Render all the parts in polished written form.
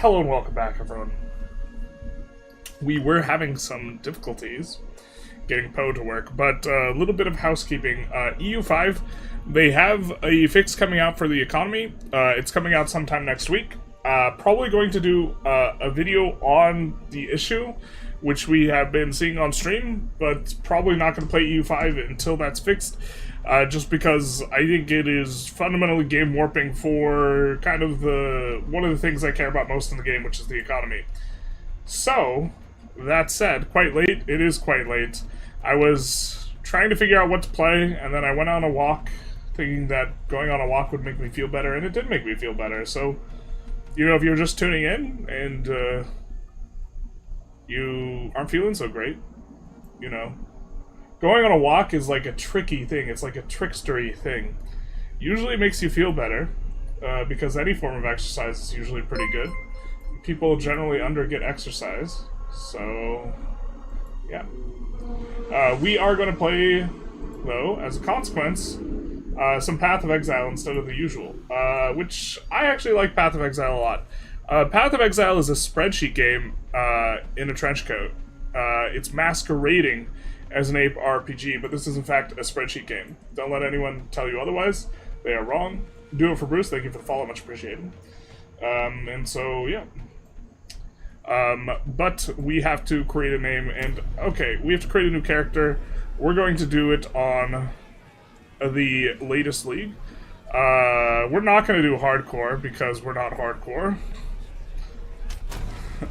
Hello and welcome back, everyone. We were having some difficulties getting Poe to work, but a little bit of housekeeping. EU5, they have a fix coming out for the economy. It's coming out sometime next week. Probably going to do a video on the issue, which we have been seeing on stream, but probably not going to play EU5 until that's fixed. Just because I think it is fundamentally game warping for kind of one of the things I care about most in the game, which is the economy. So, that said, quite late. It is quite late. I was trying to figure out what to play, and then I went on a walk, thinking that going on a walk would make me feel better, and it did make me feel better. So, you know, if you're just tuning in and you aren't feeling so great, you know, going on a walk is like a tricky thing. It's like a trickstery thing. Usually it makes you feel better, because any form of exercise is usually pretty good. People generally get exercise, so yeah. We are going to play, though, as a consequence, some Path of Exile instead of the usual, which I actually like Path of Exile a lot. Path of Exile is a spreadsheet game in a trench coat. It's masquerading as an AARPG, but this is in fact a spreadsheet game. Don't let anyone tell you otherwise. They are wrong. Do it for Bruce. Thank you for the follow. Much appreciated. And so, yeah. But we have to create a name, and okay, we have to create a new character. We're going to do it on the latest league. We're not going to do hardcore because we're not hardcore.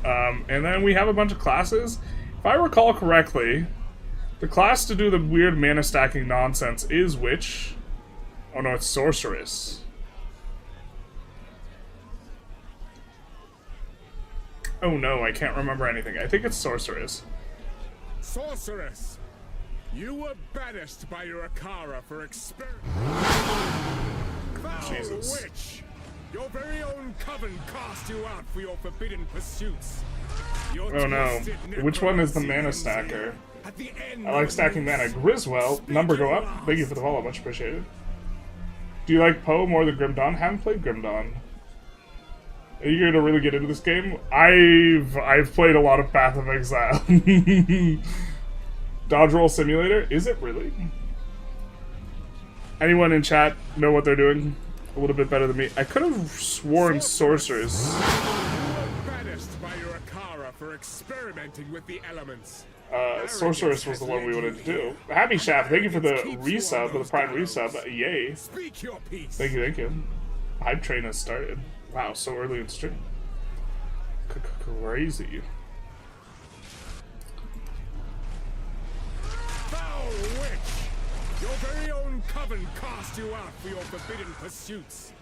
And then we have a bunch of classes. If I recall correctly, the class to do the weird mana stacking nonsense is which? Oh no, it's Sorceress. Oh no, I can't remember anything. I think it's Sorceress. Sorceress! You were banished by your Akara for experiment. Jesus. Foul witch! Your very own coven cast you out for your forbidden pursuits. Oh no. Which one is the mana stacker? I like stacking mana. Griswell, number go up. Thank you for the follow, much appreciated. Do you like Poe more than Grim Dawn? Haven't played Grim Dawn. Are you going to really get into this game? I've played a lot of Path of Exile. Dodge Roll Simulator? Is it really? Anyone in chat know what they're doing a little bit better than me? I could have sworn Sorceress. You were banished by your Akara for experimenting with the elements. Sorceress was the one we wanted to do. Happy Shaft, thank you for the resub, for the Prime resub. Yay. Speak your piece. Thank you, thank you. Hype train has started. Wow, so early in stream. Crazy. Foul witch! Your very own coven cast you out for your forbidden pursuits.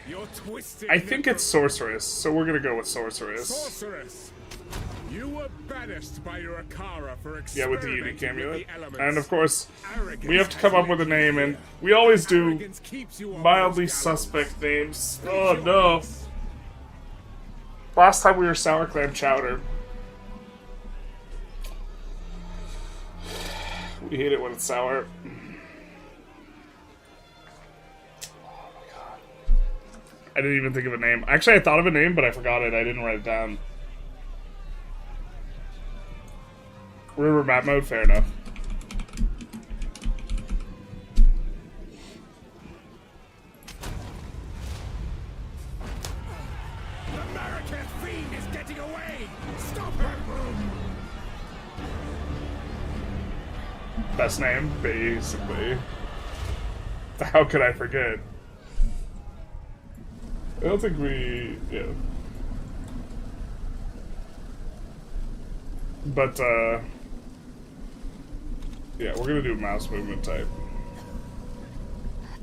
Your twisted. I think it's Sorceress, so we're gonna go with Sorceress. Sorceress! You were banished by your Akara for Yeah, with the experimenting unique amulet. with the elements. And of course, Arrogance we have to come up with a name, and we always do Arrogance keeps you on mildly those suspect names. Speak Oh your no. piece. Last time we were Sour Clam Chowder. We hate it when it's sour. I didn't even think of a name. Actually, I thought of a name, but I forgot it. I didn't write it down. River map mode? Fair enough. The Marrakech fiend is getting away! Stop her! Best name, basically. How could I forget? I don't think we... yeah. But, yeah, we're gonna do mouse movement type.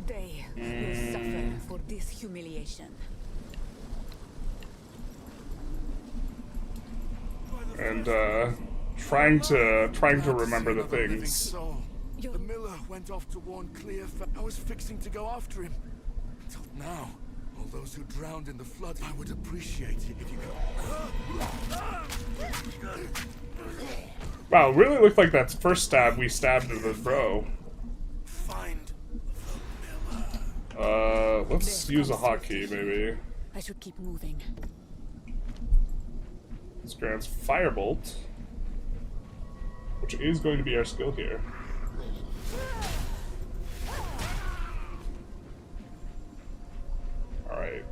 They will suffer for this humiliation. And, trying to remember the things. Soul. The miller went off to warn Clear. I was fixing to go after him. Till now, all those who drowned in the flood, I would appreciate it if you could. Wow, it really looked like that first stab we stabbed to the bro. Find the miller. Let's use a hotkey, maybe. I should keep moving. This grants Firebolt, which is going to be our skill here. Alright.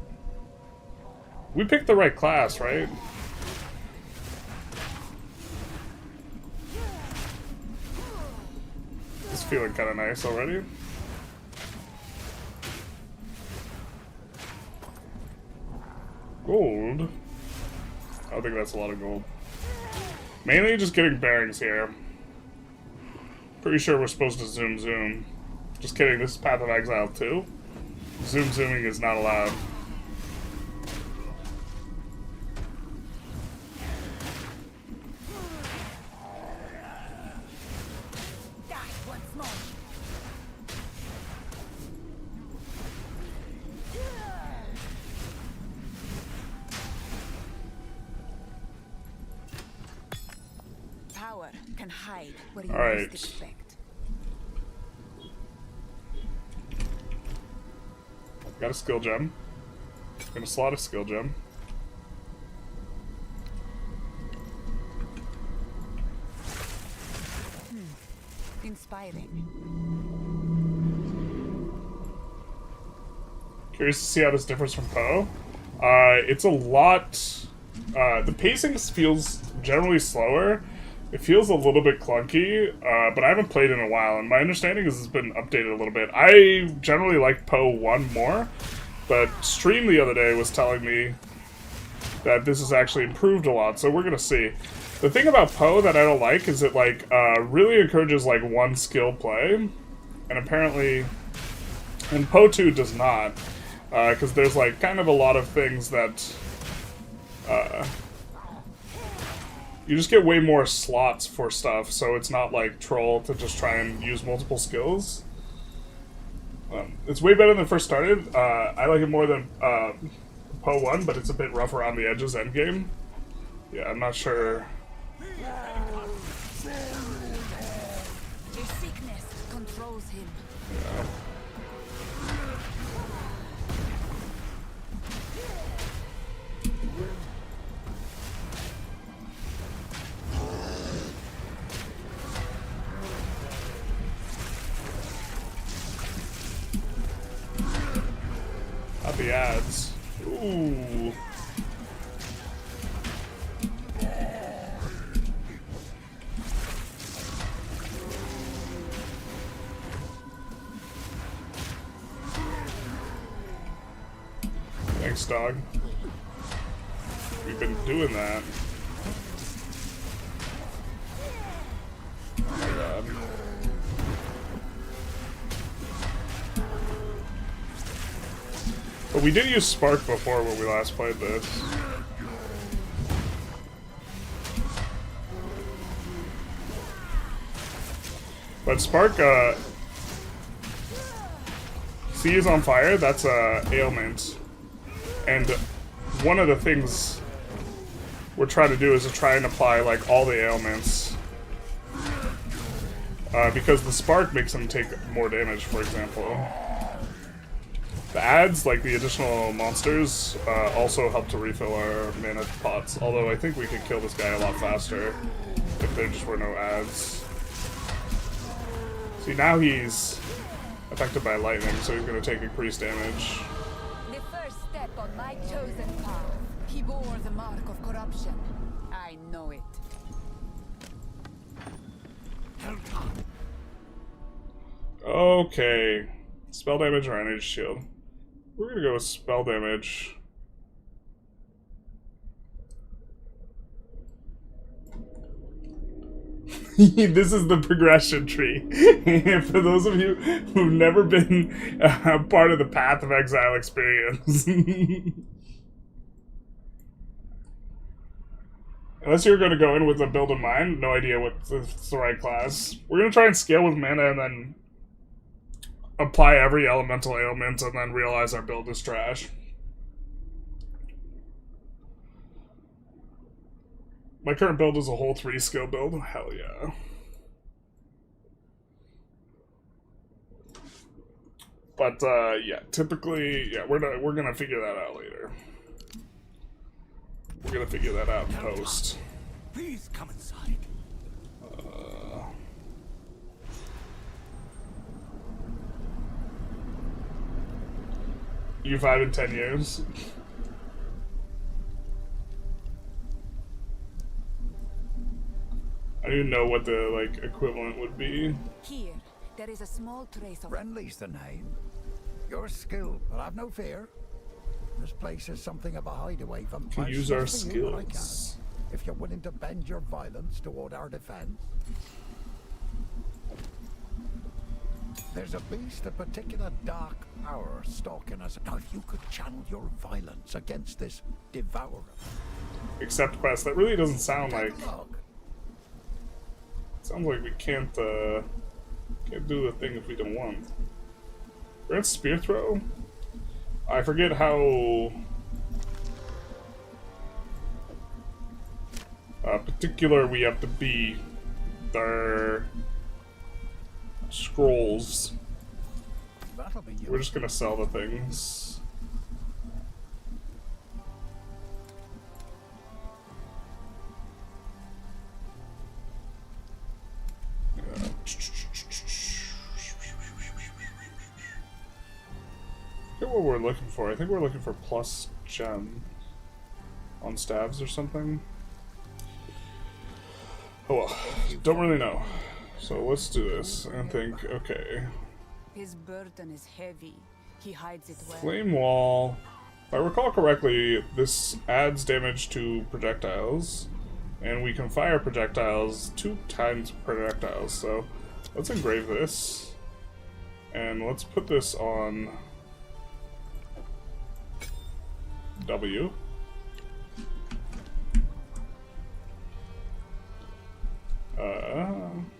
We picked the right class, right? It's feeling kind of nice already. Gold? I don't think that's a lot of gold. Mainly just getting bearings here. Pretty sure we're supposed to zoom. Just kidding, this is Path of Exile 2. Zooming is not allowed. Power can hide where you Alright. least expect. Got a skill gem. Gonna slot a skill gem. Inspiring. Curious to see how this differs from Poe. It's a lot... the pacing feels generally slower. It feels a little bit clunky, but I haven't played in a while, and my understanding is it's been updated a little bit. I generally like Poe 1 more, but Stream the other day was telling me that this has actually improved a lot, so we're gonna see. The thing about Poe that I don't like is it, like, really encourages, like, one skill play, and apparently... And Poe 2 does not, because there's, like, kind of a lot of things that... you just get way more slots for stuff, so it's not like troll to just try and use multiple skills. It's way better than it first started. I like it more than Poe 1, but it's a bit rough around the edges endgame. Yeah, I'm not sure. His sickness controls him. Yeah. Not the ads. Ooh. Thanks, dog. We've been doing that. Oh my god. But we did use Spark before when we last played this. But Spark, C is on fire, that's a ailment. And one of the things we're trying to do is to try and apply, like, all the ailments. Because the Spark makes them take more damage, for example. The ads, like the additional monsters, also help to refill our mana pots. Although I think we could kill this guy a lot faster if there just were no ads. See, now he's affected by lightning, so he's going to take increased damage. The first step on my chosen path. He bore the mark of corruption. I know it. Okay. Spell damage or energy shield. We're gonna go with spell damage. This is the progression tree. For those of you who've never been part of the Path of Exile experience. Unless you're going to go in with a build in mind, no idea what's the right class. We're going to try and scale with mana and then apply every elemental ailment and then realize our build is trash. My current build is a whole 3 skill build. Hell yeah. But yeah, typically, yeah, we're gonna figure that out later. We're gonna figure that out in post. Please come inside. U5 in 10 years. I don't even know what the like equivalent would be. Here, there is a small trace of... Friendly's the name. Your skill, but have no fear. This place is something of a hideaway from... Can use our skills. If you're willing to bend your violence toward our defense. There's a beast of particular dark power stalking us. Now, if you could channel your violence against this devourer... Accept quest. That really doesn't sound like... Look. Sounds like we can't do the thing if we don't want. Grant spear throw? I forget how particular we have to be with our scrolls. That'll be you. We're just gonna sell the things. I forget what we're looking for. I think we're looking for plus gem on stabs or something. Oh well, don't really know. So let's do this and think, okay. His burden is heavy. He hides it well. Flame wall. If I recall correctly, this adds damage to projectiles. And we can fire projectiles 2 times projectiles. So let's engrave this. And let's put this on W.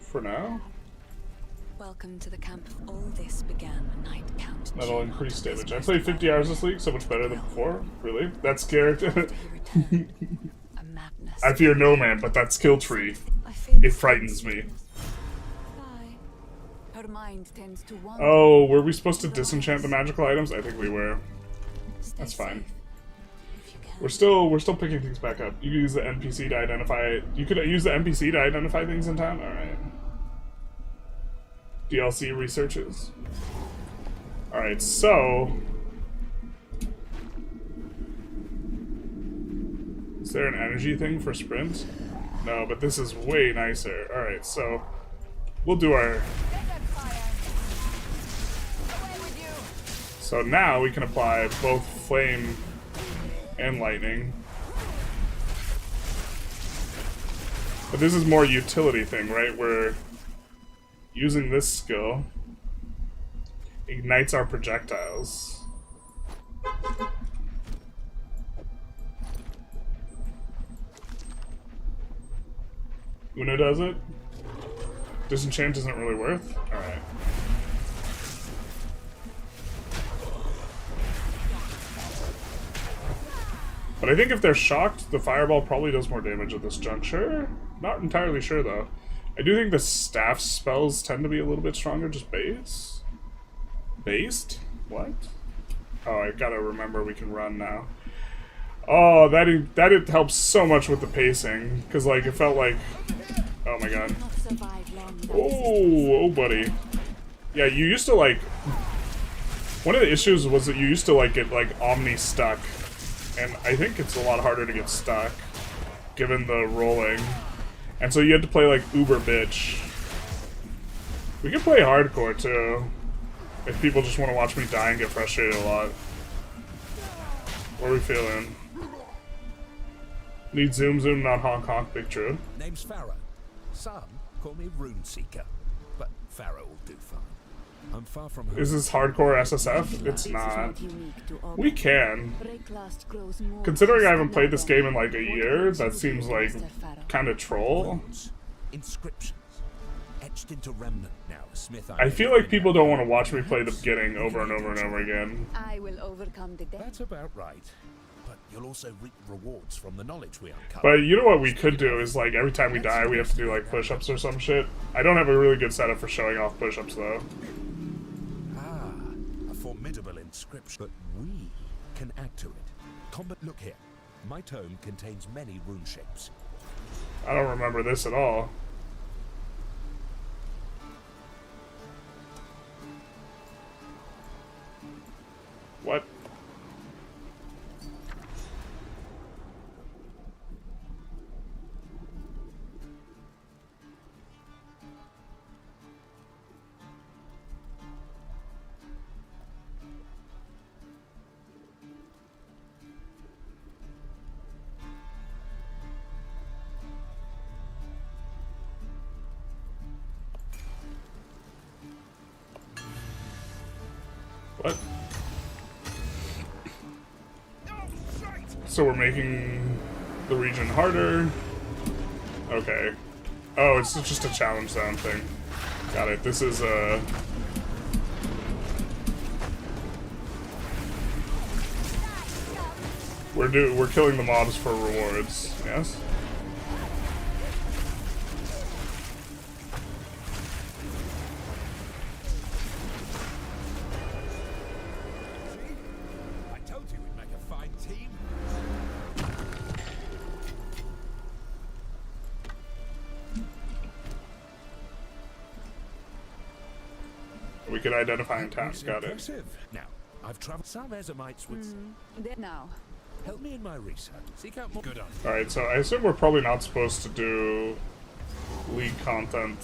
For now. Welcome to the camp. All this began a night count. That'll increase damage. I played 50 hours this week, so much better than before. Really? That scared. A madness. I fear no man, but that skill tree, it frightens me. Her mind tends to wander. Oh, were we supposed to disenchant the magical items? I think we were. That's fine. We're still picking things back up. You can use the NPC to identify. You could use the NPC to identify things in town. All right. DLC researches. All right, so is there an energy thing for sprint? No, but this is way nicer. All right, so we'll do our. So now we can apply both flame and lightning. But this is more utility thing, right? We're using this skill ignites our projectiles. Una does it. Disenchant isn't really worth. Alright. But I think if they're shocked, the fireball probably does more damage at this juncture. Not entirely sure though. I do think the staff spells tend to be a little bit stronger, just base. Based? What? Oh, I gotta remember we can run now. Oh, that helps so much with the pacing, because like it felt like, oh my god. Oh, buddy. Yeah, you used to like. One of the issues was that you used to like get like Omni stuck. And I think it's a lot harder to get stuck, given the rolling. And so you had to play like uber bitch. We can play hardcore too, if people just want to watch me die and get frustrated a lot. What are we feeling? Need zoom zoom, not honk honk, big true. Name's Pharaoh. Some call me Runeseeker, but Pharaoh will do fine. I'm far from home. Is this hardcore SSF? It's not. We can. Considering I haven't played this game in like a year, that seems like kind of troll. Inscriptions etched into remnant now. Smith. I feel like people don't want to watch me play the beginning over and over and over again. I will overcome the death. That's about right. But you'll also reap rewards from the knowledge we uncover. But you know what we could do is like every time we die, we have to do like push-ups or some shit. I don't have a really good setup for showing off push-ups though. A formidable inscription, but we can add to it. Combat, look here. My tome contains many rune shapes. I don't remember this at all. What? What? So we're making the region harder. Okay. Oh, it's just a challenge zone thing. Got it. This is we're killing the mobs for rewards. Yes. I told you we'd make a fine team. We could identify in towns. Got it. Impressive. Now, I've traveled some Ezamites with. There now. Help me in my research. Seek out more. Good on. Alright, so I assume we're probably not supposed to do League content.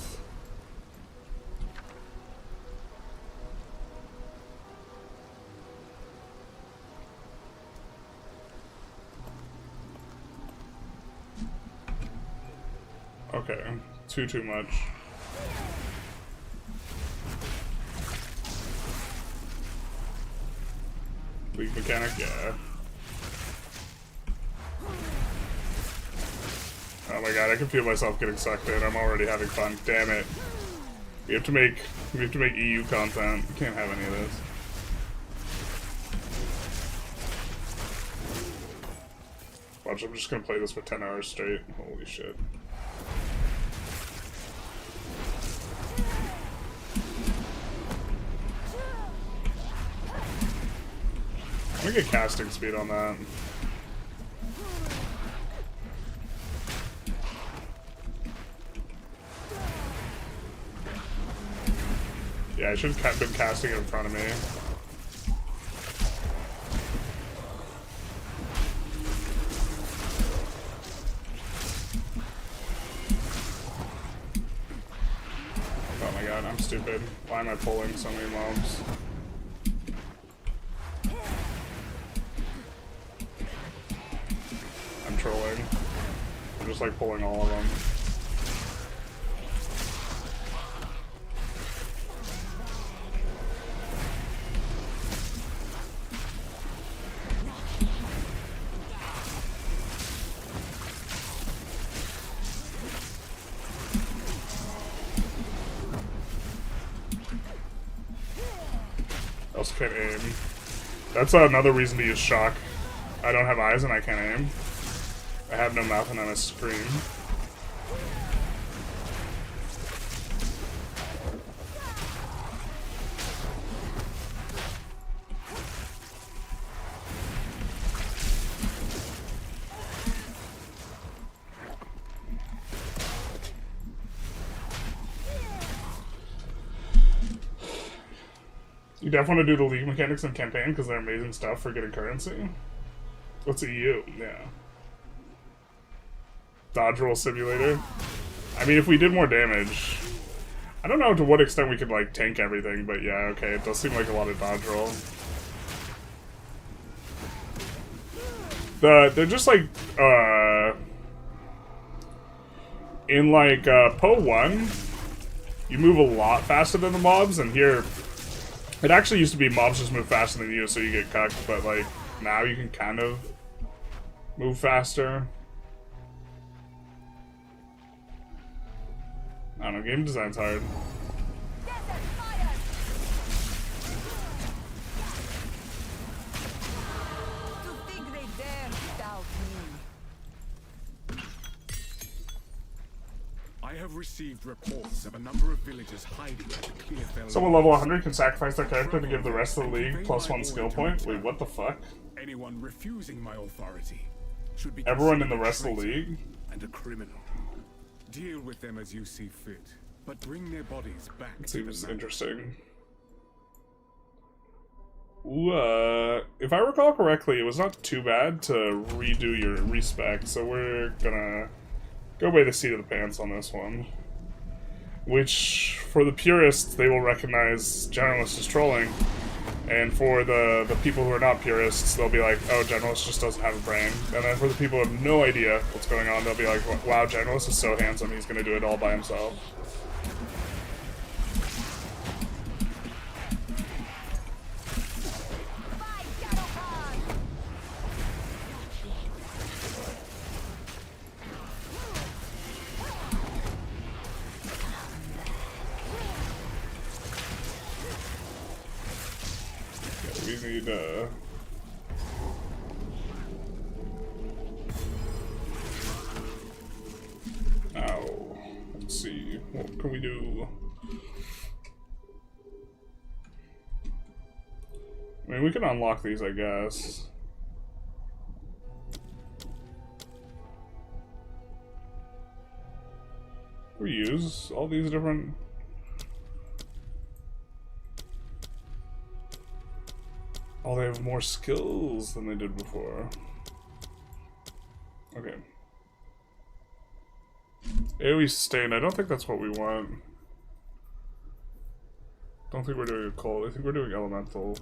Okay, too much. League mechanic, yeah. Oh my god, I can feel myself getting sucked in. I'm already having fun. Damn it. We have to make EU content. We can't have any of this. Watch, I'm just gonna play this for 10 hours straight. Holy shit. I'm gonna get casting speed on that. Yeah, I should have been casting it in front of me. Oh my god, I'm stupid. Why am I pulling so many mobs? I'm trolling. I'm just like pulling all of them. Also can't aim. That's another reason to use shock. I don't have eyes and I can't aim. I have no mouth and I'm a scream. You definitely want to do the League mechanics in campaign because they're amazing stuff for getting currency. What's EU? Yeah. Dodge roll simulator. I mean, if we did more damage, I don't know to what extent we could like tank everything, but yeah, okay, it does seem like a lot of dodge roll. They're just like in like Po 1, you move a lot faster than the mobs, and here it actually used to be mobs just move faster than you, so you get cucked, but like now you can kind of move faster. I don't know, game design's hard. To think they dare doubt me. I have received reports of a number of villagers hiding at the Clearfell. Someone level 100 can sacrifice their character to give the rest of the league +1 skill point. Wait, what the fuck? Anyone refusing my authority should be Everyone in considered the a rest of the traitor league? and a criminal. Deal with them as you see fit, but bring their bodies back That to the seems manor. interesting. Ooh, if I recall correctly, it was not too bad to redo your respec, so we're gonna go by the seat of the pants on this one. Which, for the purists, they will recognize Generalist as trolling, and for the people who are not purists, they'll be like, oh, Generalist just doesn't have a brain. And then for the people who have no idea what's going on, they'll be like, wow, Generalist is so handsome, he's gonna do it all by himself. We need, Ow. Let's see. What can we do? I mean, we can unlock these, I guess. We use all these different... Oh, they have more skills than they did before. Okay. AoE sustain, I don't think that's what we want. Don't think we're doing a cold, I think we're doing elemental.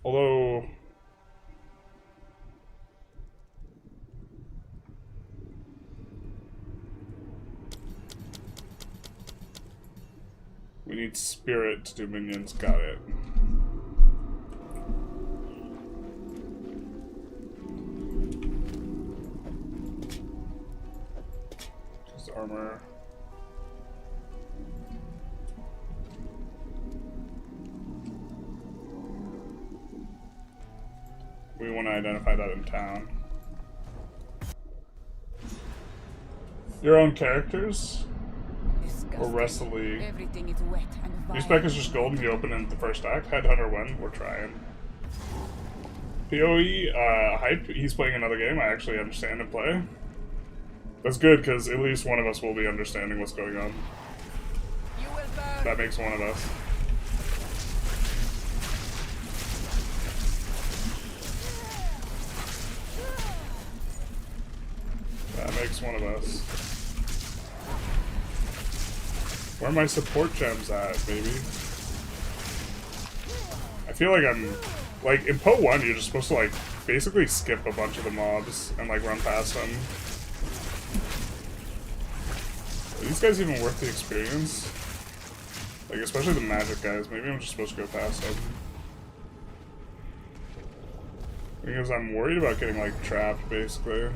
Although... we need spirit to do minions, got it. Just armor. We want to identify that in town. Your own characters? Or rest of the league? Everything is wet and vile. Respec is just gold and you open in the first act. Headhunter 1, we're trying. PoE, Hype, he's playing another game I actually understand and play. That's good, because at least one of us will be understanding what's going on. You will burn. That makes one of us. That makes one of us. Where are my support gems at, baby? I feel like I'm... like, in Po 1, you're just supposed to, like, basically skip a bunch of the mobs and, like, run past them. Are these guys even worth the experience? Like, especially the magic guys. Maybe I'm just supposed to go past them. Because I'm worried about getting, like, trapped, basically.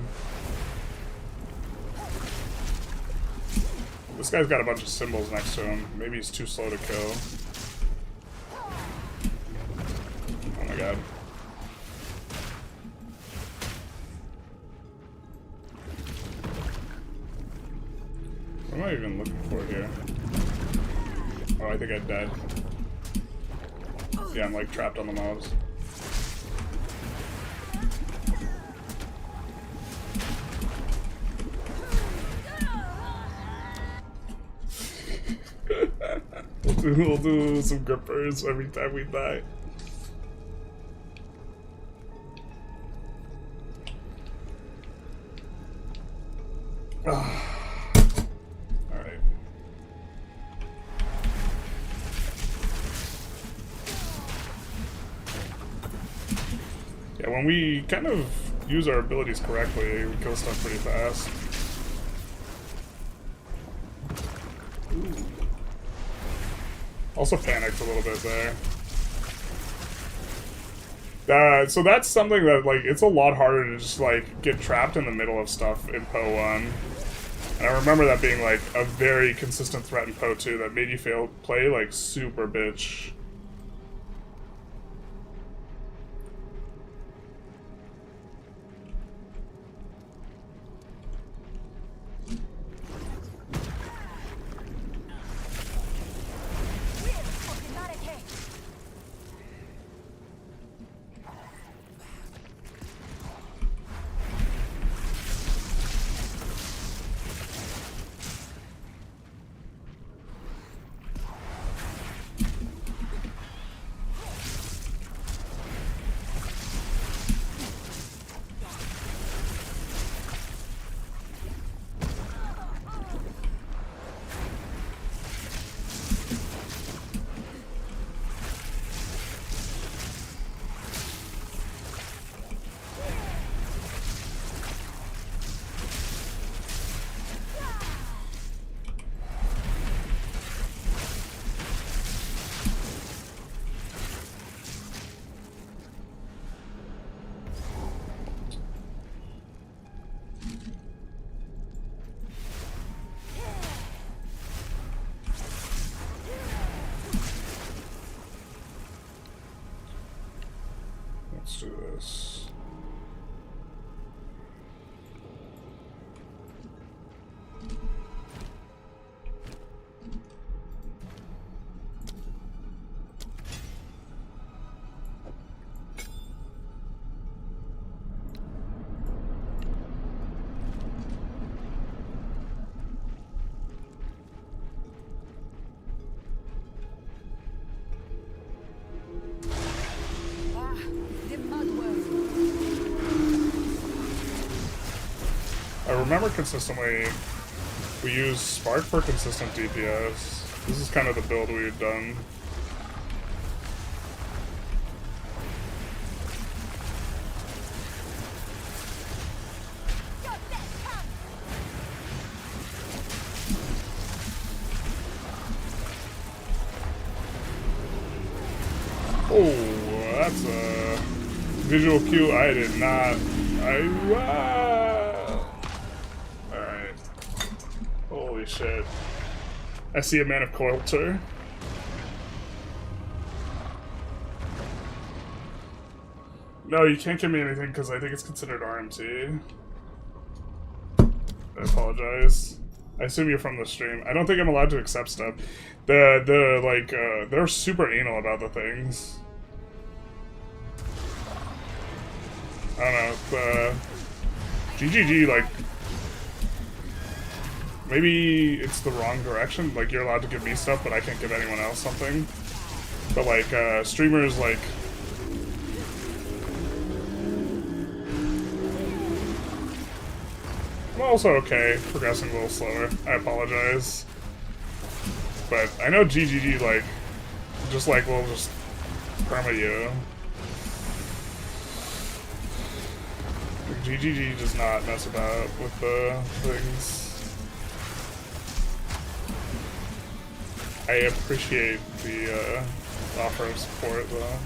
This guy's got a bunch of symbols next to him. Maybe he's too slow to kill. Oh my god. What am I even looking for here? Oh, I think I died. Yeah, I'm like trapped on the mobs. We'll do some grippers every time we die. Alright. Yeah, when we kind of use our abilities correctly, we kill stuff pretty fast. Ooh. Also panicked a little bit there. So that's something that, like, it's a lot harder to just, like, get trapped in the middle of stuff in Po 1. And I remember that being, like, a very consistent threat in Po 2 that made you play, like, super bitch. Let's do this. Ah, the mud worm. I remember consistently we use Spark for consistent DPS. This is kind of the build we've done. Got that come. Oh, that's a visual cue I did not. Alright. Holy shit. I see a man of culture. No, you can't give me anything because I think it's considered RMT. I apologize. I assume you're from the stream. I don't think I'm allowed to accept stuff. They're super anal about the things. I don't know, the GGG, like, maybe it's the wrong direction, like, you're allowed to give me stuff, but I can't give anyone else something. But, like, streamers, like, I'm also okay, progressing a little slower, I apologize. But I know GGG, like, just like, will just perma you. GGG does not mess about with the things. I appreciate the offer of support, though.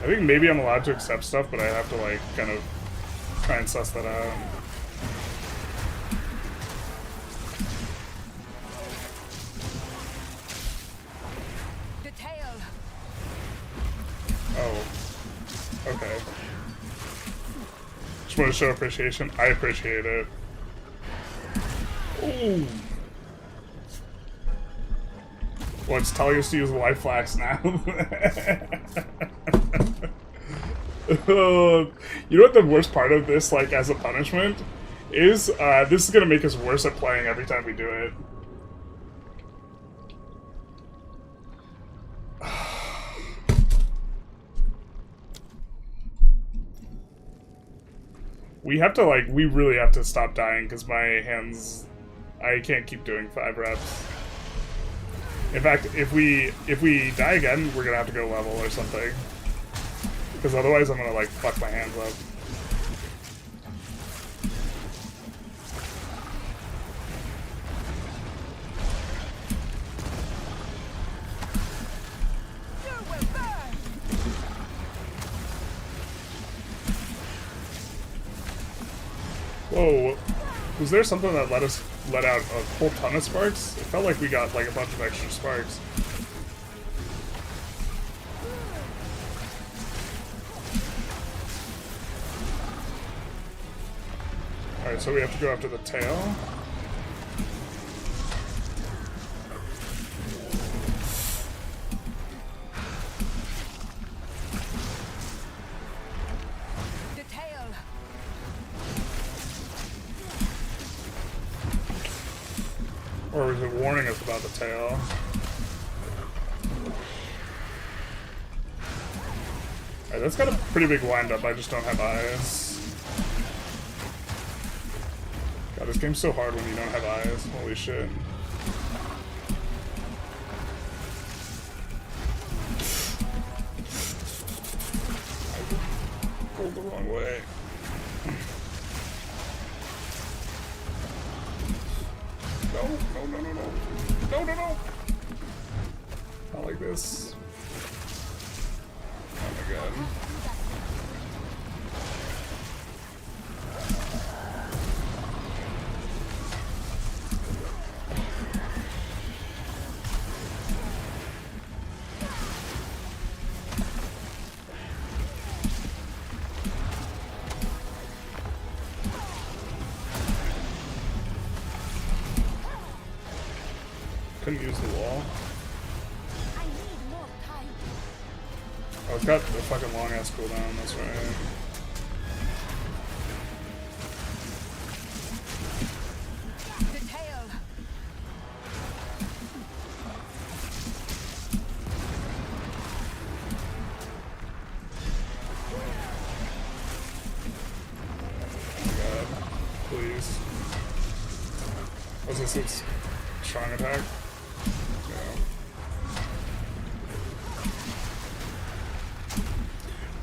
I think maybe I'm allowed to accept stuff, but I have to, like, kind of try and suss that out. The tail. Oh. Okay. Just want to show appreciation. I appreciate it. Ooh. Well, it's telling us to use life flax now. You know what the worst part of this, like, as a punishment, is? This is gonna make us worse at playing every time we do it. We have to, like, we really have to stop dying because my hands, I can't keep doing 5 reps. In fact, if we die again, we're gonna have to go level or something. Because otherwise I'm gonna, like, fuck my hands up. You will burn. Whoa, was there something that let out a whole ton of sparks? It felt like we got, like, a bunch of extra sparks. Alright, so we have to go after the tail. The tail. Or is it warning us about the tail? Alright, that's got a pretty big wind-up, I just don't have eyes. God, this game's so hard when you don't have eyes. Holy shit. I pulled the wrong way. No, no, no, no, no. No, no, no. Not like this. Oh my god. Couldn't use the wall. I need more time. Oh, it's got a fucking long ass cooldown, that's right. The tail. God, please. Was this its strong attack? Yeah.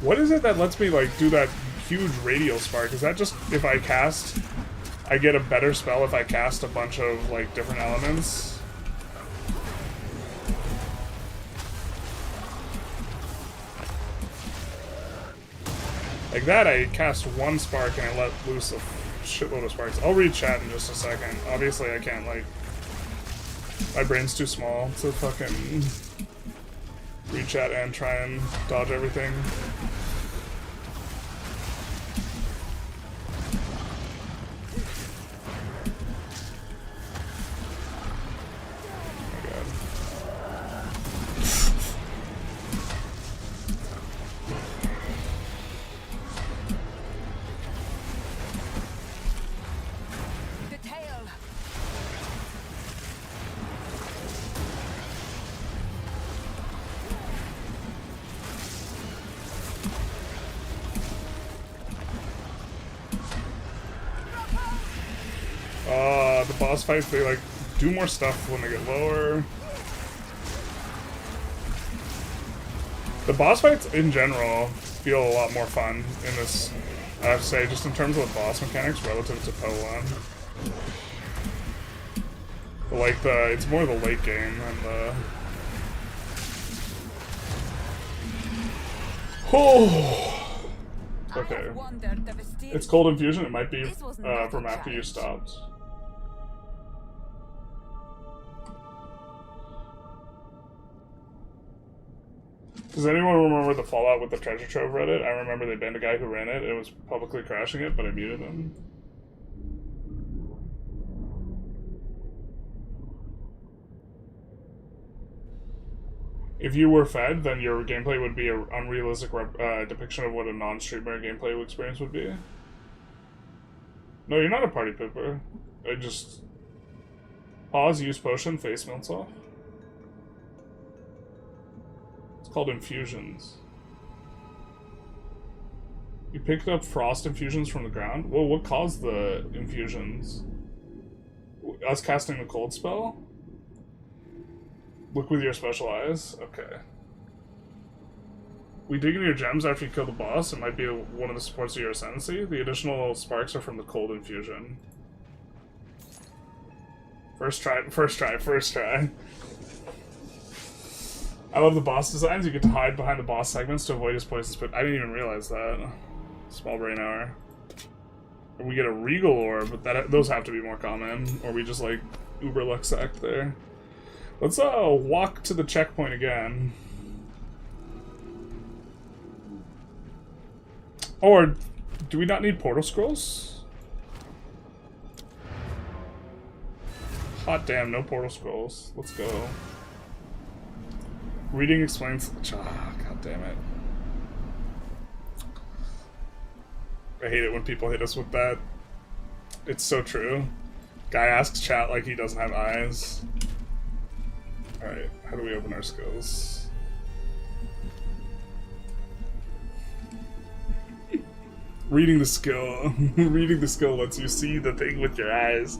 What is it that lets me like do that huge radial spark? Is that just if I cast, I get a better spell if I cast a bunch of like different elements? Like that, I cast one spark and I let loose a shitload of sparks. I'll read chat in just a second. Obviously, I can't, like... My brain's too small to fucking read chat and try and dodge everything. Oh my god. The tail. The boss fights, they like do more stuff when they get lower. The boss fights in general feel a lot more fun in this, I have to say, just in terms of the boss mechanics relative to Po 1. Like it's more the late game and the... Oh! Okay. It's cold infusion, it might be from after you stopped. Does anyone remember the Fallout with the treasure trove Reddit? I remember they banned a guy who ran it. It was publicly crashing it, but I muted him. If you were fed, then your gameplay would be an unrealistic depiction of what a non-streamer gameplay experience would be. No, you're not a party pooper. I just... Pause, use potion, face melts off. It's called infusions. You picked up frost infusions from the ground? Well, what caused the infusions? Us casting the cold spell? Look with your special eyes? Okay. We dig into your gems after you kill the boss. It might be one of the supports of your ascendancy. The additional sparks are from the cold infusion. First try, first try, first try. I love the boss designs. You get to hide behind the boss segments to avoid his poisons, but I didn't even realize that. Small brain hour. And we get a regal orb, but those have to be more common, or we just like uber luck act there. Let's walk to the checkpoint again. Or do we not need portal scrolls? Hot damn, no portal scrolls. Let's go. Reading explains. God damn it. I hate it when people hit us with that. It's so true. Guy asks chat like he doesn't have eyes. Alright, how do we open our skills? Reading the skill. Reading the skill lets you see the thing with your eyes.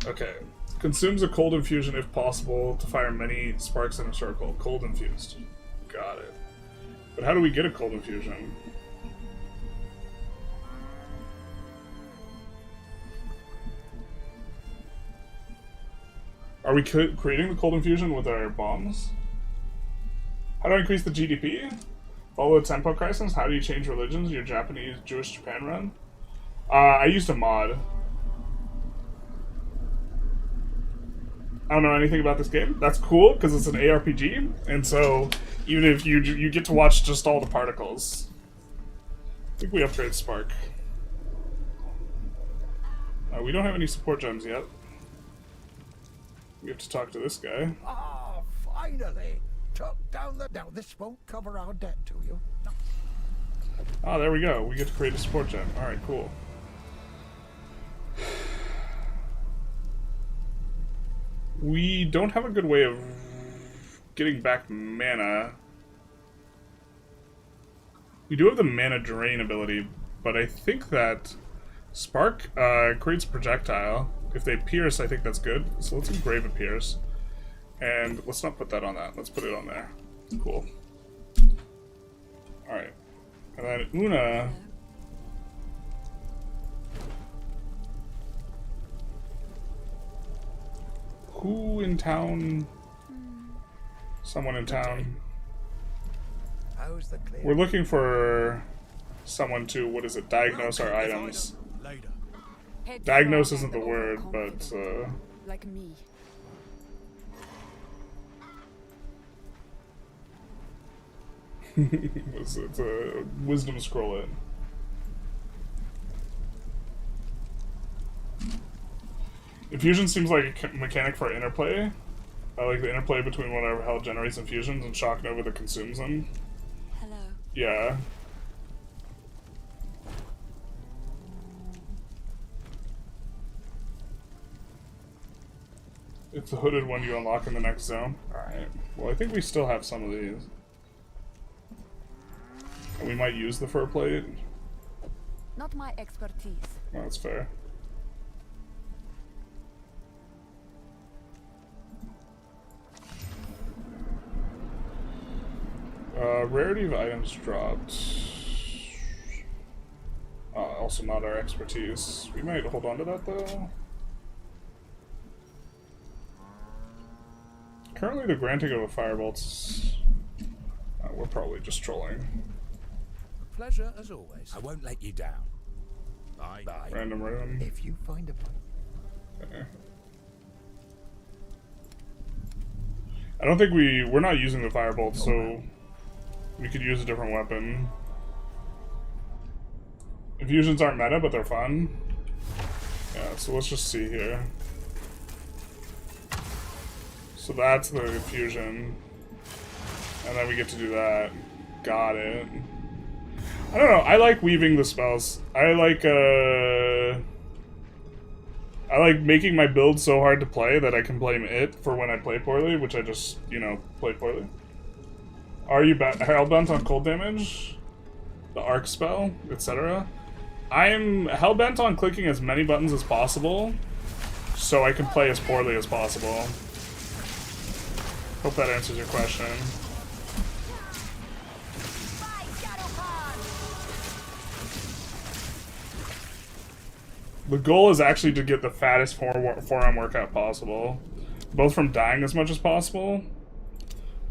Okay. Consumes a cold infusion if possible to fire many sparks in a circle. Cold infused. Got it. But how do we get a cold infusion? Are we creating the cold infusion with our bombs? How do I increase the GDP? Follow the tempo crisis? How do you change religions? Your Japanese Jewish Japan run? I used a mod. I don't know anything about this game. That's cool because it's an ARPG, and so even if you get to watch just all the particles. I think we upgrade Spark. We don't have any support gems yet. We have to talk to this guy. Ah, finally! Took down the... Now, this won't cover our debt to you. No. Oh, there we go. We get to create a support gem. Alright, cool. We don't have a good way of getting back mana. We do have the mana drain ability, but I think that Spark creates projectile. If they pierce, I think that's good. So let's engrave a pierce. And let's not put that on that. Let's put it on there. Cool. Alright. And then Una... Who in town? Someone in town. How's the clear? We're looking for someone to, what is it, diagnose our items. Later. Head Diagnose strong isn't the and word, but overconfident, like me. it's a wisdom scroll in. Infusion seems like a mechanic for interplay. I like the interplay between whatever hell generates infusions and Shock Nova that consumes them. Hello. Yeah. It's the hooded one you unlock in the next zone. Alright. Well, I think we still have some of these. And we might use the fur plate. Not my expertise. Well, that's fair. Rarity of items dropped. Also not our expertise. We might hold on to that though. Currently the granting of a firebolt's... we're probably just trolling. Pleasure as always. I won't let you down. Bye. Bye. Random room. If you find a... Okay. I don't think we're not using the firebolt, so we could use a different weapon. Infusions aren't meta, but they're fun. Yeah, so let's just see here. So that's the infusion. And then we get to do that. Got it. I don't know, I like weaving the spells. I like making my build so hard to play that I can blame it for when I play poorly, which I just, you know, play poorly. Are you hellbent on cold damage? The arc spell, etc.? I'm hellbent on clicking as many buttons as possible so I can play as poorly as possible. Hope that answers your question. The goal is actually to get the fattest forearm workout possible. Both from dying as much as possible,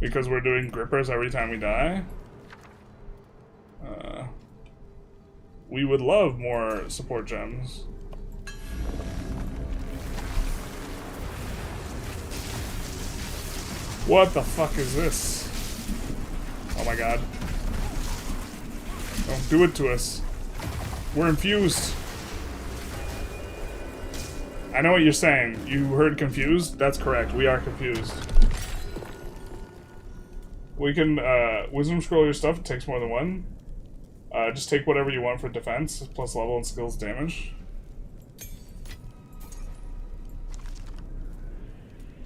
because we're doing grippers every time we die. We would love more support gems. What the fuck is this? Oh my god. Don't do it to us. We're infused. I know what you're saying. You heard confused? That's correct. We are confused. We can wisdom scroll your stuff. It takes more than one. Just take whatever you want for defense, plus level and skills damage.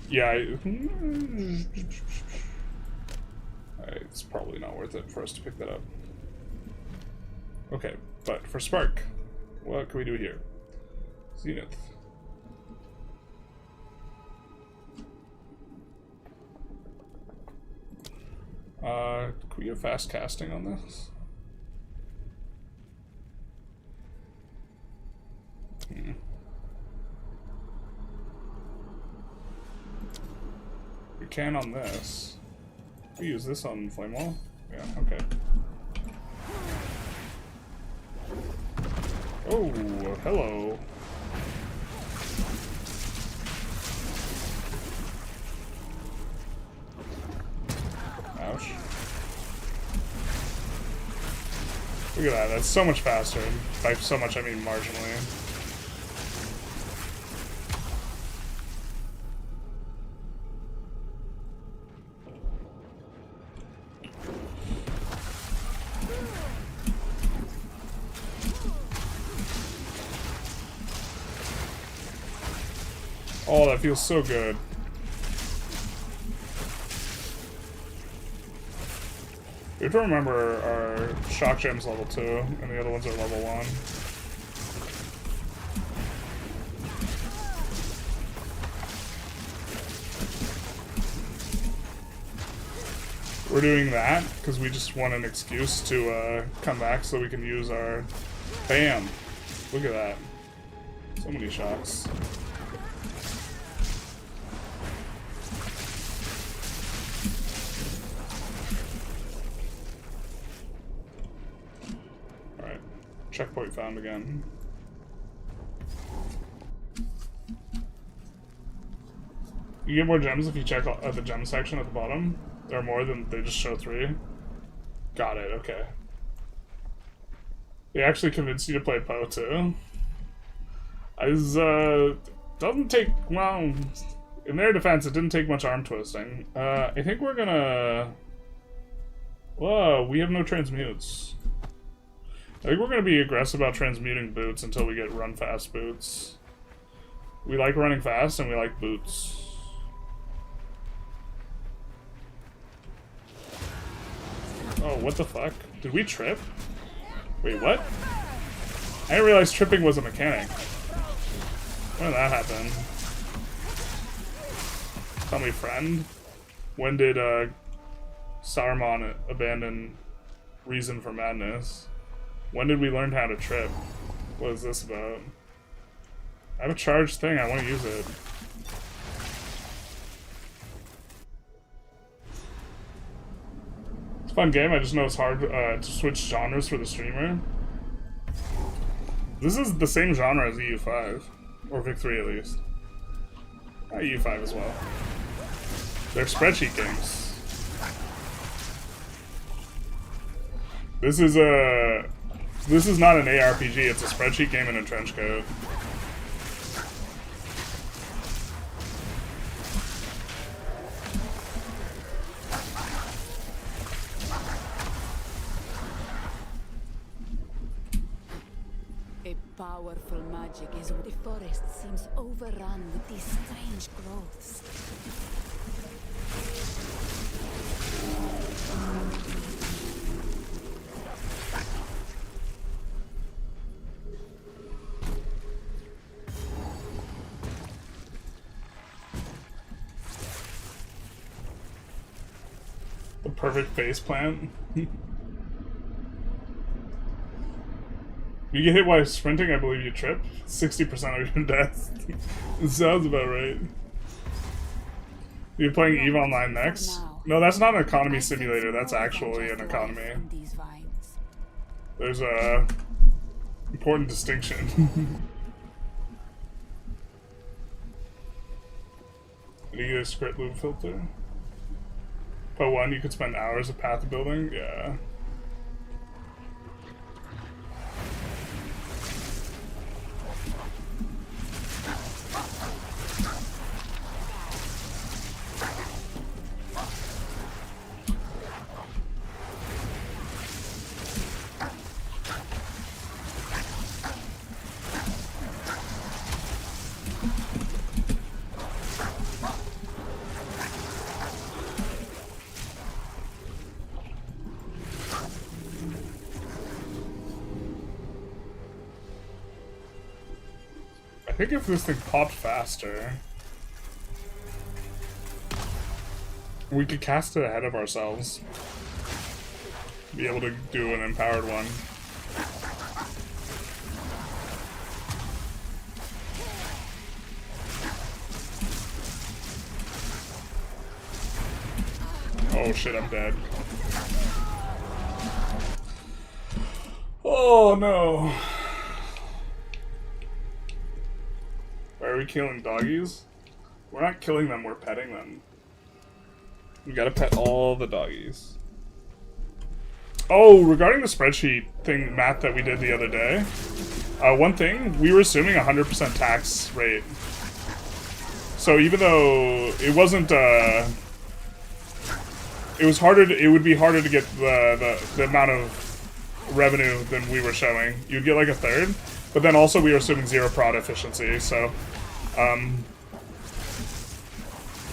Yeah. It's probably not worth it for us to pick that up. Okay, but for Spark, what can we do here? Zenith. Can we get fast casting on this? We can on this. We use this on Flame Wall? Yeah, okay. Oh, hello. Ouch. Look at that, that's so much faster. By so much, I mean marginally. Oh, that feels so good. We have to remember our shock gem's level 2, and the other ones are level 1. We're doing that because we just want an excuse to come back so we can use our... Bam! Look at that. So many shocks. Alright. Checkpoint found again. You get more gems if you check at the gem section at the bottom. There are more than they just show 3. Got it, okay. They actually convinced you to play Poe too. Doesn't take, well, in their defense, it didn't take much arm twisting. I think we're gonna... Whoa, we have no transmutes. I think we're gonna be aggressive about transmuting boots until we get run fast boots. We like running fast and we like boots. Oh, what the fuck? Did we trip? Wait, what? I didn't realize tripping was a mechanic. When did that happen? Tell me, friend. When did Saruman abandon reason for madness? When did we learn how to trip? What is this about? I have a charged thing, I want to use it. It's a fun game, I just know it's hard to switch genres for the streamer. This is the same genre as EU5. Or Vic3 at least. EU5 as well. They're spreadsheet games. This is not an AARPG, it's a spreadsheet game in a trench coat. A powerful magic is what the forest seems overrun with these strange growths. The perfect face plant. You get hit while sprinting, I believe you trip. 60% of your deaths. It sounds about right. You're playing EVE Online next? No, that's not an economy simulator, that's actually an economy. There's a important distinction. Did you get a script loop filter? Po 1, you could spend hours of path building? Yeah. I think if this thing popped faster, we could cast it ahead of ourselves. Be able to do an empowered one. Oh shit, I'm dead. Oh no. Why are we killing doggies? We're not killing them, we're petting them. We gotta pet all the doggies. Oh, regarding the spreadsheet thing, math that we did the other day. One thing, we were assuming 100% tax rate. So even though it wasn't, it was harder to, it would be harder to get the amount of revenue than we were showing. You'd get like a third. But then also we were assuming 0 prod efficiency, so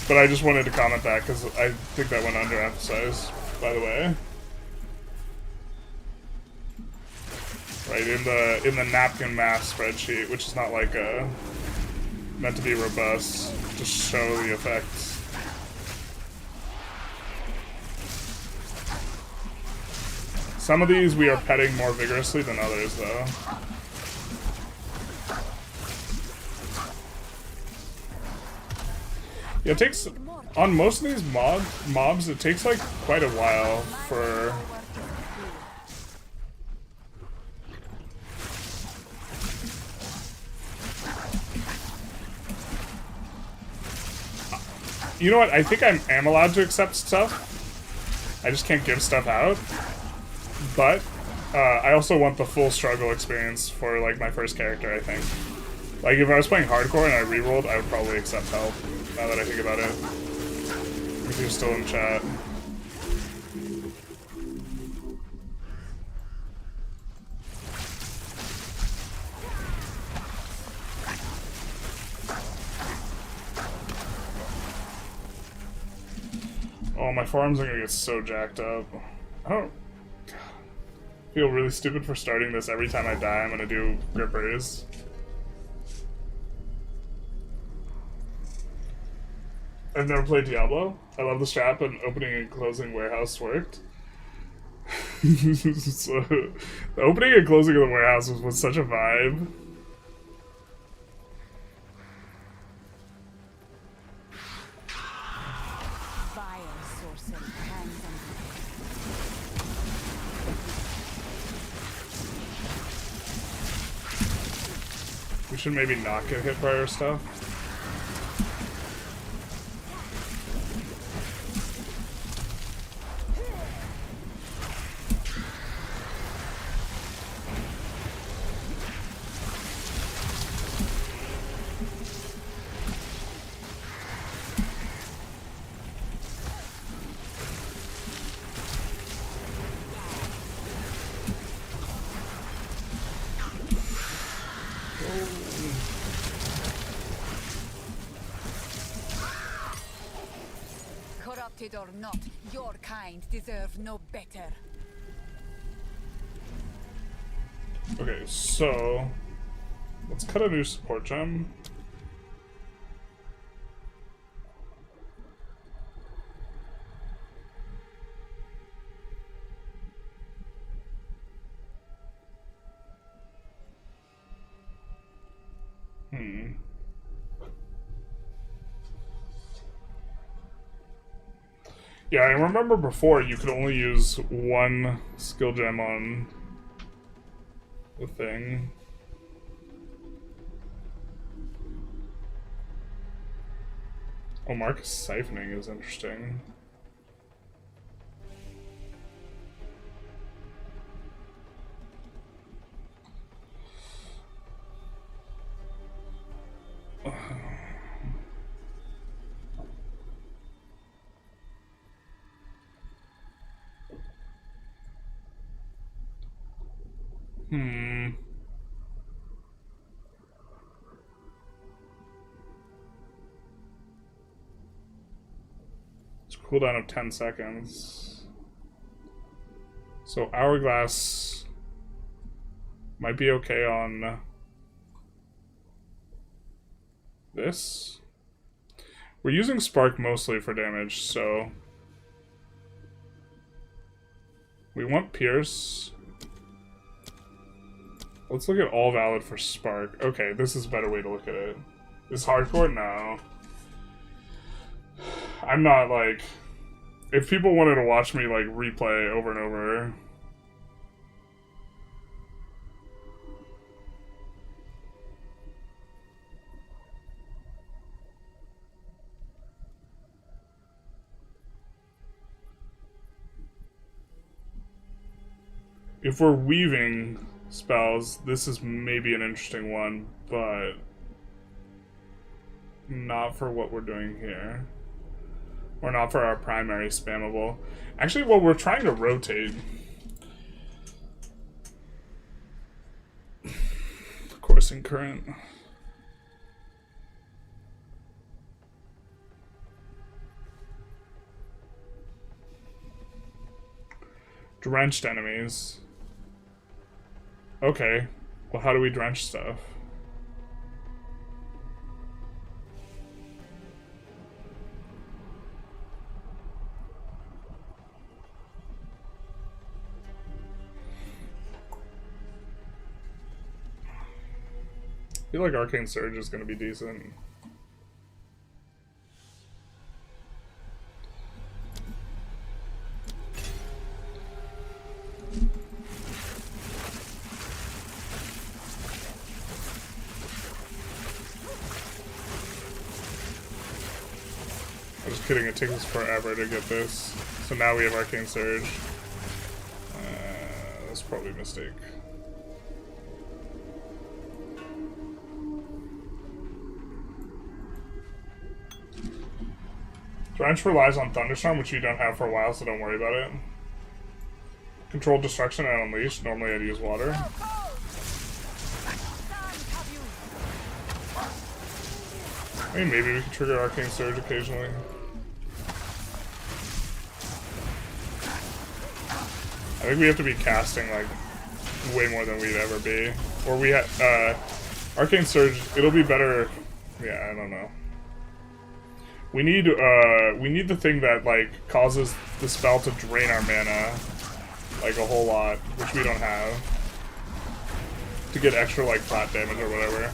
But I just wanted to comment that because I think that went underemphasized, by the way. Right, in the napkin math spreadsheet, which is not like meant to be robust, just show the effects. Some of these we are petting more vigorously than others, though. Yeah, it takes, on most of these mobs, it takes like quite a while for... You know what, I think I am allowed to accept stuff. I just can't give stuff out. But, I also want the full struggle experience for, like, my first character, I think. Like, if I was playing hardcore and I rerolled, I would probably accept help, now that I think about it. If you're still in chat. Oh, my forearms are gonna get so jacked up. I don't feel really stupid for starting this. Every time I die, I'm gonna do grippers. I've never played Diablo. I love the strap and opening and closing warehouse worked. So, the opening and closing of the warehouse was such a vibe. We should maybe not get hit by our stuff. Corrupted or not, your kind deserve no better. Okay, so let's cut a new support gem. Yeah, I remember before you could only use one skill gem on the thing. Oh, Marcus siphoning is interesting. It's a cooldown of 10 seconds. So Hourglass might be okay on this. We're using Spark mostly for damage, so we want Pierce. Let's look at all valid for Spark. Okay, this is a better way to look at it. Is hardcore? No. I'm not like... If people wanted to watch me like replay over and over... If we're weaving spells, this is maybe an interesting one, but not for what we're doing here. Or not for our primary spammable. Actually, well, we're trying to rotate. Coursing current. Drenched enemies. Okay. Well, how do we drench stuff? I feel like Arcane Surge is going to be decent. I'm just kidding, it takes us forever to get this. So now we have Arcane Surge. That's probably a mistake. Drench relies on Thunderstorm, which you don't have for a while, so don't worry about it. Controlled Destruction and Unleash. Normally I'd use water. I mean, maybe we can trigger Arcane Surge occasionally. I think we have to be casting, like, way more than we'd ever be. Or we Arcane Surge, it'll be better. Yeah, I don't know. We need the thing that, like, causes the spell to drain our mana, like, a whole lot, which we don't have. To get extra, like, flat damage or whatever.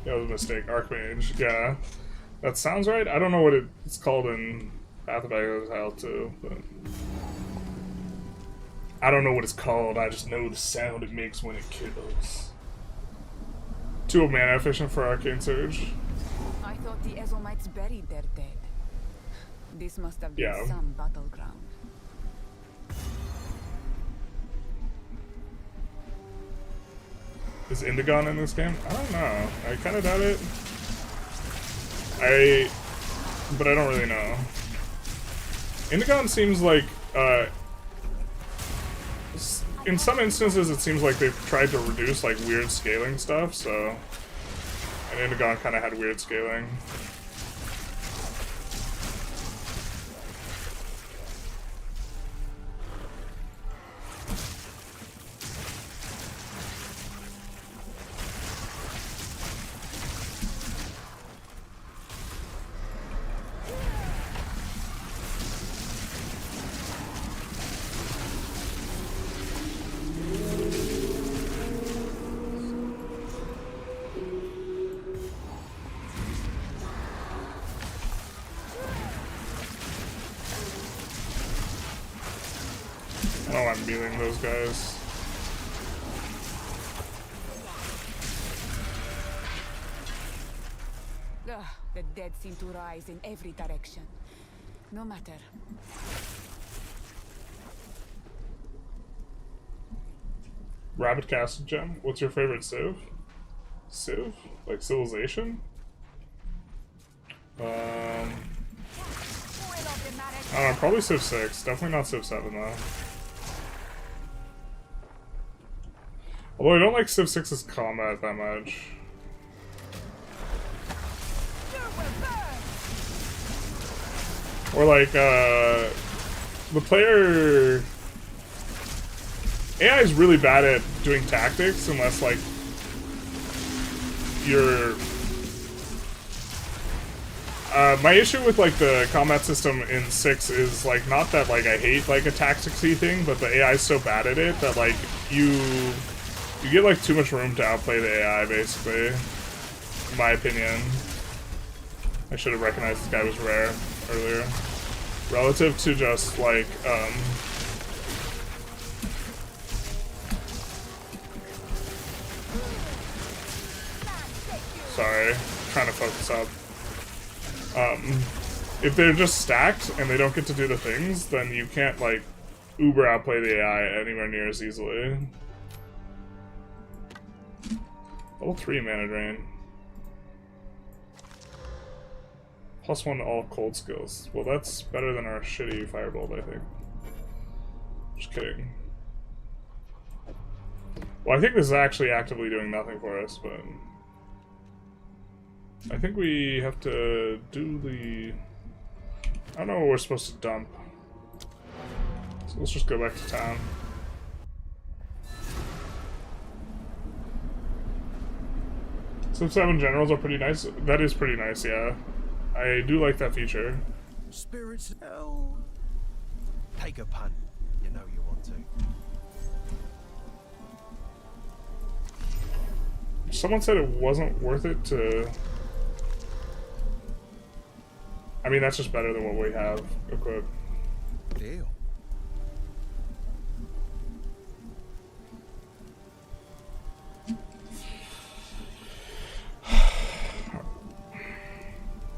That was a mistake. Archmage. Yeah. That sounds right. I don't know what it's called in Path of Exile too, but I don't know what it's called. I just know the sound it makes when it kills. 2 mana efficient for Arcane Surge. I thought the Ezomites buried their dead. This must have been some battleground. Is Indigon in this game? I don't know. I kind of doubt it. But I don't really know. Indigon seems like, in some instances it seems like they've tried to reduce, like, weird scaling stuff, so... And Indigon kind of had weird scaling. Oh, I'm mealing those guys. Ugh, the dead seem to rise in every direction. No matter. Rabbit Castle Gem. What's your favorite Civ? Civ? Like Civilization? I don't know, probably Civ 6. Definitely not Civ 7 though. Although I don't like Civ 6's combat that much. Or like, the player... AI is really bad at doing tactics unless, like, you're... my issue with, like, the combat system in 6 is, like, not that, like, I hate, like, a tacticsy thing, but the AI is so bad at it that, like, you get, like, too much room to outplay the AI, basically. In my opinion. I should have recognized this guy was rare earlier. Relative to just, like, sorry, trying to focus up. If they're just stacked and they don't get to do the things, then you can't, like, uber outplay the AI anywhere near as easily. Level 3 mana drain. +1 to all cold skills. Well, that's better than our shitty firebolt, I think. Just kidding. Well, I think this is actually actively doing nothing for us, but I think we have to do the... I don't know what we're supposed to dump. So let's just go back to town. Civ 7 generals are pretty nice. That is pretty nice, yeah. I do like that feature. Spirits, oh. Take a punt. You know you want to. Someone said it wasn't worth it to... I mean, that's just better than what we have equipped. Deal.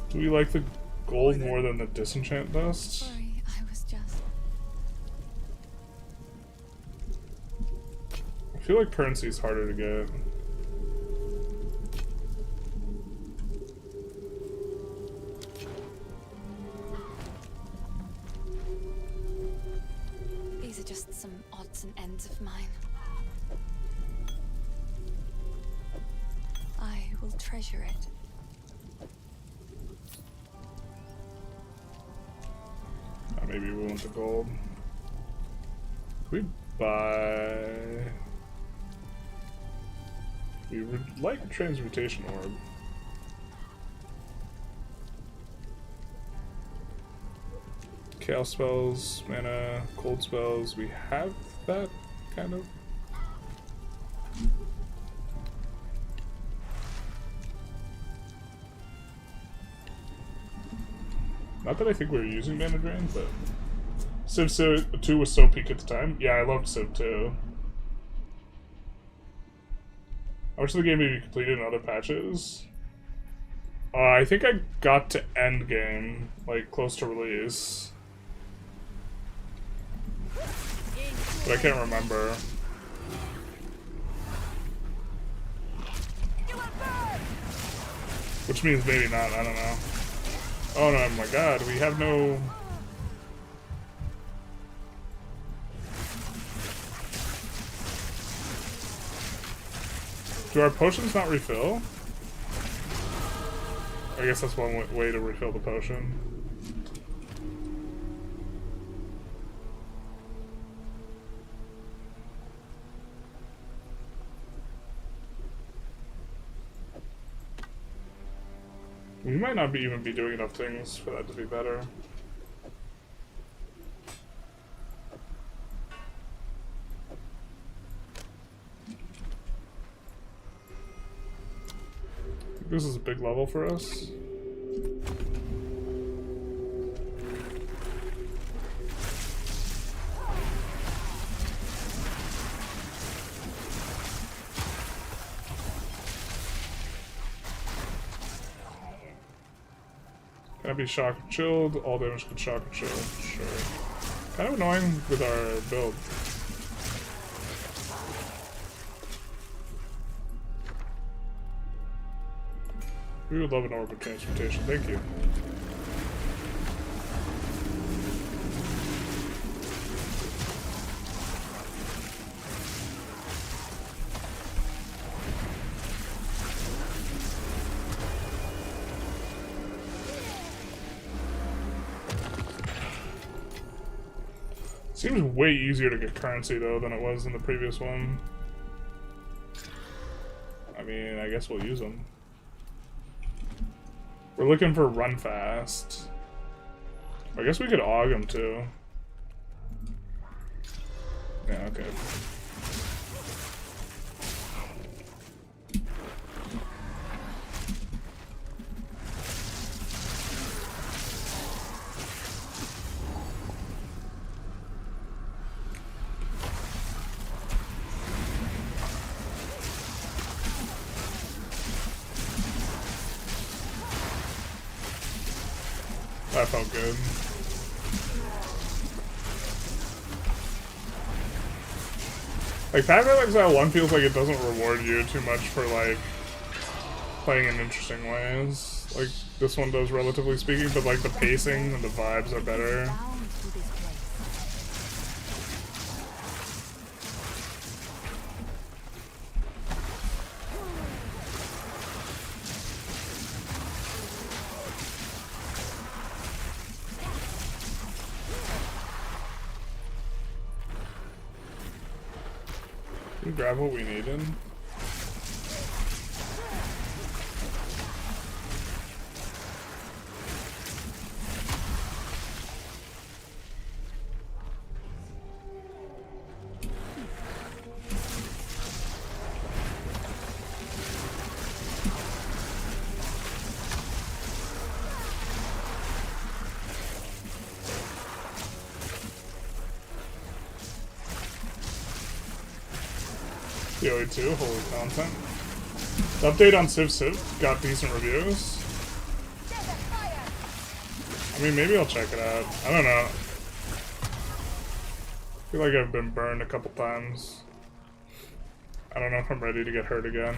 Do we like the gold more than the disenchant dust? Sorry, I was just... I feel like currency is harder to get. These are just some odds and ends of mine. I will treasure it. Maybe we want the gold. Could we buy... We would like a transmutation orb. Chaos spells, mana, cold spells. We have that, kind of. Not that I think we were using mana drain, but Civ 2 was so peak at the time. Yeah, I loved Civ 2. How much of the game have you completed in other patches? I think I got to end game, like close to release. But I can't remember. Which means maybe not, I don't know. Oh no, my god, we have no... Do our potions not refill? I guess that's one way to refill the potion. We might not even be doing enough things for that to be better. This is a big level for us. Can I be shock and chilled? All damage can shock and chill. Sure. Kind of annoying with our build. We would love an orb of transportation. Thank you. Seems way easier to get currency though than it was in the previous one. I mean, I guess we'll use them. We're looking for run fast. I guess we could AUG them too. Yeah, okay. That felt good. Like, Path of Exile 1 feels like it doesn't reward you too much for, like, playing in interesting ways. like this one does, relatively speaking, but like the pacing and the vibes are better. Bound to this place. Can we grab what we needed? PoE2, holy content. The update on Civ Civ got decent reviews. I mean, maybe I'll check it out. I don't know. I feel like I've been burned a couple times. I don't know if I'm ready to get hurt again.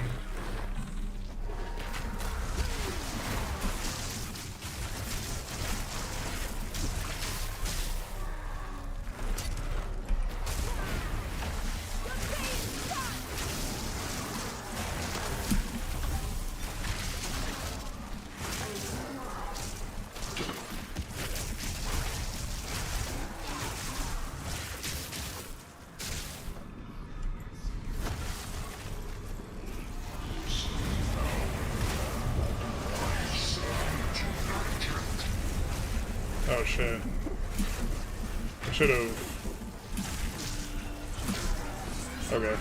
Oh shit. I should have. Okay.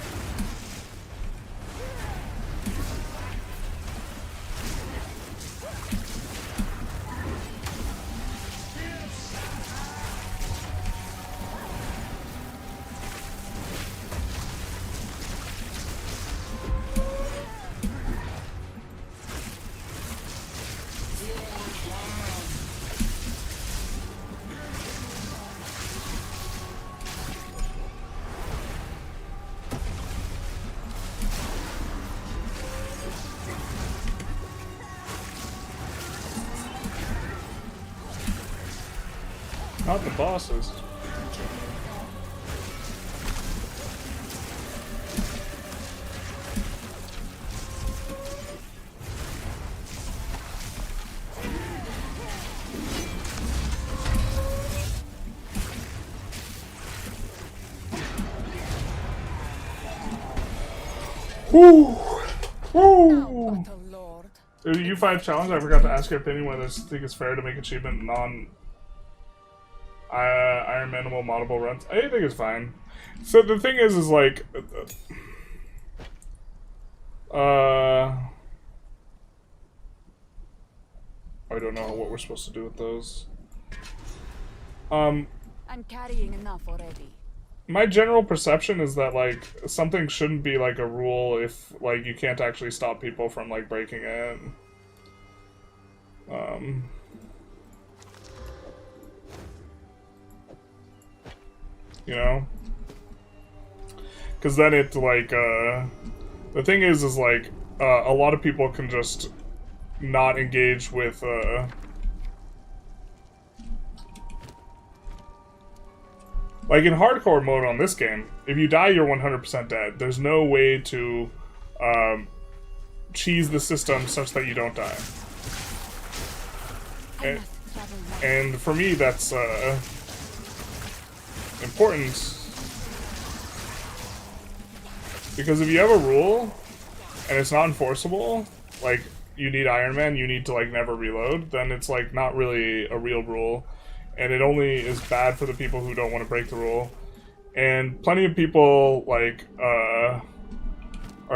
Not the bosses. Woo! Woo! But, oh Lord. The U5 challenge, I forgot to ask your opinion whether you think it's fair to make achievement Iron Manimal moddable runs. I think it's fine. So the thing is like, I don't know what we're supposed to do with those. I'm carrying enough already. My general perception is that like something shouldn't be like a rule if like you can't actually stop people from like breaking it. You know? Because then it, like, the thing is like, a lot of people can just not engage with, like, in hardcore mode on this game, if you die, you're 100% dead. There's no way to, cheese the system such that you don't die. And for me, that's, important, because if you have a rule and it's not enforceable, like you need Iron Man, you need to like never reload, then it's like not really a real rule, and it only is bad for the people who don't want to break the rule. And plenty of people like are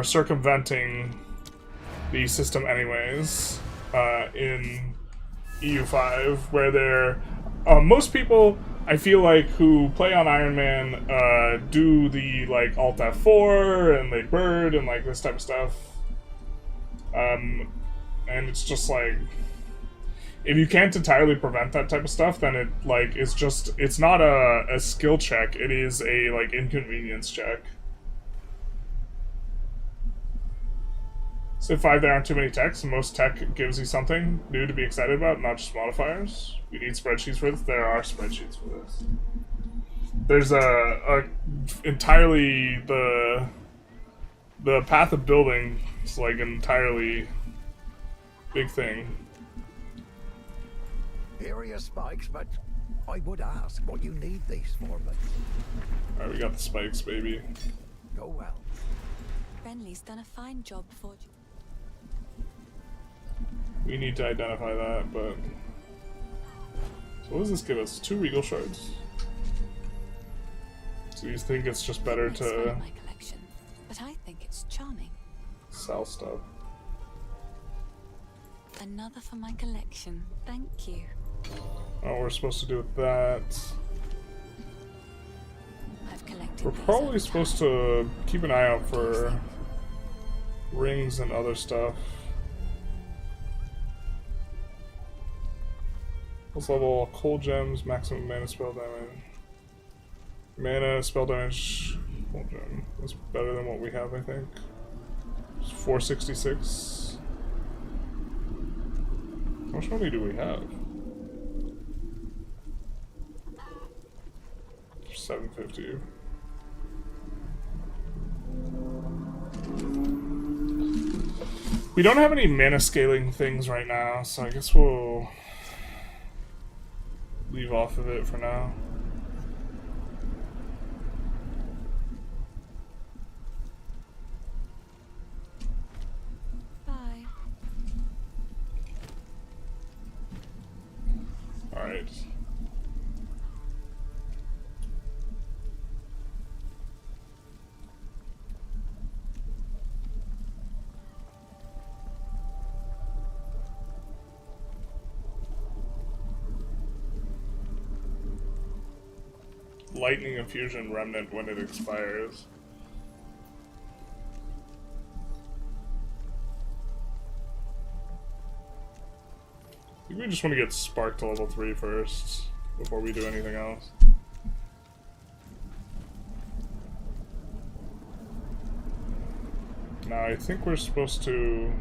circumventing the system anyways in EU5, where they're most people, I feel like, who play on Iron Man do the like Alt F4 and like bird and like this type of stuff, and it's just like, if you can't entirely prevent that type of stuff, then it like it's just, it's not a skill check, it is a like inconvenience check. So 5, there aren't too many techs, and most tech gives you something new to be excited about, not just modifiers. We need spreadsheets for this. There are spreadsheets for this. There's a entirely the path of building is like an entirely big thing. Here are your spikes, but I would ask what you need these for, but Alright, we got the spikes, baby. go well. Renly's done a fine job forging. We need to identify that, but... So what does this give us? 2 regal shards? So you think it's just better It's to not my collection, but I think it's charming. sell stuff? Another for my collection. Thank you. Oh, we're supposed to do with that. I've collected We're these probably over supposed time. to keep an eye out for rings and other stuff. Let's level cold gems, maximum mana spell damage. Mana spell damage, cold gem. That's better than what we have, I think. It's 466. How much money do we have? 750. We don't have any mana scaling things right now, so I guess we'll leave off of it for now. Bye. Alright. Lightning Infusion Remnant when it expires. I think we just want to get Spark to level 3 first, before we do anything else. Now, I think we're supposed to...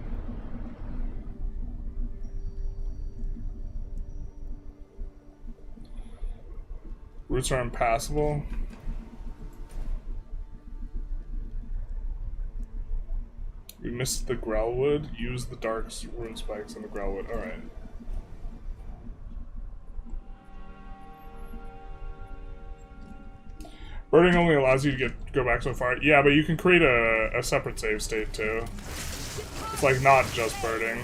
Roots are impassable. We missed the Growlwood. Use the dark rune spikes and the Growlwood. Alright. Birding only allows you to go back so far. Yeah, but you can create a separate save state too. It's like not just birding.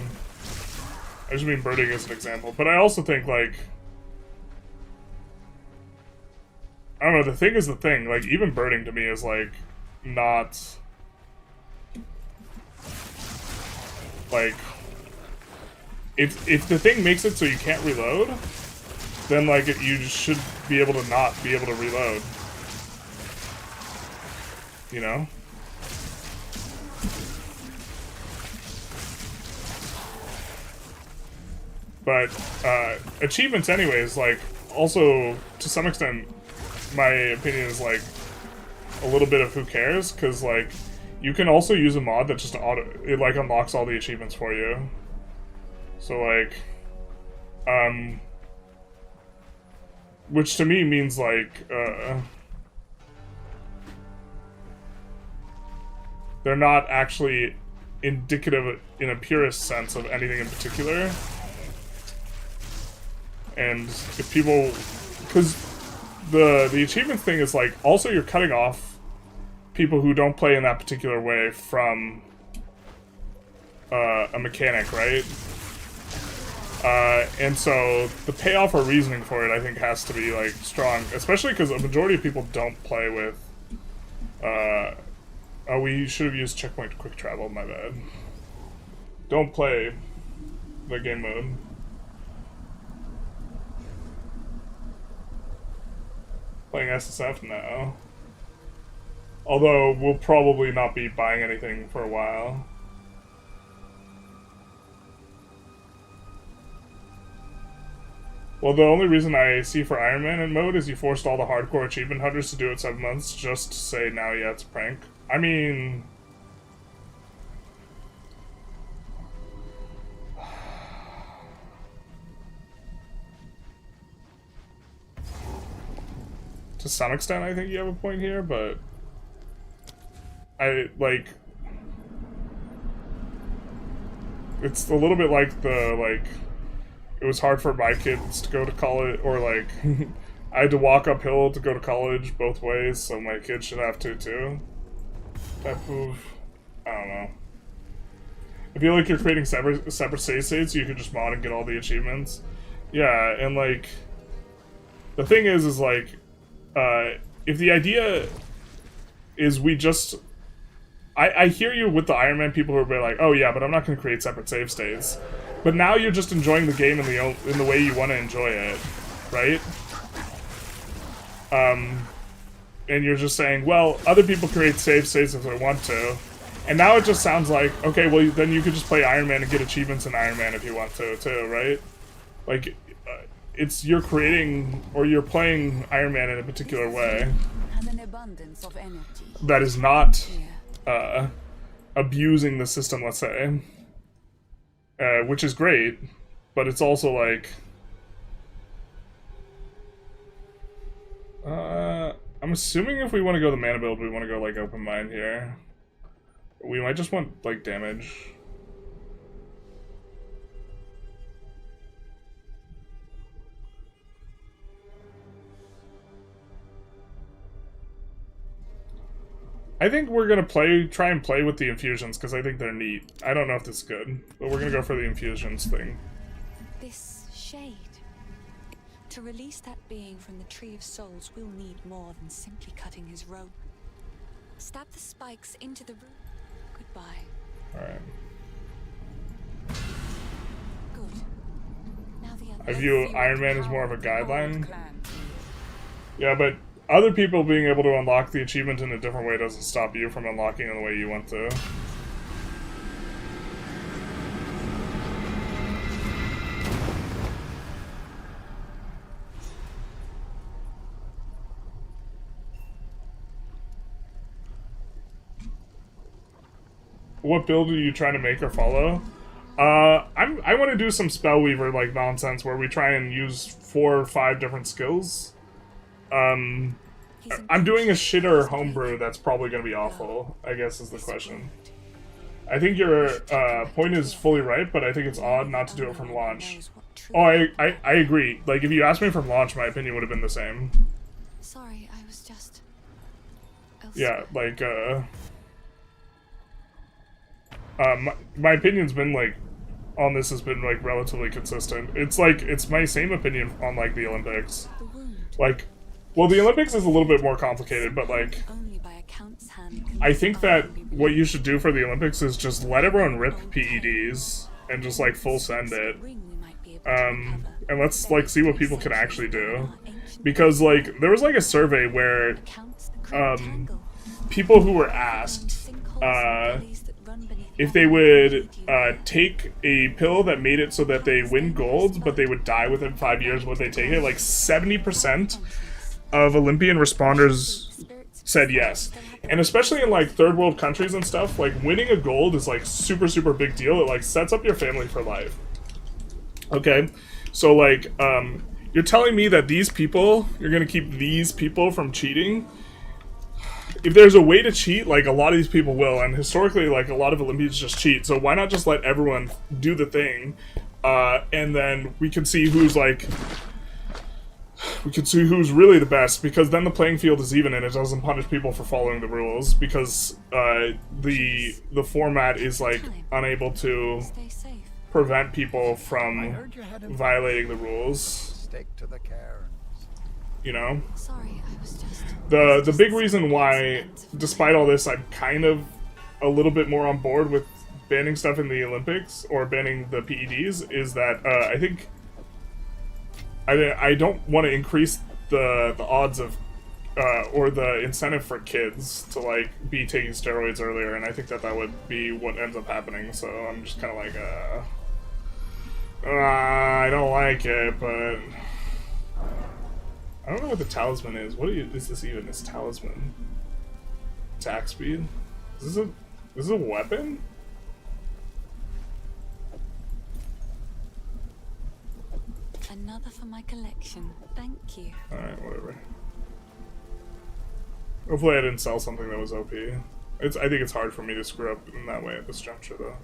I just mean birding as an example. But I also think like... I don't know, the thing is the thing. Like, even birding to me is, like, not... Like... If the thing makes it so you can't reload, then, like, you should be able to not be able to reload. You know? But, achievements anyways, like, also, to some extent... my opinion is like a little bit of who cares, because like you can also use a mod that just it like unlocks all the achievements for you. So like which to me means like they're not actually indicative in a purist sense of anything in particular. And if people, because the achievement thing is like, also you're cutting off people who don't play in that particular way from a mechanic, right? And so the payoff or reasoning for it, I think, has to be like strong, especially because a majority of people don't play with oh, we should have used checkpoint quick travel, my bad. Don't play the game mode. Playing SSF now. Although, we'll probably not be buying anything for a while. Well, the only reason I see for Iron Man in mode is you forced all the hardcore achievement hunters to do it 7 months just to say now, yeah, it's a prank. I mean... to some extent, I think you have a point here, but I like it's a little bit like it was hard for my kids to go to college, or like I had to walk uphill to go to college both ways, so my kids should have to too. Type of, I don't know. I feel like you're creating separate save states, so you can just mod and get all the achievements. Yeah, and like the thing is like if the idea is we just I hear you with the Iron Man people who are like, oh yeah, but I'm not going to create separate save states. But now you're just enjoying the game in the way you want to enjoy it, right? And you're just saying, well, other people create save states if they want to. And now it just sounds like, okay, well, then you could just play Iron Man and get achievements in Iron Man if you want to, too, right? Like, you're creating, or you're playing Iron Man in a particular way. Has an abundance of energy. That is not, abusing the system, let's say. Which is great, but it's also like... I'm assuming if we want to go the mana build, we want to go, like, open mind here. We might just want, like, damage. I think we're gonna try and play with the infusions, because I think they're neat. I don't know if this is good, but we're gonna go for the infusions thing. This shade. To release that being from the Tree of Souls, we'll need more than simply cutting his rope. Stab the spikes into the root. Goodbye. Alright. Good. Now the other. I view Iron Man as more of a guideline. Yeah, but other people being able to unlock the achievement in a different way doesn't stop you from unlocking it the way you want to. What build are you trying to make or follow? I want to do some Spellweaver like nonsense where we try and use 4 or 5 different skills. I'm doing a shitter homebrew that's probably going to be awful, I guess is the question. I think your point is fully right, but I think it's odd not to do it from launch. Oh, I agree. Like, if you asked me from launch, my opinion would have been the same. Sorry, I was just... Yeah, like, my opinion's been, like, on this has been, like, relatively consistent. It's, like, it's my same opinion on, like, the Olympics. Like, well, the Olympics is a little bit more complicated, but, like, I think that what you should do for the Olympics is just let everyone rip PEDs and just, like, full send it. And let's, like, see what people can actually do. Because, like, there was, like, a survey where, people who were asked, if they would take a pill that made it so that they win gold, but they would die within 5 years, would they take it? Like 70% of Olympian responders said yes. And especially in like third world countries and stuff, like winning a gold is like super, super big deal. It like sets up your family for life. Okay? So like, you're telling me that these people, you're gonna keep these people from cheating? If there's a way to cheat, like, a lot of these people will, and historically, like, a lot of Olympians just cheat, so why not just let everyone do the thing, and then we can see who's, like, we can see who's really the best, because then the playing field is even, and it doesn't punish people for following the rules, because, the format is, like, unable to prevent people from violating the rules. Stick to the cairns. You know? Sorry, I was just... The big reason why, despite all this, I'm kind of a little bit more on board with banning stuff in the Olympics, or banning the PEDs, is that, I think... I don't want to increase the odds of, or the incentive for kids to, like, be taking steroids earlier, and I think that that would be what ends up happening, so I'm just kind of like, I don't like it, but... I don't know what the talisman is. What is this even? This talisman? Attack speed? Is this a weapon? Another for my collection. Thank you. Alright, whatever. Hopefully I didn't sell something that was OP. I think it's hard for me to screw up in that way at this juncture, though.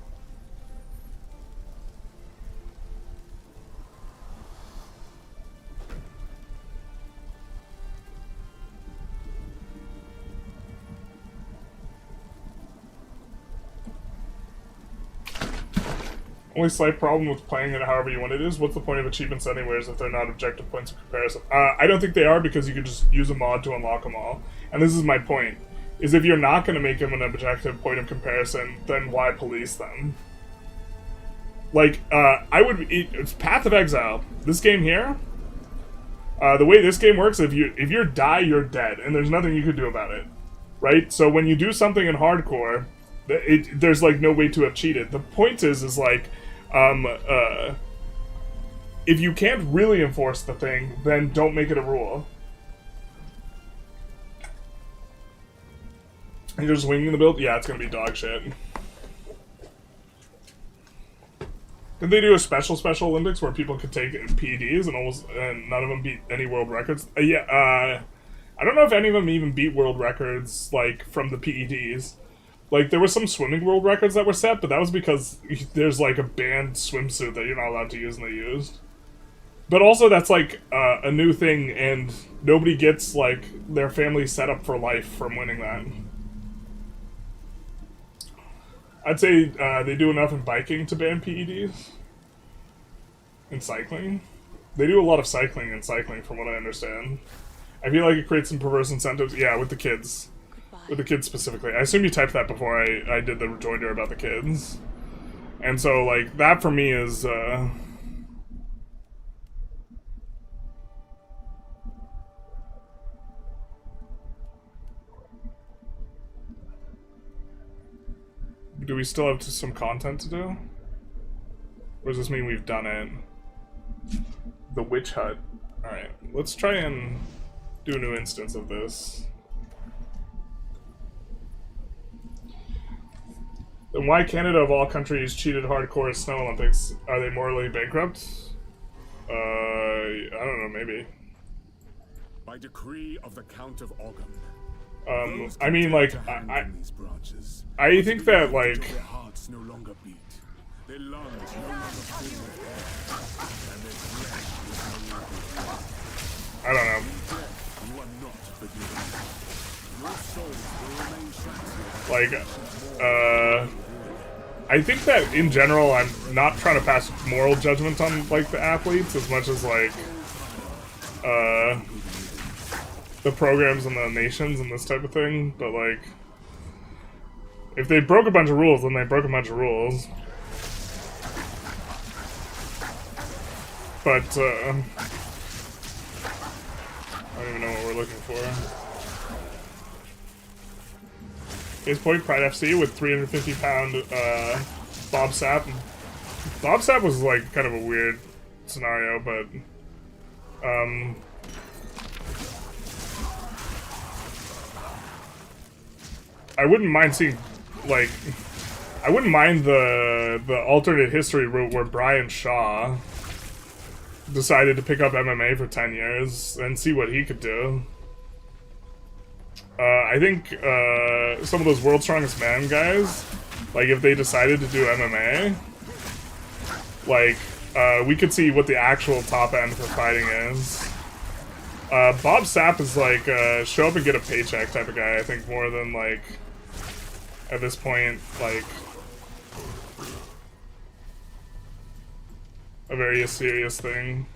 Only slight problem with playing it however you want it is, what's the point of achievements anyways if they're not objective points of comparison? I don't think they are, because you could just use a mod to unlock them all. And this is my point, is if you're not going to make them an objective point of comparison, then why police them? Like, it's Path of Exile. This game here, the way this game works, if you die, you're dead, and there's nothing you could do about it. Right? So when you do something in hardcore, there's like no way to have cheated. The point is like, if you can't really enforce the thing, then don't make it a rule. And you're just winging the build? Yeah, it's gonna be dog shit. Did they do a special Olympics where people could take PEDs and none of them beat any world records? I don't know if any of them even beat world records, like, from the PEDs. Like, there were some swimming world records that were set, but that was because there's, like, a banned swimsuit that you're not allowed to use and they used. But also, that's, like, a new thing, and nobody gets, like, their family set up for life from winning that. I'd say they do enough in biking to ban PEDs. In cycling. They do a lot of cycling in cycling, from what I understand. I feel like it creates some perverse incentives. Yeah, with the kids. With the kids specifically. I assume you typed that before I did the rejoinder about the kids. And so, like, that for me is, do we still have some content to do? Or does this mean we've done it? The Witch Hut. Alright, let's try and do a new instance of this. Then why Canada of all countries cheated hardcore Snow Olympics? Are they morally bankrupt? I don't know, maybe. By decree of the Count of Ogum. I mean, like, I think that, like, their hearts no longer beat, their lungs no longer fill with air, and their flesh is no longer breathing. I don't know. You are not forgiven. Your souls will remain trapped. Like, I think that in general, I'm not trying to pass moral judgment on, like, the athletes as much as, like, the programs and the nations and this type of thing, but, like, if they broke a bunch of rules, then they broke a bunch of rules. But, I don't even know what we're looking for. Case point, Pride FC with 350-pound, Bob Sapp. Bob Sapp was, like, kind of a weird scenario, but, I wouldn't mind seeing, like, I wouldn't mind the alternate history route where Brian Shaw decided to pick up MMA for 10 years and see what he could do. I think some of those World's Strongest Man guys, like, if they decided to do MMA, like, we could see what the actual top end for fighting is. Bob Sapp is like show up and get a paycheck type of guy, I think, more than, like, at this point, like, a very serious thing.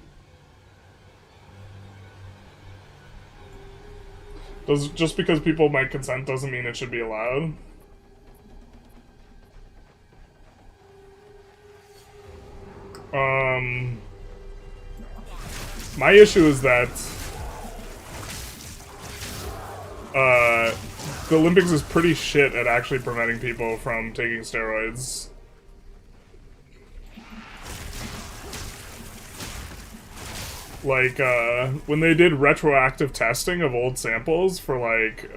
Just because people might consent doesn't mean it should be allowed. My issue is that the Olympics is pretty shit at actually preventing people from taking steroids. Like, when they did retroactive testing of old samples for, like,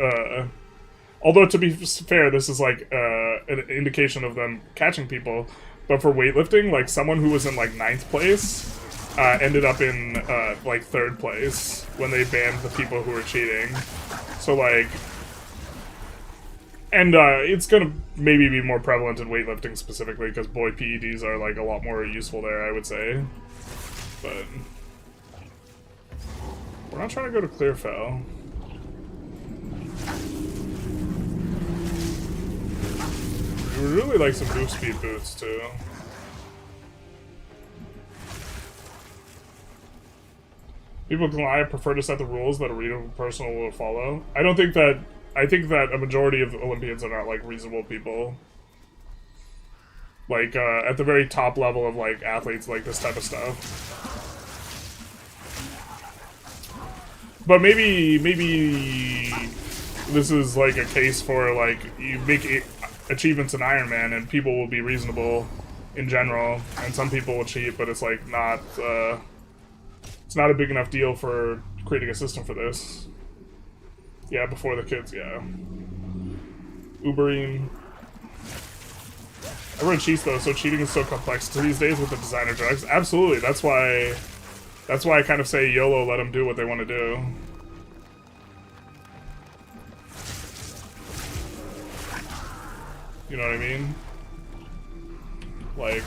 although to be fair, this is, like, an indication of them catching people, but for weightlifting, like, someone who was in, like, 9th place ended up in, like, 3rd place when they banned the people who were cheating. So, like, And it's gonna maybe be more prevalent in weightlifting specifically, because boy, PEDs are like a lot more useful there, I would say. But we're not trying to go to Clearfell. We would really like some move speed boots too. People can lie. I prefer to set the rules that a readable person will follow. I don't think that. I think that a majority of Olympians are not like reasonable people. Like at the very top level of like athletes, like this type of stuff. But maybe this is like a case for like you make achievements in Iron Man and people will be reasonable in general, and some people will cheat, but it's like not. It's not a big enough deal for creating a system for this. Yeah, before the kids, yeah. Ubering. Everyone cheats though, so cheating is so complex these days with the designer drugs. Absolutely, that's why I kind of say YOLO, let them do what they want to do. You know what I mean? Like,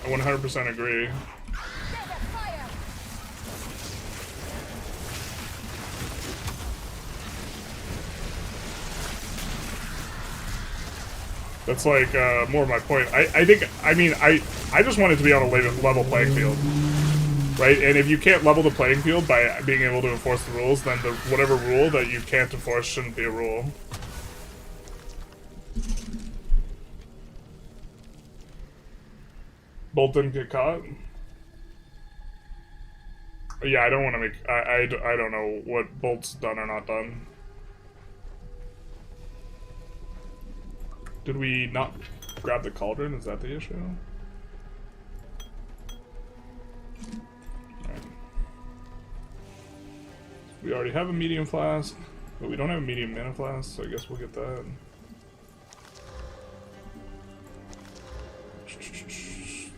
I 100% agree. That's like more of my point. I just want it to be on a level playing field, right? And if you can't level the playing field by being able to enforce the rules, then whatever rule that you can't enforce shouldn't be a rule. Bolt didn't get caught. Yeah, I don't want to make. I don't know what Bolt's done or not done. Did we not grab the cauldron? Is that the issue? Right. We already have a medium flask, but we don't have a medium mana flask, so I guess we'll get that.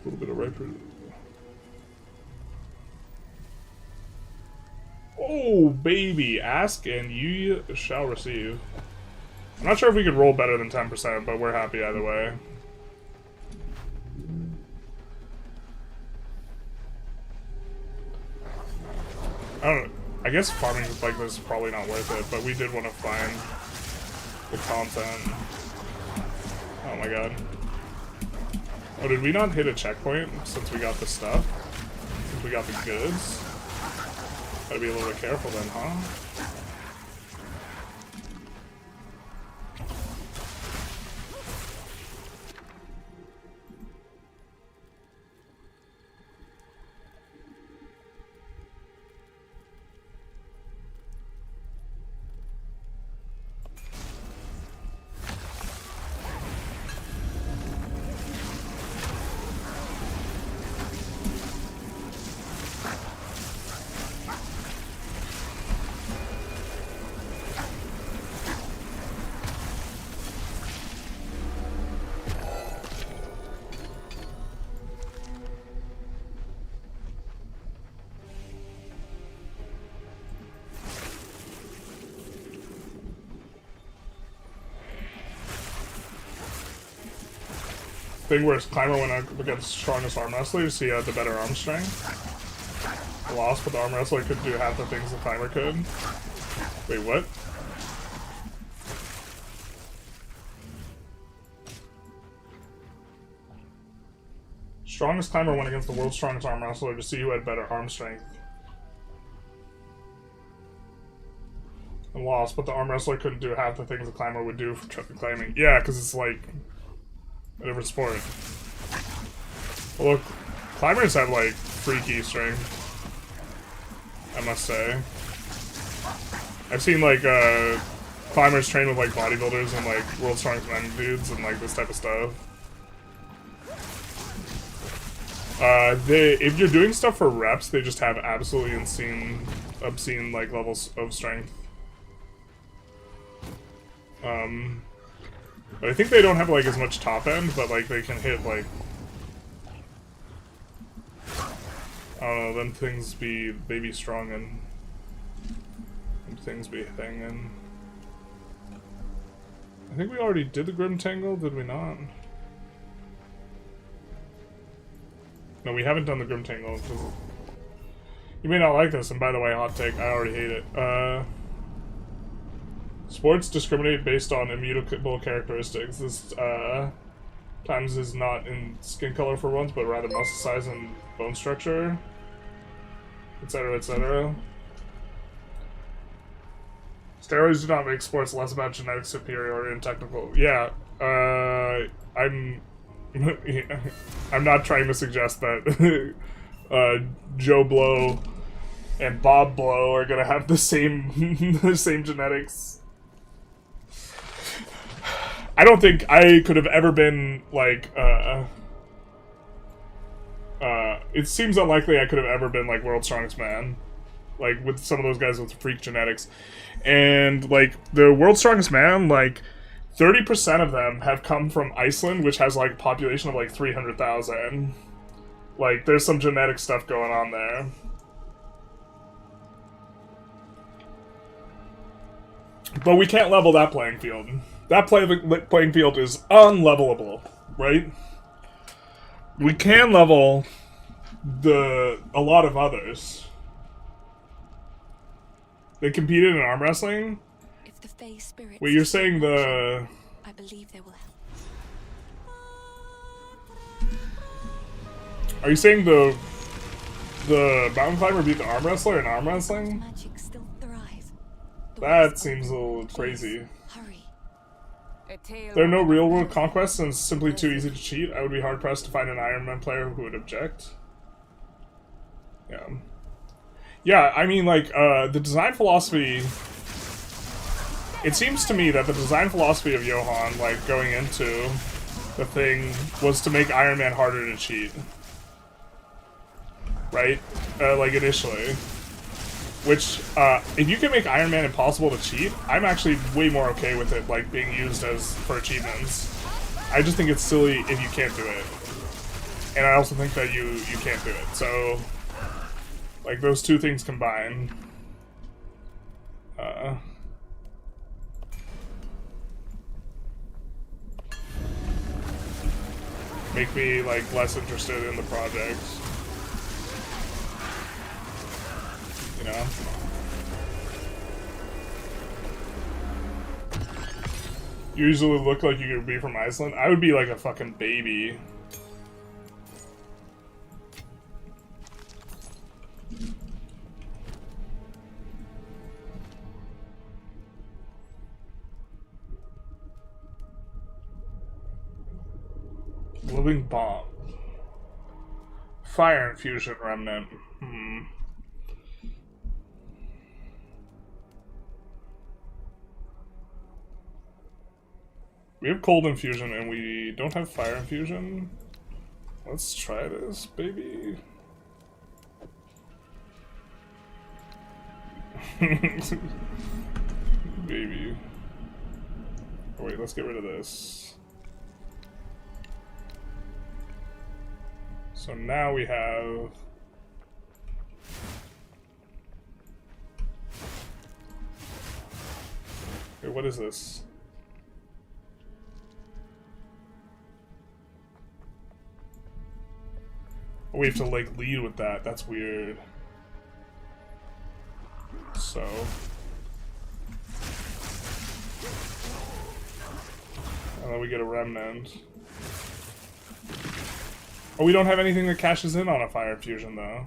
A little bit of riper. Oh, baby! Ask and you shall receive. I'm not sure if we could roll better than 10%, but we're happy either way. I don't know. I guess farming like this is probably not worth it, but we did want to find the content. Oh my god. Oh, did we not hit a checkpoint since we got the stuff? Since we got the goods? Gotta be a little bit careful then, huh? Thing where Climber went up against strongest arm wrestlers, so he had the better arm strength. Lost, but the arm wrestler could do half the things the Climber could. Wait, what? Strongest Climber went against the world's strongest arm wrestler to see who had better arm strength. And lost, but the arm wrestler couldn't do half the things the Climber would do for climbing. Yeah, because it's like a different sport. Well, look, climbers have like freaky strength, I must say. I've seen like climbers train with like bodybuilders and like world's strongest men dudes and like this type of stuff. If you're doing stuff for reps, they just have absolutely obscene like levels of strength. But I think they don't have like as much top end, but like they can hit like, I don't know, them things they be strong and things be hanging. I think we already did the Grim Tangle, did we not? No, we haven't done the Grim Tangle. You may not like this, and by the way, hot take, I already hate it. Sports discriminate based on immutable characteristics. This times is not in skin color for once, but rather muscle size and bone structure, etc., etc. Steroids do not make sports less about genetic superiority and technical. Yeah, I'm not trying to suggest that Joe Blow and Bob Blow are gonna have the same the same genetics. I don't think I could have ever been like it seems unlikely I could have ever been like World's Strongest Man, like with some of those guys with freak genetics. And like the World's Strongest Man, like 30% of them have come from Iceland, which has like a population of like 300,000. Like there's some genetic stuff going on there. But we can't level that playing field. That playing field is unlevelable, right? We can level a lot of others. They competed in arm wrestling? If the Fae spirits Wait, you're saying the... I believe they will help. Are you saying the mountain climber beat the arm wrestler in arm wrestling? Magic still thrive. That seems a little crazy. Hurry. There are no real-world conquests and it's simply too easy to cheat. I would be hard-pressed to find an Iron Man player who would object. Yeah. Yeah, I mean, like, the design philosophy... It seems to me that the design philosophy of Johan, like, going into the thing, was to make Iron Man harder to cheat. Right? Like, initially. Which, if you can make Iron Man impossible to cheat, I'm actually way more okay with it, like, being used for achievements. I just think it's silly if you can't do it. And I also think that you can't do it, so... Like, those two things combined. Make me, like, less interested in the project. You know? You usually look like you could be from Iceland. I would be like a fucking baby. Living bomb. Fire infusion remnant. We have cold infusion and we don't have fire infusion. Let's try this, baby. Baby. Oh, wait, let's get rid of this. So now we have... Wait, what is this? Oh, we have to, like, lead with that. That's weird. So... And then we get a remnant. Oh, we don't have anything that cashes in on a fire fusion, though.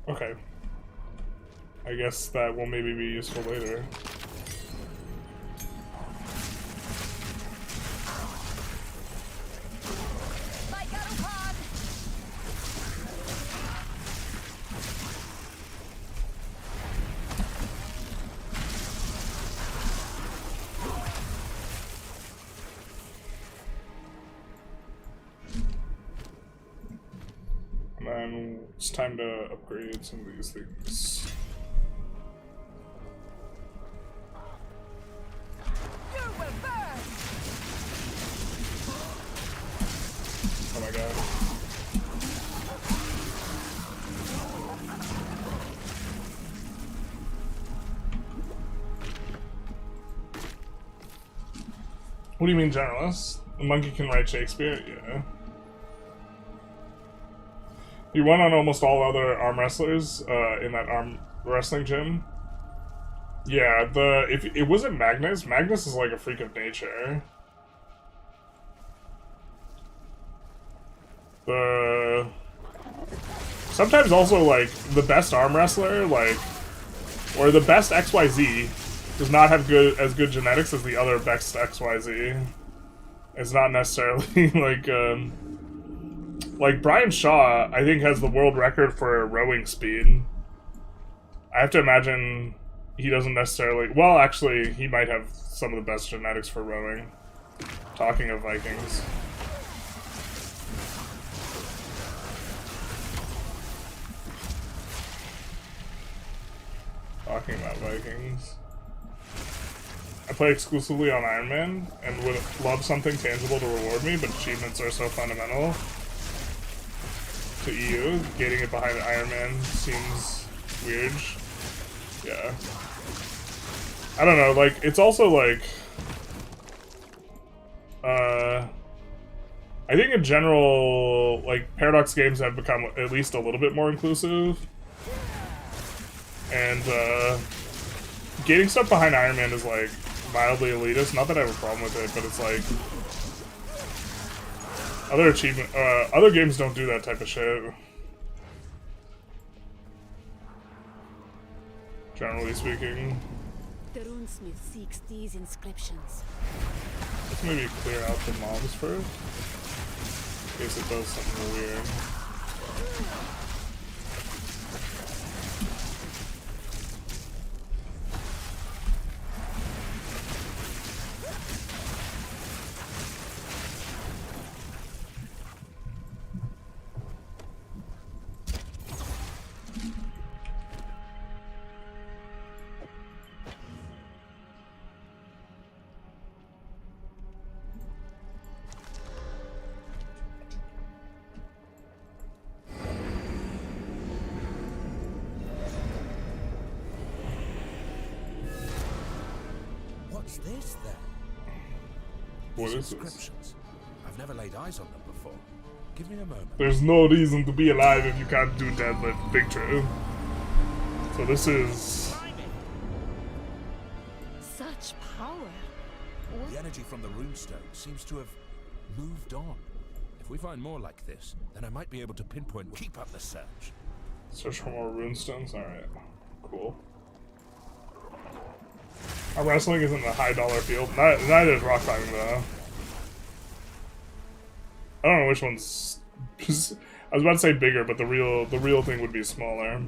Okay. I guess that will maybe be useful later. And it's time to upgrade some of these things. What do you mean generalist? The monkey can write Shakespeare? Yeah. You won on almost all other arm wrestlers in that arm wrestling gym. Yeah, if it wasn't Magnus. Magnus is like a freak of nature. Sometimes also like the best arm wrestler, like, or the best XYZ does not have as good genetics as the other best XYZ. It's not necessarily like Brian Shaw, I think, has the world record for rowing speed. I have to imagine he doesn't necessarily... Well, actually, he might have some of the best genetics for rowing. Talking of Vikings. Talking about Vikings. I play exclusively on Iron Man and would love something tangible to reward me, but achievements are so fundamental to EU. Gating it behind Iron Man seems weird. Yeah. I don't know, like, it's also like... I think in general, like, Paradox games have become at least a little bit more inclusive. And, gating stuff behind Iron Man is, like, mildly elitist. Not that I have a problem with it, but it's like... Other games don't do that type of shit. Generally speaking. The runesmith seeks these inscriptions. Let's maybe clear out the mobs first. In case it does something weird. What's this then? What These is this? inscriptions. I've never laid eyes on them before. Give me a moment. There's no reason to be alive if you can't do deadlift. Big true. So this is... Such power. The energy from the runestone seems to have moved on. If we find more like this, then I might be able to pinpoint. Keep up the search. Search for more runestones? Alright. Cool. Our wrestling isn't a high dollar field. Neither is rock climbing though. I don't know which one's... I was about to say bigger, but the real thing would be smaller.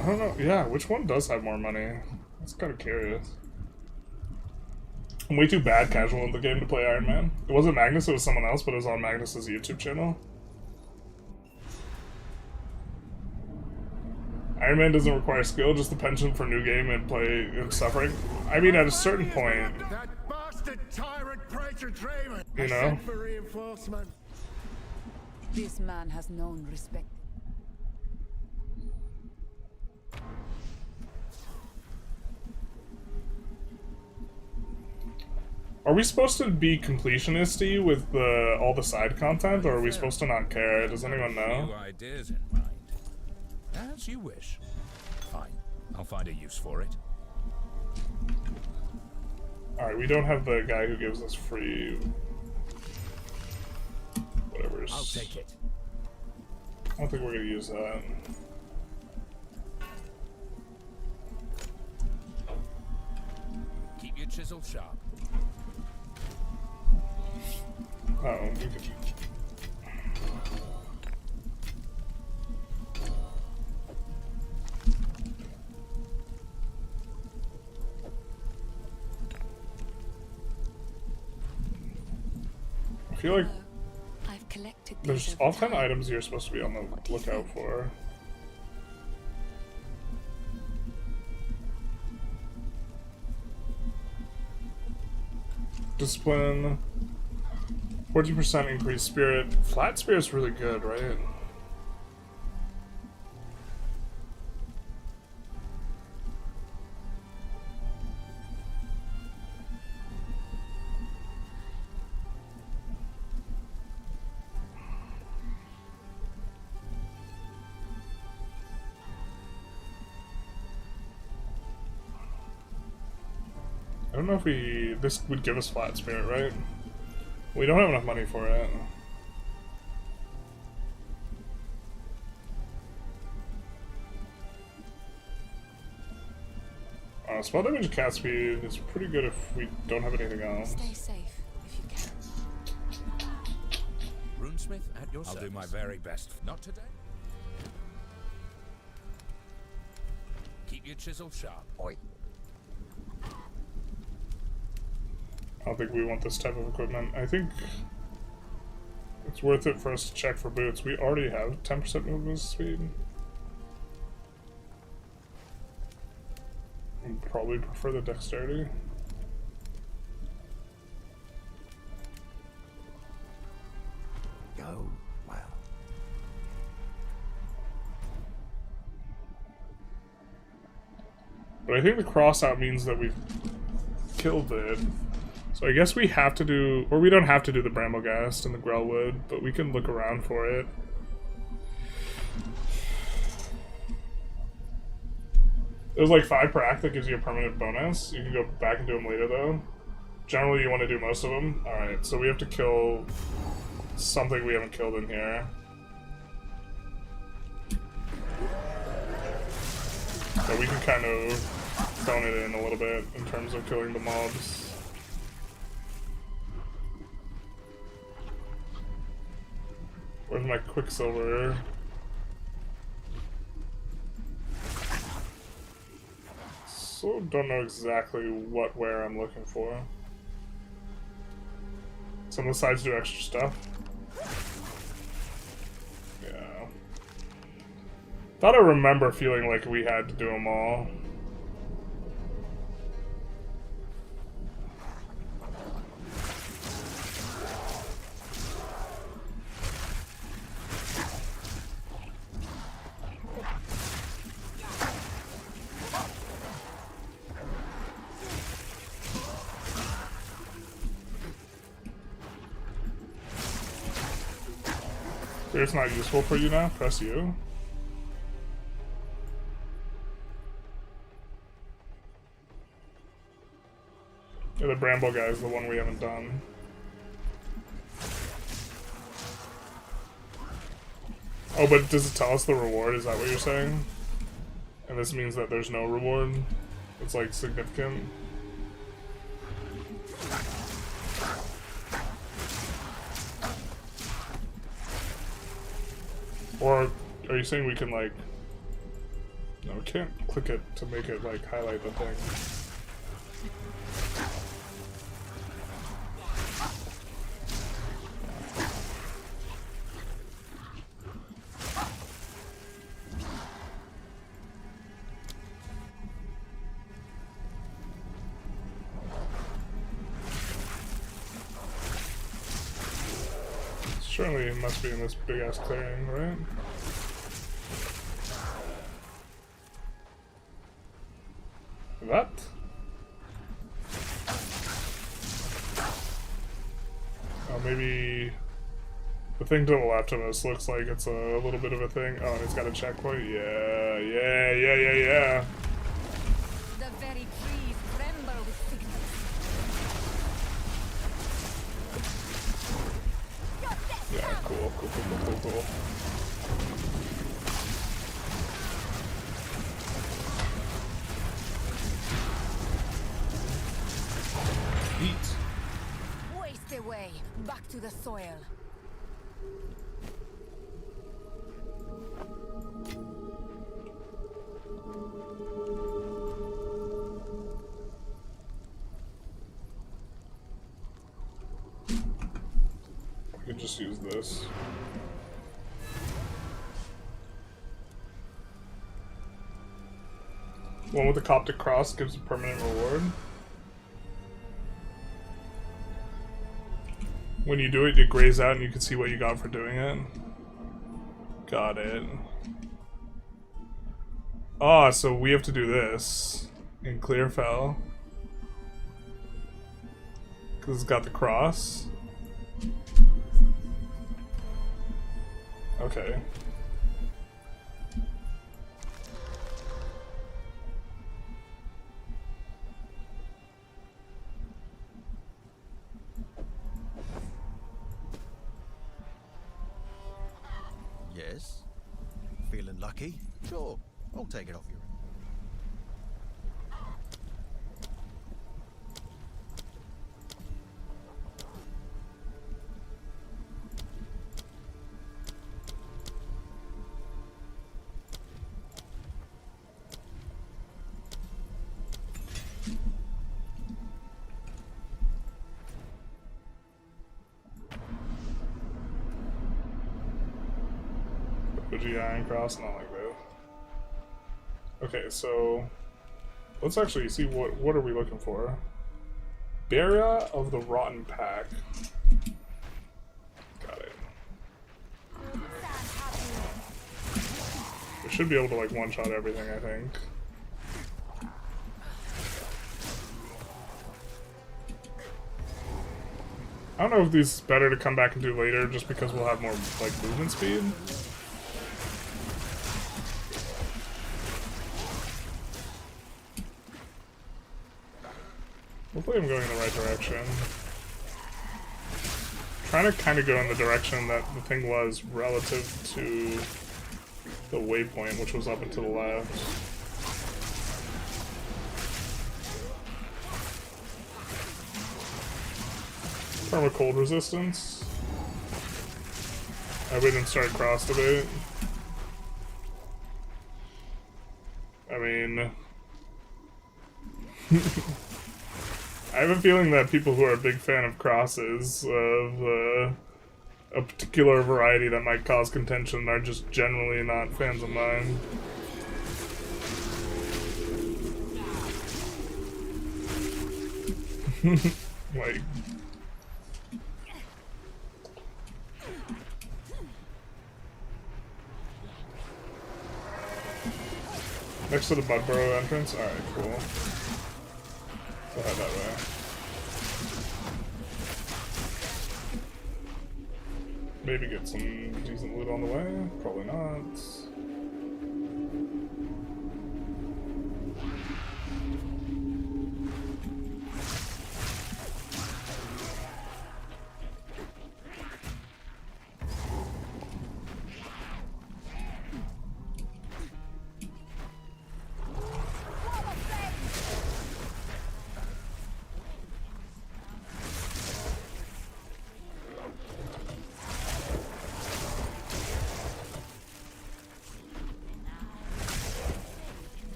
I don't know. Yeah, which one does have more money? That's kind of curious. I'm way too bad casual in the game to play Iron Man. It wasn't Magnus, it was someone else, but it was on Magnus's YouTube channel. Iron Man doesn't require skill, just the penchant for new game and play and suffering. I mean, at a certain point, That bastard tyrant Praetor Draven. You know? I sent for reinforcement. This man has known respect. are we supposed to be completionist-y with all the side content, or are we supposed to not care? Does anyone Few know? ideas in mind. As you wish. Fine. I'll find a use for it. Alright, we don't have the guy who gives us free... whatever. I'll take it. I don't think we're gonna use that. Keep your chisel sharp. Oh, we could... I feel like I've collected these there's over often time. items you're supposed to be on the What do you lookout think? for. Discipline, 14% increased spirit. Flat spirit's really good, right? I don't know if this would give us flat spirit, right? We don't have enough money for it. Spell damage and cast speed is pretty good if we don't have anything else. Stay safe if you can. Runesmith at your service. I'll do my very best. Not today. Keep your chisel sharp. Oi. I don't think we want this type of equipment. I think it's worth it for us to check for boots. We already have 10% movement speed. I'd probably prefer the dexterity. Go well. But I think the cross out means that we've killed it. So I guess we have to do, or we don't have to do the Bramblegast and the Grellwood, but we can look around for it. There's like 5 per act that gives you a permanent bonus. You can go back and do them later though. Generally you want to do most of them. Alright, so we have to kill something we haven't killed in here. So we can kind of phone it in a little bit in terms of killing the mobs. Where's my Quicksilver? So don't know exactly where I'm looking for. Some of the sides do extra stuff. Yeah. Thought I remember feeling like we had to do them all. It's not useful for you now? Press U. Yeah, the Bramble guy is the one we haven't done. Oh, but does it tell us the reward? Is that what you're saying? And this means that there's no reward? It's like significant? Or are you saying we can like... No, we can't click it to make it like highlight the thing. Surely it must be in this big ass clearing, right? What? Oh, maybe the thing to the left of us looks like it's a little bit of a thing. Oh, and it's got a checkpoint. Yeah. The very trees tremble with sickness. Yeah, cool. Neat. Waste away, back to the soil. We could just use this. One with the Coptic Cross gives a permanent reward. When you do it, it grays out and you can see what you got for doing it. Got it. Ah, so we have to do this in Clearfell. Because it's got the cross. Okay. this. Feeling lucky? Sure, I'll take it off you. OG Iron Cross, not like that. Okay, so let's actually see what are we looking for. Barrier of the Rotten Pack. Got it. We should be able to like one-shot everything, I think. I don't know if these is better to come back and do later just because we'll have more like movement speed. Hopefully I'm going in the right direction. Trying to kind of go in the direction that the thing was relative to the waypoint, which was up and to the left. Perma cold resistance. I went and started crossed a bit. I mean... I have a feeling that people who are a big fan of crosses of a particular variety that might cause contention are just generally not fans of mine. Like... Next to the Budborough entrance? Alright, cool. We'll head that way. Maybe get some decent loot on the way? Probably not.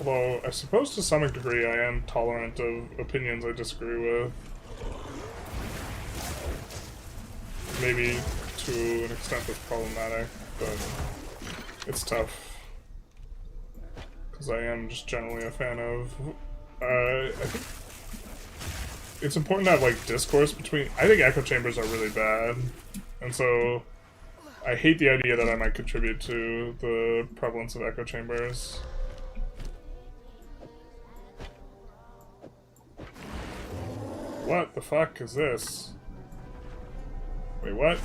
Although, I suppose to some degree I am tolerant of opinions I disagree with. Maybe to an extent that's problematic, but it's tough. Because I am just generally a fan of... I think it's important to have, like, discourse between... I think echo chambers are really bad, and so I hate the idea that I might contribute to the prevalence of echo chambers. What the fuck is this? Wait, what?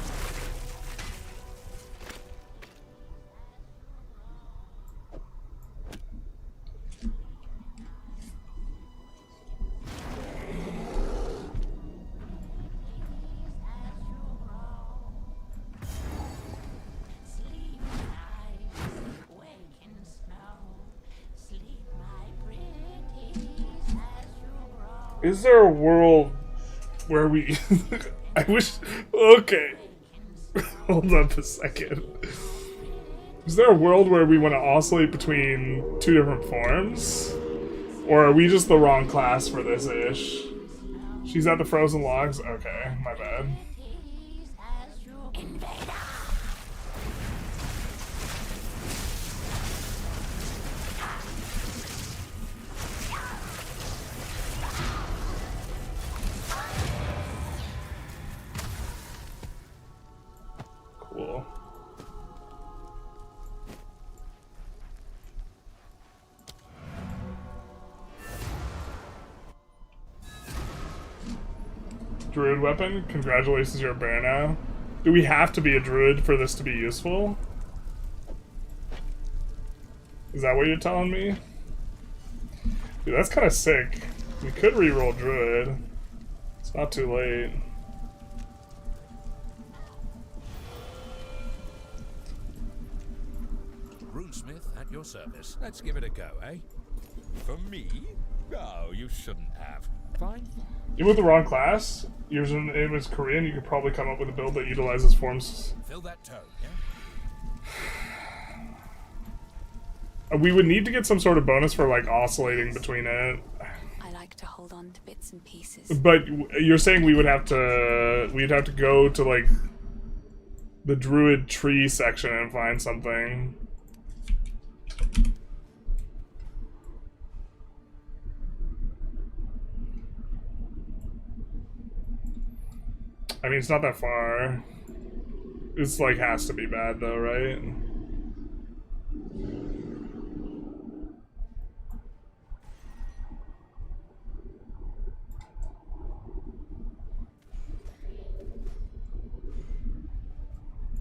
Is there a world where we... I wish... Okay. Hold up a second. Is there a world where we want to oscillate between two different forms? Or are we just the wrong class for this ish? She's at the frozen logs? Okay, my bad. Cool. Druid weapon? Congratulations, you're a bear now. Do we have to be a druid for this to be useful? Is that what you're telling me? Dude, that's kind of sick. We could reroll Druid. It's not too late. Runesmith at your service. Let's give it a go, eh? For me? No, you shouldn't have. Fine. Even with the wrong class, your name is Korean, you could probably come up with a build that utilizes forms. Fill that tone, yeah? We would need to get some sort of bonus for like oscillating between it. I like to hold on to bits and pieces. But you're saying we'd have to go to like the druid tree section and find something. I mean, it's not that far. It's like has to be bad though, right?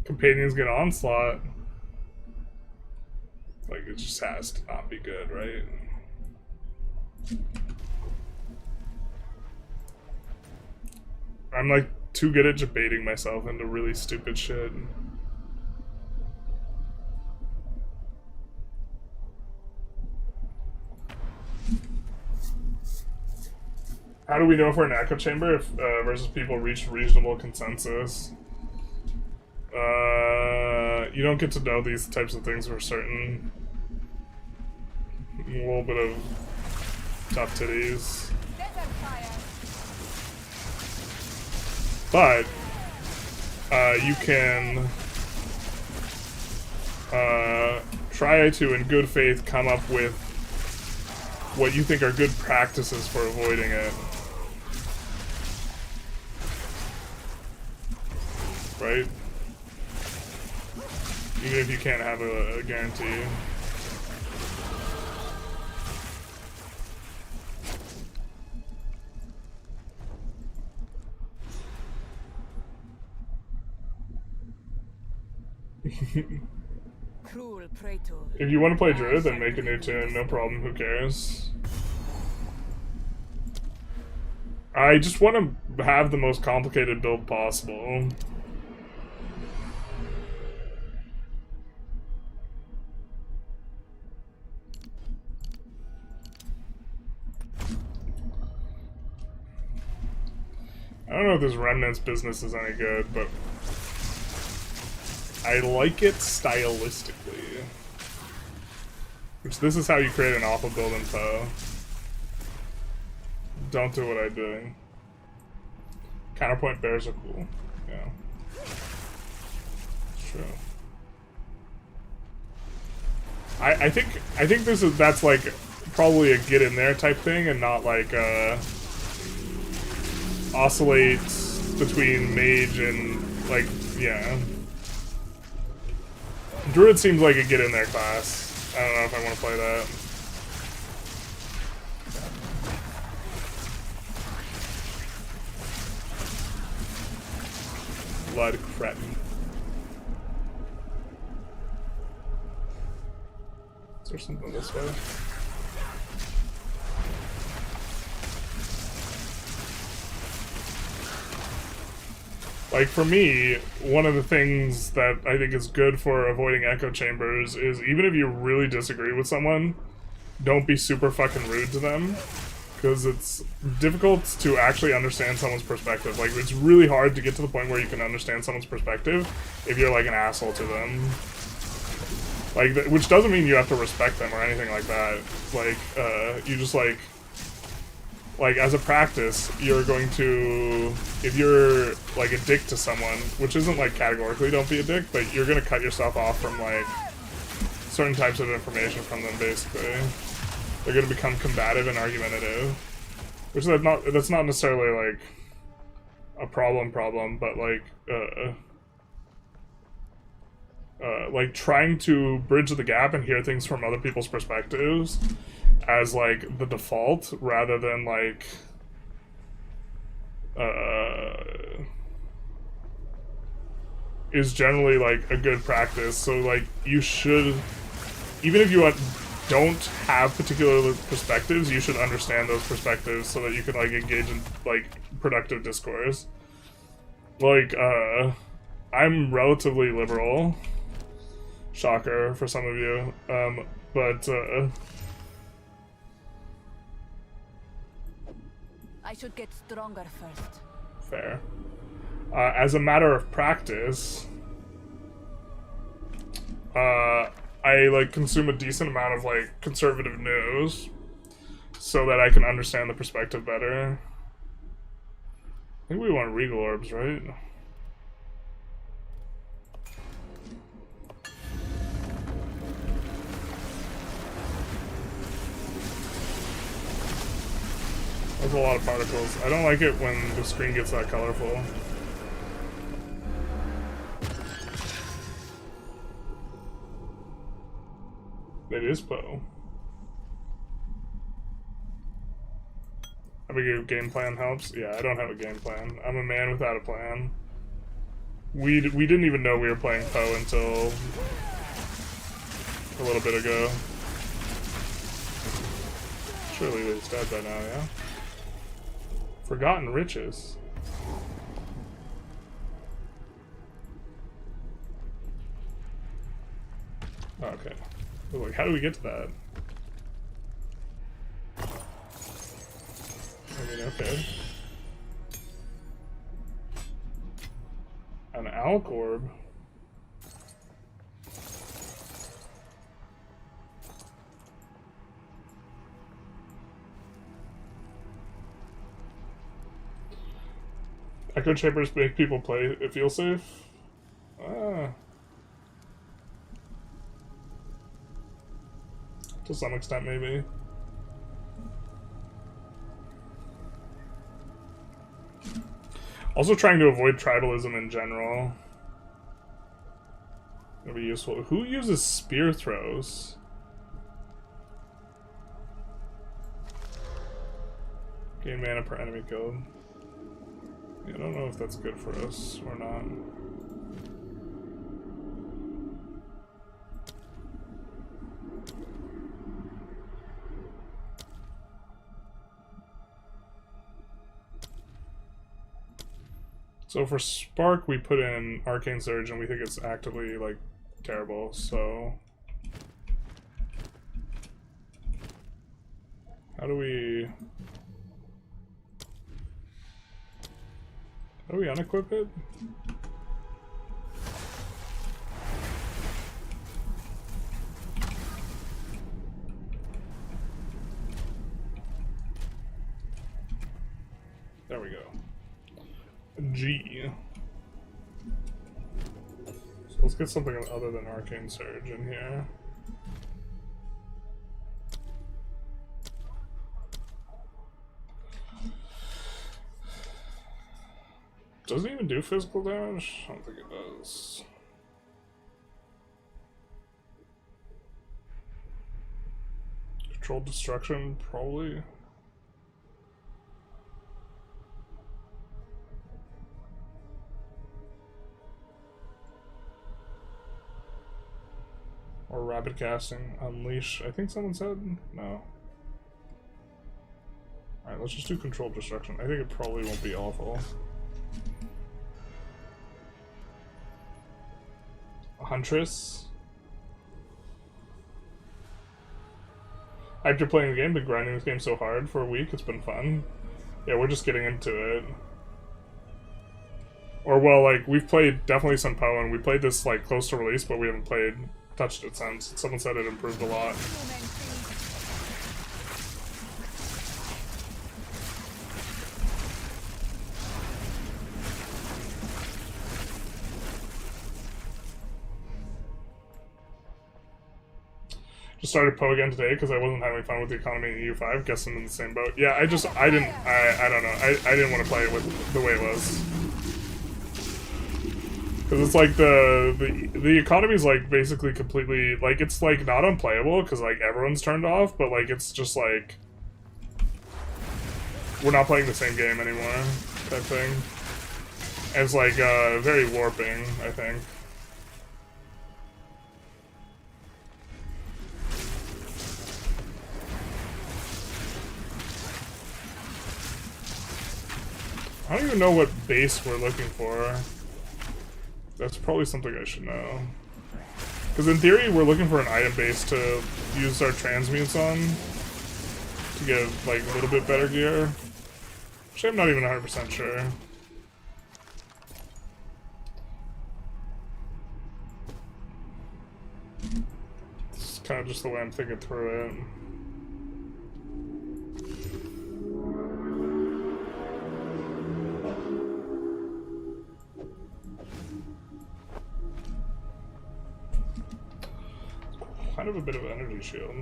Companions get onslaught. Like, it just has to not be good, right? I'm like too good at debating myself into really stupid shit. How do we know if we're in echo chamber if versus people reach reasonable consensus? You don't get to know these types of things for certain. A little bit of tough titties. But you can try to, in good faith, come up with what you think are good practices for avoiding it. Right? Even if you can't have a guarantee. If you want to play Druid, then make a new tune, no problem, who cares? I just want to have the most complicated build possible. I don't know if this Remnants business is any good, but I like it stylistically. Which, this is how you create an awful build in Poe. Don't do what I did. Counterpoint bears are cool. Yeah. It's true. I think that's like probably a get in there type thing and not like oscillate between mage and like, yeah. Druid seems like a get in there class. I don't know if I want to play that. Blood cretin. Is there something this way? Like, for me, one of the things that I think is good for avoiding echo chambers is even if you really disagree with someone, don't be super fucking rude to them. Because it's difficult to actually understand someone's perspective. Like, it's really hard to get to the point where you can understand someone's perspective if you're, like, an asshole to them. Like, which doesn't mean you have to respect them or anything like that. Like, you just, like, as a practice, you're going to, if you're, like, a dick to someone, which isn't, like, categorically don't be a dick, but you're gonna cut yourself off from, like, certain types of information from them, basically. They're gonna become combative and argumentative. Which is that's not necessarily, like, a problem, but, like, trying to bridge the gap and hear things from other people's perspectives as, like, the default, rather than, like, is generally, like, a good practice. So, like, you should, even if you don't have particular perspectives, you should understand those perspectives so that you can like engage in like productive discourse. Like, I'm relatively liberal. Shocker for some of you. But I should get stronger first. fair. As a matter of practice, I like consume a decent amount of like conservative news so that I can understand the perspective better. I think we want regal orbs, right? That's a lot of particles. I don't like it when the screen gets that colorful. It is Poe. Having a game plan helps? Yeah, I don't have a game plan. I'm a man without a plan. We didn't even know we were playing Poe until a little bit ago. Surely he's dead by now, yeah? Forgotten Riches. Okay. Like, how do we get to that? I mean, okay. An Alk Orb? Echo chambers make people feel safe? Ah. To some extent, maybe. Also trying to avoid tribalism in general. It'll be useful. Who uses spear throws? Gain mana per enemy killed. Yeah, I don't know if that's good for us or not. So for Spark, we put in Arcane Surge, and we think it's actively, like, terrible, so... How do we unequip it? There we go. G. So let's get something other than Arcane Surge in here. Does it even do physical damage? I don't think it does. Controlled destruction, probably. Or rapid casting, unleash. I think someone said no. Alright, let's just do controlled destruction. I think it probably won't be awful. Huntress. After playing the game, been grinding this game so hard for a week, it's been fun. Yeah, we're just getting into it. Or, well, like, we've played definitely some Poe, and we played this, like, close to release, but we haven't touched it since. Someone said it improved a lot. Just started Poe again today because I wasn't having fun with the economy in EU5. Guess I'm in the same boat. Yeah, I don't know. I didn't want to play it with the way it was. Because it's like the economy is like basically completely, like, it's like not unplayable because like everyone's turned off, but like it's just like we're not playing the same game anymore type thing. And it's like very warping, I think. I don't even know what base we're looking for. That's probably something I should know. Because in theory, we're looking for an item base to use our transmutes on to get like a little bit better gear. Actually, I'm not even 100% sure. This is kind of just the way I'm thinking through it. Kind of a bit of an energy shield.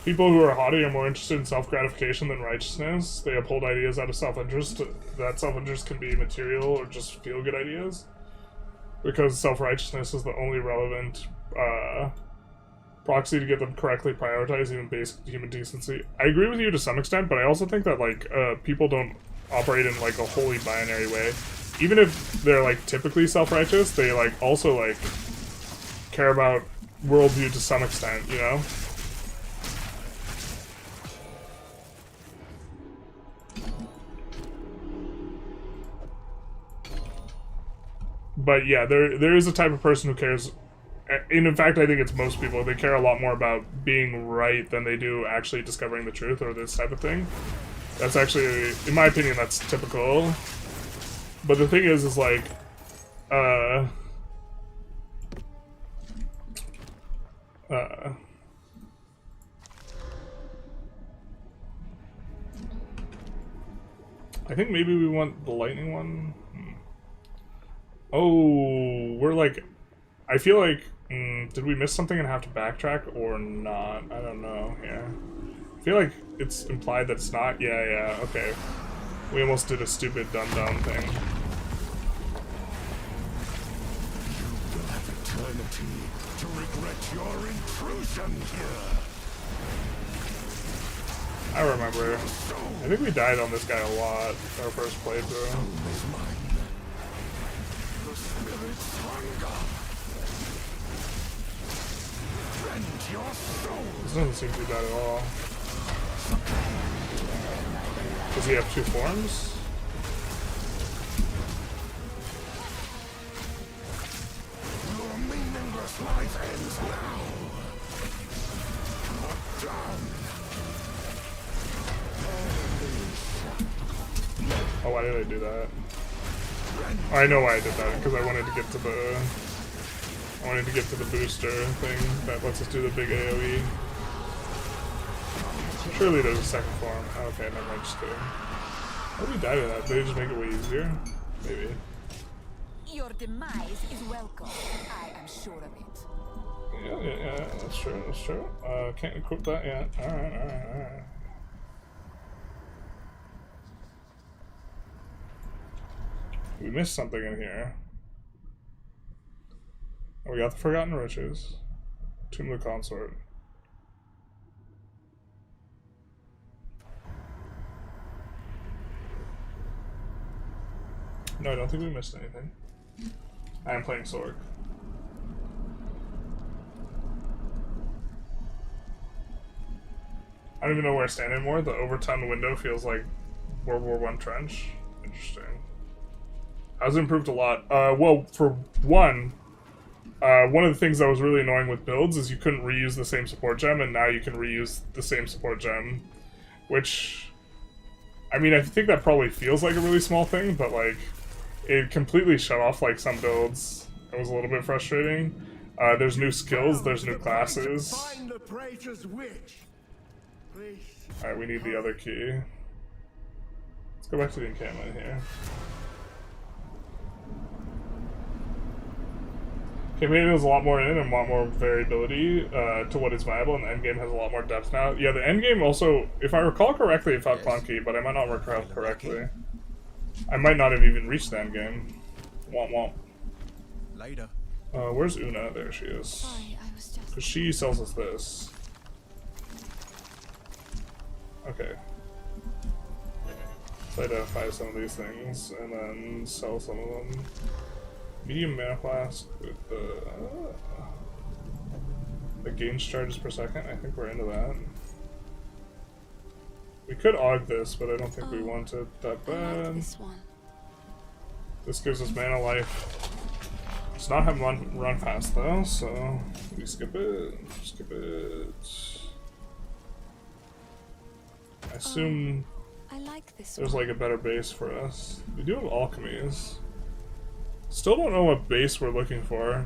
People who are haughty are more interested in self-gratification than righteousness. They uphold ideas out of self-interest. That self-interest can be material or just feel-good ideas. Because self-righteousness is the only relevant proxy to get them correctly prioritized, even basic human decency. I agree with you to some extent, but I also think that like people don't operate in like a wholly binary way. Even if they're like typically self-righteous, they like also like care about worldview to some extent, you know? But yeah, there is a type of person who cares, and in fact I think it's most people, they care a lot more about being right than they do actually discovering the truth or this type of thing. That's actually, in my opinion, that's typical. But the thing is like, I think maybe we want the lightning one. Oh, we're like, I feel like, did we miss something and have to backtrack or not? I don't know, yeah. I feel like it's implied that it's not. Yeah, okay. We almost did a stupid dumb thing. You will have eternity to regret your intrusion here. I remember. I think we died on this guy a lot our first playthrough. This doesn't seem too bad at all. Does he have two forms? Your meaningless life ends now. Cut down. Oh, why did I do that? Oh, I know why I did that, because I wanted to get to the booster thing that lets us do the big AoE. Surely there's a second form. Oh, okay, never mind, just kidding. How did we die to that? Did they just make it way easier? Maybe. Your demise is welcome. I am sure of it. Yeah, that's true. Can't equip that yet. Alright. We missed something in here. Oh, we got the Forgotten Riches. Tomb of the Consort. No, I don't think we missed anything. I am playing Sorg. I don't even know where I stand anymore. The overturned window feels like World War I trench. Interesting. Has improved a lot. Well, for one of the things that was really annoying with builds is you couldn't reuse the same support gem, and now you can reuse the same support gem. Which, I mean, I think that probably feels like a really small thing, but like, it completely shut off like some builds. It was a little bit frustrating. There's new skills, there's new classes. Alright, we need the other key. Let's go back to the encampment here. Campaign has a lot more in and a lot more variability to what is viable, and the endgame has a lot more depth now. Yeah, the endgame also, if I recall correctly, it felt clunky, but I might not recall correctly. I might not have even reached the endgame. Womp womp. Later. Where's Una? There she is. Sorry, I was just... Because she sells us this. Okay. Let's identify some of these things and then sell some of them. Medium mana flask with the gains charges per second. I think we're into that. We could aug this, but I don't think we want it that bad. This gives us mana life. Does not have run fast though, so we skip it. Skip it. I assume I like this there's like a better base for us. We do have alchemies. Still don't know what base we're looking for.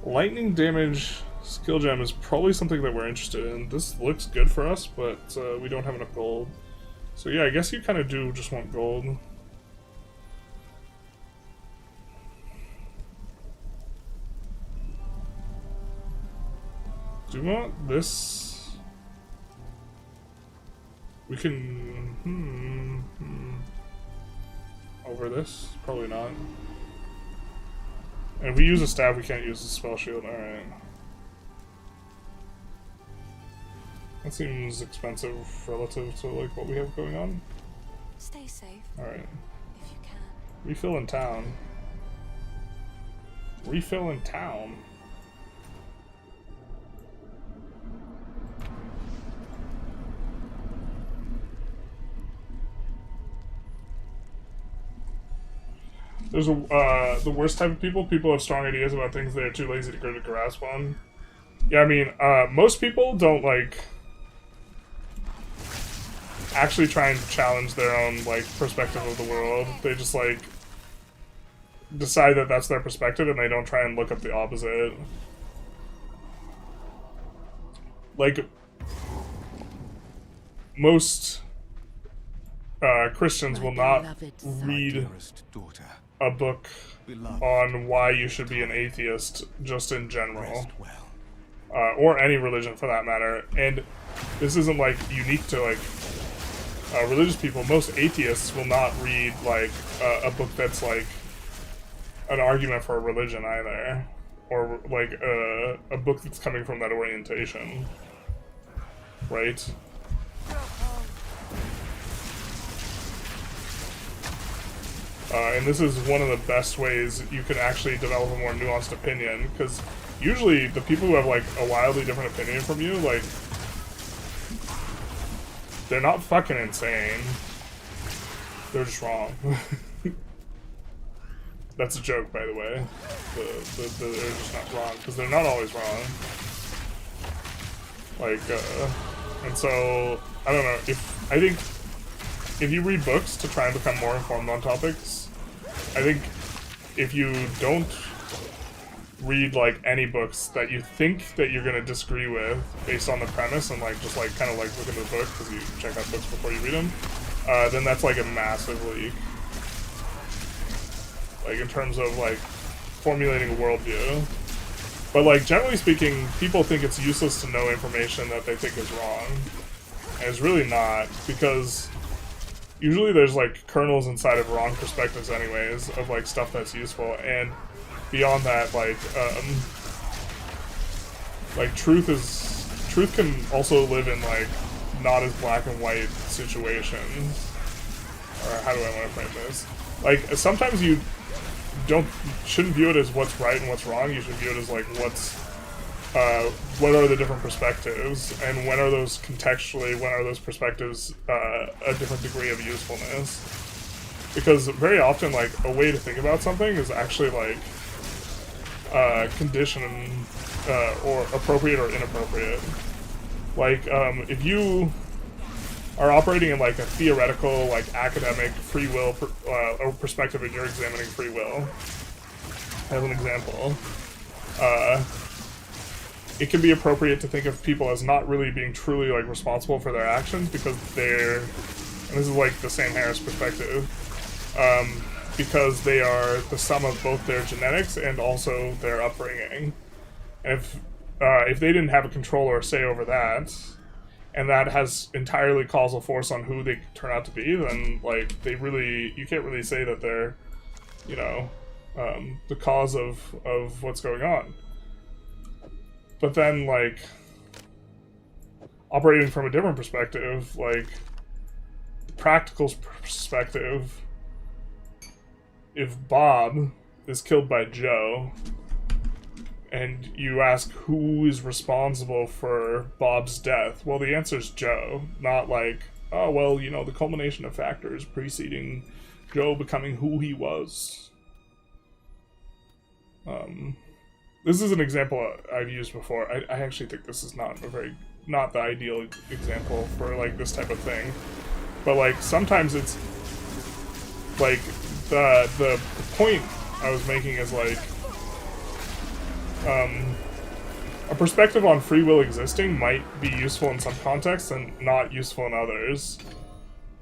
Lightning damage skill gem is probably something that we're interested in. This looks good for us, but we don't have enough gold. So yeah, I guess you kind of do just want gold. Do we want this? We can... Over this? Probably not. And if we use a staff, we can't use the spell shield. Alright. That seems expensive relative to like what we have going on. Stay safe. Alright. If you can. Refill in town. Refill in town. There's the worst type of people. People have strong ideas about things they're too lazy to go to grasp on. Yeah, I mean, most people don't like actually try and challenge their own like perspective of the world. They just like decide that that's their perspective, and they don't try and look up the opposite. Like most Christians will not read a book on why you should be an atheist just in general, or any religion for that matter. And this isn't like unique to like religious people. Most atheists will not read like a book that's like an argument for a religion either, or like a book that's coming from that orientation, right? And this is one of the best ways you can actually develop a more nuanced opinion, because usually the people who have like a wildly different opinion from you, like, they're not fucking insane. They're just wrong. That's a joke, by the way. They're just not wrong, because they're not always wrong. Like, and so, I don't know, I think if you read books to try and become more informed on topics, I think if you don't read like any books that you think that you're gonna disagree with based on the premise, and like just like kind of like look into the book because you check out books before you read them, then that's like a massive leak. Like in terms of like formulating a worldview. But like generally speaking, people think it's useless to know information that they think is wrong. And it's really not, because usually there's like kernels inside of wrong perspectives anyways of like stuff that's useful, and beyond that, like truth can also live in like not as black and white situations. Or how do I want to frame this? Like sometimes you shouldn't view it as what's right and what's wrong. You should view it as like what are the different perspectives, and when are those contextually, when are those perspectives a different degree of usefulness? Because very often, like, a way to think about something is actually, like, conditioned or appropriate or inappropriate. Like, if you are operating in, like, a theoretical, like, academic free will perspective, and you're examining free will, as an example, it can be appropriate to think of people as not really being truly, like, responsible for their actions, because they're, and this is, like, the Sam Harris perspective, because they are the sum of both their genetics and also their upbringing. And if they didn't have a control or a say over that, and that has entirely causal force on who they turn out to be, then, like, you can't really say that they're, you know, the cause of what's going on. But then, like, operating from a different perspective, like, practical perspective, if Bob is killed by Joe, and you ask who is responsible for Bob's death, well, the answer is Joe. Not like, oh, well, you know, the culmination of factors preceding Joe becoming who he was. This is an example I've used before. I actually think this is not the ideal example for, like, this type of thing. But, like, sometimes it's, like, the point I was making is, like, a perspective on free will existing might be useful in some contexts and not useful in others.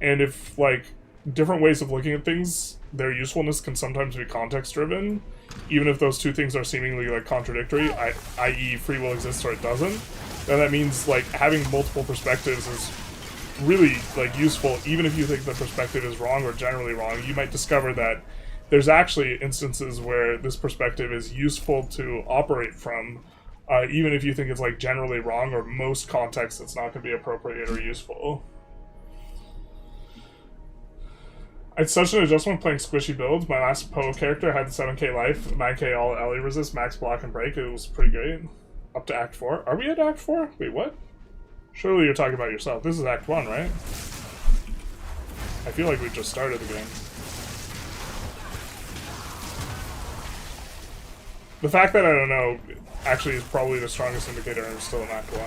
And if, like, different ways of looking at things, their usefulness can sometimes be context-driven, even if those two things are seemingly, like, contradictory, i.e. free will exists or it doesn't, then that means, like, having multiple perspectives is really, like, useful, even if you think the perspective is wrong or generally wrong. You might discover that there's actually instances where this perspective is useful to operate from, even if you think it's, like, generally wrong, or most contexts it's not going to be appropriate or useful. It's such an adjustment playing squishy builds. My last Poe character had 7k life, 9k all LE resist, max block and break. It was pretty great. Up to Act 4. Are we at Act 4? Wait, what? Surely you're talking about yourself. This is Act 1, right? I feel like we just started the game. The fact that I don't know actually is probably the strongest indicator I'm still in Act 1.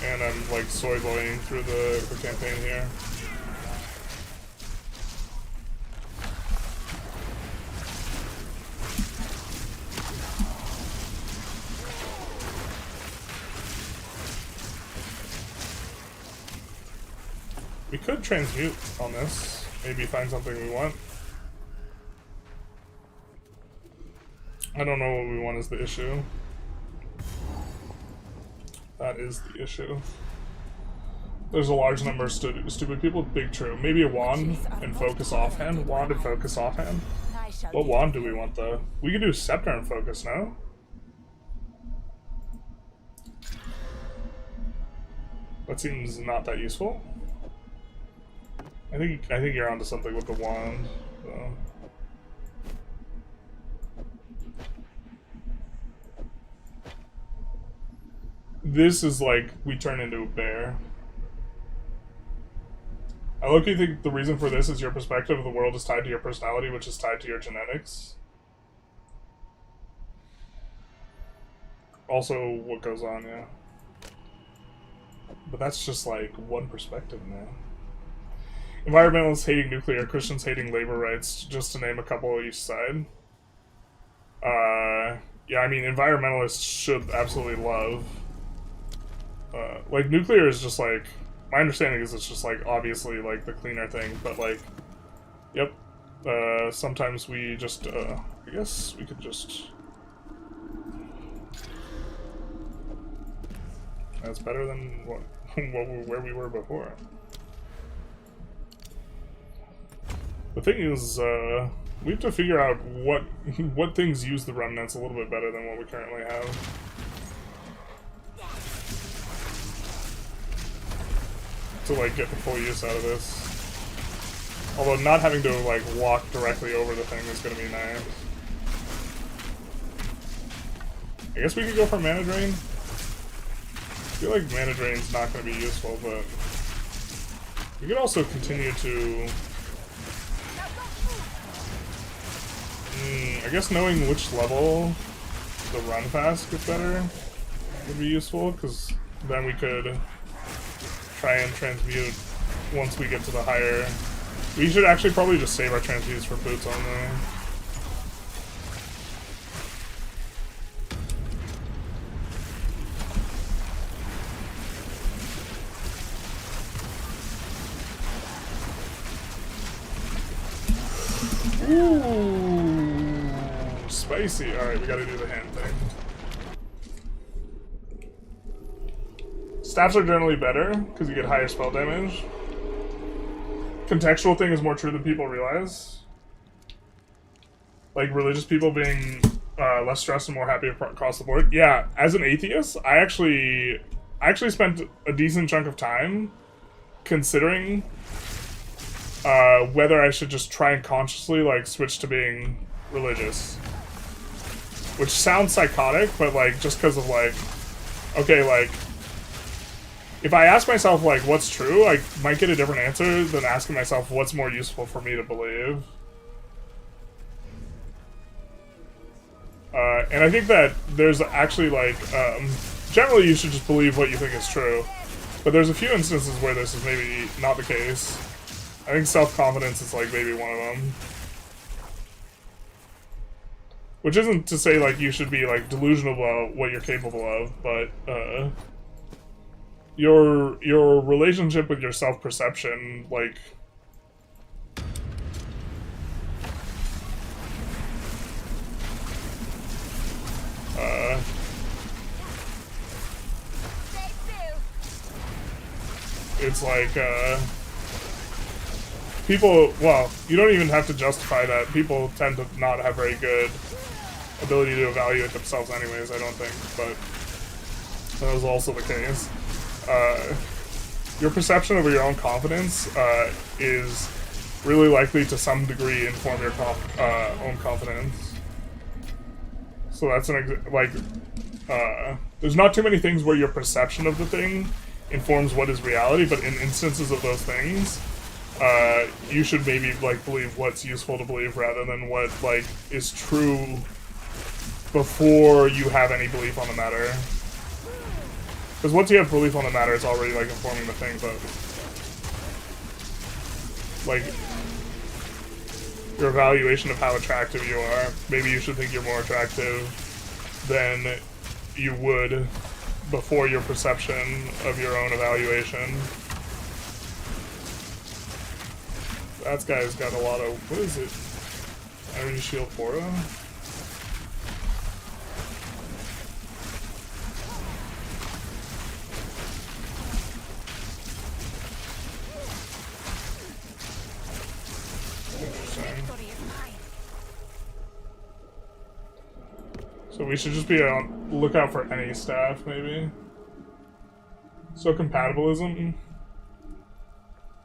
And I'm, like, soy boying through the campaign here. We could transmute on this. Maybe find something we want. I don't know what we want is the issue. That is the issue. There's a large number of stupid people. Big true. Maybe a wand and focus offhand. Wand and focus offhand. What wand do we want though? We could do scepter and focus, no? That seems not that useful. I think you're onto something with the wand. So. This is like, we turn into a bear. I low-key think the reason for this is your perspective of the world is tied to your personality, which is tied to your genetics. Also, what goes on, yeah. But that's just like one perspective, man. Environmentalists hating nuclear, Christians hating labor rights, just to name a couple of each side. Yeah, I mean, environmentalists should absolutely love... like, nuclear is just, like... My understanding is it's just, like, obviously, like, the cleaner thing, but, like... Yep. Sometimes we just, I guess we could just... That's better than what where we were before. The thing is, we have to figure out what things use the remnants a little bit better than what we currently have. To, like, get the full use out of this. Although not having to, like, walk directly over the thing is gonna be nice. I guess we could go for Mana Drain. I feel like Mana Drain's not gonna be useful, but... We could also continue to... I guess knowing which level the run fast gets better would be useful, because then we could try and transmute once we get to the higher... We should actually probably just save our transmutes for boots only. Ooh, spicy. Alright, we gotta do the hand thing. Staffs are generally better, because you get higher spell damage. Contextual thing is more true than people realize. Like, religious people being less stressed and more happy across the board. Yeah, as an atheist, I actually I actually spent a decent chunk of time considering whether I should just try and consciously, like, switch to being religious. Which sounds psychotic, but, like, just because of, like, okay, like, if I ask myself, like, what's true, I might get a different answer than asking myself what's more useful for me to believe. And I think that there's actually, like, generally you should just believe what you think is true. But there's a few instances where this is maybe not the case. I think self-confidence is, like, maybe one of them. Which isn't to say, like, you should be, like, delusional about what you're capable of, but, your relationship with your self-perception, like... it's like, people, well, you don't even have to justify that. People tend to not have very good ability to evaluate themselves anyways, I don't think, but that was also the case. Your perception of your own confidence is really likely to some degree inform your own confidence. So that's there's not too many things where your perception of the thing informs what is reality, but in instances of those things, you should maybe, like, believe what's useful to believe rather than what, like, is true before you have any belief on the matter. Because once you have belief on the matter, it's already, like, informing the thing, but... like, your evaluation of how attractive you are, maybe you should think you're more attractive than you would before your perception of your own evaluation. That guy's got a lot of... what is it? Energy shield 4? So we should just be on lookout for any staff, maybe. So compatibilism.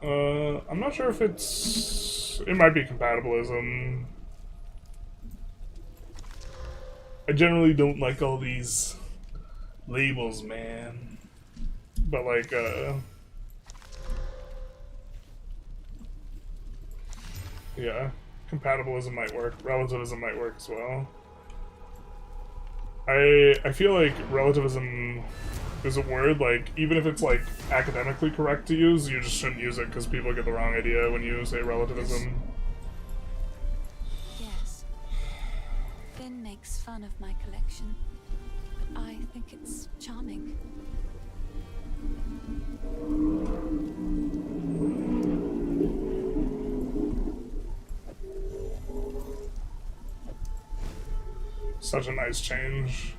I'm not sure if it's... it might be compatibilism. I generally don't like all these labels, man. But like, yeah, compatibilism might work. Relativism might work as well. I feel like relativism is a word, like, even if it's, like, academically correct to use, you just shouldn't use it because people get the wrong idea when you say relativism. Yes. Finn makes fun of my collection, but I think it's charming. Such a nice change.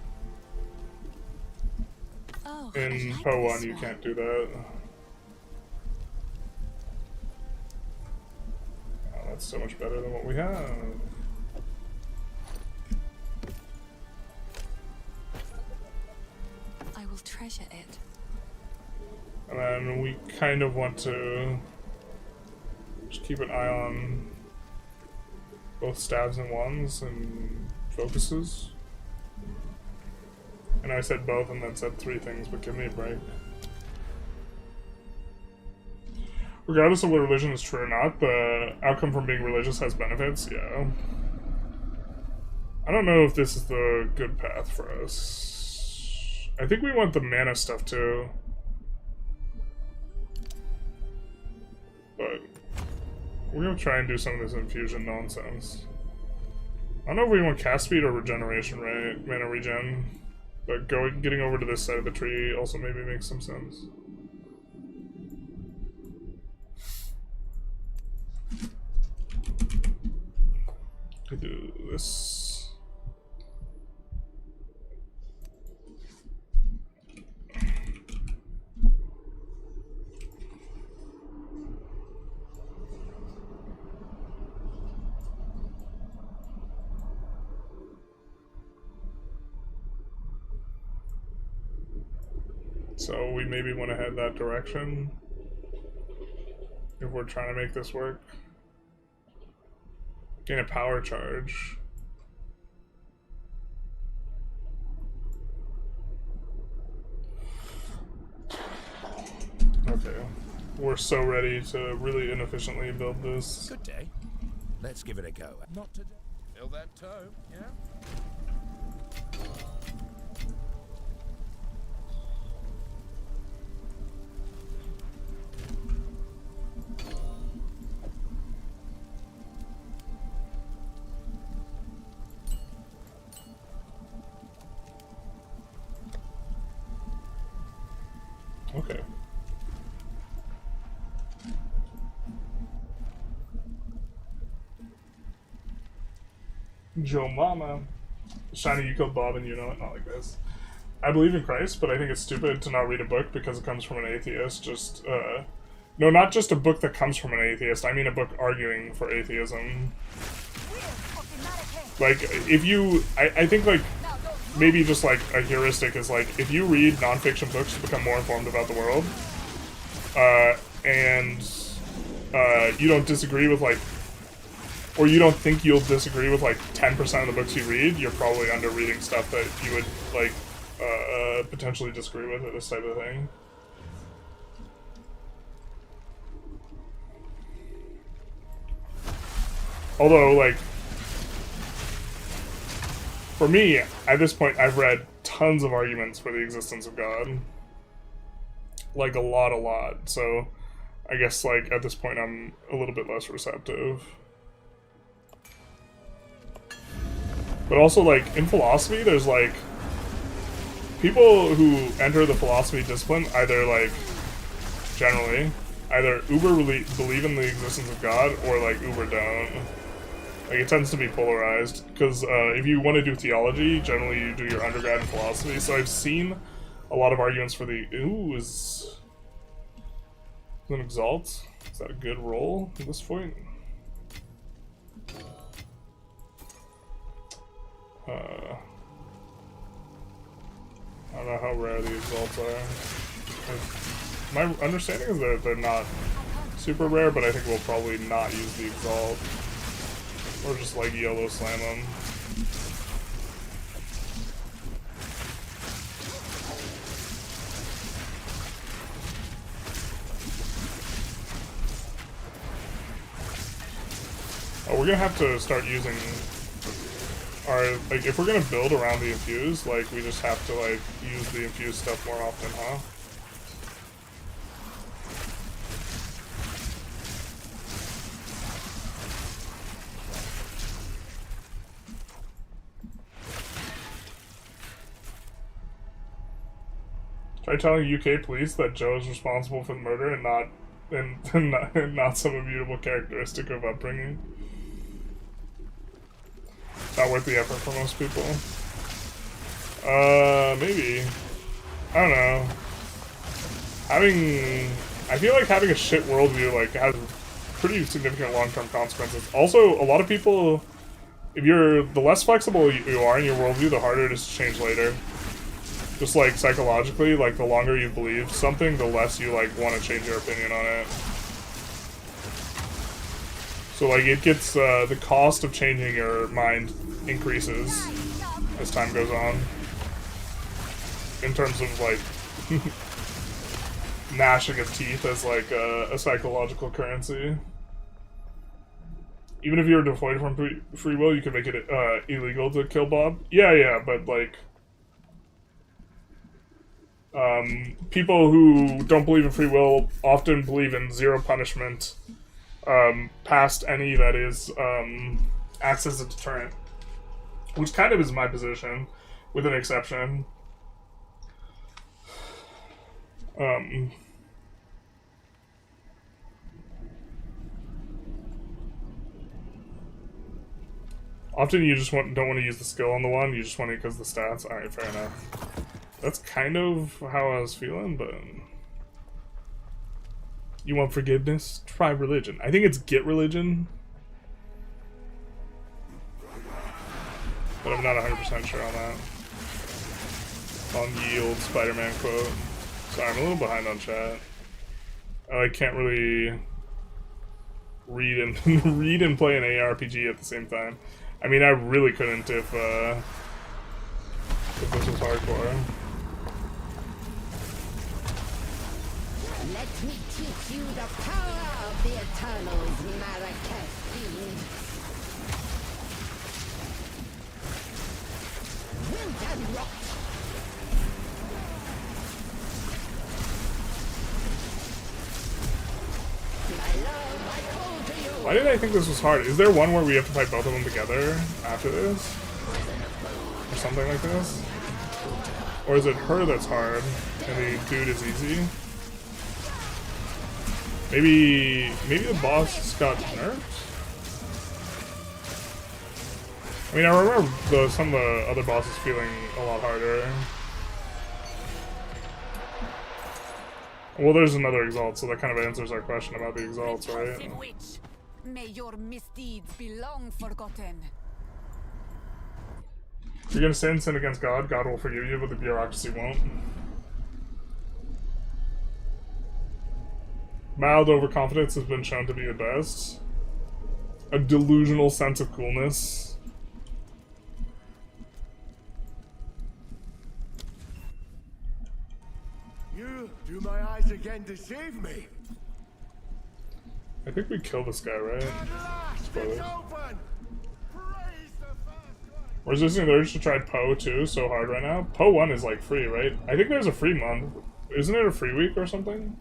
Oh, In like Po 1, this you one. can't do that. Oh, that's so much better than what we have. I will treasure it. And then we kind of want to just keep an eye on both stabs and wands and focuses. And I said both and then said 3 things, but give me a break. Regardless of what religion is true or not, the outcome from being religious has benefits, yeah. I don't know if this is the good path for us. I think we want the mana stuff too. But we're gonna try and do some of this infusion nonsense. I don't know if we want cast speed or regeneration rate, mana regen. But getting over to this side of the tree also maybe makes some sense. Could do this. So we maybe want to head that direction if we're trying to make this work. Gain a power charge. Okay. We're so ready to really inefficiently build this. Good day. Let's give it a go. Not today. Feel that toe, yeah? Okay. Joe Mama. Shiny, you killed Bob and you know it, not like this. I believe in Christ, but I think it's stupid to not read a book because it comes from an atheist. No, not just a book that comes from an atheist. I mean a book arguing for atheism. Like, if you... I think, like, maybe just, like, a heuristic is, like, if you read nonfiction books to become more informed about the world, and you don't disagree with, like, or you don't think you'll disagree with, like, 10% of the books you read, you're probably under reading stuff that you would, like, potentially disagree with, or this type of thing. Although, like, for me, at this point, I've read tons of arguments for the existence of God. Like, a lot. So, I guess, like, at this point, I'm a little bit less receptive. But also, like, in philosophy, there's, like, people who enter the philosophy discipline either, like, generally, either uber believe in the existence of God or, like, uber don't. Like, it tends to be polarized, because if you want to do theology, generally you do your undergrad in philosophy, so I've seen a lot of arguments for the... Ooh, is an Exalt? Is that a good roll at this point? I don't know how rare the Exalts are. My understanding is that they're not super rare, but I think we'll probably not use the Exalt. Or just, like, YOLO slam them. Oh, we're gonna have to start using our, like, if we're gonna build around the infused, like, we just have to, like, use the infused stuff more often, huh? Try telling UK police that Joe is responsible for the murder and not some immutable characteristic of upbringing. Not worth the effort for most people. Maybe. I don't know. I feel like having a shit worldview, like, has pretty significant long-term consequences. Also, a lot of people, the less flexible you are in your worldview, the harder it is to change later. Just, like, psychologically, like, the longer you believe something, the less you, like, want to change your opinion on it. So, like, it gets, the cost of changing your mind increases as time goes on. In terms of, like, gnashing of teeth as, like, a psychological currency. Even if you were devoid from free will, you could make it, illegal to kill Bob. Yeah, but, like... people who don't believe in free will often believe in zero punishment past any that is acts as a deterrent, which kind of is my position, with an exception. Often you just don't want to use the skill on the one, you just want it because the stats. Alright, fair enough. That's kind of how I was feeling, but... You want forgiveness? Try religion. I think it's get religion. But I'm not 100% sure on that. On the old Spider-Man quote. Sorry, I'm a little behind on chat. I can't really read and read and play an AARPG at the same time. I mean, I really couldn't if this was hardcore. Let me teach you the power of the Eternals, Marrakech fiend. Wind and rot. My love, I call to you. Why did I think this was hard? Is there one where we have to fight both of them together after this? Or something like this? Or is it her that's hard and the dude is easy? Maybe the boss got nerfed? I mean, I remember some of the other bosses feeling a lot harder. Well, there's another Exalt, so that kind of answers our question about the Exalts, right? Witch, may your misdeeds be long forgotten. If you're gonna sin against God, God will forgive you, but the bureaucracy won't. Mild overconfidence has been shown to be the best. A delusional sense of coolness. You do my eyes again deceive me? I think we kill this guy, right? At last, Spoilers. it's open! Praise the first light! We're resisting the urge to try Poe 2 so hard right now. Poe 1 is like free, right? I think there's a free month. Isn't it a free week or something?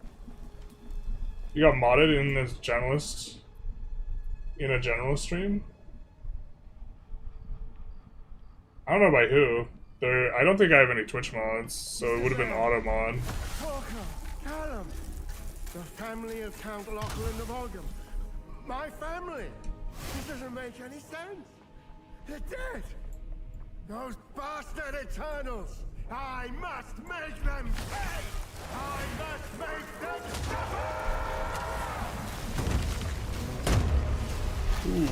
You got modded in this generalist, in a generalist stream? I don't know by who. I don't think I have any Twitch mods, so it would have been auto mod. Parker, Callum, the family of Count Lachlan of Ogham. My family! This doesn't make any sense. They're dead! Those bastard Eternals! I must make them pay! I must make them suffer! Ooh.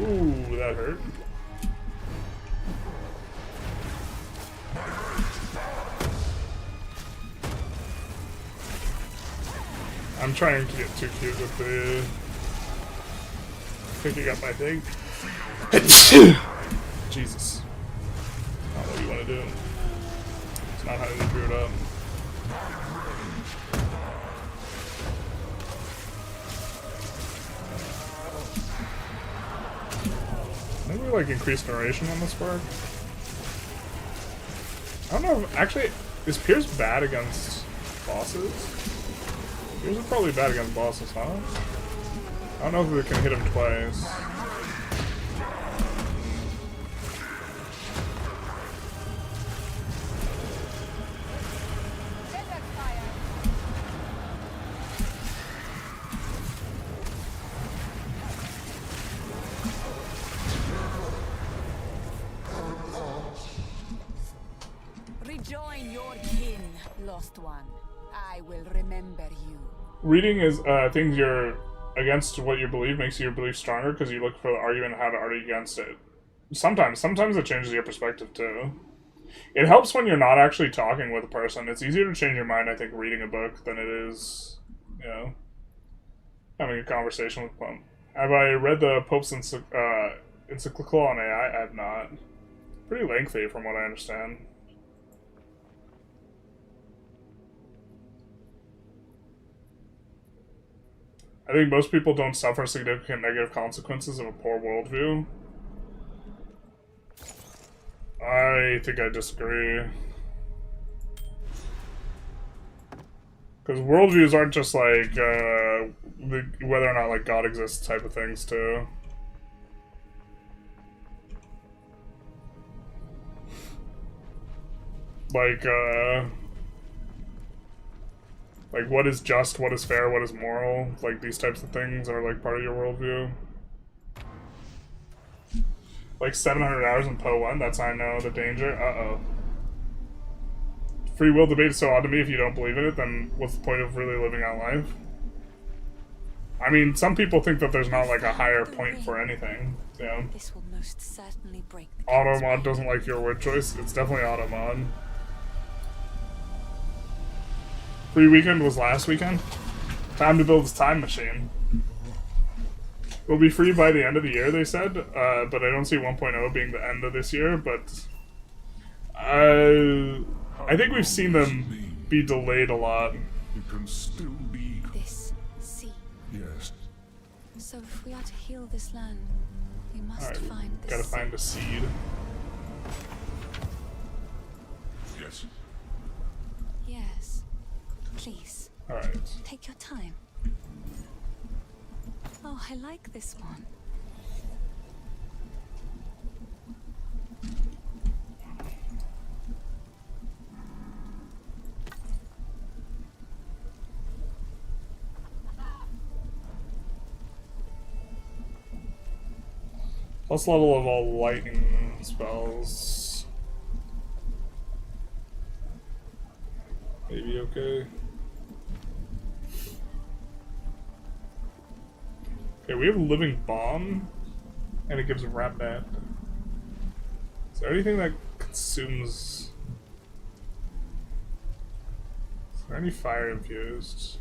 Ooh, that hurt. I'm trying to get too cute with the picking up my thing. Jesus. Not what you want to do. It's not how you drew it up. Maybe we like increase narration on the spark. I don't know if, actually, is Pierce bad against bosses? Pierce is probably bad against bosses, huh? I don't know if we can hit him twice. Rejoin your kin, lost one. I will remember you. Reading is things you're against what you believe makes your belief stronger because you look for the argument and how to argue against it. Sometimes it changes your perspective too. It helps when you're not actually talking with a person. It's easier to change your mind, I think, reading a book than it is, you know, having a conversation with them. Have I read the Pope's encyclical on AI? I have not. Pretty lengthy from what I understand. I think most people don't suffer significant negative consequences of a poor worldview. I think I disagree. Because worldviews aren't just like, whether or not like God exists type of things too. Like what is just, what is fair, what is moral, like these types of things are like part of your worldview. Like 700 hours in Poe 1, that's how I know the danger. Uh-oh. Free will debate is so odd to me. If you don't believe in it, then what's the point of really living out life? I mean, some people think that there's not like a higher point for anything. Yeah. This will most certainly break the Automod doesn't like your word choice. It's definitely Automod. Free weekend was last weekend. Time to build this time machine. It'll be free by the end of the year, they said, but I don't see 1.0 being the end of this year, but I think we've seen them be delayed a lot. It can still be. This sea. Yes. So if we are to heal this land, we must Alright, find this gotta sea. find a seed. Yes. Yes. Please. Alright. Take your time. Oh, I like this one. Plus level of all lightning spells. Maybe okay. Okay, we have Living Bomb, and it gives a Rapid. Is there anything that consumes... Is there any fire infused?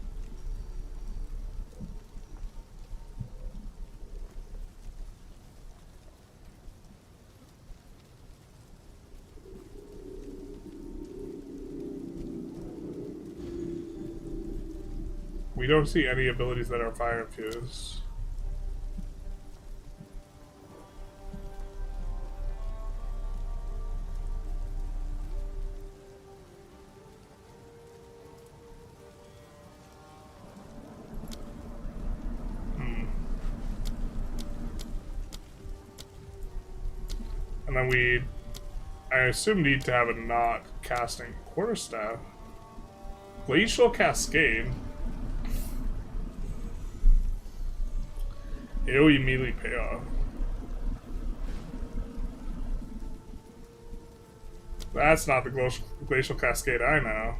We don't see any abilities that are fire infused. And then we, I assume, need to have a not casting quarterstaff. Glacial Cascade. AoE melee payoff. That's not the Glacial Cascade I know.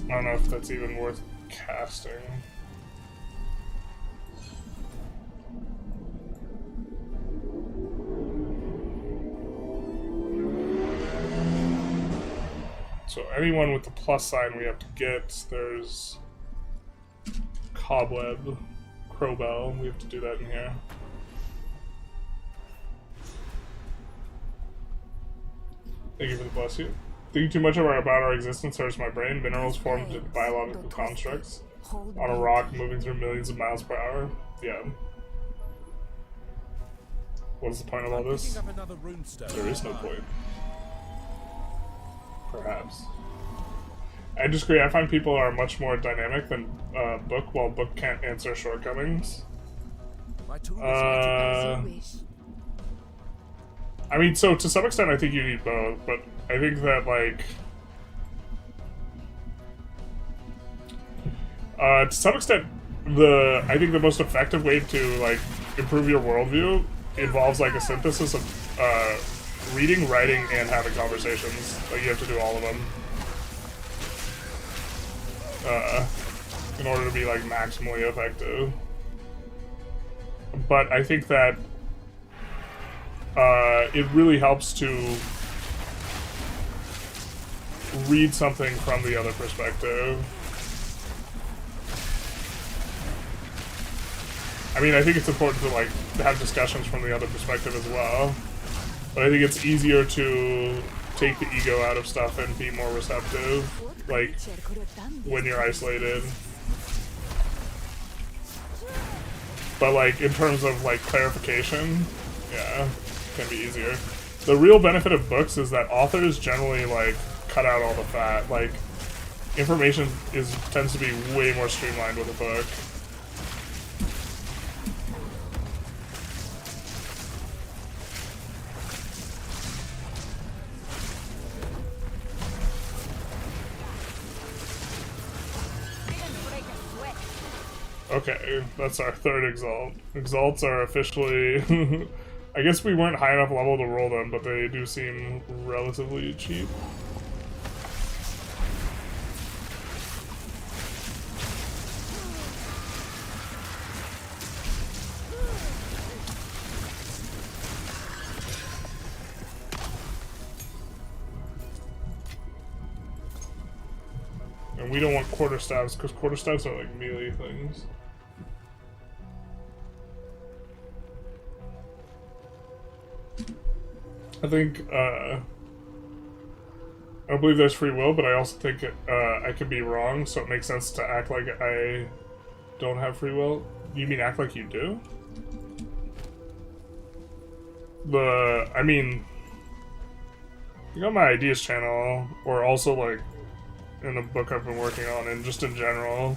I don't know if that's even worth casting. So anyone with the plus sign we have to get, there's Cobweb, Crowbell, we have to do that in here. Thank you for the bless you. Thinking too much about our existence hurts my brain. Minerals formed into biological constructs on a rock moving through millions of miles per hour. Yeah. What is the point of all this? There is no point. Perhaps. I disagree. I find people are much more dynamic than Book, while Book can't answer shortcomings. I mean, so to some extent I think you need both, but I think that, like, to some extent, I think the most effective way to, like, improve your worldview involves, like, a synthesis of reading, writing, and having conversations. Like, you have to do all of them in order to be, like, maximally effective. But I think that it really helps to read something from the other perspective. I mean, I think it's important to, like, have discussions from the other perspective as well. But I think it's easier to take the ego out of stuff and be more receptive, like, when you're isolated. But, like, in terms of, like, clarification, yeah, it can be easier. The real benefit of books is that authors generally, like, cut out all the fat. Like, information tends to be way more streamlined with a book. Okay, that's our third Exalt. Exalts are officially... I guess we weren't high enough level to roll them, but they do seem relatively cheap. And we don't want quarterstaffs, because quarterstaffs are like melee things. I think, I don't believe there's free will, but I also think I could be wrong, so it makes sense to act like I don't have free will. You mean act like you do? I mean, you got my ideas channel, or also like in the book I've been working on, and just in general,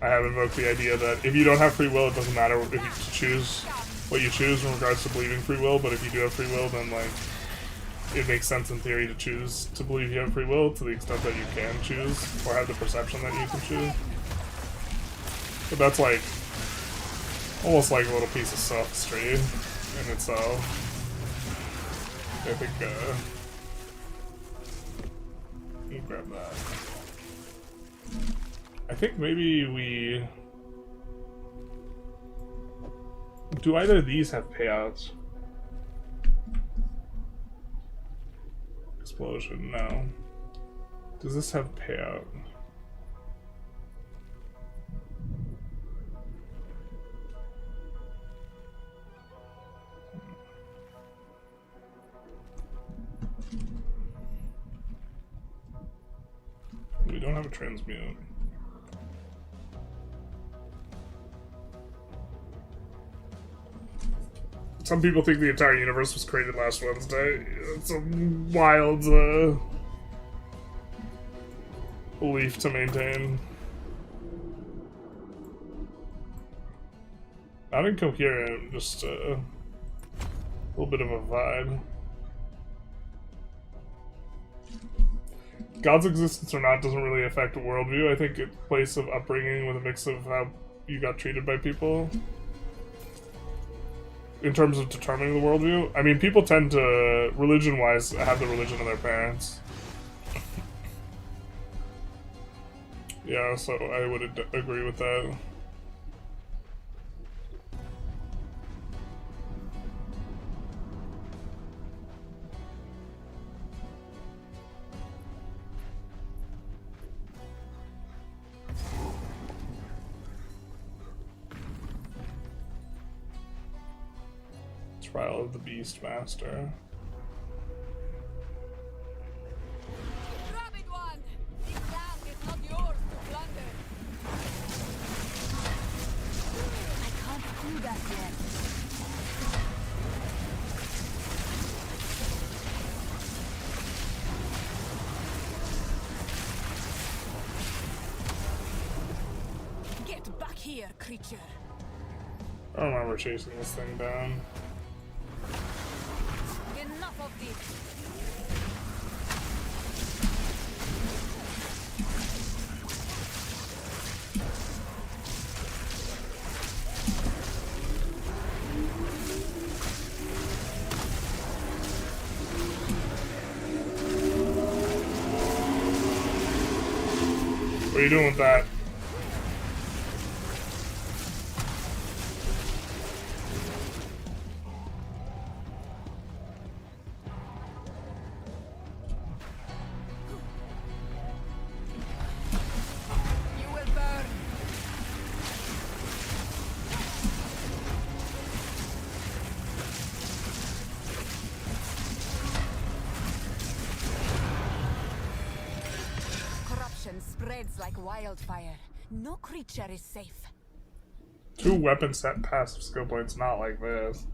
I have invoked the idea that if you don't have free will, it doesn't matter if you choose what you choose in regards to believing free will, but if you do have free will, then like it makes sense in theory to choose to believe you have free will to the extent that you can choose, or have the perception that you can choose. But that's like almost like a little piece of sophistry in itself. I think let me grab that. I think maybe we... Do either of these have payouts? Explosion, no. Does this have payout? We don't have a transmute. Some people think the entire universe was created last Wednesday. It's a wild belief to maintain. Not incoherent, just a little bit of a vibe. God's existence or not doesn't really affect worldview. I think it's a place of upbringing with a mix of how you got treated by people. In terms of determining the worldview, I mean, people tend to, religion-wise, have the religion of their parents. Yeah, so I would agree with that. Trial of the Beastmaster. Rabid one! This land is not yours to plunder. I can't do that yet. Get back here, creature. I don't remember chasing this thing down. Enough of this. What are you doing with that? Spreads like wildfire. No creature is safe. 2 weapon set passive skill points, not like this.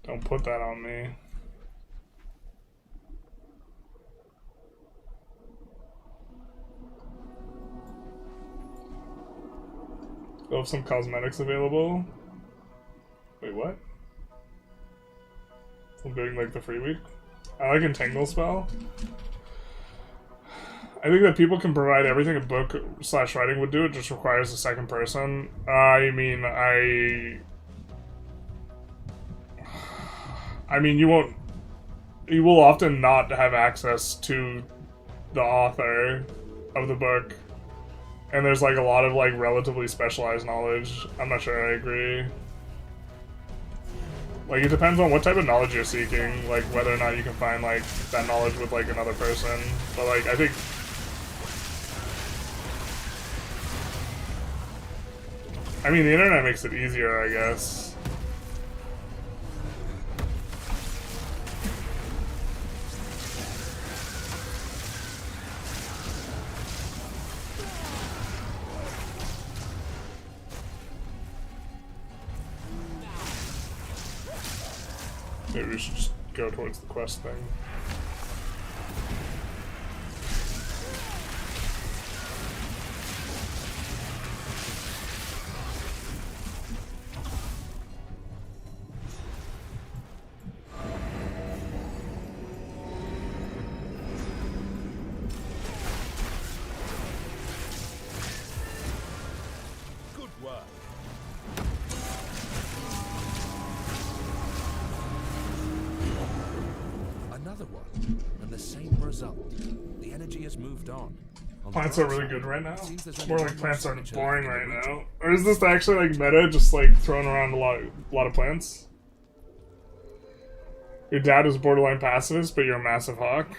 Don't put that on me. They'll have some cosmetics available. Wait, what? I'm doing like the free week. I like Entangle spell. I think that people can provide everything a book / writing would do. It just requires a second person. I mean, you won't. You will often not have access to the author of the book, and there's like a lot of like relatively specialized knowledge. I'm not sure I agree. Like, it depends on what type of knowledge you're seeking, like whether or not you can find like that knowledge with like another person. But like, I think. I mean, the internet makes it easier, I guess. Maybe we should just go towards the quest thing. Good work. Another one, and the same result. The energy has moved on. Plants are really good right now. More like plants are boring right now. Or is this actually like meta, just like throwing around a lot of plants? Your dad was borderline pacifist, but you're a massive hawk.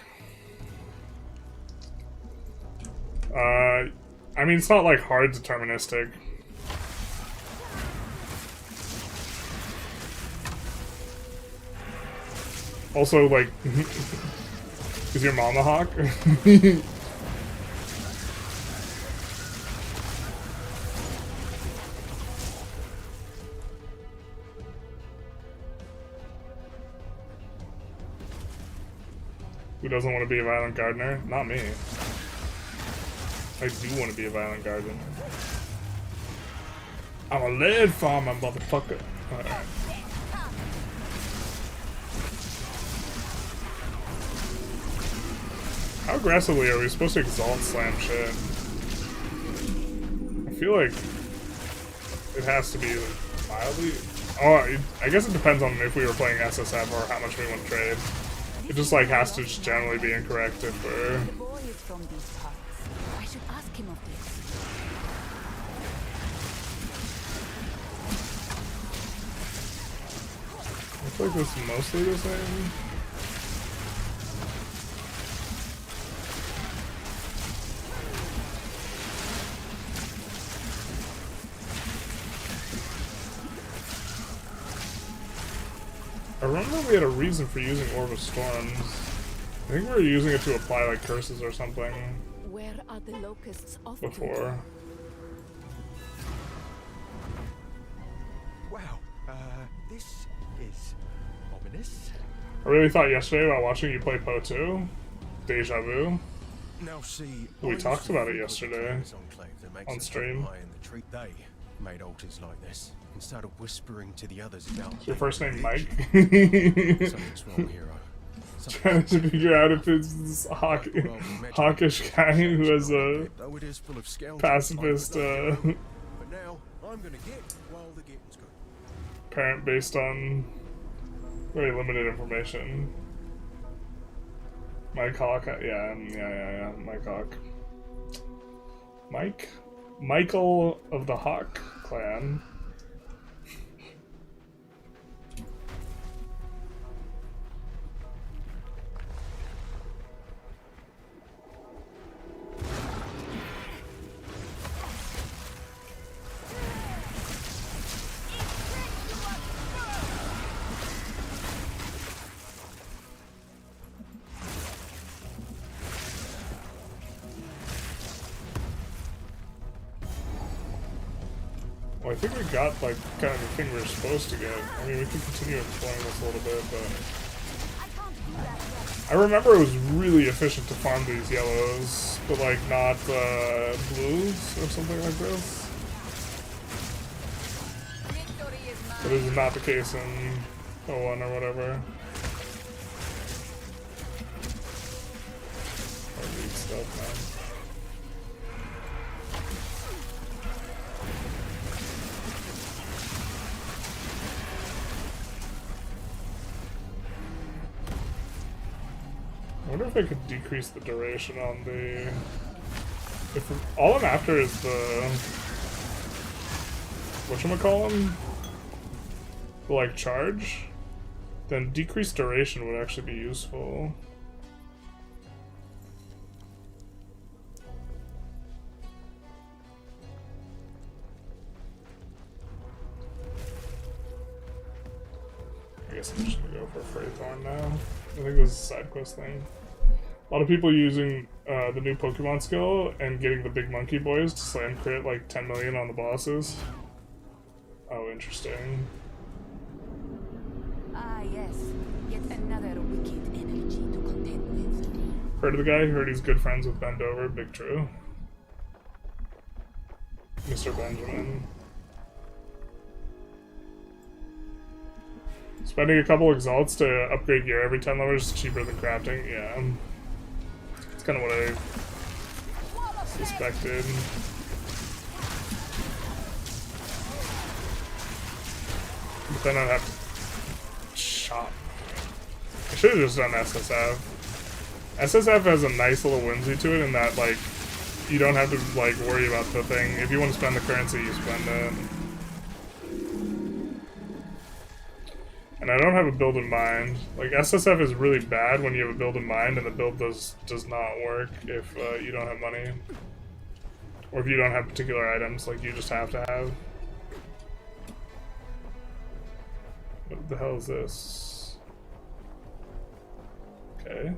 I mean, it's not like hard deterministic. Also, like, is your mom a hawk? Who doesn't want to be a violent gardener? Not me. I do want to be a violent gardener. I'm a lead farmer, motherfucker. Alright. How aggressively are we supposed to exalt slam shit? I feel like it has to be like, mildly. Oh, I guess it depends on if we were playing SSF or how much we want to trade. It just like has to just generally be incorrect if we're. The boy is from these parts. I should ask him of this. I feel like this is mostly the same. I remember we had a reason for using Orb of Storms. I think we were using it to apply like curses or something. Where are the locusts of Before. Wow, this is ominous. I really thought yesterday about watching you play Poe 2. Deja vu. Now see, We talked about it yesterday on stream. They made altars like this instead of whispering to the others about. Is your first name Mike? Something's wrong, hero. Trying to figure out if it's this hawkish guy who has a pacifist But now I'm gonna get while the getting's good. parent based on very limited information. Mike Hawk, yeah, Mike Hawk. Michael of the Hawk clan. Well, I think we got, like, kind of the thing we were supposed to get. I mean, we can continue exploring this a little bit, but... I remember it was really efficient to farm these yellows, but, like, not, blues or something like this. But this is not the case in 01 or whatever. Elite stealth now. I wonder if I could decrease the duration on the... If all I'm after is the... whatchamacallem? The, like, charge? Then decreased duration would actually be useful. I guess I'm just gonna go for Freythorn now. I think this is a side quest thing. A lot of people using the new Pokemon skill and getting the big monkey boys to slam crit like 10 million on the bosses. Oh, interesting. Ah, yes. Yet another wicked energy to contend with. Heard of the guy? Heard he's good friends with Bendover. Big true. Mr. Benjamin. Spending a couple exalts to upgrade gear every 10 levels is cheaper than crafting. Yeah. It's kind of what I suspected. But then I'd have to chop. I should have just done SSF. SSF has a nice little whimsy to it in that, like, you don't have to, like, worry about the thing. If you want to spend the currency, you spend it. And I don't have a build in mind. Like, SSF is really bad when you have a build in mind and the build does not work if you don't have money. Or if you don't have particular items, like, you just have to have. What the hell is this? Okay.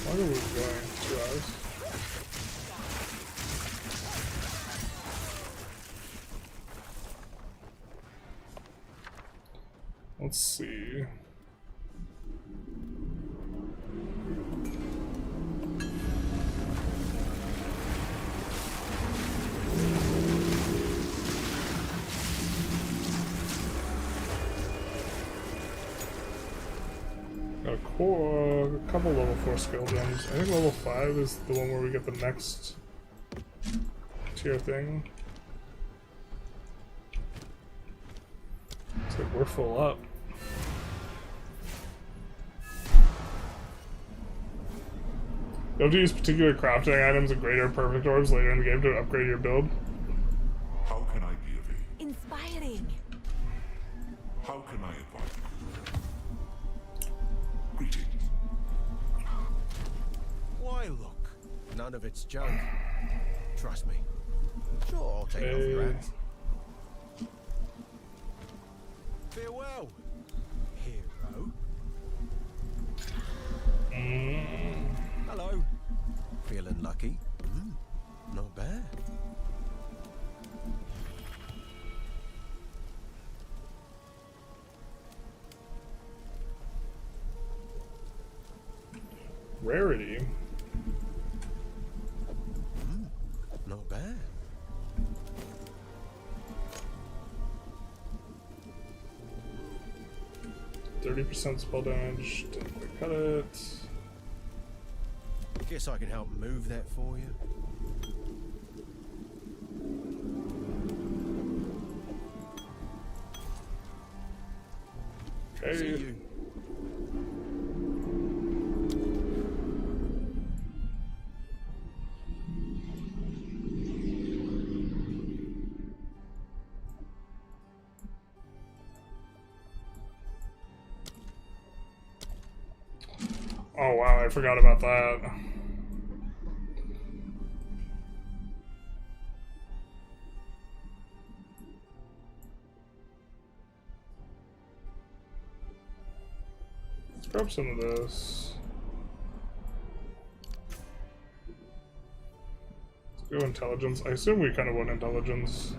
Why are we going 2 hours? Let's see. Got a couple level 4 skill gems. I think level 5 is the one where we get the next tier thing. It's like we're full up. You have to use particular crafting items and greater perfect orbs later in the game to upgrade your build. How can I be of aid? Inspiring. How can I advise you? Greetings. Why, look. None of it's junk. Trust me. Sure, I'll take it off your hands. Farewell, hero. Hello. Feeling lucky? Not bad. Rarity. Not bad. %30 spell damage. Didn't quite cut it. Guess I can help move that for you. Okay. See you. Oh wow, I forgot about that. Let's grab some of this. Let's go intelligence. I assume we kind of want intelligence.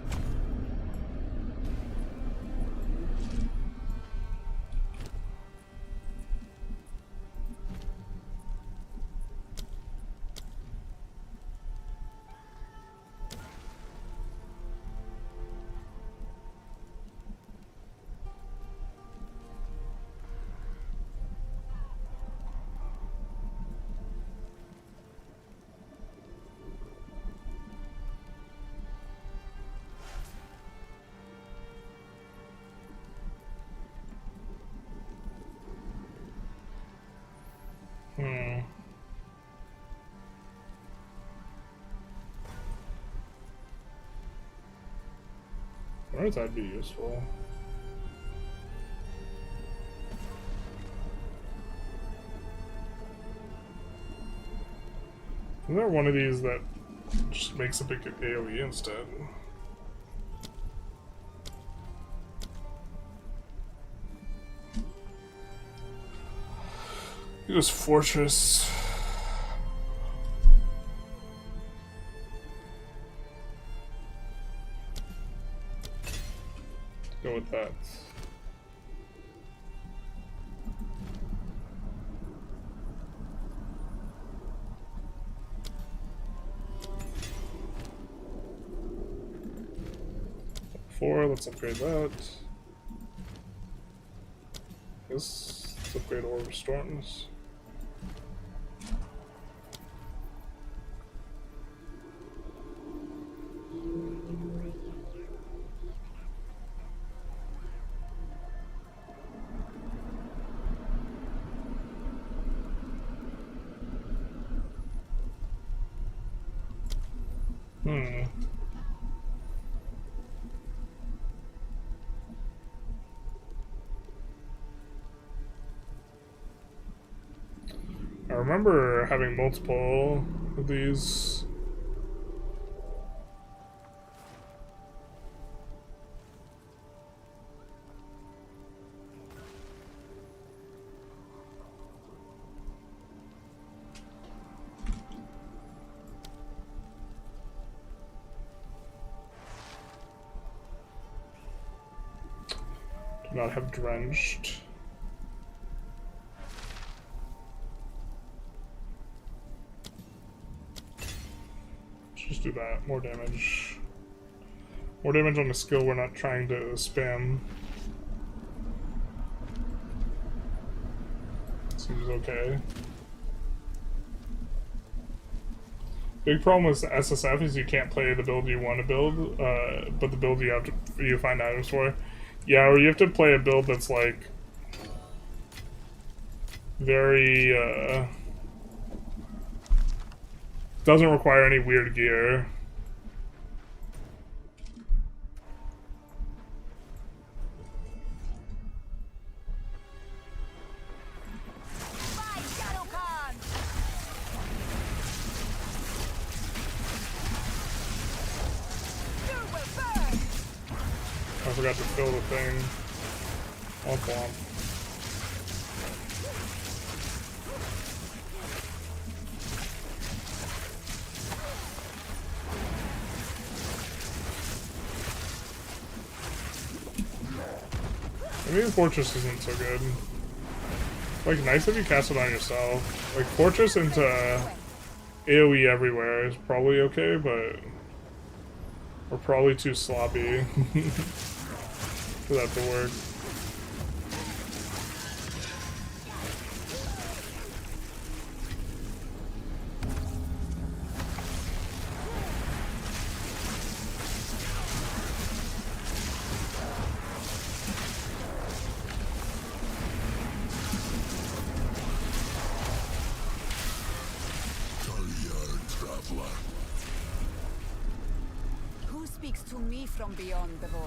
wonder if that'd be useful. Isn't there one of these that just makes a big AoE instead? Use Fortress. Go with that. Let's upgrade that. Let's upgrade Orb of Storms. I remember having multiple of these. Do not have drenched. Just do that. More damage. More damage on the skill we're not trying to spam. Seems okay. Big problem with SSF is you can't play the build you want to build, but the build you find items for. Yeah, or you have to play a build that's like very doesn't require any weird gear. I forgot to fill the thing. Womp womp. Maybe the Fortress isn't so good. Like, nice if you cast it on yourself. Like, Fortress into AoE everywhere is probably okay, but we're probably too sloppy for that to work. Who speaks to me from beyond the void?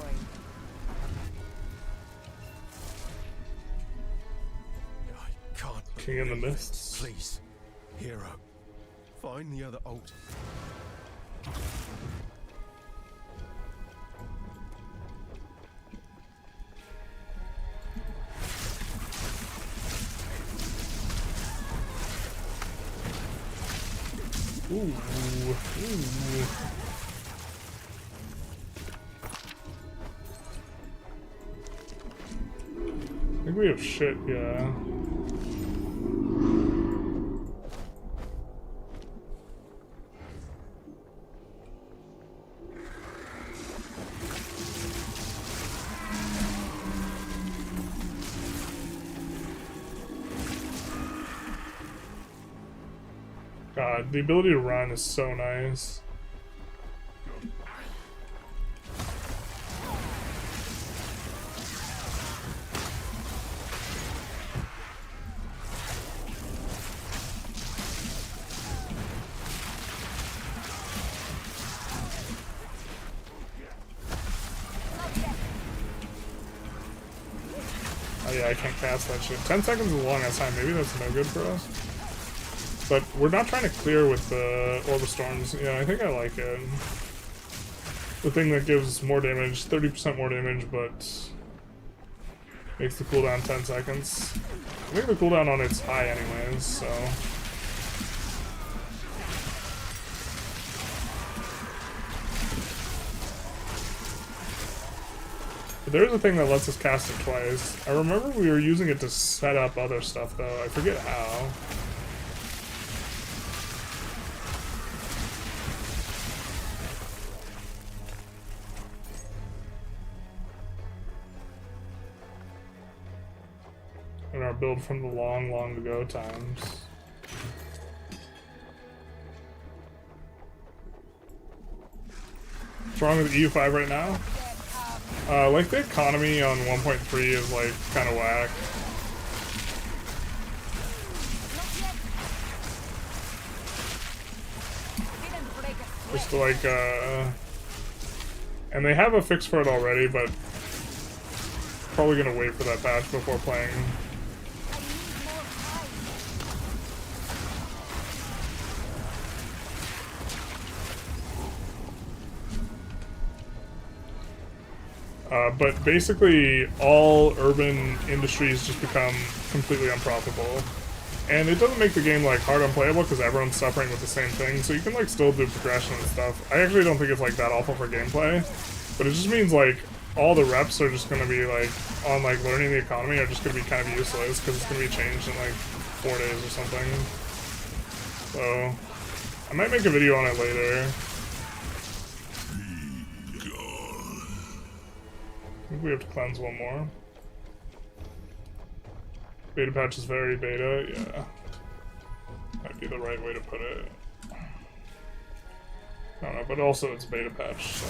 I can't. King in the Mists. Please, hero, find the other altar. Ooh. Ooh. I think we have shit, yeah. God, the ability to run is so nice. yeah, I can't cast that shit. 10 seconds is a long ass time. Maybe that's no good for us. But we're not trying to clear with the Orb of Storms. Yeah, I think I like it. The thing that gives more damage, 30% more damage, but makes the cooldown 10 seconds. I think the cooldown on it's high anyways, so... There's a thing that lets us cast it twice. I remember we were using it to set up other stuff though. I forget how. In our build from the long, long ago times. What's wrong with EU5 right now? Like the economy on 1.3 is like kind of whack. Just like and they have a fix for it already, but probably gonna wait for that patch before playing. But basically, all urban industries just become completely unprofitable. And it doesn't make the game like hard unplayable because everyone's suffering with the same thing, so you can like still do progression and stuff. I actually don't think it's like that awful for gameplay, but it just means like all the reps are just gonna be like on like learning the economy are just gonna be kind of useless because it's gonna be changed in like 4 days or something. So I might make a video on it later. I think we have to cleanse one more. Beta patch is very beta, yeah. Might be the right way to put it. I don't know, but also it's beta patch, so.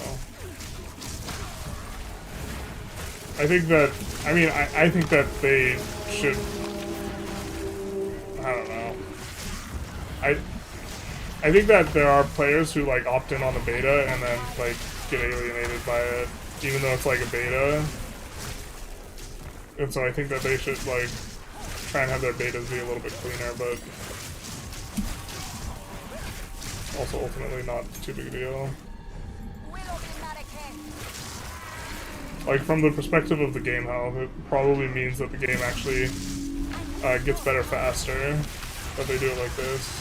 I think that, I mean, I think that they should, I don't know. I think that there are players who like opt in on the beta and then like get alienated by it, even though it's like a beta. And so I think that they should like try and have their betas be a little bit cleaner, but also ultimately not too big a deal. Like from the perspective of the game health, it probably means that the game actually gets better faster that they do it like this.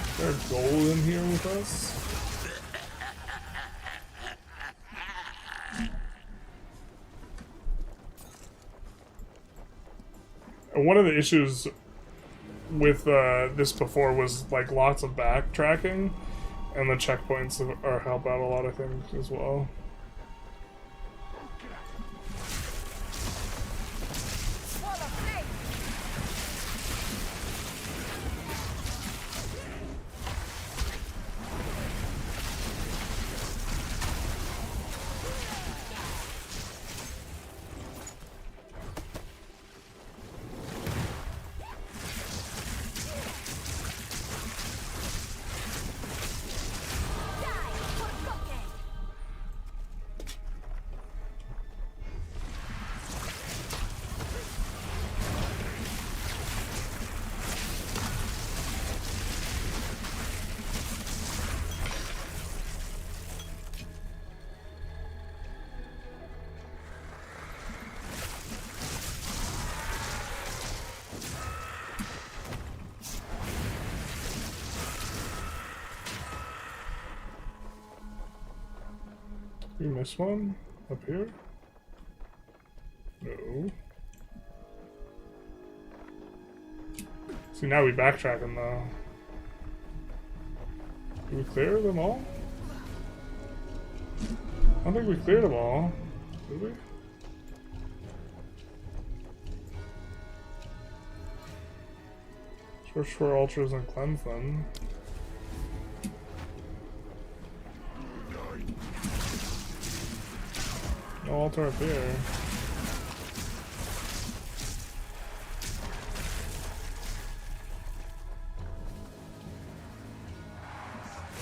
Is there a goal in here with us? And one of the issues with this before was like lots of backtracking, and the checkpoints are help out a lot of things as well. You missed one? Up here? No. See, now we backtracking though. Did we clear them all? I don't think we cleared them all. Did we? Push for altars and cleanse them. No altar up here.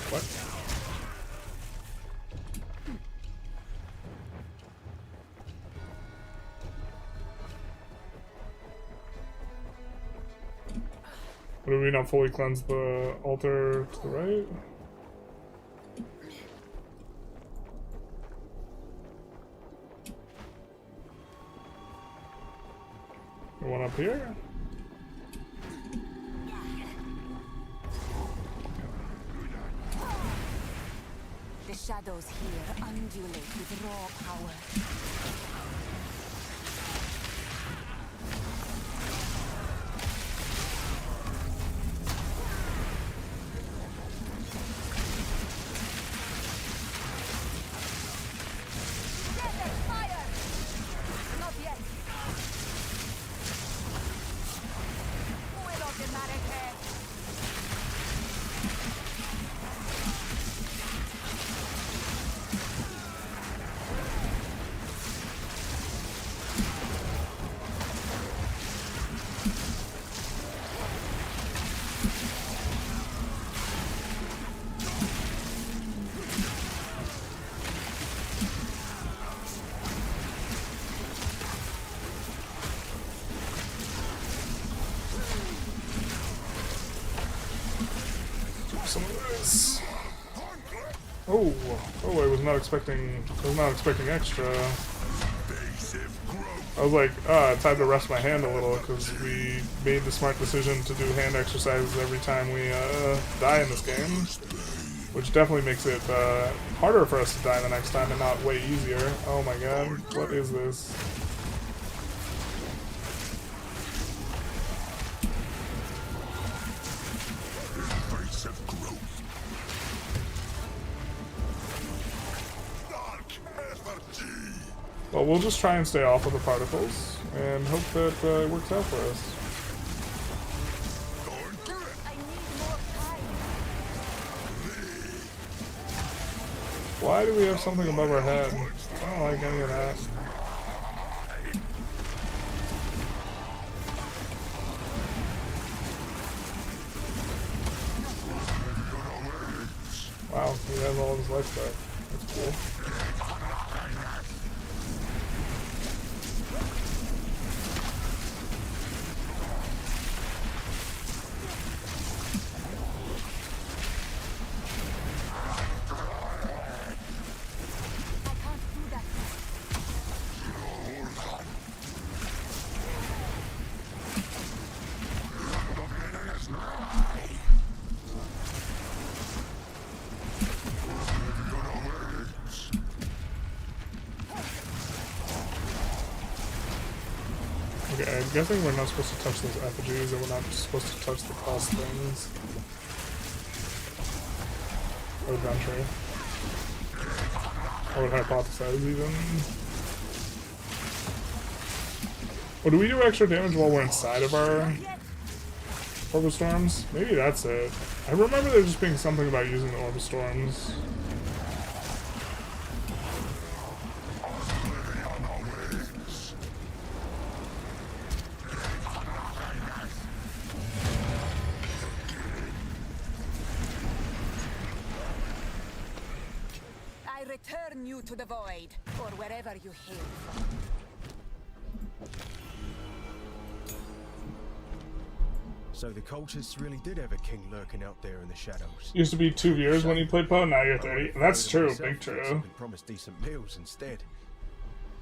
What? Do we not fully cleanse the altar to the right? The one up here? The shadows here undulate with raw power. Some of this. Oh, I was not expecting extra. I was like, it's time to rest my hand a little because we made the smart decision to do hand exercises every time we die in this game, which definitely makes it harder for us to die the next time and not way easier. Oh my god, what is this? Well, we'll just try and stay off of the particles and hope that it works out for us. Why do we have something above our head? I don't like any of that. Wow, he has all of his life back. That's cool. Okay, I'm guessing we're not supposed to touch those effigies, and we're not supposed to touch the cost things. I would venture. I would hypothesize, even. Oh, do we do extra damage while we're inside of our Orb of Storms? Maybe that's it. I remember there just being something about using the Orb of Storms. Return you to the void, or wherever you hail from. So the cultists really did have a king lurking out there in the shadows. Used to be 2 viewers when you played Poe, now you're 30. That's true, big true. Promised decent meals instead.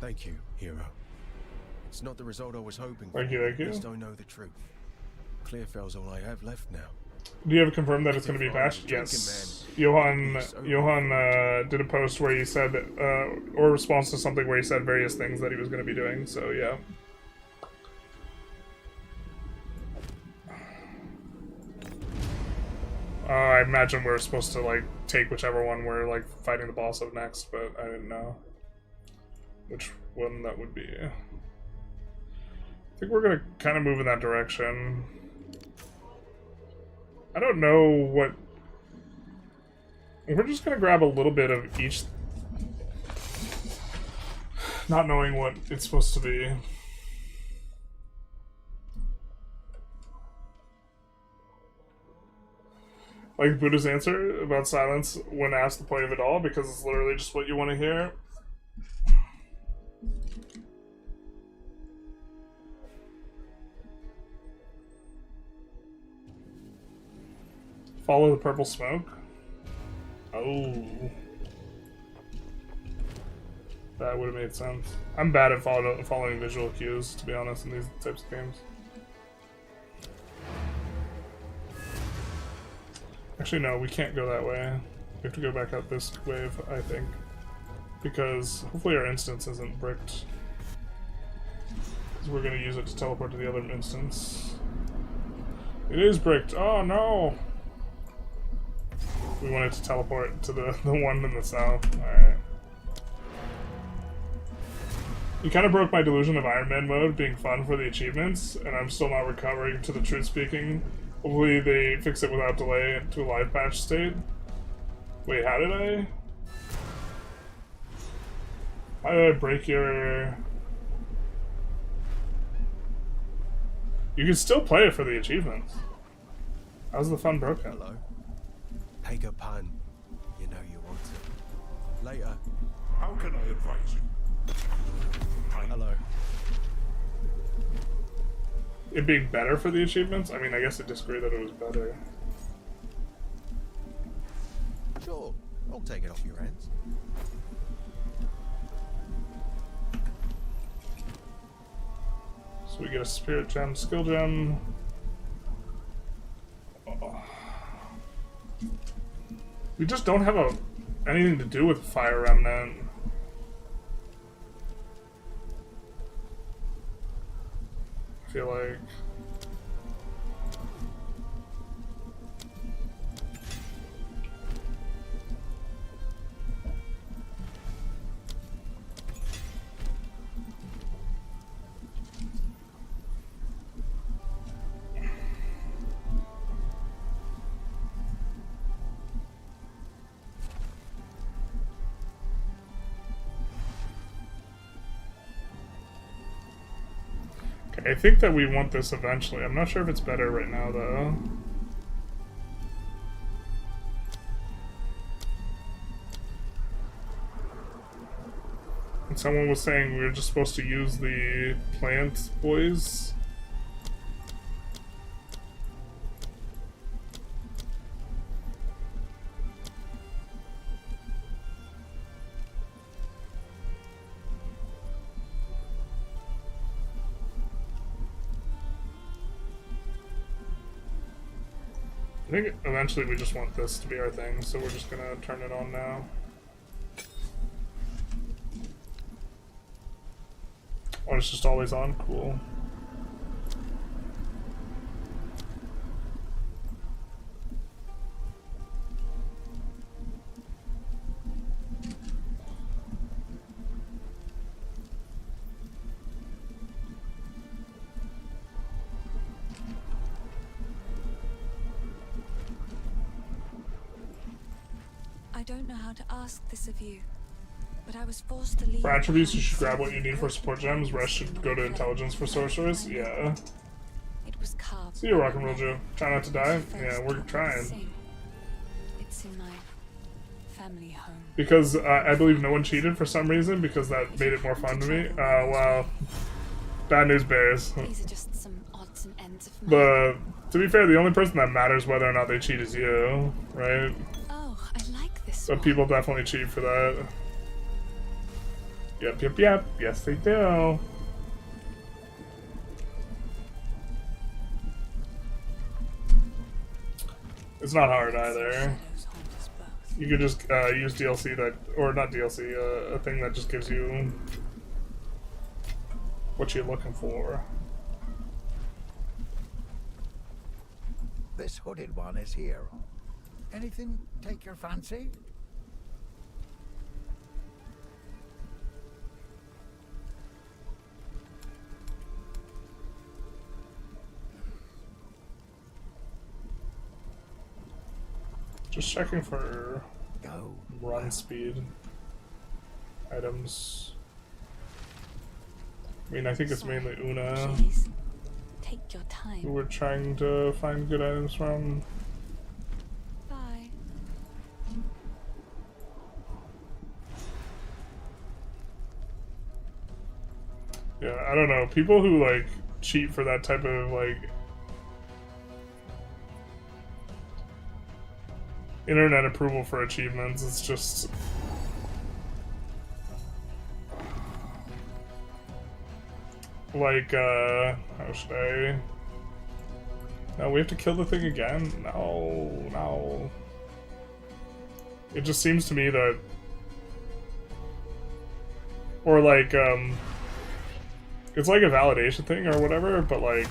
Thank you, hero. It's not the result I was hoping for. Thank you, thank you. At least I know the truth. Clearfell's all I have left now. Do you have confirmed that it's going to be patched? Yes. Johan did a post where he said, or a response to something where he said various things that he was going to be doing, so yeah. I imagine we're supposed to, like, take whichever one we're, like, fighting the boss of next, but I didn't know which one that would be. I think we're going to kind of move in that direction. I don't know what... We're just gonna grab a little bit of each, not knowing what it's supposed to be. Like Buddha's answer about silence when asked the point of it all, because it's literally just what you want to hear. Follow the purple smoke. Oh. That would have made sense. I'm bad at following visual cues, to be honest, in these types of games. Actually, no, we can't go that way. We have to go back out this wave, I think. Because hopefully our instance isn't bricked. Because we're going to use it to teleport to the other instance. It is bricked! Oh no! We wanted to teleport to the one in the south. Alright. You kind of broke my delusion of Iron Man mode being fun for the achievements, and I'm still not recovering to the truth speaking. Hopefully they fix it without delay to a live patch state. Wait, how did I? How did I break your... You can still play it for the achievements. How's the fun broken? Hello. Take a pun. You know you want to. Later. How can I advise you? Hello. It being better for the achievements? I mean, I guess I disagree that it was better. Sure. I'll take it off your hands. So we get a spirit gem, skill gem. Oh. We just don't have anything to do with Fire Remnant. I feel like... I think that we want this eventually. I'm not sure if it's better right now, though. And someone was saying we were just supposed to use the plant boys. I think eventually we just want this to be our thing, so we're just gonna turn it on now. Oh, it's just always on? Cool. I don't know how to ask this of you, but I was forced to leave. For attributes, you should grab what you need for support gems. Rest should go to intelligence for sorcerers. Yeah. It was carved. See you, Rock and Roll Joe. Try not to die. Yeah, we're trying. It's in my family home. Because I believe no one cheated for some reason, because that made it more fun to me. Wow. Bad news bears. These are just some odds and ends of But to be fair, the only person that matters whether or not they cheat is you, right? Oh, I like this. So people definitely cheat for that. Yep, yep, yep. Yes, they do. It's not hard either. You could just use DLC that, or not DLC, a thing that just gives you what you're looking for. This hooded one is here. Anything take your fancy? Just checking for Go. run speed items. I mean, I think it's mainly Una Please, take your time. who we're trying to find good items from. Bye. Yeah, I don't know. People who like cheat for that type of like internet approval for achievements, it's just like how should I? No, we have to kill the thing again? No, no. It just seems to me that, or like it's like a validation thing or whatever, but like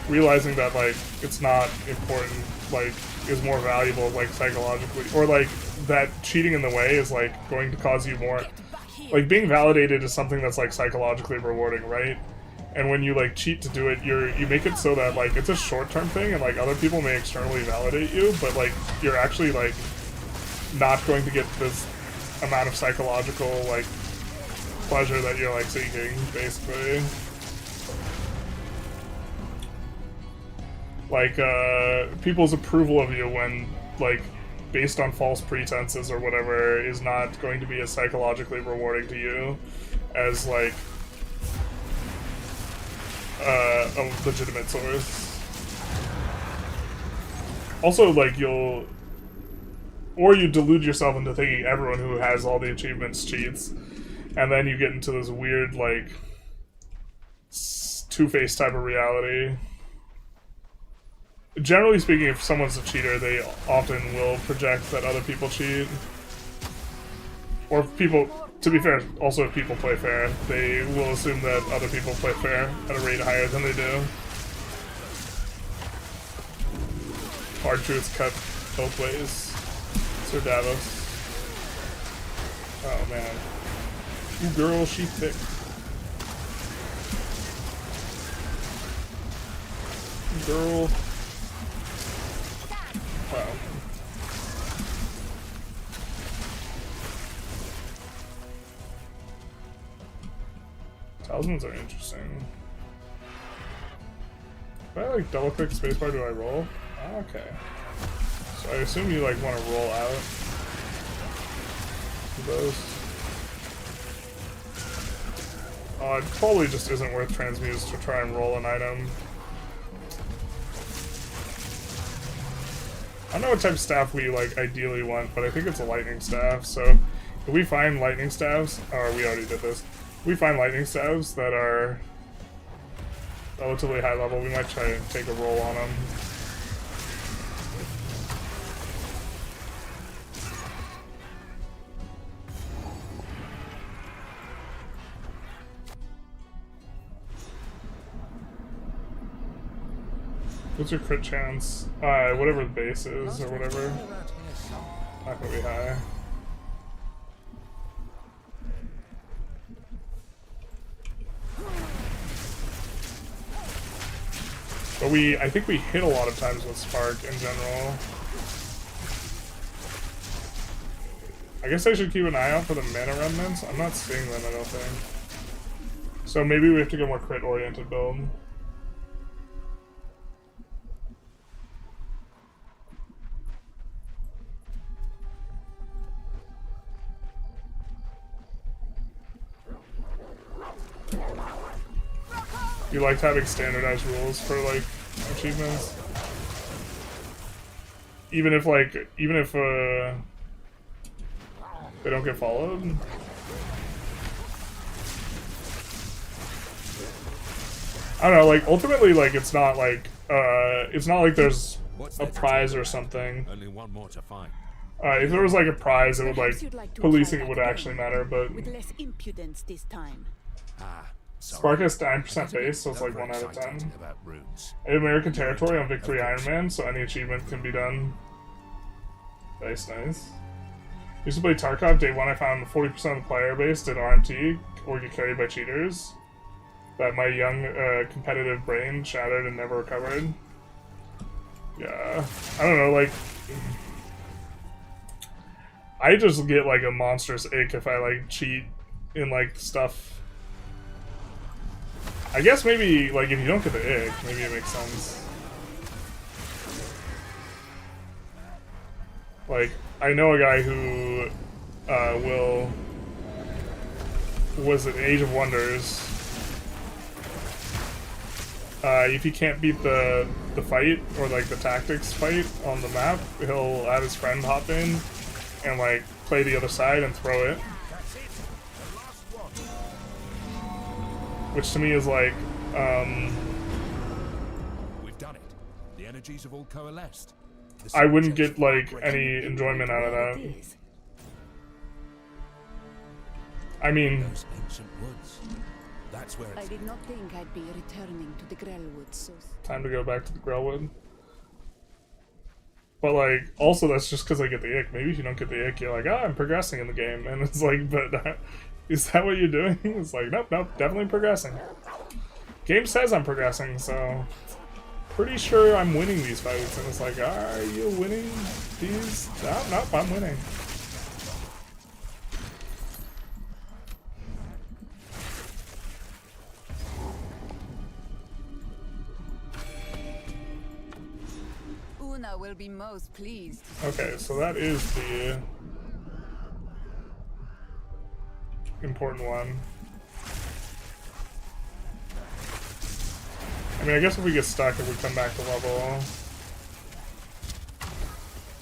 realizing that like it's not important, like is more valuable like psychologically, or like that cheating in the way is like going to cause you more, like being validated is something that's like psychologically rewarding, right? And when you like cheat to do it, you make it so that like it's a short-term thing and like other people may externally validate you, but like you're actually like not going to get this amount of psychological like pleasure that you're like seeking, basically. Like people's approval of you when like based on false pretenses or whatever is not going to be as psychologically rewarding to you as like a legitimate source. Also, like you delude yourself into thinking everyone who has all the achievements cheats, and then you get into this weird like two-faced type of reality. Generally speaking, if someone's a cheater, they often will project that other people cheat. Or if people, to be fair, also if people play fair, they will assume that other people play fair at a rate higher than they do. Hard truths cut both ways. Sir Davos. Oh man. Ooh, girl, she thick. Girl. Wow. Talismans are interesting. If I like double click spacebar, do I roll? Oh, okay. So I assume you like want to roll out those. It probably just isn't worth transmutes to try and roll an item. I don't know what type of staff we like ideally want, but I think it's a lightning staff. So if we find lightning staffs, or we already did this, if we find lightning staffs that are relatively high level, we might try and take a roll on them. What's your crit chance? Whatever the base is, or whatever. Not gonna be high. But I think we hit a lot of times with Spark in general. I guess I should keep an eye out for the mana remnants. I'm not seeing them, I don't think. So maybe we have to get more crit-oriented build. You liked having standardized rules for like achievements, even if they don't get followed. I don't know. Like ultimately, like it's not like there's a prize or something. Only one more to find. If there was like a prize, it would like policing it would actually matter, but with less impudence this time. Spark has 9% base, so it's like 1 out of 10. American territory on Victory Iron Man, so any achievement can be done. Nice. Used to play Tarkov. Day 1 I found 40% of the player base did RMT or get carried by cheaters. That my young competitive brain shattered and never recovered. Yeah, I don't know, like I just get like a monstrous ick if I like cheat in like stuff. I guess maybe like if you don't get the ick, maybe it makes sense. Like I know a guy who was at Age of Wonders. If he can't beat the fight or like the tactics fight on the map, he'll have his friend hop in and like play the other side and throw it. Which to me is like, we've done it. The energies have all coalesced. I wouldn't get like any enjoyment out of that. I mean, Those ancient woods. That's where I it's did not think I'd be returning to the Grellwood so time to go back to the Grellwood. But like, also that's just because I get the ick. Maybe if you don't get the ick, you're like, I'm progressing in the game, and it's like, but is that what you're doing? It's like, nope, definitely progressing. Game says I'm progressing, so pretty sure I'm winning these fights, and it's like, are you winning these? Nope, I'm winning. Una will be most pleased. Okay, so that is the important one. I mean, I guess if we get stuck, if we come back to level,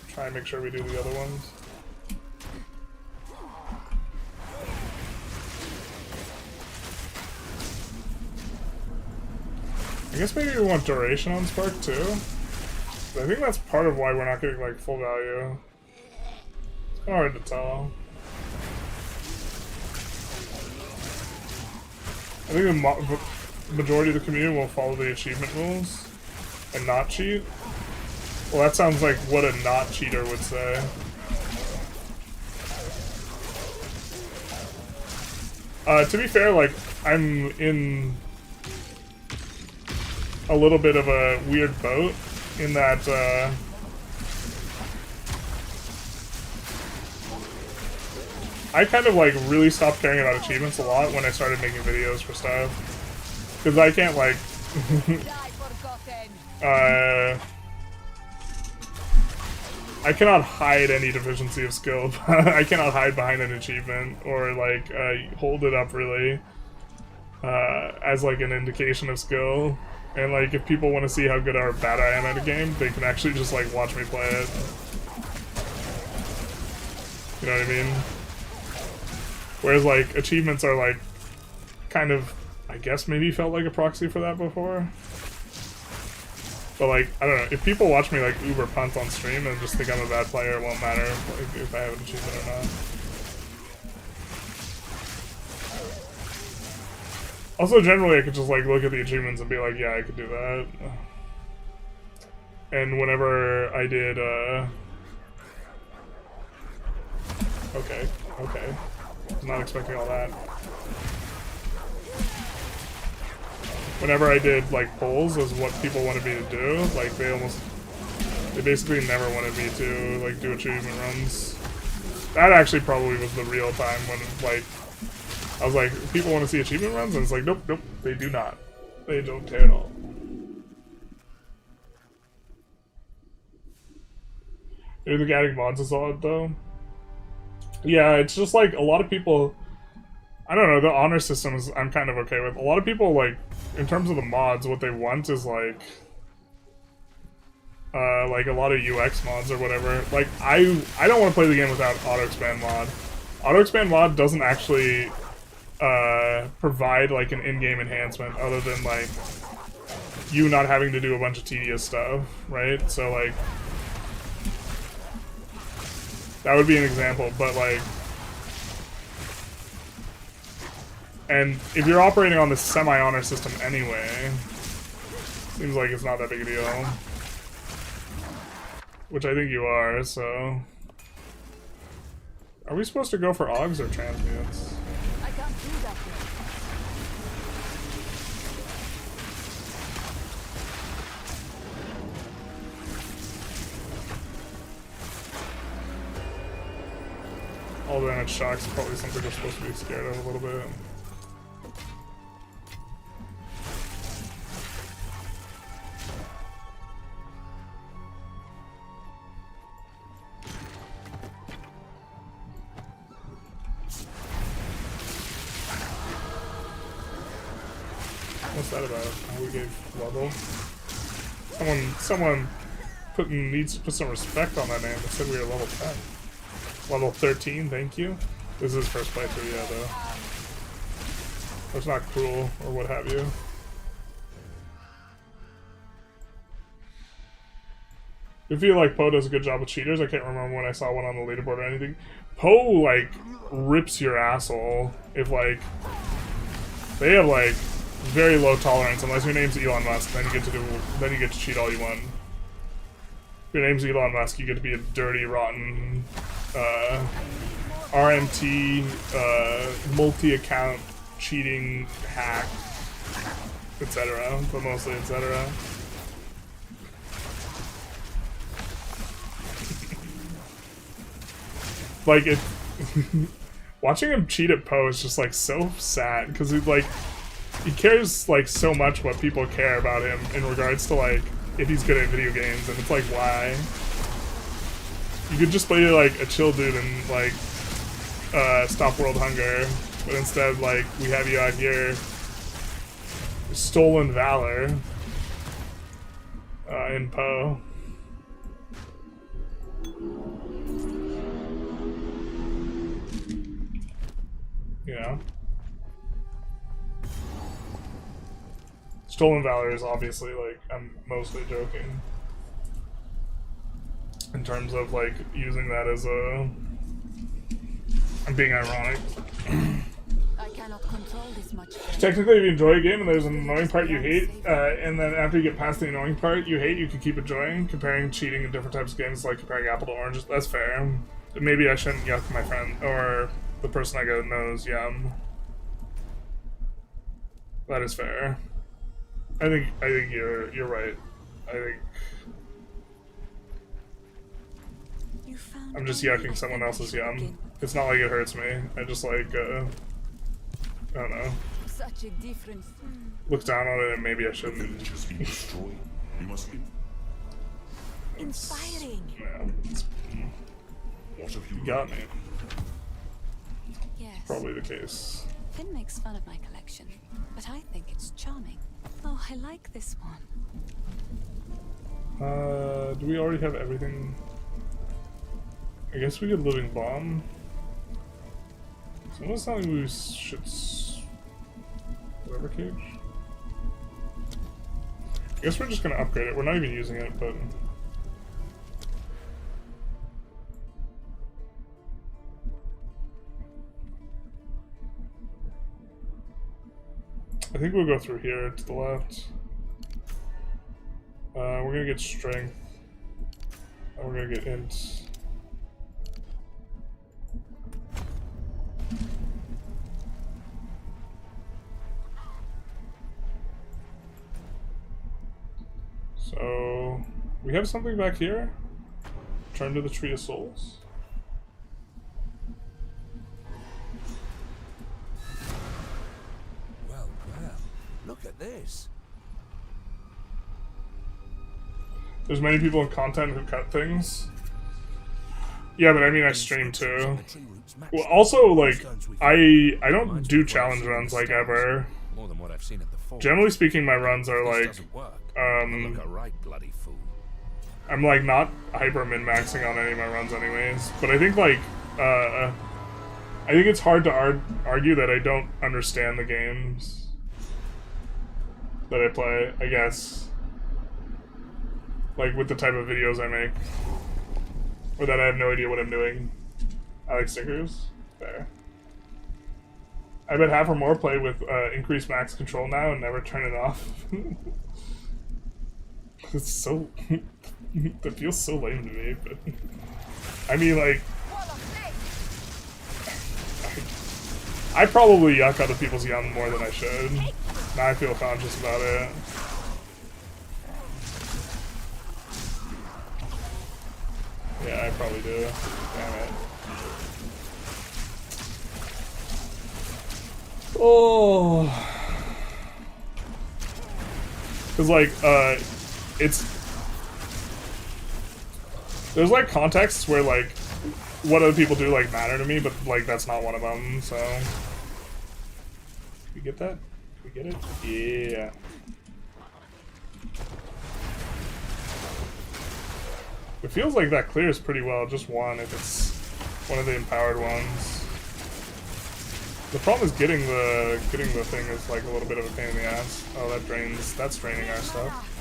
try and make sure we do the other ones. I guess maybe we want duration on Spark too. I think that's part of why we're not getting like full value. It's kind of hard to tell. I think the majority of the community will follow the achievement rules and not cheat. Well, that sounds like what a not cheater would say. To be fair, like, I'm in a little bit of a weird boat in that, I kind of like really stopped caring about achievements a lot when I started making videos for stuff. Because I can't like, I cannot hide any deficiency of skill. I cannot hide behind an achievement or like hold it up really as like an indication of skill. And like if people want to see how good or bad I am at a game, they can actually just like watch me play it. You know what I mean? Whereas like achievements are like kind of, I guess maybe felt like a proxy for that before. But like, I don't know, if people watch me like uber punt on stream and just think I'm a bad player, it won't matter like, if I have an achievement or not. Also, generally I could just like look at the achievements and be like, yeah, I could do that. And whenever I did, okay. I'm not expecting all that. Whenever I did like polls as what people wanted me to do, like they basically never wanted me to like do achievement runs. That actually probably was the real time when like I was like, people want to see achievement runs, and it's like, nope, they do not. They don't care at all. Do you think adding mods is odd though? Yeah, it's just like a lot of people. I don't know, the honor system is I'm kind of okay with. A lot of people like, in terms of the mods, what they want is like a lot of UX mods or whatever. Like I don't want to play the game without auto expand mod. Auto expand mod doesn't actually provide like an in-game enhancement other than like you not having to do a bunch of tedious stuff, right? So like that would be an example, but like, and if you're operating on this semi-honor system anyway, seems like it's not that big a deal. Which I think you are, so. Are we supposed to go for augs or transmutes? I can't do that yet. critical damage shocks is probably something we're supposed to be scared of a little bit. What's that about? Oh, we gave level. Someone needs to put some respect on that name. It said we were level 10. Level 13, thank you. This is his first playthrough, yeah, though. That's not cruel, or what have you. I feel like Poe does a good job with cheaters. I can't remember when I saw one on the leaderboard or anything. Poe, like, rips your asshole if, like, they have, like, very low tolerance unless your name's Elon Musk, then you get to cheat all you want. If your name's Elon Musk, you get to be a dirty, rotten, RMT, multi-account cheating hack, etc. But mostly etc. Like, it watching him cheat at Poe is just like so sad because he cares like so much what people care about him in regards to like if he's good at video games, and it's like, why? You could just play like a chill dude and like stop world hunger, but instead like we have you out here stolen valor in Poe. You know? Stolen valor is obviously like, I'm mostly joking. In terms of like using that as a... I'm being ironic. I cannot control this much. Technically, if you enjoy a game and there's an annoying part you hate, and then after you get past the annoying part you hate, you can keep enjoying. Comparing cheating in different types of games, like comparing apple to oranges, that's fair. Maybe I shouldn't yuck my friend, or the person I go knows yum. That is fair. I think you're right. I think I'm just yucking someone else's yum. It's not like it hurts me. I just like I don't know. Such a difference. Look down on it and maybe I shouldn't. The village has been destroyed. You must be. Inspiring. Yeah, What have you got me. Yes. Probably the case. Finn makes fun of my collection, but I think it's charming. Oh, I like this one. Do we already have everything? I guess we could living bomb. Someone's telling me we should whatever cage. I guess we're just gonna upgrade it. We're not even using it, but I think we'll go through here to the left. We're gonna get strength. And we're gonna get int. So we have something back here. Turn to the Tree of Souls. Well, look at this. There's many people in content who cut things. Yeah, but I mean I stream too. Well, also like I don't do challenge runs like ever. More than what I've seen at the fort. Generally speaking, my runs are like Look a right bloody fool. I'm like not hyper min-maxing on any of my runs anyways, but I think like I think it's hard to argue that I don't understand the games that I play, I guess. Like with the type of videos I make. Or that I have no idea what I'm doing. I like stickers. Fair. I bet half or more play with increased max control now and never turn it off. It's so... that feels so lame to me, but... I mean, like... I probably yuck other people's yum more than I should. Now I feel conscious about it. Yeah, I probably do. Damn it. Oh. Cause like, there's like contexts where like, what other people do like matter to me, but like that's not one of them, so. We get that? We get it? Yeah. It feels like that clears pretty well, just one if it's one of the empowered ones. The problem is getting the thing is like a little bit of a pain in the ass. Oh, that's draining our stuff.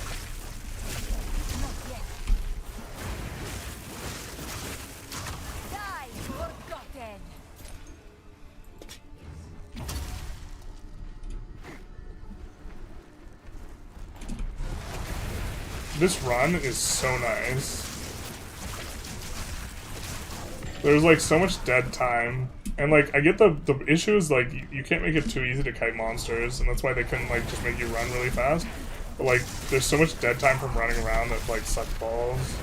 This run is so nice. There's like so much dead time. And like, I get the issue is like, you can't make it too easy to kite monsters, and that's why they couldn't like just make you run really fast. But like, there's so much dead time from running around that like sucks balls.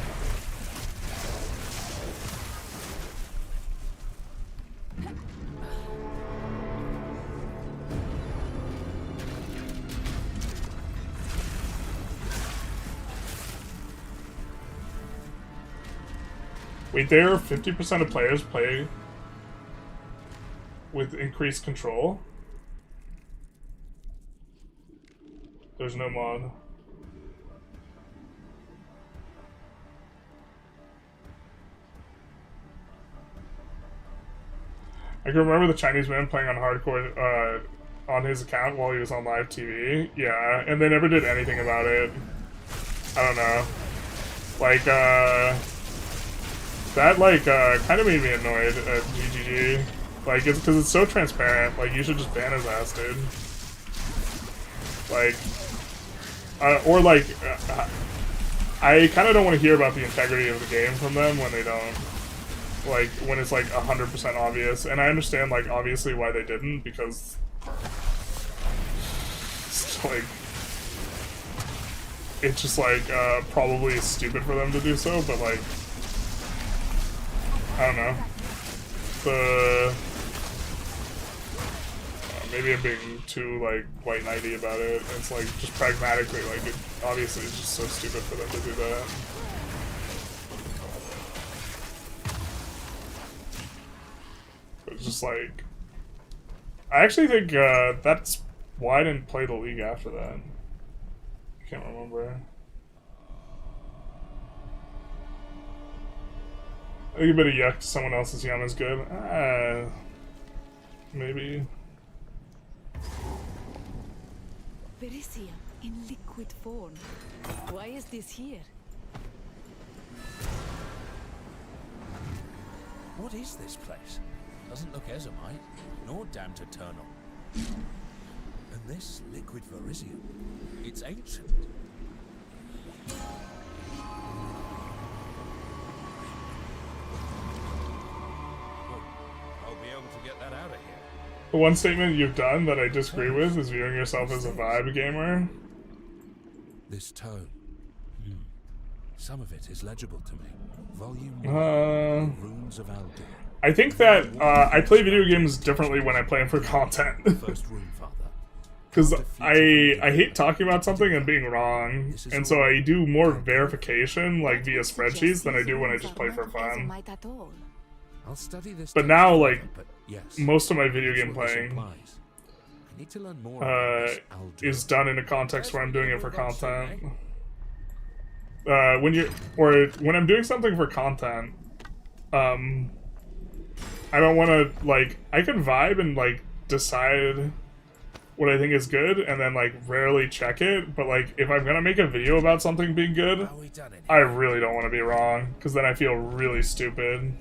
Wait, there are 50% of players play with increased control? There's no mod. I can remember the Chinese man playing on hardcore on his account while he was on live TV. Yeah, and they never did anything about it. I don't know. Like, that, like, kind of made me annoyed at GGG. Like, it's because it's so transparent. Like, you should just ban his ass, dude. Like, or like, I kind of don't want to hear about the integrity of the game from them when they don't. Like, when it's like 100% obvious. And I understand, like, obviously why they didn't, because it's like, it's just like, probably stupid for them to do so, but like, I don't know. Maybe I'm being too, like, white knighty about it. It's like, just pragmatically, like, it, obviously it's just so stupid for them to do that. It's just like, I actually think that's why I didn't play the League after that. I can't remember. I think a bit of yuck to someone else's yum is good. Maybe. Berisium in liquid form. Why is this here? What is this place? Doesn't look Ezomite, nor damned eternal. And this liquid Verisium, it's ancient. I'll be able to get that out of here. The one statement you've done that I disagree with is viewing yourself as a vibe gamer. This tone. Some of it is legible to me. Volume 1, Runes of Aldur. I think that I play video games differently when I play them for content. Because I hate talking about something and being wrong, and so I do more verification, like via spreadsheets, than I do when I just play for fun. I'll study this but now, like, yes, most of my video game playing is done in a context where I'm doing it for content. When I'm doing something for content, I don't want to, like, I can vibe and, like, decide what I think is good and then, like, rarely check it, but, like, if I'm gonna make a video about something being good, I really don't want to be wrong, because then I feel really stupid,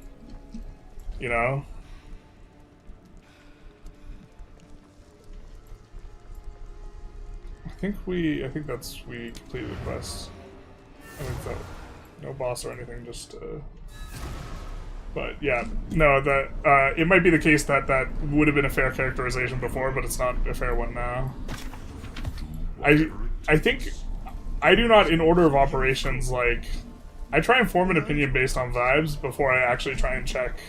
you know? I think we completed the quest. I think that, no boss or anything, just, but yeah, no, that it might be the case that that would have been a fair characterization before, but it's not a fair one now. I think I do not, in order of operations, like, I try and form an opinion based on vibes before I actually try and check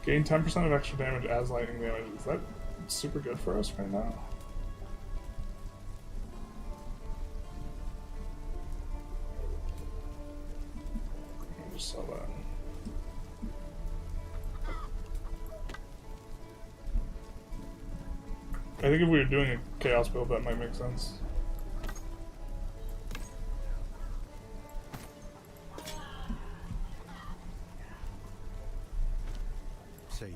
Gain 10% of extra damage as lightning damage. Is that super good for us right now? I'll just sell that. I think if we were doing a chaos build, that might make sense. See you.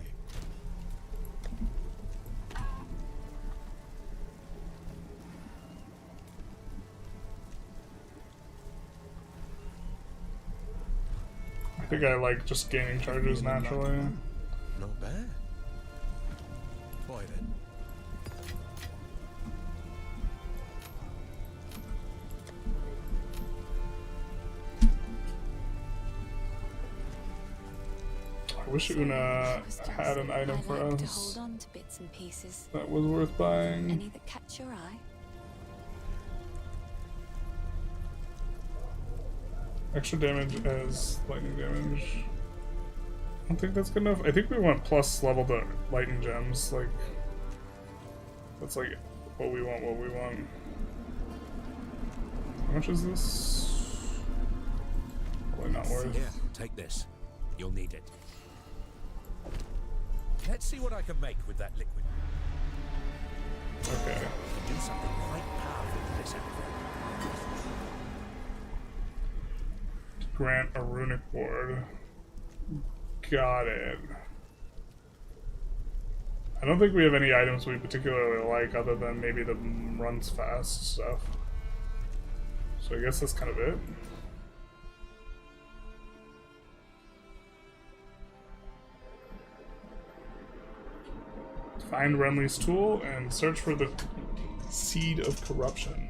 I think I like just gaining charges naturally. Not bad. Why then? I wish Una had an item for I like to us hold on to bits and pieces. that was worth buying. Any that catch your eye? Extra damage as lightning damage. I don't think that's good enough. I think we want plus level to lightning gems. Like, that's like what we want, How much is this? Probably not worth. Here, take this. You'll need it. Let's see what I can make with that liquid. Okay. Do something quite powerful with this outfit. Grant a runic ward. Got it. I don't think we have any items we particularly like other than maybe the runs fast stuff. So I guess that's kind of it. Find Renly's tool and search for the seed of corruption.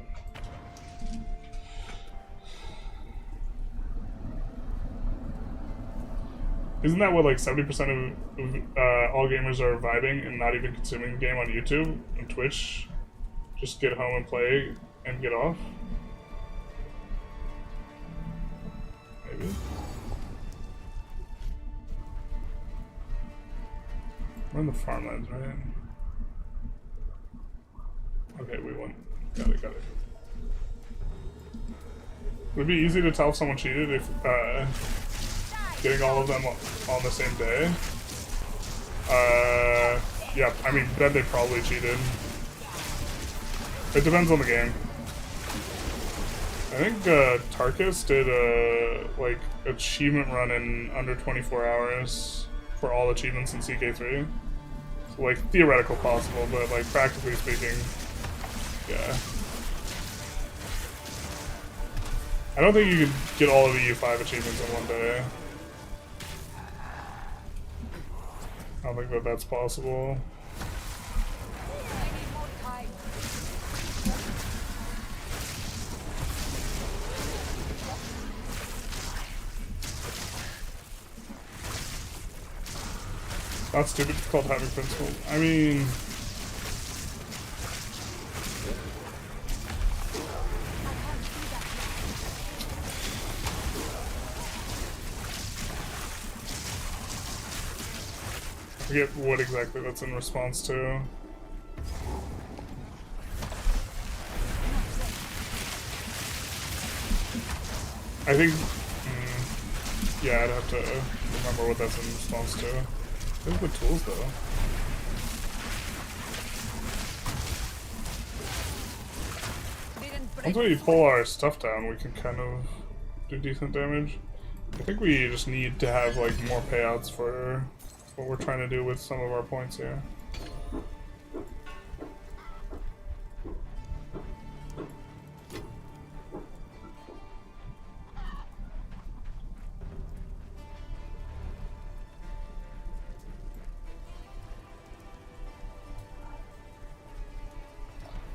Isn't that what like 70% of all gamers are vibing and not even consuming the game on YouTube and Twitch? Just get home and play and get off? Maybe. We're in the farmlands, right? Okay, we won. Got it. Would it be easy to tell if someone cheated if getting all of them on the same day? Yeah, I mean, then they probably cheated. It depends on the game. I think Tarkus did a like achievement run in under 24 hours for all achievements in CK3. So like theoretical possible, but like practically speaking, yeah. I don't think you could get all of the EU5 achievements in one day. I don't think that that's possible. Not stupid, it's called having principle. I mean... I forget what exactly that's in response to. I think... yeah, I'd have to remember what that's in response to. There's the tools, though. Once we pull our stuff down, we can kind of do decent damage. I think we just need to have, like, more payouts for what we're trying to do with some of our points here.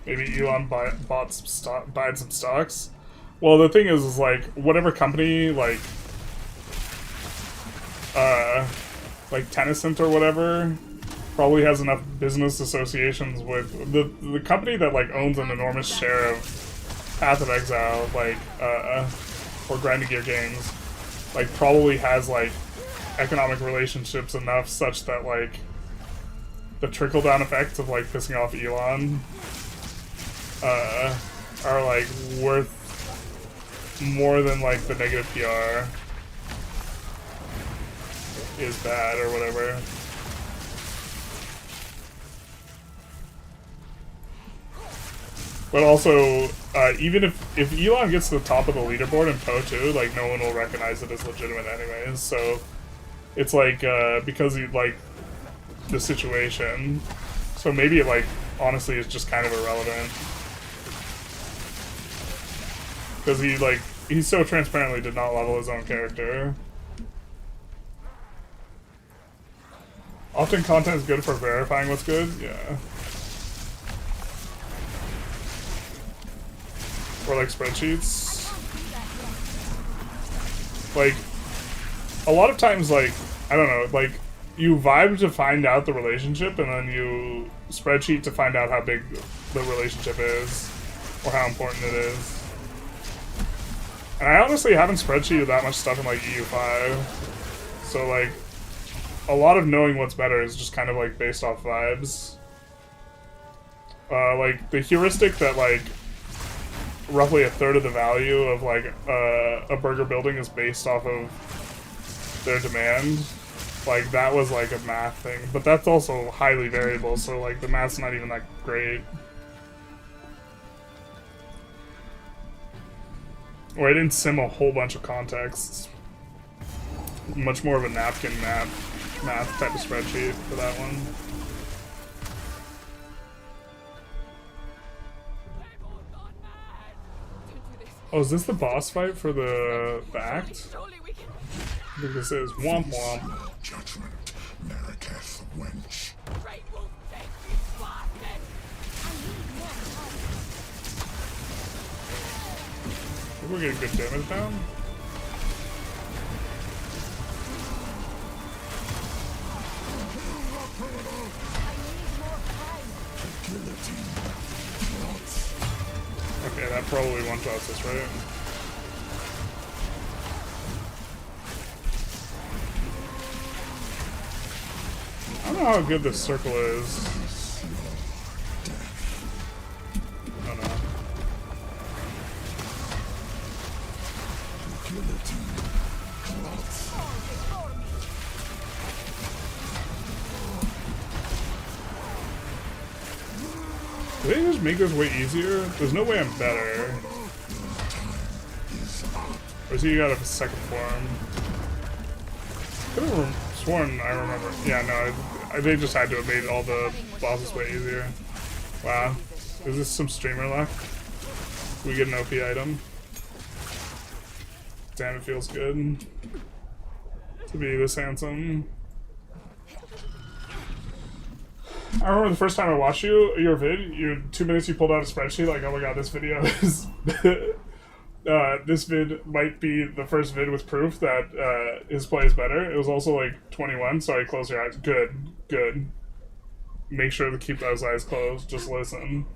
Maybe Elon bought some stocks. Well, the thing is like whatever company like Tencent or whatever probably has enough business associations with the company that like owns an enormous share of Path of Exile, like or Grinding Gear Games, like probably has like economic relationships enough such that like the trickle down effects of like pissing off Elon are like worth more than like the negative PR is bad or whatever. But also, even if Elon gets to the top of the leaderboard in Poe 2, like, no one will recognize it as legitimate anyways, so it's like, because he, like, the situation, so maybe it, like, honestly is just kind of irrelevant. Because he, like, he so transparently did not level his own character. Often content is good for verifying what's good, yeah. Or like spreadsheets. Like, a lot of times, like, I don't know, like, you vibe to find out the relationship and then you spreadsheet to find out how big the relationship is or how important it is. And I honestly haven't spreadsheeted that much stuff in like EU5. So like, a lot of knowing what's better is just kind of like based off vibes. Like, the heuristic that like, roughly a third of the value of like a burger building is based off of their demand. Like, that was like a math thing, but that's also highly variable, so like the math's not even that great. Or I didn't sim a whole bunch of contexts. Much more of a napkin math type of spreadsheet for that one. Oh, is this the boss fight for the act? I think this is. Womp womp. Judgment, Marraketh wench. We're getting good damage down. Okay, that probably one-shots us, right? I don't know how good this circle is. I don't know. Do they just make this way easier? There's no way I'm better. Or is he got a second form? I could have sworn I remember. Yeah, no, they just had to have made all the bosses way easier. Wow. Is this some streamer luck? We get an OP item. Damn, it feels good to be this handsome. I remember the first time I watched your vid, your 2 minutes you pulled out a spreadsheet, like, oh my god, this video is... this vid might be the first vid with proof that his play is better. It was also like 21, so I closed your eyes. Good, good. Make sure to keep those eyes closed, just listen.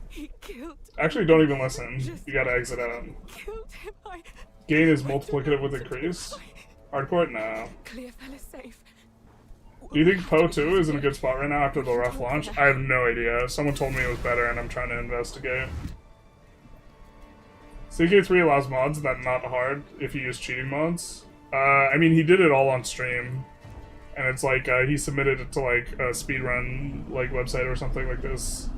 Actually, don't even listen. You gotta exit out. Gain is multiplicative with increase. Hardcore? No. Do you think Poe 2 is in a good spot right now after the rough launch? I have no idea. Someone told me it was better and I'm trying to investigate. CK3 allows mods that not hard if you use cheating mods. I mean, he did it all on stream. And it's like, he submitted it to like a speedrun like website or something like this.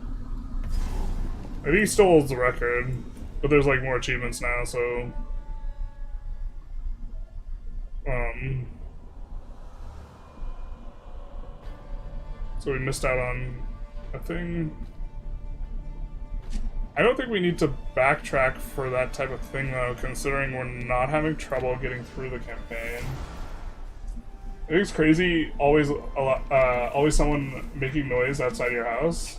I think he still holds the record, but there's like more achievements now, so... So we missed out on a thing. I don't think we need to backtrack for that type of thing though, considering we're not having trouble getting through the campaign. I think it's crazy, always someone making noise outside your house.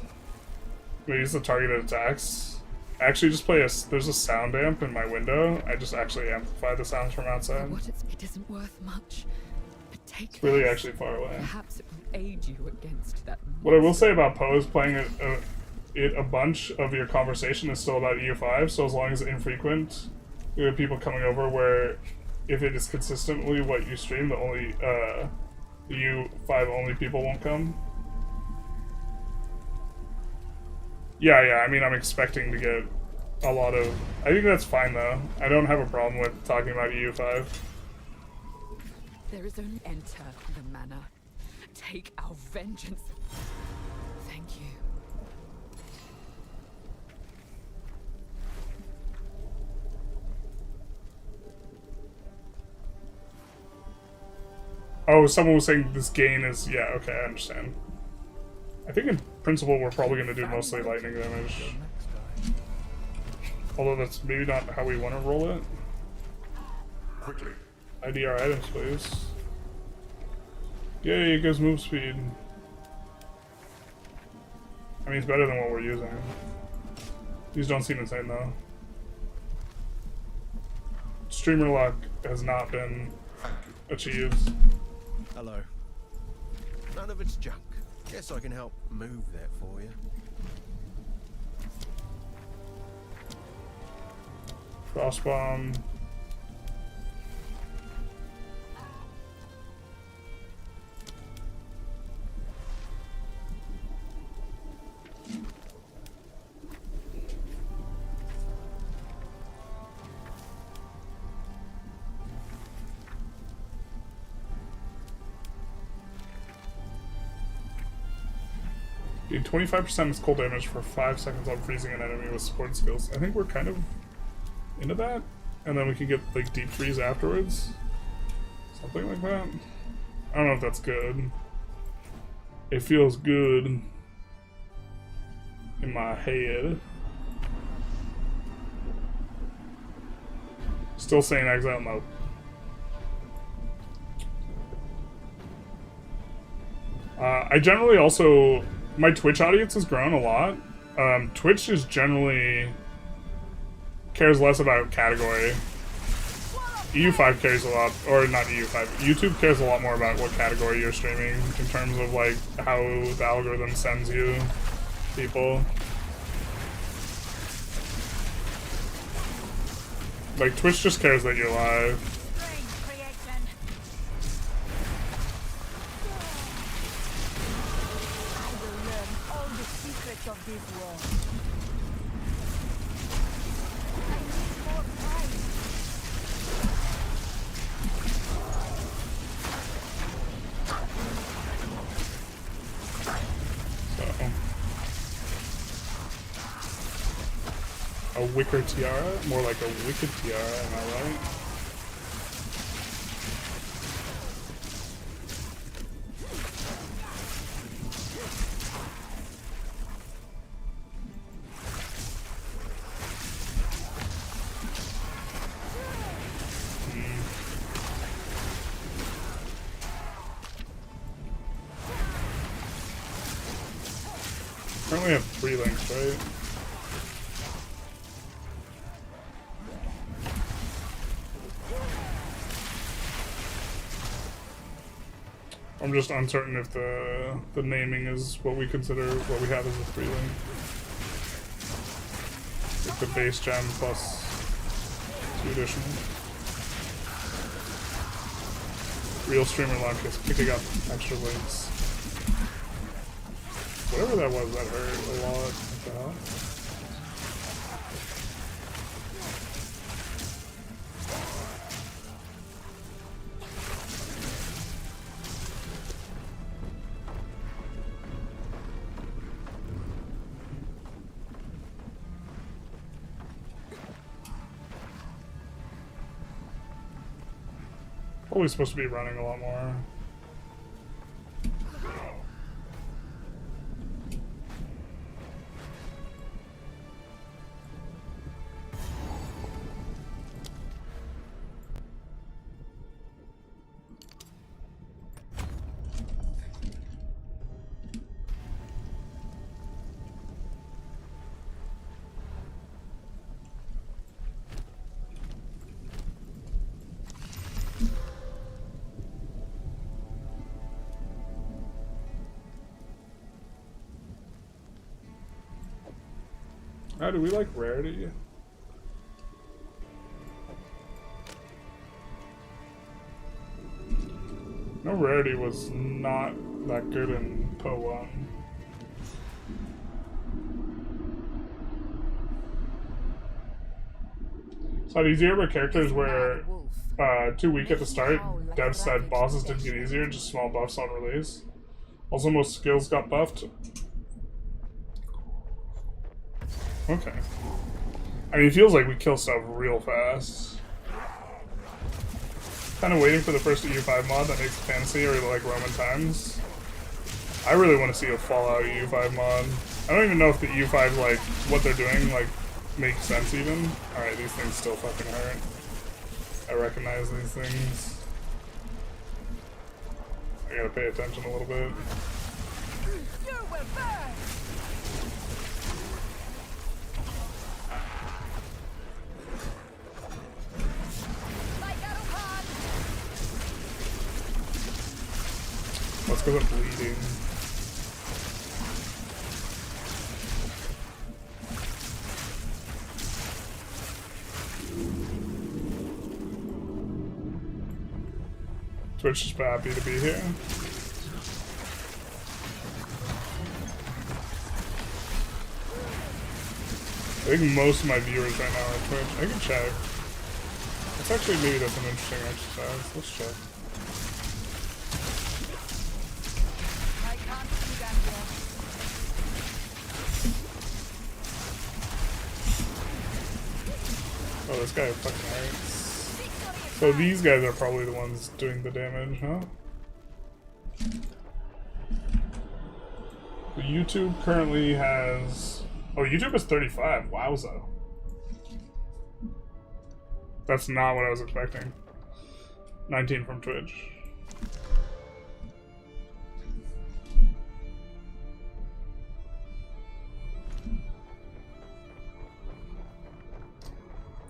We use the targeted attacks. I actually just play there's a sound amp in my window. I just actually amplify the sounds from outside. What it isn't worth much. But take it's really this. actually far away. Perhaps it will aid you against that. What I will say about Poe is playing a bunch of your conversation is still about EU5, so as long as it's infrequent, you have people coming over where if it is consistently what you stream, the only The U5 only people won't come? Yeah, I mean, I'm expecting to get a lot of... I think that's fine, though. I don't have a problem with talking about EU5. There is only enter the manor. Take our vengeance. Thank you. Oh, someone was saying this gain is... Yeah, okay, I understand. I think in principle we're probably going to do mostly lightning damage. Although that's maybe not how we want to roll it. Quickly. IDR items, please. Yay, it gives move speed. I mean, it's better than what we're using. These don't seem insane, though. Streamer lock has not been achieved. Hello. None of it's junk. Guess I can help move that for you. Frostbomb. Gain 25% is cold damage for 5 seconds on freezing an enemy with support skills. I think we're kind of into that. And then we can get like deep freeze afterwards. Something like that. I don't know if that's good. It feels good in my head. Still saying Exile mode. I generally also... My Twitch audience has grown a lot. Twitch is generally... cares less about category. EU5 cares a lot, or not EU5, YouTube cares a lot more about what category you're streaming in terms of like how the algorithm sends you people. Like Twitch just cares that you're live. A wicker tiara? More like a wicked tiara, am I right? Currently have 3 links, right? I'm just uncertain if the naming is what we consider what we have as a 3 link. Like the base gem plus 2 additional. Real streamer luck is picking up extra links. Whatever that was, that hurt a lot. What the hell? Probably supposed to be running a lot more. How do we like rarity? No rarity was not that good in Po 1. So it's easier with characters where too weak at the start. Devs said bosses didn't get easier, just small buffs on release. Also, most skills got buffed. Okay. I mean, it feels like we kill stuff real fast. Kind of waiting for the first EU5 mod that makes fantasy or like Roman times. I really want to see a Fallout EU5 mod. I don't even know if the EU5 like what they're doing like makes sense even. Alright, these things still fucking hurt. I recognize these things. I gotta pay attention a little bit. You will burn! Let's go with bleeding. Twitch is happy to be here. I think most of my viewers right now are on Twitch. I can check. It's actually maybe that's an interesting exercise. Let's check. Oh, this guy fucking hurts. So these guys are probably the ones doing the damage, huh? So YouTube currently has... Oh, YouTube is 35. Wowza. That's not what I was expecting. 19 from Twitch.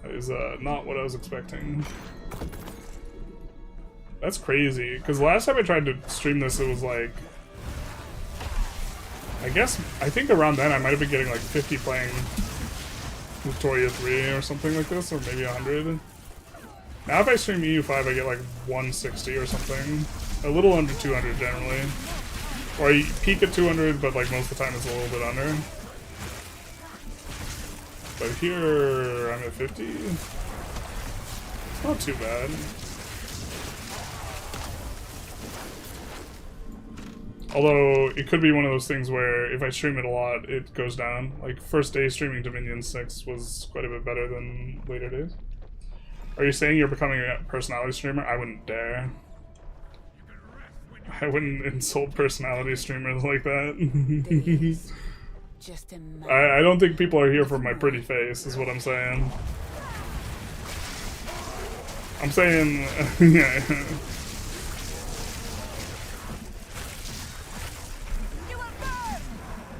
That is not what I was expecting. That's crazy, because last time I tried to stream this, it was like... I think around then I might have been getting like 50 playing Victoria 3 or something like this, or maybe 100. Now if I stream EU5 I get like 160 or something. A little under 200 generally. Or I peak at 200, but like most of the time it's a little bit under. But here I'm at 50. It's not too bad. Although, it could be one of those things where if I stream it a lot, it goes down. Like, first day streaming Dominion 6 was quite a bit better than later days. Are you saying you're becoming a personality streamer? I wouldn't dare. I wouldn't insult personality streamers like that. I don't think people are here for my pretty face, is what I'm saying. I'm saying... yeah.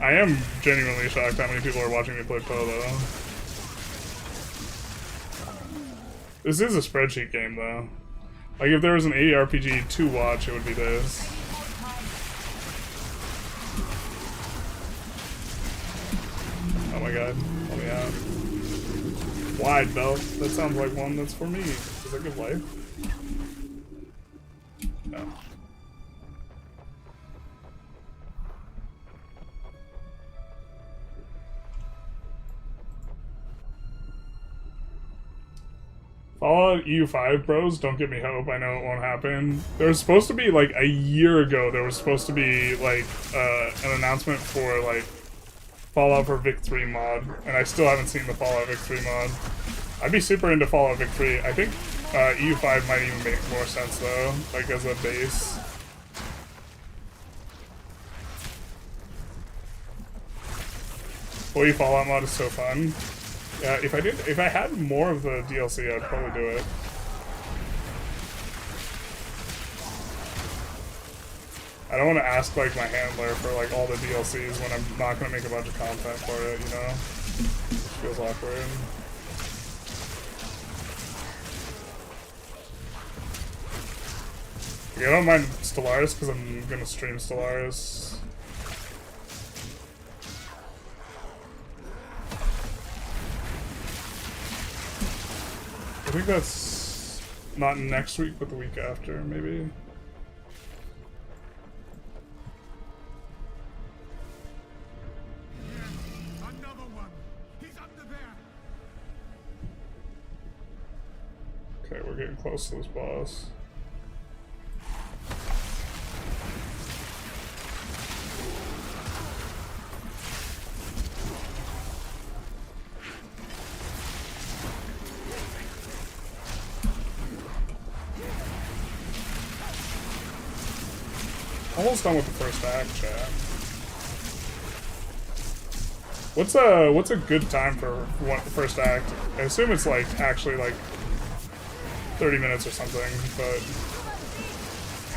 I am genuinely shocked how many people are watching me play Poe, though. This is a spreadsheet game, though. Like, if there was an AARPG to watch, it would be this. Oh my god, let me out. Wide belt. That sounds like one that's for me. Does that give life? No. Fallout EU5 bros, don't give me hope, I know it won't happen. There was supposed to be, like, a year ago, there was supposed to be, like, an announcement for, like, Fallout for Vic 3 mod, and I still haven't seen the Fallout Vic 3 mod. I'd be super into Fallout Vic 3. I think EU5 might even make more sense, though, like, as a base. Boy, Fallout mod is so fun. Yeah, if I had more of the DLC, I'd probably do it. I don't want to ask like my handler for like all the DLCs when I'm not going to make a bunch of content for it, you know? It feels awkward. Like, I don't mind Stellaris because I'm going to stream Stellaris. I think that's not next week, but the week after, maybe. Okay, we're getting close to this boss. Almost done with the first act, chat. What's a good time for first act? I assume it's like actually like 30 minutes or something, but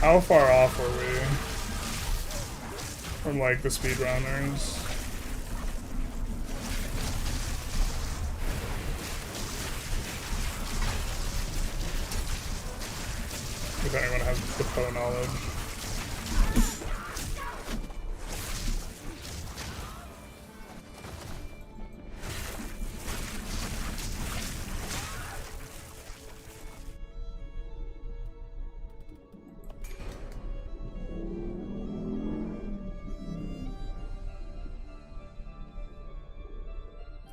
how far off are we from like the speedrunners? If anyone has the pro knowledge.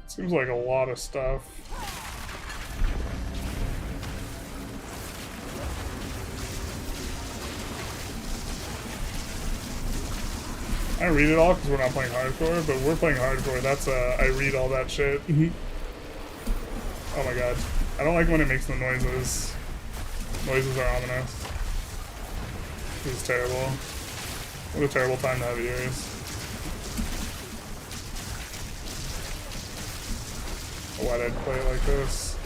Seems like a lot of stuff. I read it all because we're not playing hardcore, but we're playing hardcore. That's I read all that shit. Oh my god. I don't like when it makes the noises. Noises are ominous. This is terrible. What a terrible time to have ears. Why'd I play it like this?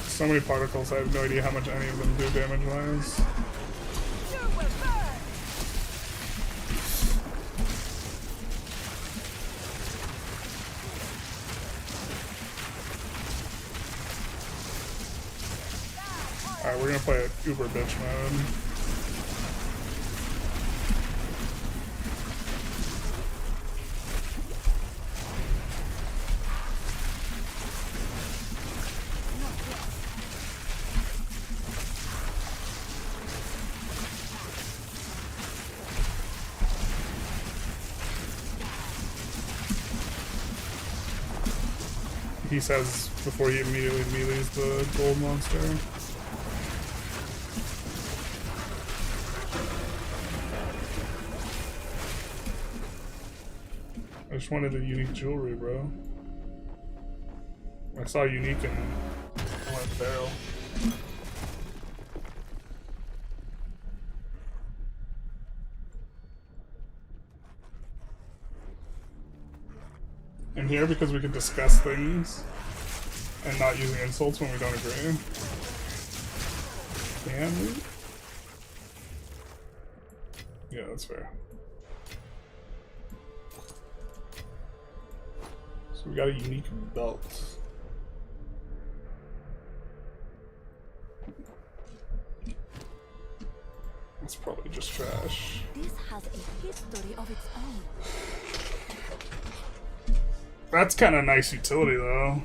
So many particles, I have no idea how much any of them do damage-wise. Alright, we're gonna play it uber bitch mode. He says before he immediately melees the gold monster. I just wanted the unique jewelry, bro. I saw unique and I wanted the barrel. I'm here because we can discuss things and not using insults when we don't agree. Can we? Yeah, that's fair. So we got a unique belt. It's probably just trash. This has a history of its own. That's kind of nice utility, though.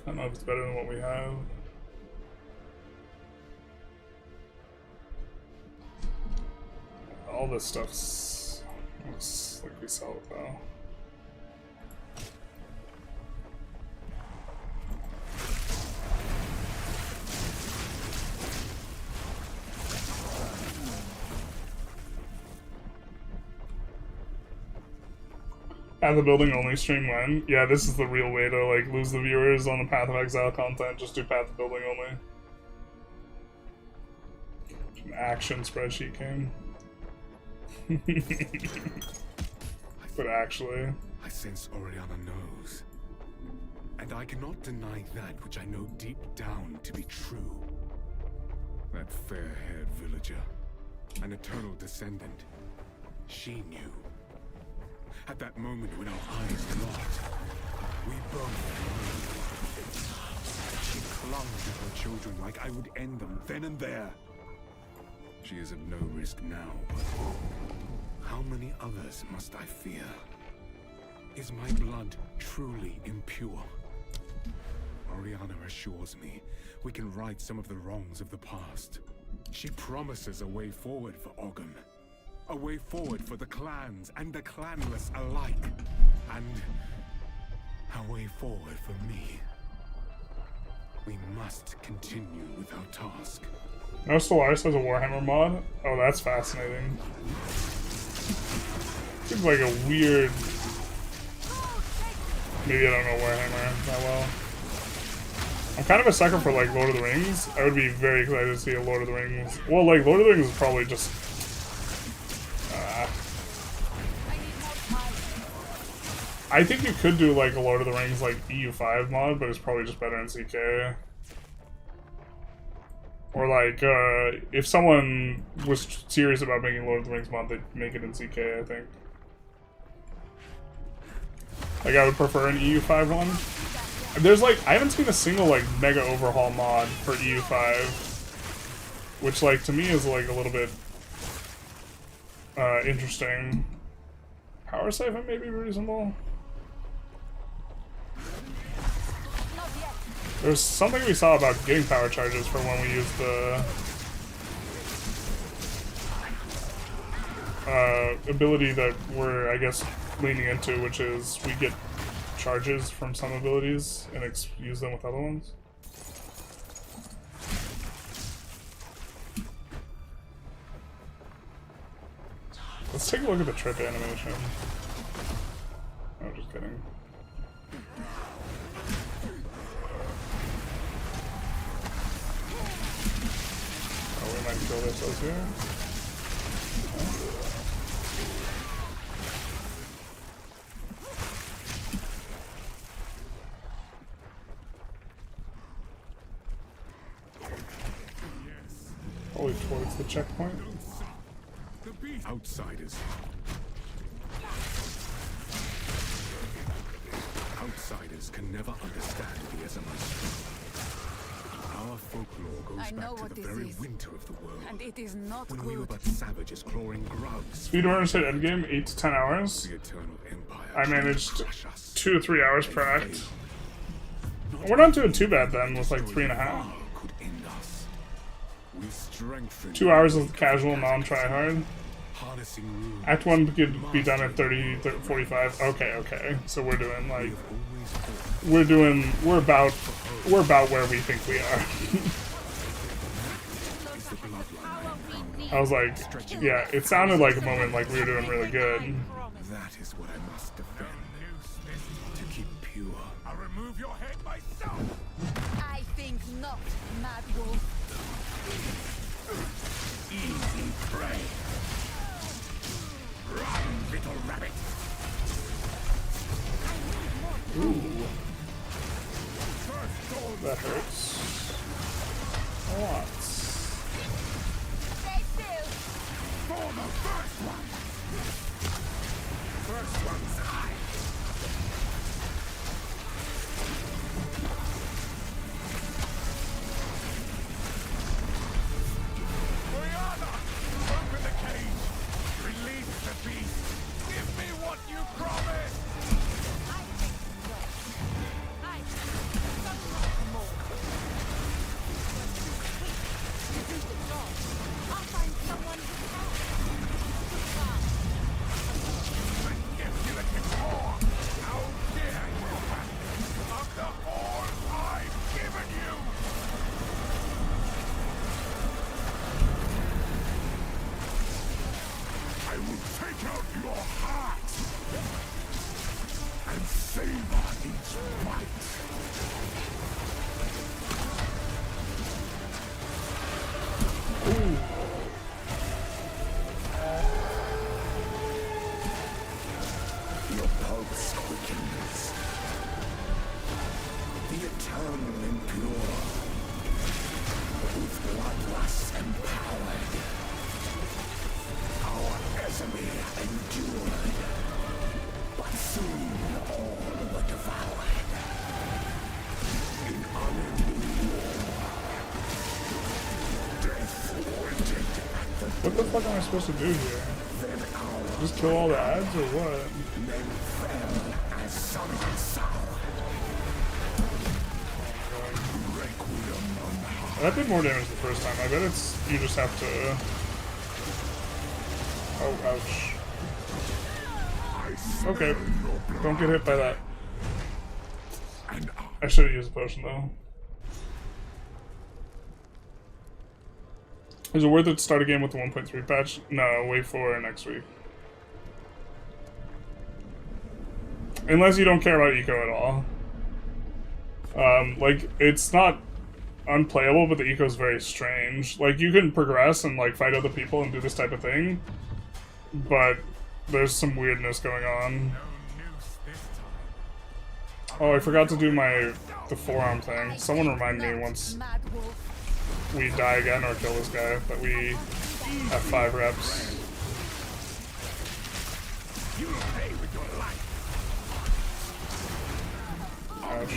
I don't know if it's better than what we have. All this stuff's looks like we sell it, though. Path of Building only stream when? Yeah, this is the real way to like lose the viewers on the Path of Exile content. Just do Path of Building only. An action spreadsheet game. But actually, I sense Oriana knows. And I cannot deny that which I know deep down to be true. That fair-haired villager, an eternal descendant, she knew. At that moment when our eyes locked, we both knew. She clung to her children like I would end them then and there. She is of no risk now, but how many others must I fear? Is my blood truly impure? Or Oriana assures me we can right some of the wrongs of the past. She promises a way forward for Ogham. A way forward for the clans and the clanless alike. And a way forward for me. We must continue with our task. No Stellaris has a Warhammer mod? Oh, that's fascinating. Seems like a weird... Maybe I don't know Warhammer that well. I'm kind of a sucker for, like, Lord of the Rings. I would be very excited to see a Lord of the Rings. Well, like, Lord of the Rings is probably just... I think you could do, like, a Lord of the Rings, like, EU5 mod, but it's probably just better in CK. Or, like, if someone was serious about making Lord of the Rings mod, they'd make it in CK, I think. Like, I would prefer an EU5 one. There's, like, I haven't seen a single, like, mega overhaul mod for EU5. Which, like, to me is, like, a little bit interesting. Power siphon may be reasonable. There's something we saw about getting power charges for when we used the ability that we're, I guess, leaning into, which is we get charges from some abilities and use them with other ones. Let's take a look at the trip animation. Oh, just kidding. Oh, we might kill ourselves here. Probably towards the checkpoint. Outsiders. Outsiders can never understand the Ezra. Our folklore goes back to the very winter of the world, and it is not when good. we were but savages clawing grubs. Speedrunners hit endgame 8 to 10 hours. The Eternal Empire I managed 2 to 3 hours per act. We're not doing too bad then, with like 3.5. 2 hours of casual, non-tryhard. Act 1 could be done at 30, 45. Okay. So we're doing like we're about where we think we are. I was like, yeah, it sounded like a moment like we were doing really good. That is what I must defend. To keep pure. I'll remove your head myself. I think not, Mad Wolf. Easy prey. Run, little rabbit. Ooh. That hurts. A lot. Stay still. For the first one. First one's high. Oriana! Open the cage! Release the beast! Give me what you promised! I think well. I something more. You do the job. I'll find someone who can. Manipulative whore! How dare you! After all I've given you! I will take out your heart and savor each bite. Your pulse quickens. The eternal impure, whose bloodlust empowered. Our Ezra endured, but soon all were devoured. In unending war, death waited at the What the fuck am I supposed to do here? then our Just kill all the ads or what? men fell as sun and sour. That did more damage the first time. I bet it's you just have to. Oh, ouch. Okay, don't get hit by that. I should have used a potion though. Is it worth it to start a game with the 1.3 patch? No, wait for next week. Unless you don't care about eco at all. Like, it's not unplayable, but the eco is very strange. Like, you can progress and, like, fight other people and do this type of thing, but there's some weirdness going on. Oh, I forgot to do the forearm thing. Someone remind me once we die again or kill this guy that we have 5 reps. Ouch.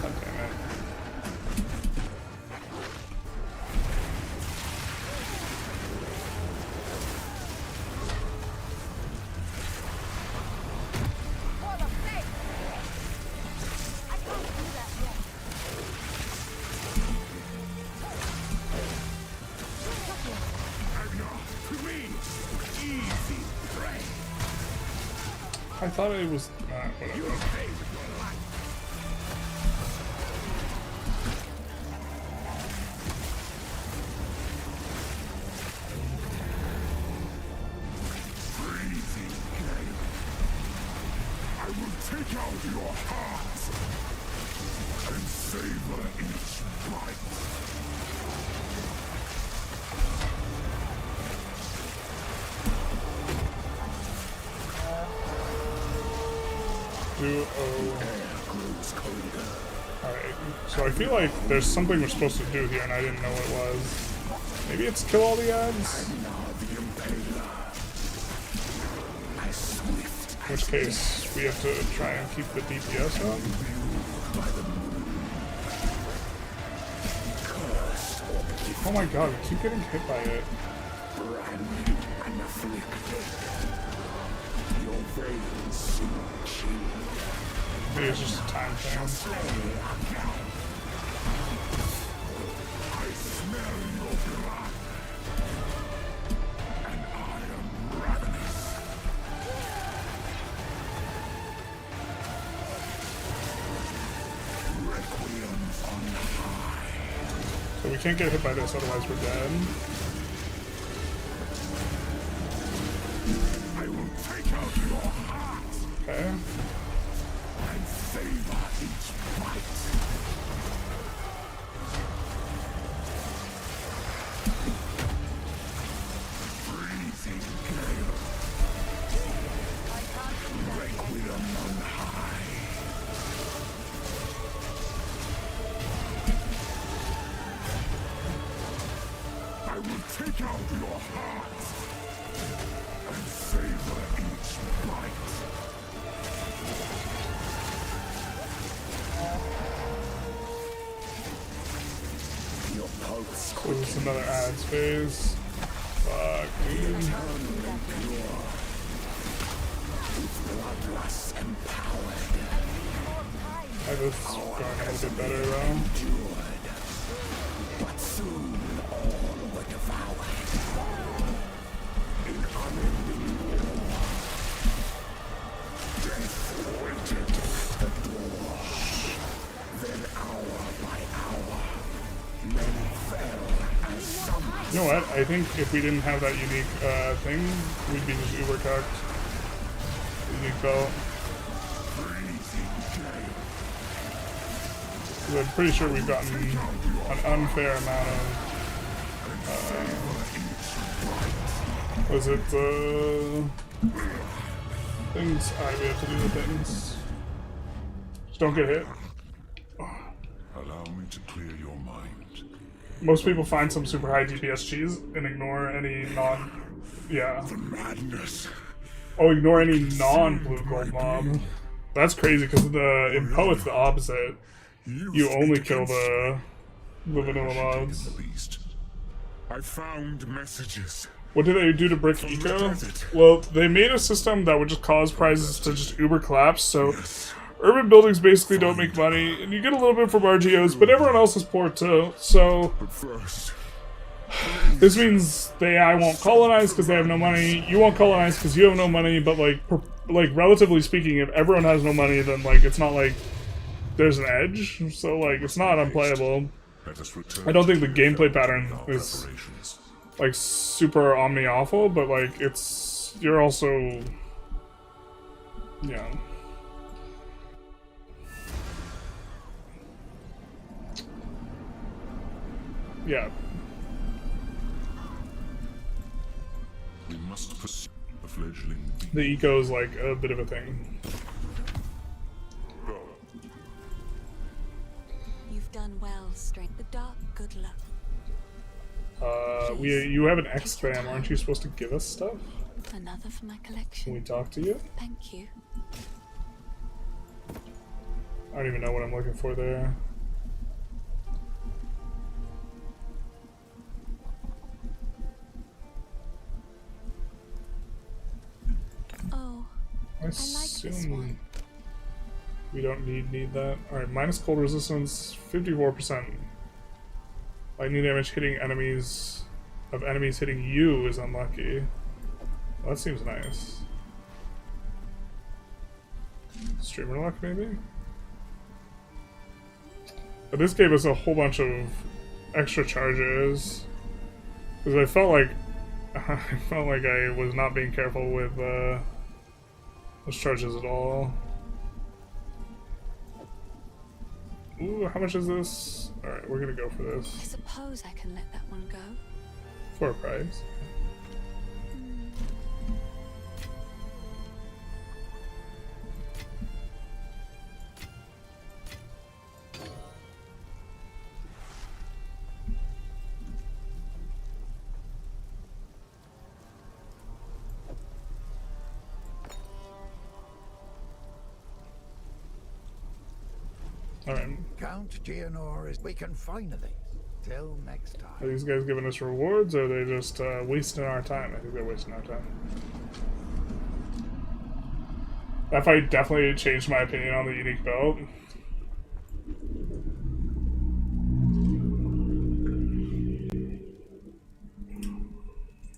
God damn it. I thought it was whatever. I will take out your heart and savor each bite. Alright, so I feel like there's something we're supposed to do here and I didn't know what it was. Maybe it's kill all the ads? In which case, we have to try and keep the DPS up. Oh my god, we keep getting hit by it. Maybe it's just a time thing. I smell your blood, and I am ravenous. Requiem on high. So we can't get hit by this, otherwise we're dead. I will take out your heart. Okay. And savor each bite. Freezing gale. Requiem on high. I will take out your heart and savor each bite. So this is another ads phase. Fuck, dude. I was going a little bit better though. But soon all were devoured. In unending war, death waited at the door. Then hour by hour, men fell as some. You know what? I think if we didn't have that unique thing, we'd be just uber cocked. Unique belt. I'm pretty sure we've gotten an unfair amount of. Was it things? Alright, we have to do the things. Just don't get hit. Allow me to clear your mind. Most people find some super high DPS cheese and ignore any non. Yeah. The madness. Oh, ignore any non-blue gold mob. That's crazy because in Poe it's the opposite. You only kill the vanilla mobs. The beast. I found messages. What do they do to break eco? Well, they made a system that would just cause prizes to just uber collapse, so urban buildings basically don't make money, and you get a little bit from RGOs, but everyone else is poor too, so... But first, this means the AI won't colonize because they have no money, you won't colonize because you have no money, but like, relatively speaking, if everyone has no money, then like, it's not like there's an edge, so like, it's not unplayable. I don't think the gameplay pattern is like super omni-awful, but like, it's, you're also, yeah. Yeah. we must pursue the fledgling. The eco is like a bit of a thing. You've done well, Strength. The dark, good luck. You have an X-Spam, aren't you supposed to give us stuff? Another for my Can collection. we talk to you? Thank you. I don't even know what I'm looking for there. Oh, I like this assume one. we don't need that. Alright, minus cold resistance, 54%. Lightning damage hitting enemies of enemies hitting you is unlucky. Well, that seems nice. Streamer luck, maybe? But this gave us a whole bunch of extra charges. Because I felt like I was not being careful with those charges at all. Ooh, how much is this? Alright, we're gonna go for I this. suppose I can let that one go. For a price. Alright. Count Geonor is. We can finally. Till next time. Are these guys giving us rewards, or are they just wasting our time? I think they're wasting our time. That fight definitely changed my opinion on the unique belt.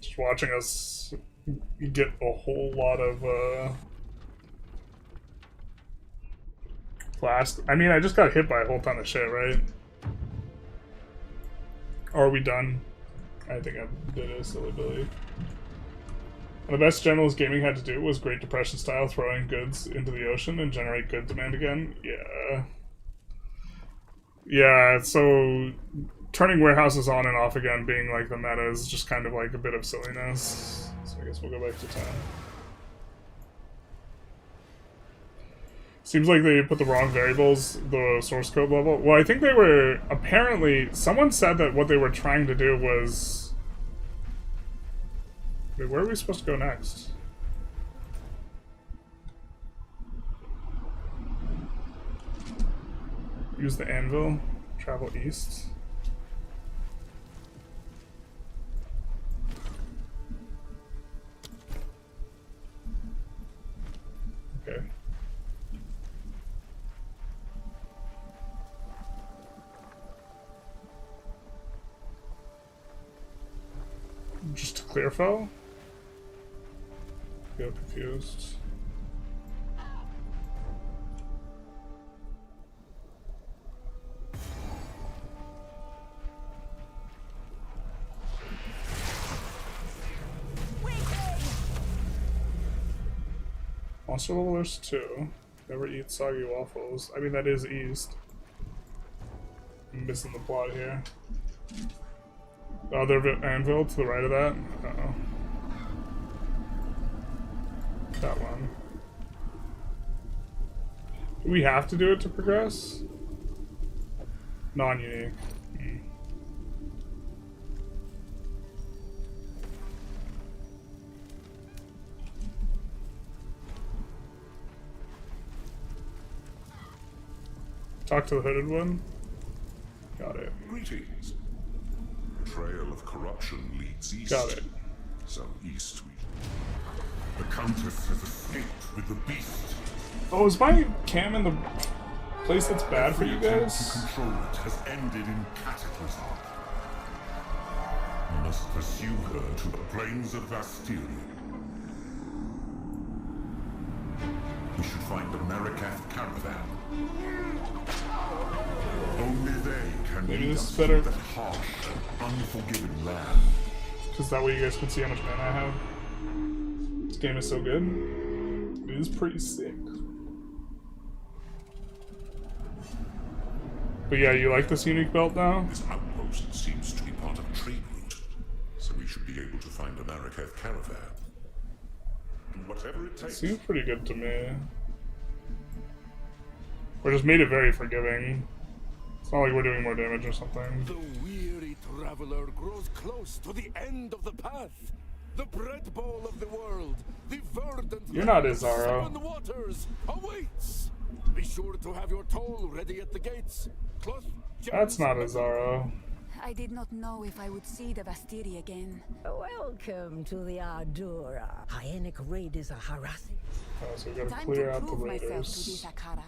Just watching us get a whole lot of blast. I mean, I just got hit by a whole ton of shit, right? Or are we done? I think I did a silly Billy. The best General's Gaming had to do was Great Depression style, throwing goods into the ocean and generate good demand again. Yeah. Yeah, so turning warehouses on and off again being like the meta is just kind of like a bit of silliness. So I guess we'll go back to 10. Seems like they put the wrong variables, the source code level. Well, I think they were, apparently, someone said that what they were trying to do was... Wait, where are we supposed to go next? Use the anvil, travel east. Okay. Just a clear fell? Feel confused. Monster level there's 2. Never eat soggy waffles. I mean, that is east. I'm missing the plot here. The other anvil to the right of that? Uh-oh. That one. Do we have to do it to progress? Non-unique. Talk to the hooded one. Got it. Greetings. trail of corruption leads east. Got it. So east we... The Countess has escaped with the beast. Oh, is my cam in the place that's bad for you Every attempt guys? to control it has ended in cataclysm. We must pursue her to the plains of Vastyria. We should find the Marikath caravan. Only they can Maybe lead this us is better. through that harsh, unforgiving land. Because that way you guys can see how much mana I have. This game is so good. It is pretty sick. But yeah, you like this unique belt now? This outpost seems to be part of a trade route, so we should be able to find a Marikath caravan. Do whatever it takes. Seems pretty good to me. Or just made it very forgiving. It's not like we're doing more damage or something. The weary traveler grows close to the end of the path. The bread bowl of the world, the verdant You're not land of Izaro. 7 waters awaits. Be sure to have your toll ready at the gates. Cloth, That's not Izaro. I did not know if I would see the Vastiri again. Welcome to the Ardura. Hyenic raiders are harassing. Oh, so we gotta Time clear to out the prove myself to raiders. this Akara.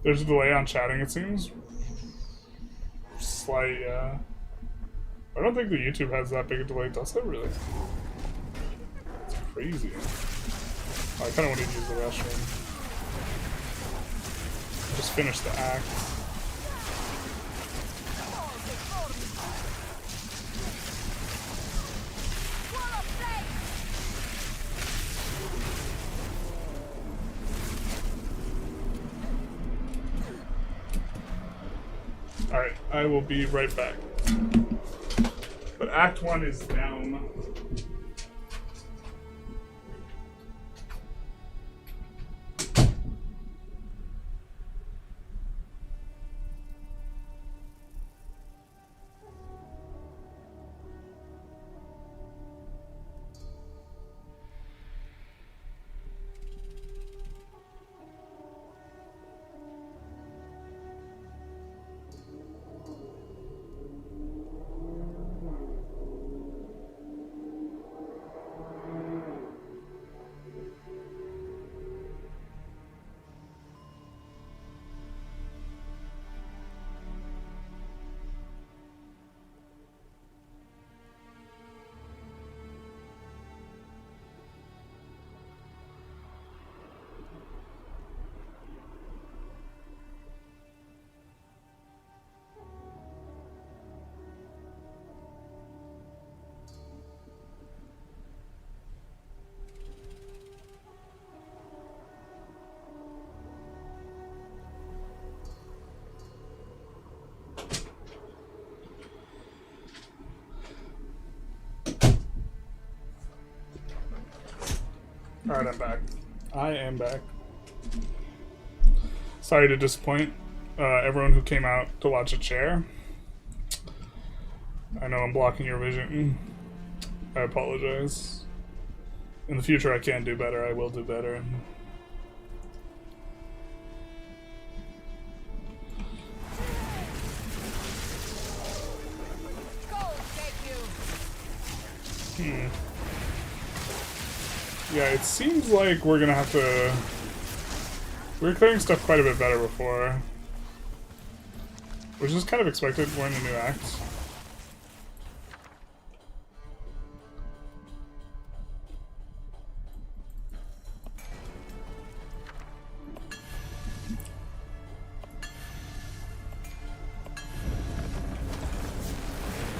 There's a delay on chatting, it seems. Slight, yeah. I don't think the YouTube has that big a delay, does it really? It's crazy. Oh, I kinda want to use the restroom. Just finish the act. Alright, I will be right back. But Act 1 is down. Alright, I'm back. I am back. Sorry to disappoint everyone who came out to watch a chair. I know I'm blocking your vision. I apologize. In the future I can do better. I will do better. Yeah, it seems like we're gonna have to... We were clearing stuff quite a bit better before. Which is kind of expected. We're in a new act.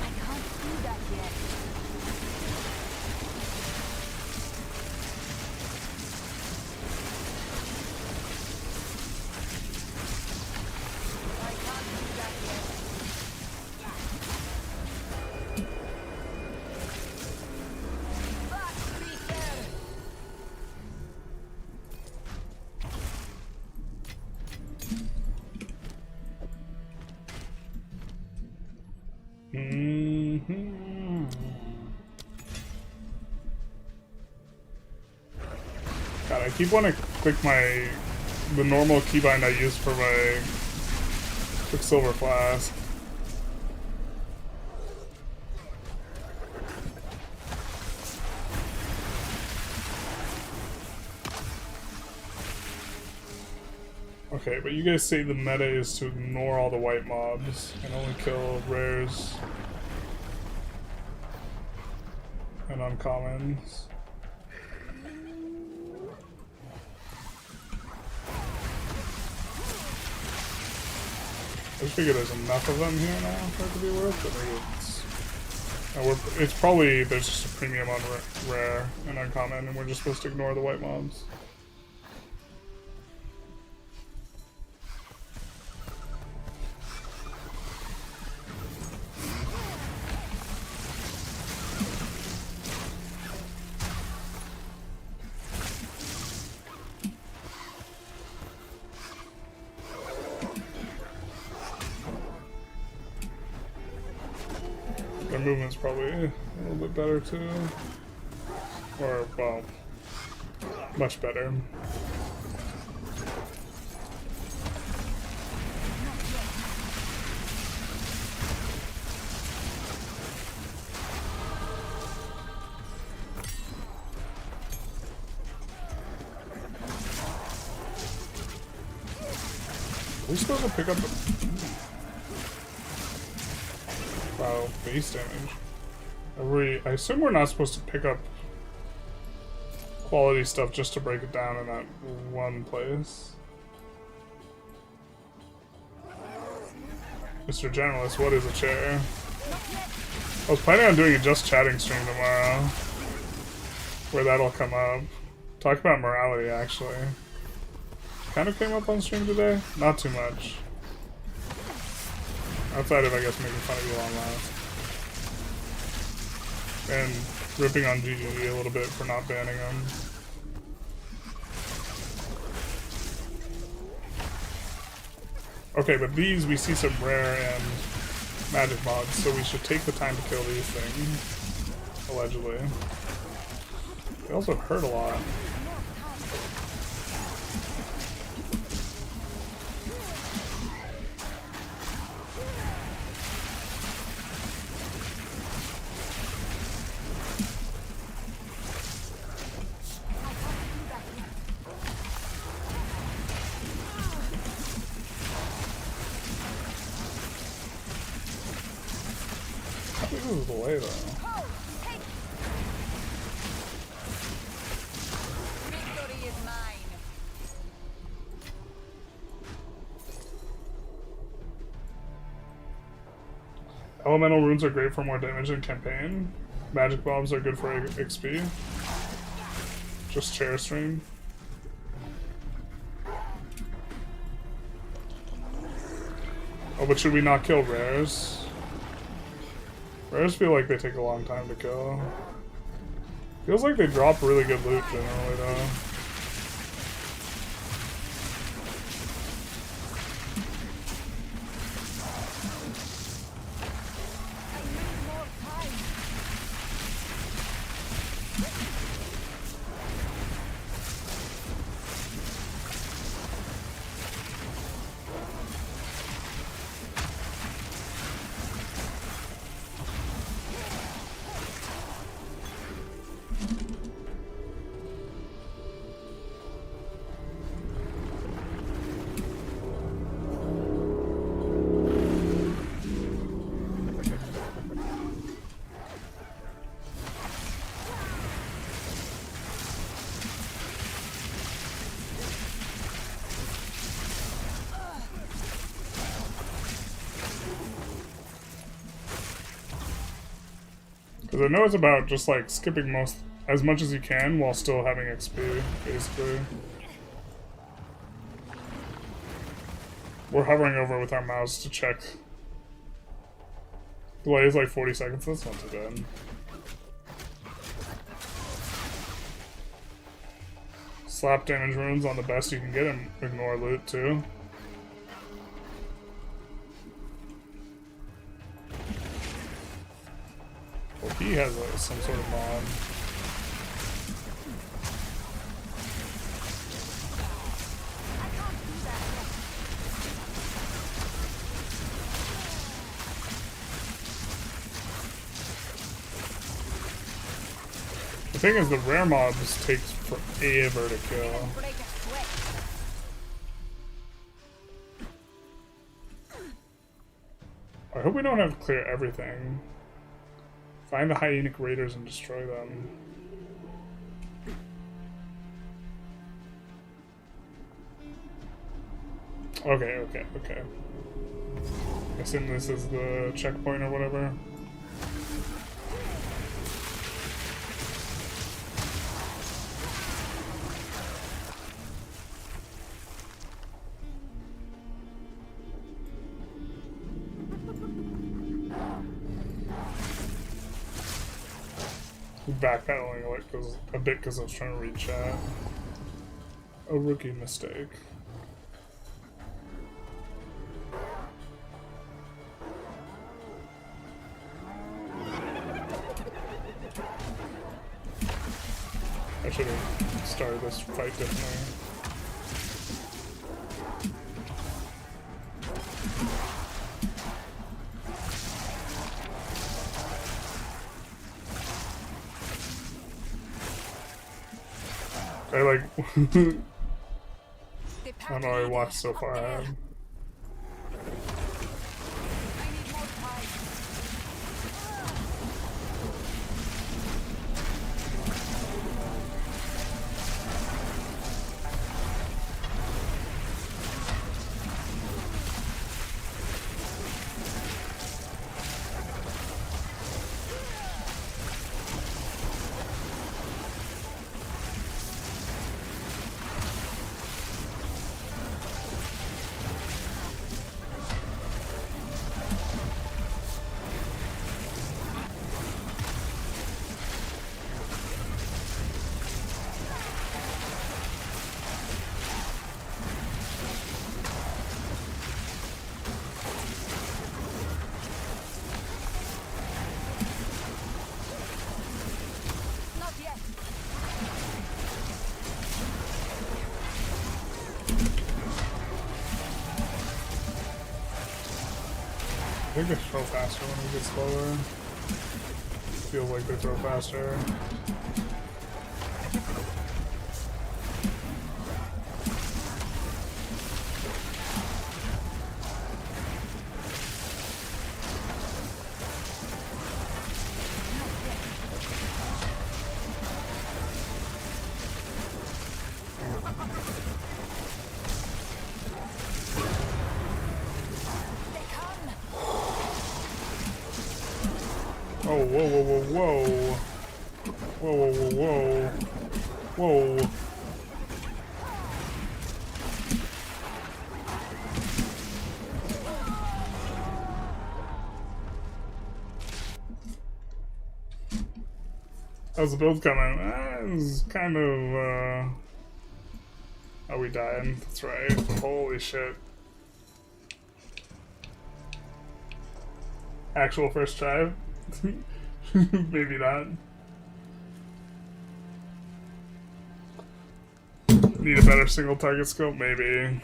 I can't see that yet. God, I keep wanting to click my the normal keybind I use for my Quicksilver Flask. Okay, but you guys say the meta is to ignore all the white mobs and only kill rares and uncommons. I just figure there's enough of them here now for it to be worth it. Maybe it's probably there's just a premium on rare and uncommon, and we're just supposed to ignore the white mobs. Their movement's probably a little bit better too. Or, well, much better. Are we supposed to pick up the... Wow, base damage. I assume we're not supposed to pick up quality stuff just to break it down in that one place. Mr. Generalist, what is a chair? I was planning on doing a just chatting stream tomorrow, where that'll come up. Talk about morality, actually. Kind of came up on stream today. Not too much. Outside of, I guess, making fun of you on last. And ripping on GGG a little bit for not banning them. Okay, but these, we see some rare and magic mobs, so we should take the time to kill these things. Allegedly. They also hurt a lot. This is the way, though. Victory is mine. Elemental runes are great for more damage in campaign. Magic bombs are good for XP. Just chair stream. Oh, but should we not kill rares? Rares feel like they take a long time to kill. Feels like they drop really good loot generally, though. Because I know it's about just like skipping as much as you can while still having XP, basically. We're hovering over with our mouse to check. Delay is like 40 seconds, that's not too bad. Slap damage runes on the best you can get and ignore loot too. Well, he has some sort of mod. The thing is, the rare mobs takes forever to kill. I hope we don't have to clear everything. Find the hyenic raiders and destroy them. Okay. I assume this is the checkpoint or whatever. Backpedaling like a bit because I was trying to read chat. A rookie mistake. I should have started this fight differently. I like I don't know, I watched so far ahead. I think they throw faster when we get slower. Feels like they throw faster. Oh, whoa. Whoa. How's the build coming? It was kind of, Oh, we died. That's right. Holy shit. Actual first try? Maybe not. Need a better single target scope? Maybe.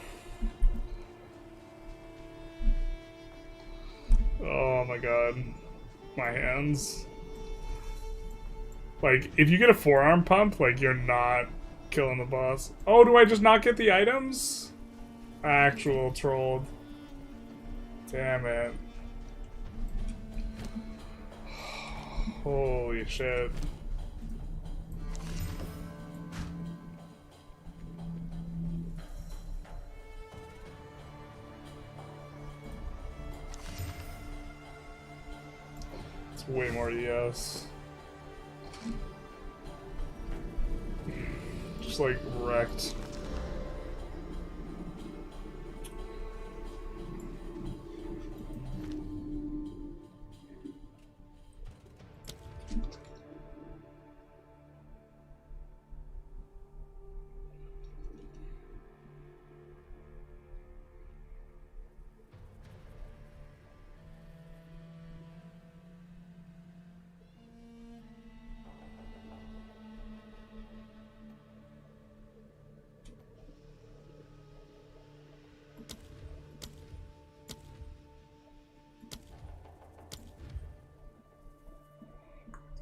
Oh my god. My hands. Like, if you get a forearm pump, like, you're not killing the boss. Oh, do I just not get the items? Actual trolled. Damn it. Holy shit. It's way more ES. Just like wrecked.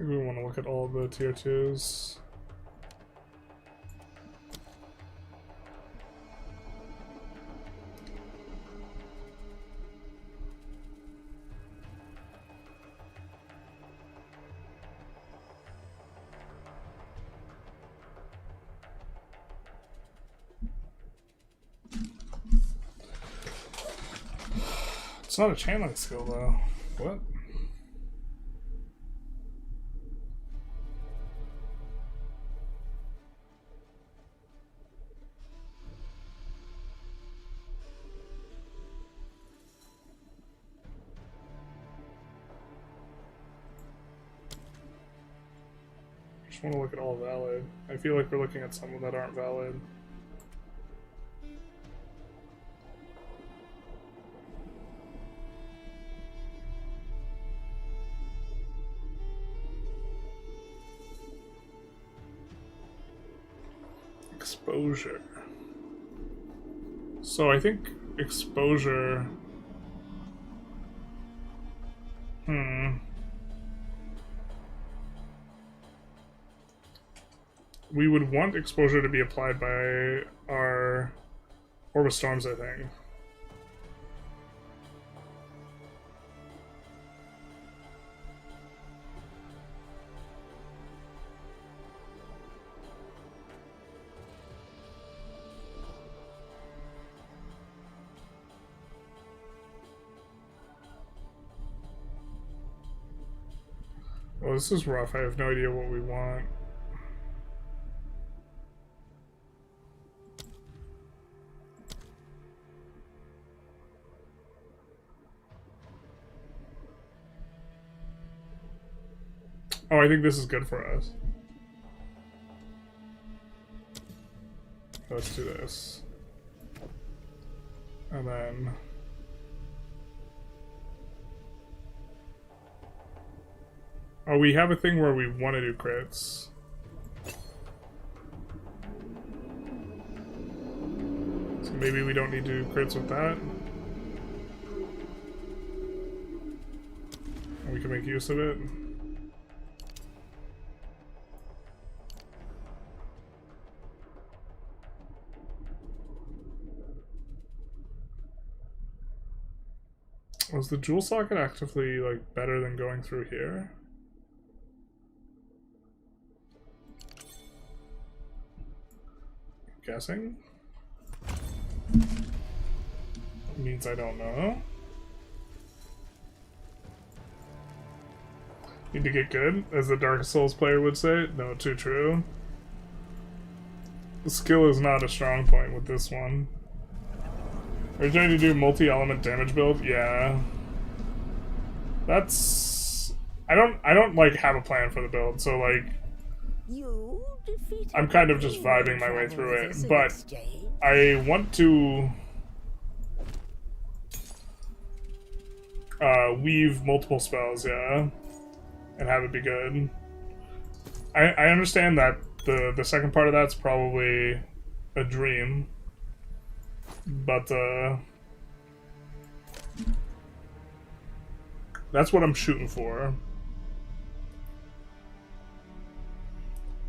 think we want to look at all the tier 2s. It's not a channeling skill though. What? Just want to look at all valid. I feel like we're looking at some that aren't valid. Exposure. So I think exposure. We would want exposure to be applied by our Orb of Storms, I think. Well, this is rough. I have no idea what we want. Oh, I think this is good for us. Let's do this. And then... Oh, we have a thing where we want to do crits. So maybe we don't need to do crits with that. And we can make use of it. Was the jewel socket actively, like, better than going through here? Guessing? Means I don't know. Need to get good, as the Dark Souls player would say. No, too true. The skill is not a strong point with this one. Are you trying to do multi-element damage build? Yeah. That's... I don't like have a plan for the build, so like... I'm kind of just vibing my way through it, but I want to weave multiple spells, yeah, and have it be good. I understand that the second part of that's probably a dream, but that's what I'm shooting for.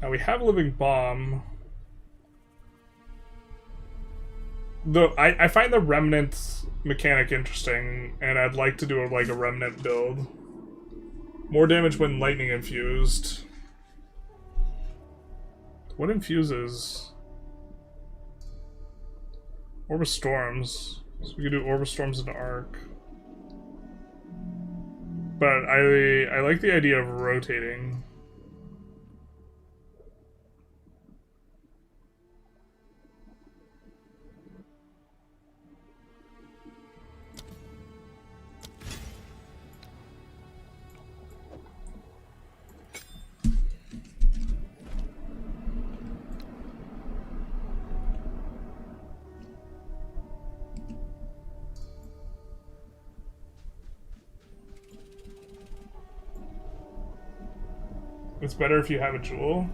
Now we have Living Bomb. Though I find the Remnant mechanic interesting, and I'd like to do a Remnant build. More damage when lightning infused. What infuses? Orb of Storms. So we could do Orb of Storms into Arc. But I like the idea of rotating. It's better if you have a jewel.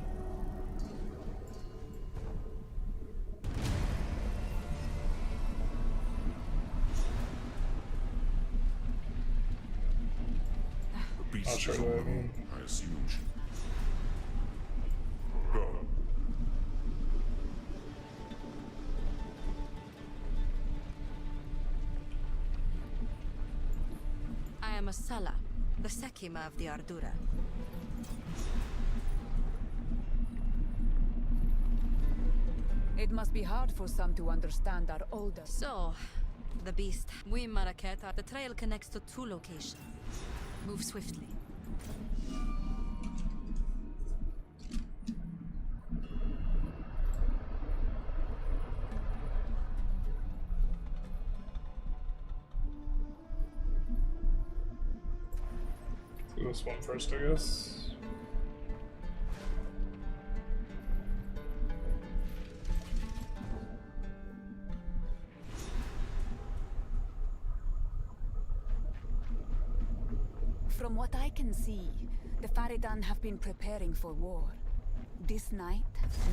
I'll show you what I mean. I assumed you. Go. I am Asala, the Sekima of the Ardura. It must be hard for some to understand our older. So, the beast. We Maraketa. The trail connects to 2 locations. Move swiftly. Do this one first, I guess. From what I can see, the Faridan have been preparing for war. This night,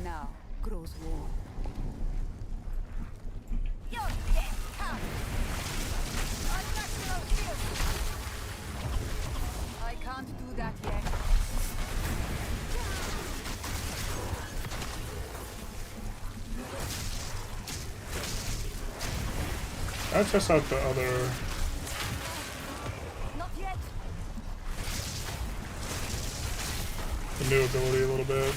now, grows warm. You're dead, come! Unnatural fear! I can't do that yet. I'll test out the other. Not yet! The new ability a little bit.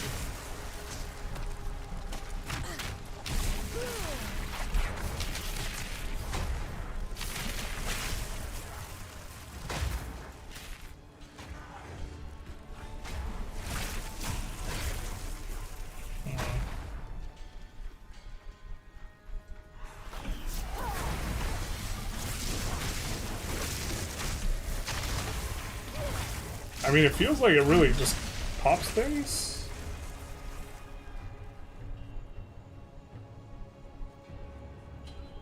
I mean, it feels like it really just pops things.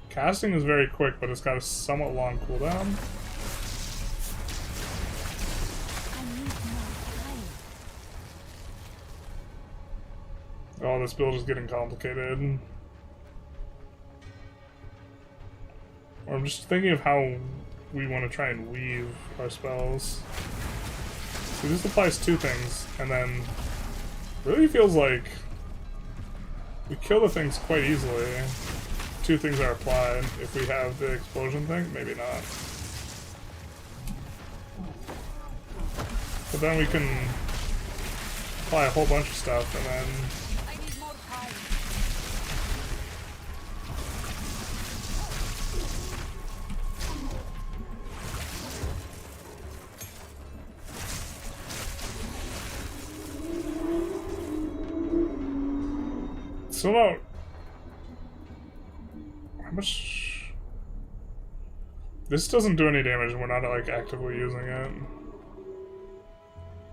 Casting is very quick, but it's got a somewhat long cooldown. Oh, this build is getting complicated. I'm just thinking of how we want to try and weave our spells. So this applies 2 things, and then really feels like we kill the things quite easily. 2 things are applied. If we have the explosion thing, maybe not. But then we can apply a whole bunch of stuff, and then so about how much this doesn't do any damage and we're not like actively using it.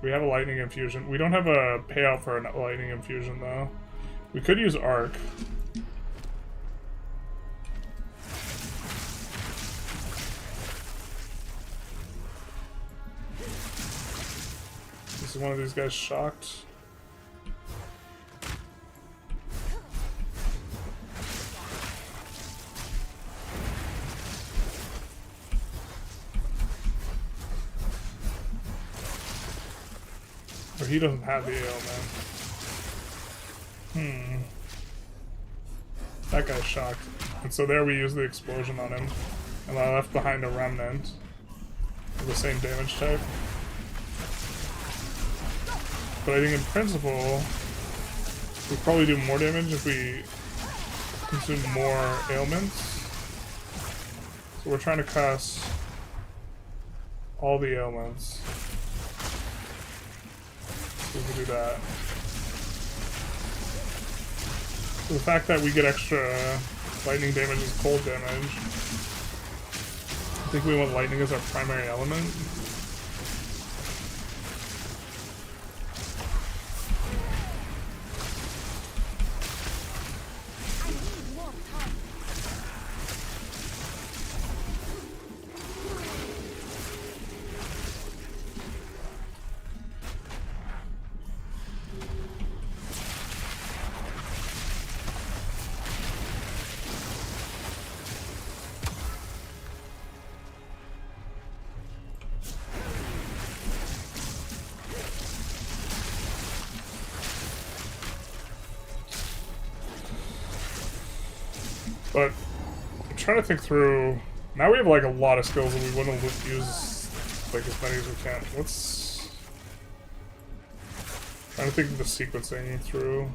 We have a lightning infusion. We don't have a payout for a lightning infusion though. We could use arc. Is one of these guys shocked? Or he doesn't have the ailment. That guy's shocked. And so there we use the explosion on him. And I left behind a remnant of the same damage type. But I think in principle, we'd probably do more damage if we consume more ailments. So we're trying to cast all the ailments. So we can do that. So the fact that we get extra lightning damage is cold damage. I think we want lightning as our primary element. But I'm trying to think through. Now we have like a lot of skills and we want to use like as many as we can. Let's trying to think of the sequencing through.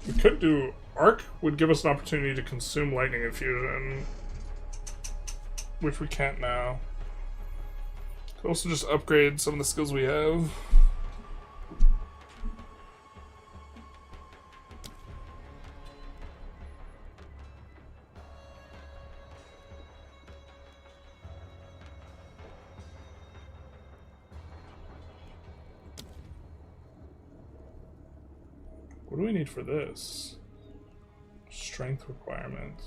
We could do Arc would give us an opportunity to consume lightning infusion, which we can't now. Could also just upgrade some of the skills we have. What do we need for this? Strength requirements.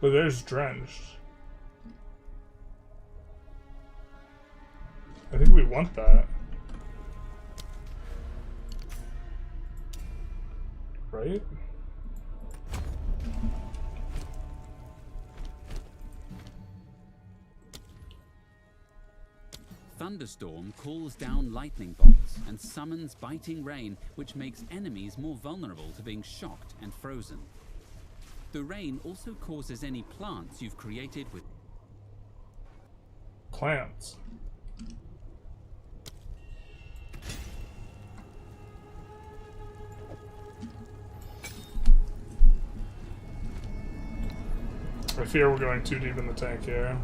But there's drenched. I think we want that. Right? Thunderstorm calls down lightning bolts and summons biting rain, which makes enemies more vulnerable to being shocked and frozen. The rain also causes any plants you've created with plants. I fear we're going too deep in the tank here.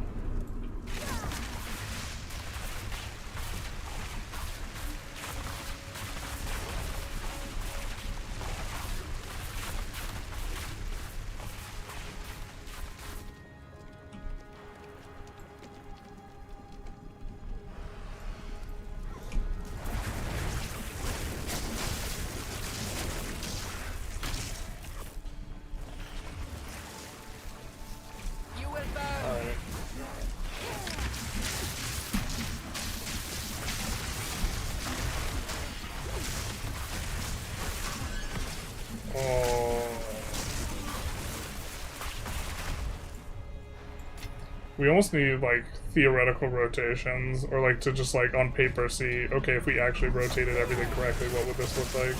We almost need like theoretical rotations, or like to just like on paper see, okay, if we actually rotated everything correctly, what would this look like?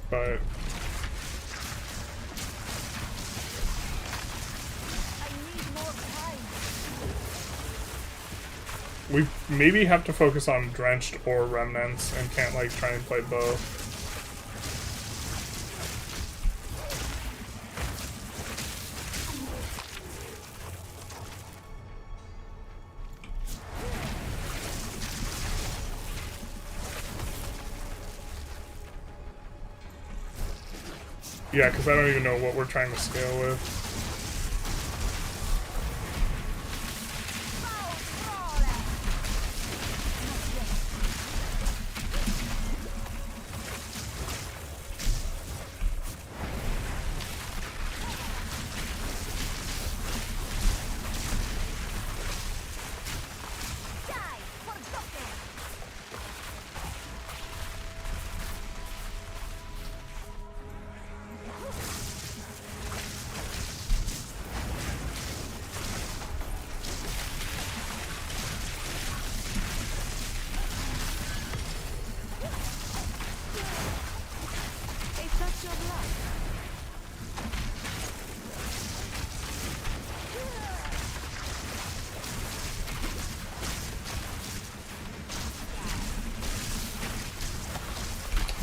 But we maybe have to focus on drenched or remnants and can't like try and play both. Yeah, because I don't even know what we're trying to scale with.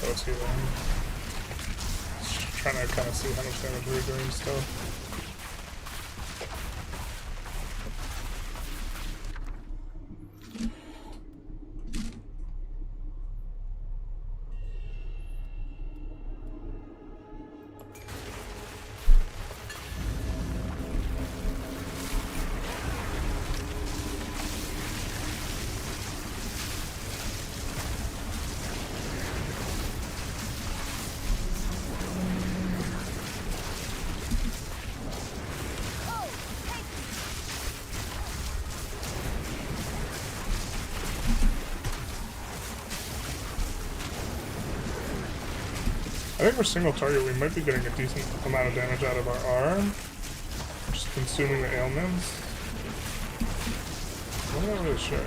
Let's see then. Just trying to kind of see how much damage we're doing still. I think for single target we might be getting a decent amount of damage out of our R. Just consuming the ailments. I'm not really sure.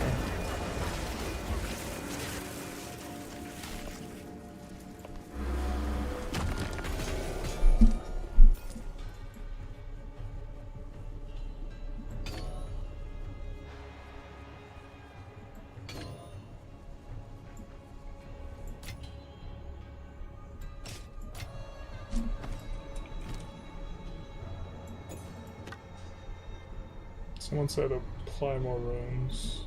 Someone said apply more runes.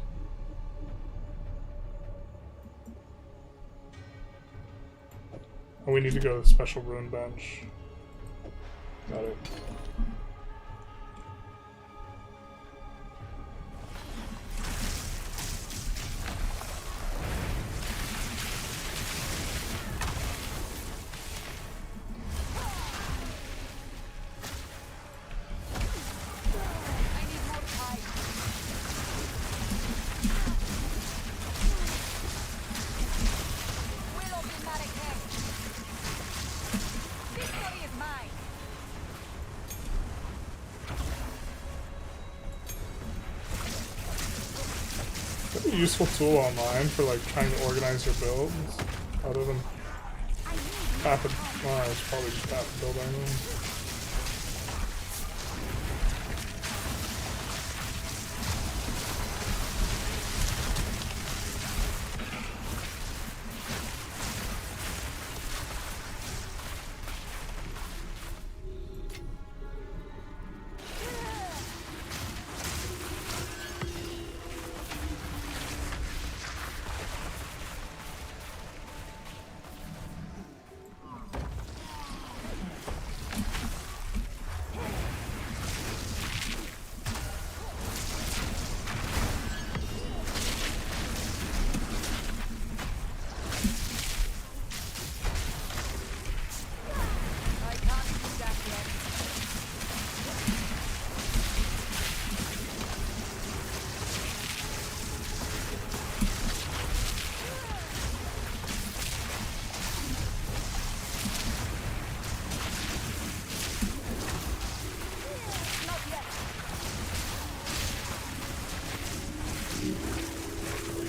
Oh, we need to go to the special rune bench. Got it. A useful tool online for like trying to organize your builds, other than half a, well, it's probably just half a build anyway.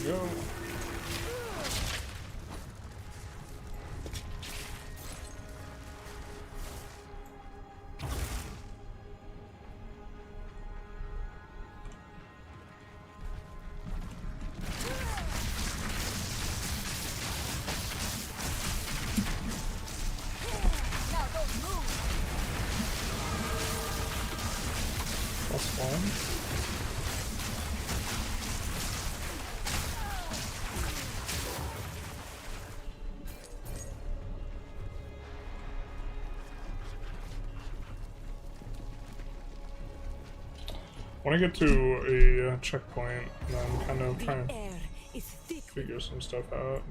Go. That's fine. I want to get to a checkpoint, and then kind of try and figure some stuff out.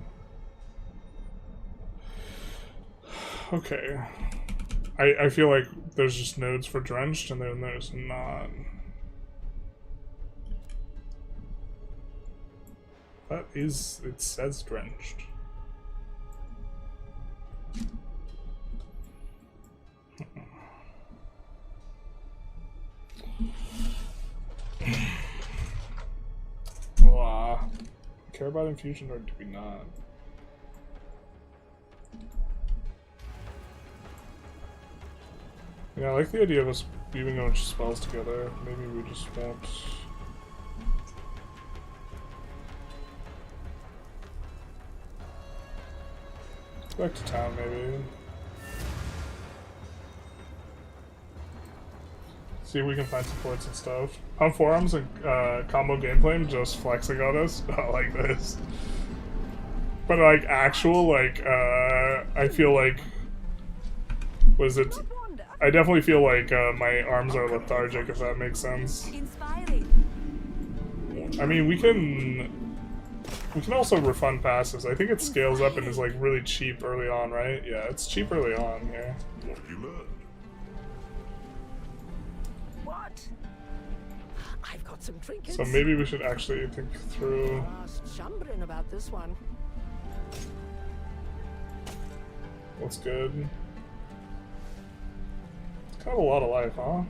Okay. I feel like there's just nodes for drenched, and then there's not. That is, it says drenched. Care about infusion, or do we not? Yeah, I like the idea of us weaving a bunch of spells together. Maybe we just won't. Back to town, maybe. See if we can find supports and stuff. On forums and combo gameplay, just flexing on us, not like this. But like actual, like I feel like, was it? I definitely feel like my arms are lethargic, if that makes sense. I mean, we can also refund passes. I think it scales up and is like really cheap early on, right? Yeah, it's cheap early on here. What have you learned? What? I've got some trinkets. So maybe we should actually think through. Chambering about this one. What's good? It's kind of a lot of life, huh?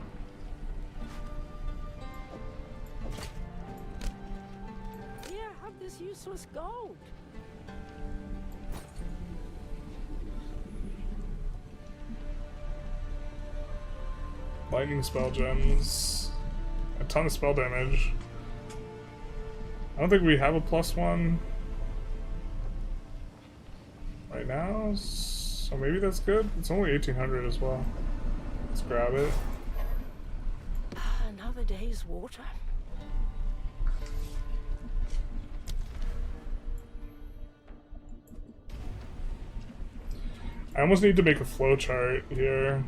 Here, have this useless gold. Lightning spell gems. A ton of spell damage. I don't think we have a +1 right now, so maybe that's good. It's only 1800 as well. Let's grab it. Another day's water. I almost need to make a flowchart here.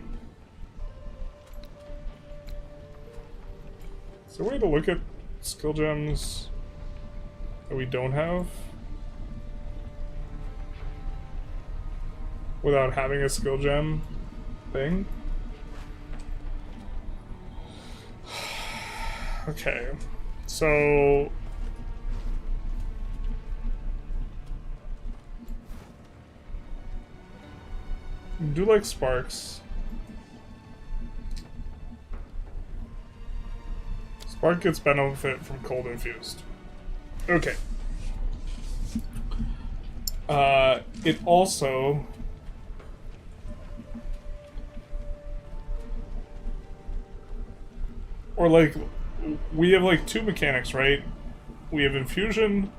Is there a way to look at skill gems that we don't have without having a skill gem thing? Okay, so do like sparks. Spark gets benefit from cold infused. Okay. It also or like we have like two mechanics, right? We have infusion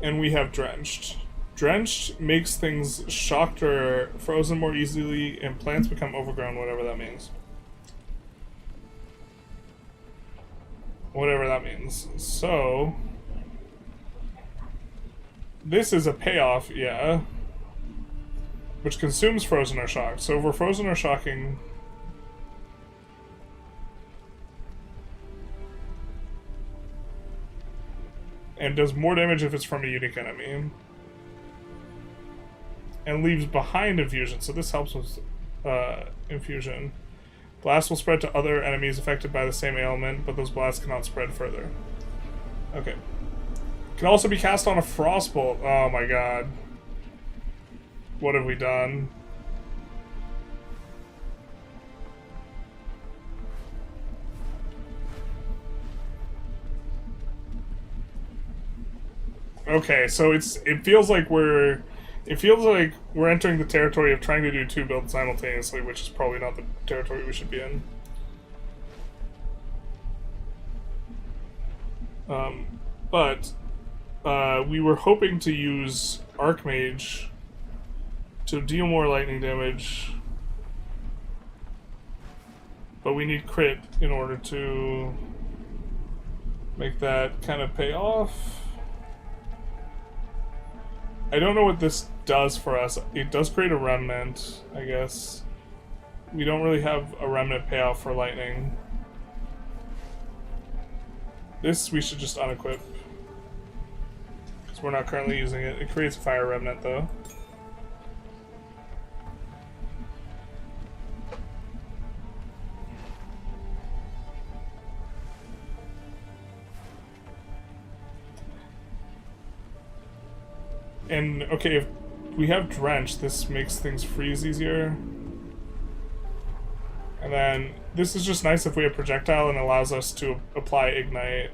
and we have drenched. Drenched makes things shocked or frozen more easily and plants become overgrown, whatever that means. Whatever that means. So this is a payoff, yeah, which consumes frozen or shocked. So if we're frozen or shocking, and does more damage if it's from a unique enemy, and leaves behind infusion, so this helps with infusion. Blast will spread to other enemies affected by the same ailment, but those blasts cannot spread further. Okay. Can also be cast on a frostbolt. Oh my god. What have we done? Okay, so it feels like we're entering the territory of trying to do two builds simultaneously, which is probably not the territory we should be in. But we were hoping to use Archmage to deal more lightning damage, but we need crit in order to make that kind of pay off. I don't know what this does for us. It does create a remnant, I guess. We don't really have a remnant payoff for lightning. This we should just unequip, because we're not currently using it. It creates a fire remnant though. And, okay, if we have Drench, this makes things freeze easier. And then, this is just nice if we have Projectile and allows us to apply Ignite.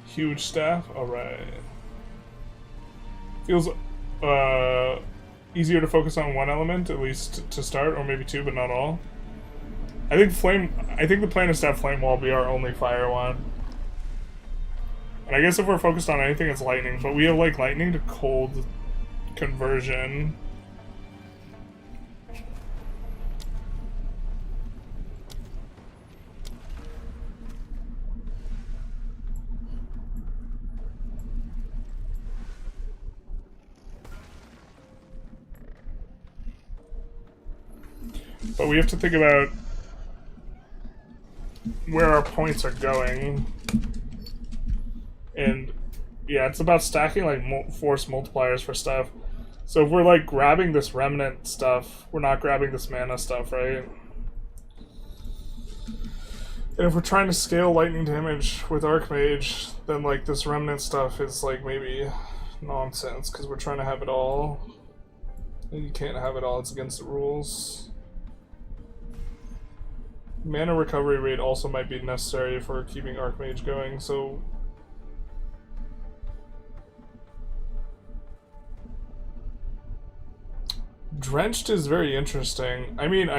Huge staff? Alright. Feels, easier to focus on one element, at least to start, or maybe two, but not all. I think the plan is to have Flame Wall be our only fire one. And I guess if we're focused on anything, it's lightning, but we have like lightning to cold conversion. But we have to think about where our points are going. And yeah, it's about stacking like force multipliers for stuff. So if we're like grabbing this remnant stuff, we're not grabbing this mana stuff, right? And if we're trying to scale lightning damage with Archmage, then like this remnant stuff is like maybe nonsense because we're trying to have it all. And you can't have it all, it's against the rules. Mana recovery rate also might be necessary for keeping Archmage going, so Drenched is very interesting. I mean,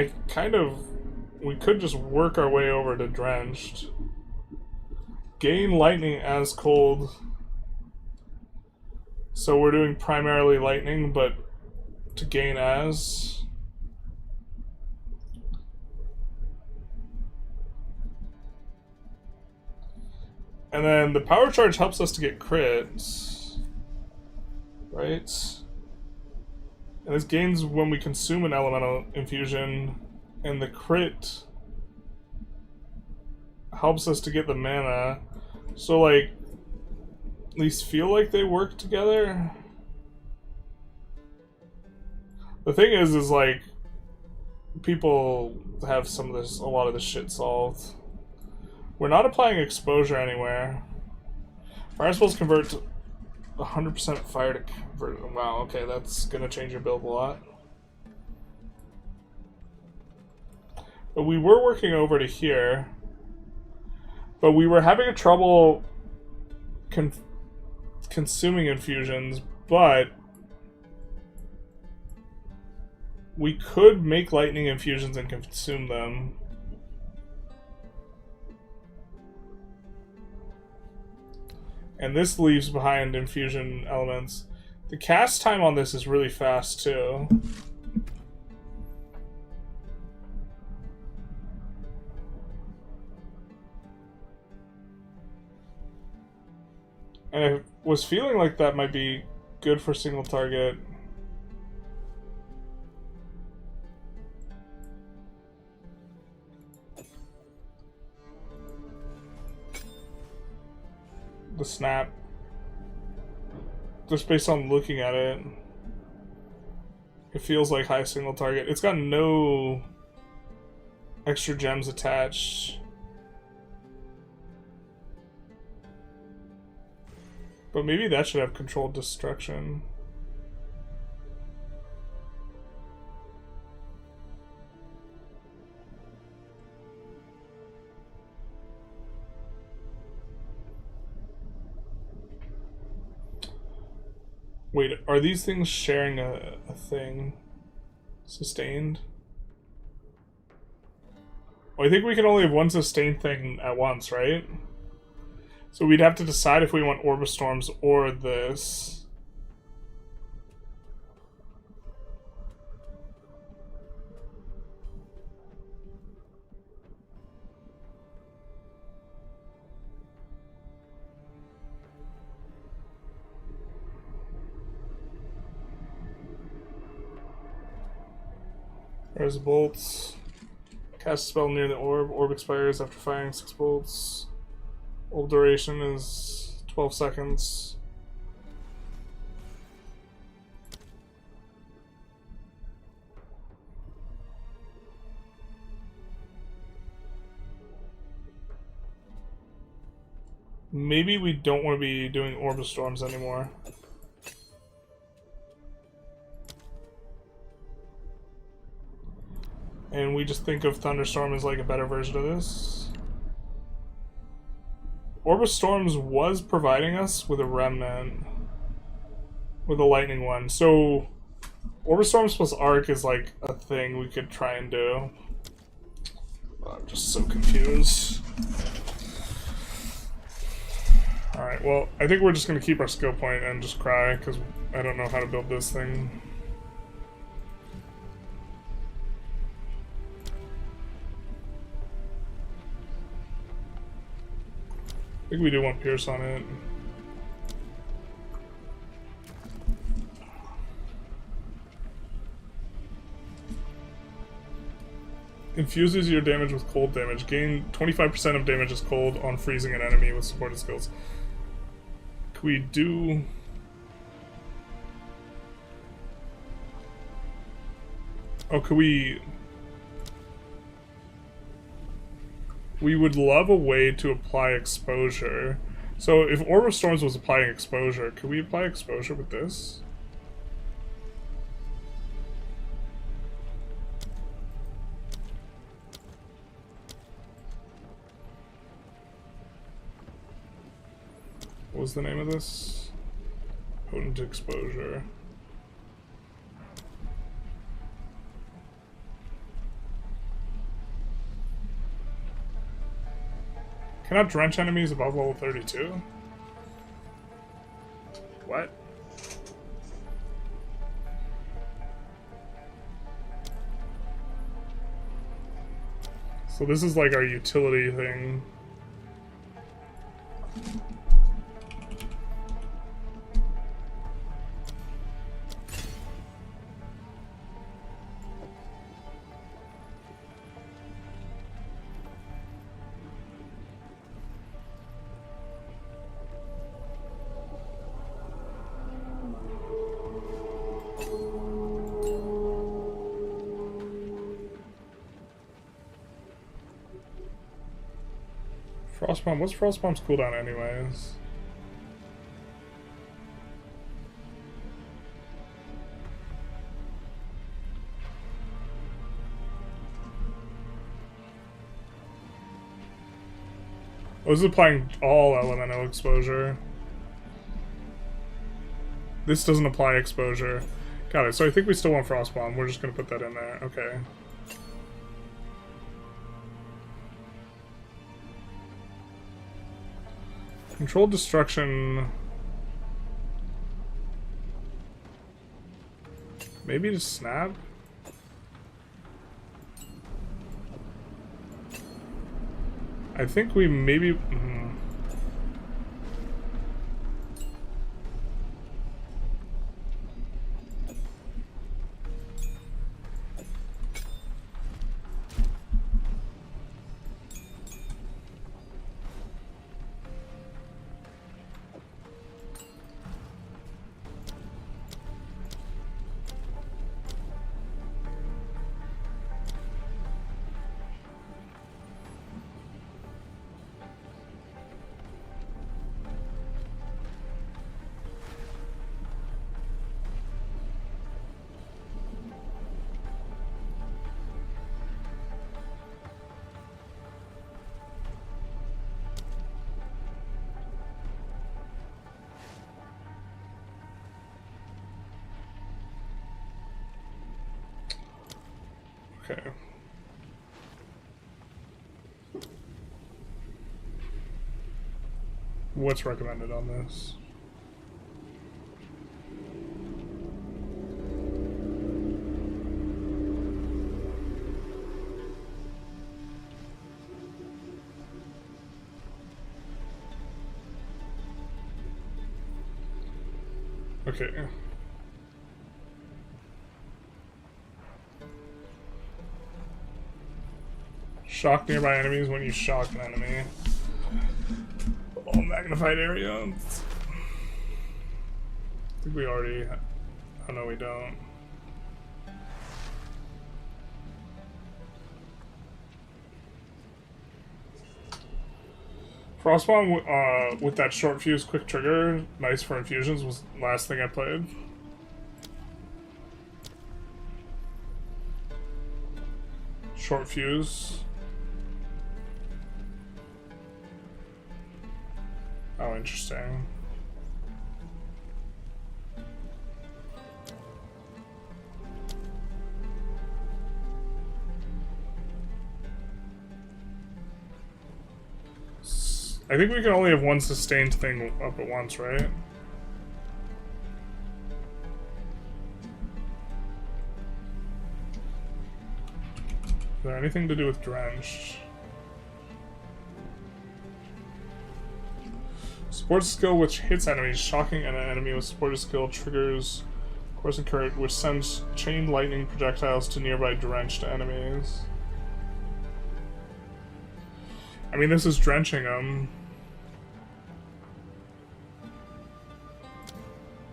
we could just work our way over to Drenched. Gain lightning as cold. So we're doing primarily lightning, but to gain as. And then the power charge helps us to get crits. Right? And this gains when we consume an elemental infusion, and the crit helps us to get the mana. So, like, at least feel like they work together. The thing is like, people have a lot of this shit solved. We're not applying exposure anywhere. Fire spells convert to 100% fire to convert. Wow, okay, that's gonna change your build a lot. But we were working over to here. But we were having trouble consuming infusions, but we could make lightning infusions and consume them. And this leaves behind infusion elements. The cast time on this is really fast too. And I was feeling like that might be good for single target. The snap. Just based on looking at it, it feels like high single target. It's got no extra gems attached. But maybe that should have controlled destruction. Wait, are these things sharing a thing? Sustained? Well, I think we can only have one sustained thing at once, right? So we'd have to decide if we want Orbistorms or this. There's bolts. Cast a spell near the orb. Orb expires after firing 6 bolts. Orb duration is 12 seconds. Maybe we don't want to be doing Orbistorms anymore. And we just think of Thunderstorm as like a better version of this. Orbistorms was providing us with a remnant. With a lightning one. So Orbistorms plus Arc is like a thing we could try and do. I'm just so confused. Alright, well, I think we're just gonna keep our skill point and just cry, because I don't know how to build this thing. I think we do want Pierce on it. Infuses your damage with cold damage. Gain 25% of damage as cold on freezing an enemy with supported skills. Can we do... Oh, could we... We would love a way to apply exposure. So if Orb of Storms was applying exposure, could we apply exposure with this? What was the name of this? Potent exposure. Cannot drench enemies above level 32? What? So this is like our utility thing. Frostbomb, what's Frostbomb's cooldown anyways? Oh, this is applying all elemental exposure. This doesn't apply exposure. Got it, so I think we still want Frostbomb. We're just gonna put that in there. Okay. Controlled destruction. Maybe just snap? I think we maybe... Okay. What's recommended on this? Okay. Shock nearby enemies when you shock an enemy. All magnified area. I think we already... Oh no, we don't. Frostbomb with that short fuse quick trigger, nice for infusions, was the last thing I played. Short fuse. Oh, interesting. I think we can only have one sustained thing up at once, right? Is there anything to do with drenched? Supported skill which hits enemies, shocking an enemy with supported skill triggers course and current, which sends chain lightning projectiles to nearby drenched enemies. I mean, this is drenching them.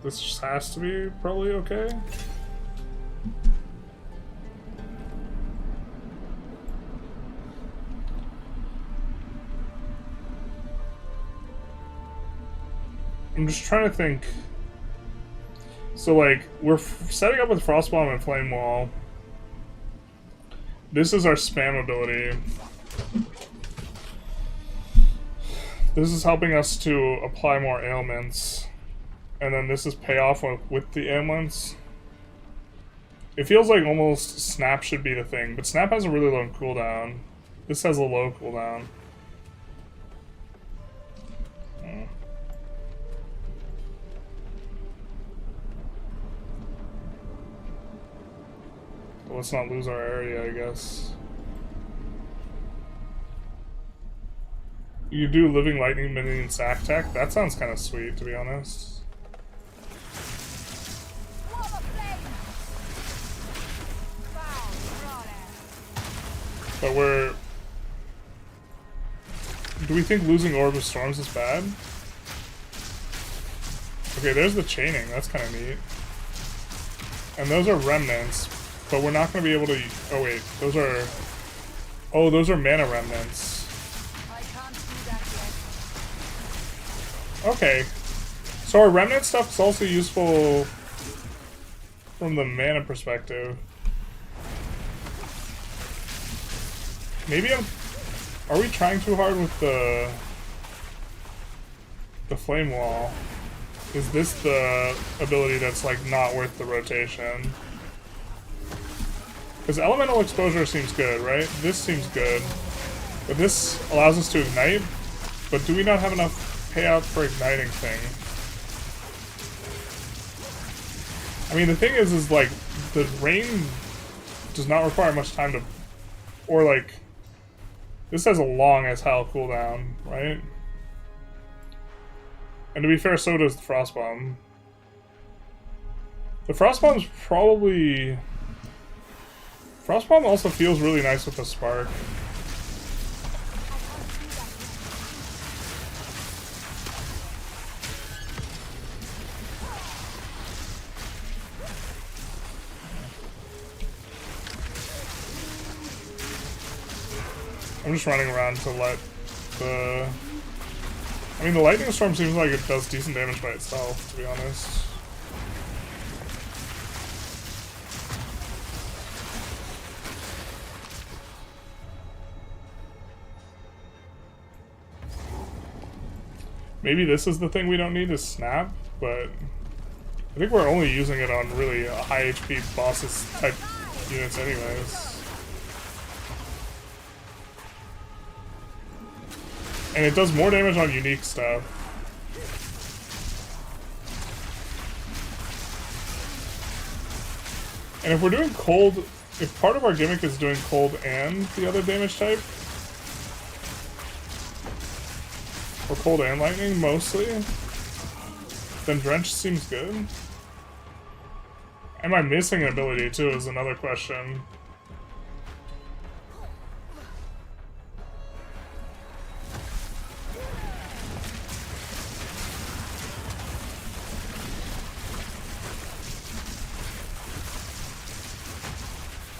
This just has to be probably okay. I'm just trying to think. So, like, we're setting up with Frostbomb and Flame Wall. This is our spam ability. This is helping us to apply more ailments. And then this is payoff with the ailments. It feels like almost Snap should be the thing, but Snap has a really low cooldown. This has a low cooldown. Well, let's not lose our area, I guess. You do Living Lightning Minion Sack Tech? That sounds kind of sweet, to be honest. But we're... Do we think losing Orb of Storms is bad? Okay, there's the chaining. That's kind of neat. And those are remnants, but we're not going to be able to... Oh, wait. Those are... Oh, those are mana remnants. Okay. So our remnant stuff is also useful from the mana perspective. Maybe I'm... Are we trying too hard with the Flame Wall? Is this the ability that's, like, not worth the rotation? Because Elemental Exposure seems good, right? This seems good. But this allows us to ignite. But do we not have enough payout for igniting thing? I mean, the thing is like, the rain does not require much time to... Or, like... This has a long as hell cooldown, right? And to be fair, so does the Frostbomb. The Frostbomb's probably... Frostbomb also feels really nice with the Spark. I'm just running around to let the... I mean, the Lightning Storm seems like it does decent damage by itself, to be honest. Maybe this is the thing we don't need is Snap, but I think we're only using it on really high HP bosses type units anyways. And it does more damage on unique stuff. And if we're doing cold, if part of our gimmick is doing cold and the other damage type, or cold and lightning mostly, then Drench seems good. Am I missing an ability too is another question.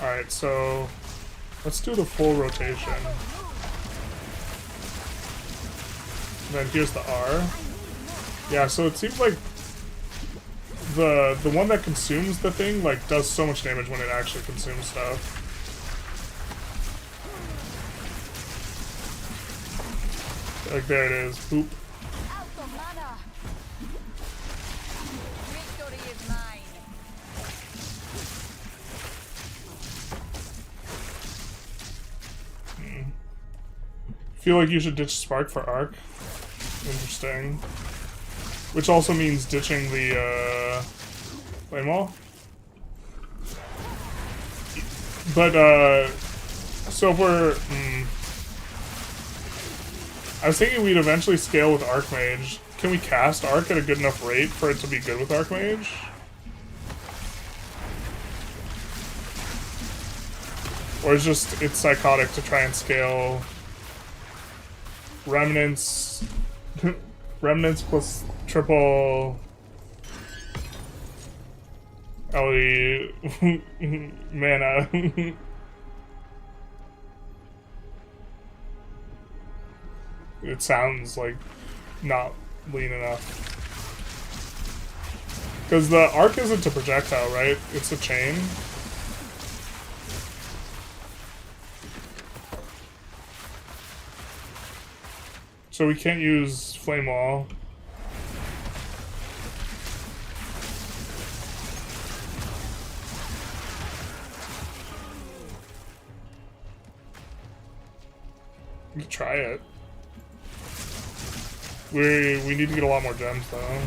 Alright, so let's do the full rotation. And then here's the R. Yeah, so it seems like the one that consumes the thing like does so much damage when it actually consumes stuff. Like there it is. Boop. Feel like you should ditch Spark for Arc. Interesting. Which also means ditching the Flame Wall. But so if we're I was thinking we'd eventually scale with Archmage. Can we cast Arc at a good enough rate for it to be good with Archmage? Or is just it's psychotic to try and scale Remnants Remnants plus triple LE mana. It sounds like not lean enough. Because the arc isn't a projectile, right? It's a chain. So we can't use flame wall. We can try it. We need to get a lot more gems though.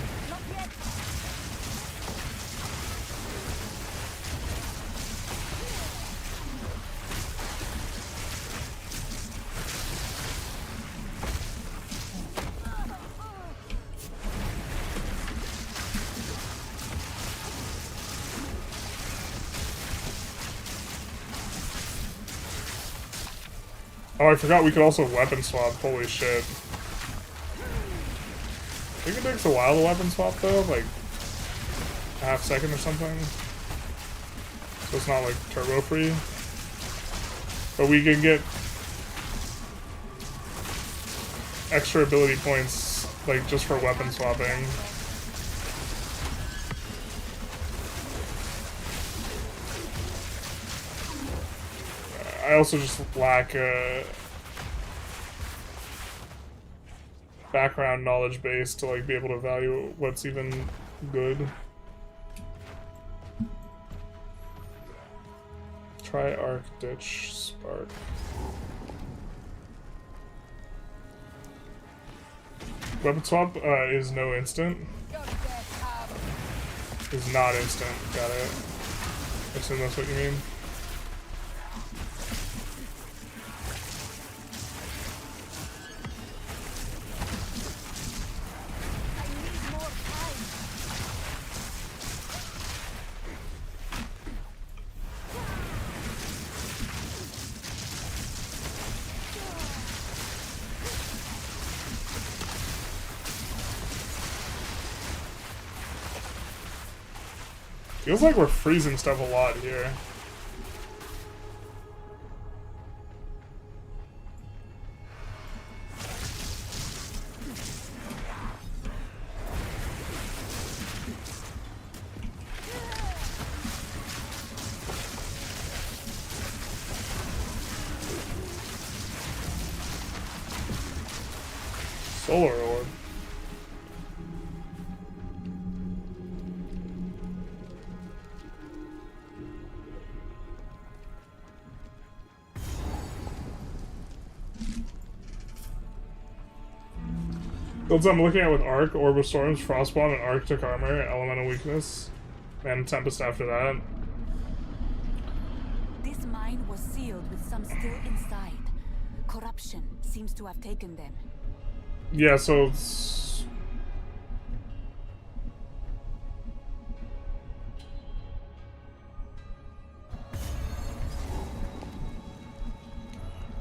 Oh, I forgot we could also weapon swap. Holy shit. I think it takes a while to weapon swap though, like a half second or something. So it's not like turbo free. But we can get extra ability points like just for weapon swapping. I also just lack background knowledge base to like be able to evaluate what's even good. Try arc, ditch, spark. Weapon swap is no instant. Is not instant. Got it. I assume that's what you mean. Feels like we're freezing stuff a lot here. Solar orb. Builds I'm looking at with Arc, Orb of Storms, Frostbond, and Arctic Armor, Elemental Weakness, and Tempest after that. This mine was sealed with some still inside. Corruption seems to have taken them. Yeah, so it's...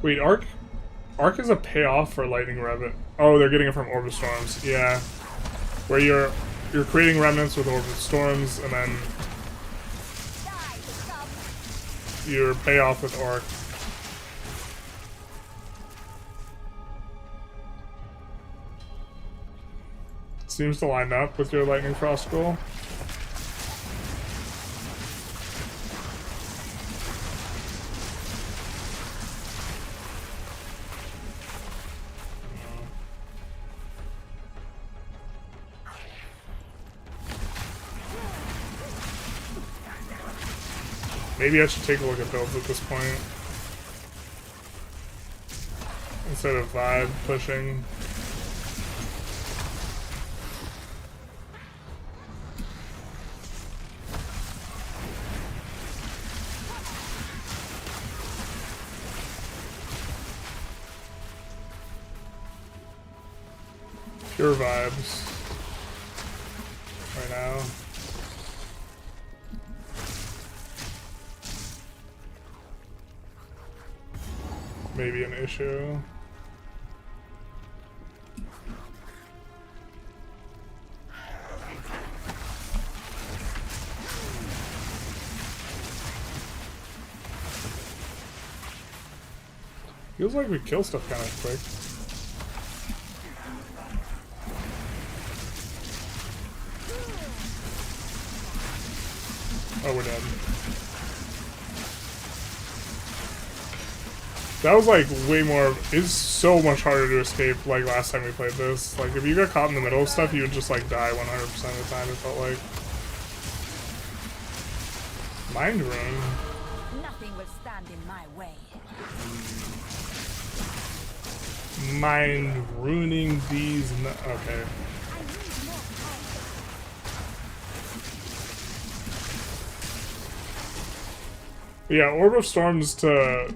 Wait, Arc is a payoff for Lightning Remnant. Oh, they're getting it from Orb of Storms. Yeah, where you're creating remnants with Orb of Storms, and then your payoff with Arc. Seems to line up with your Lightning Frost goal. Maybe I should take a look at builds at this point. Instead of vibe pushing. Pure vibes. Right now. Maybe an issue. Feels like we kill stuff kind of quick. Oh, we're dead. That was like way more. It's so much harder to escape like last time we played this. Like if you got caught in the middle of stuff, you would just like die 100% of the time, it felt like. Mind rune. Nothing will stand in my way. Mind ruining these. Okay. But yeah, Orb of Storms to.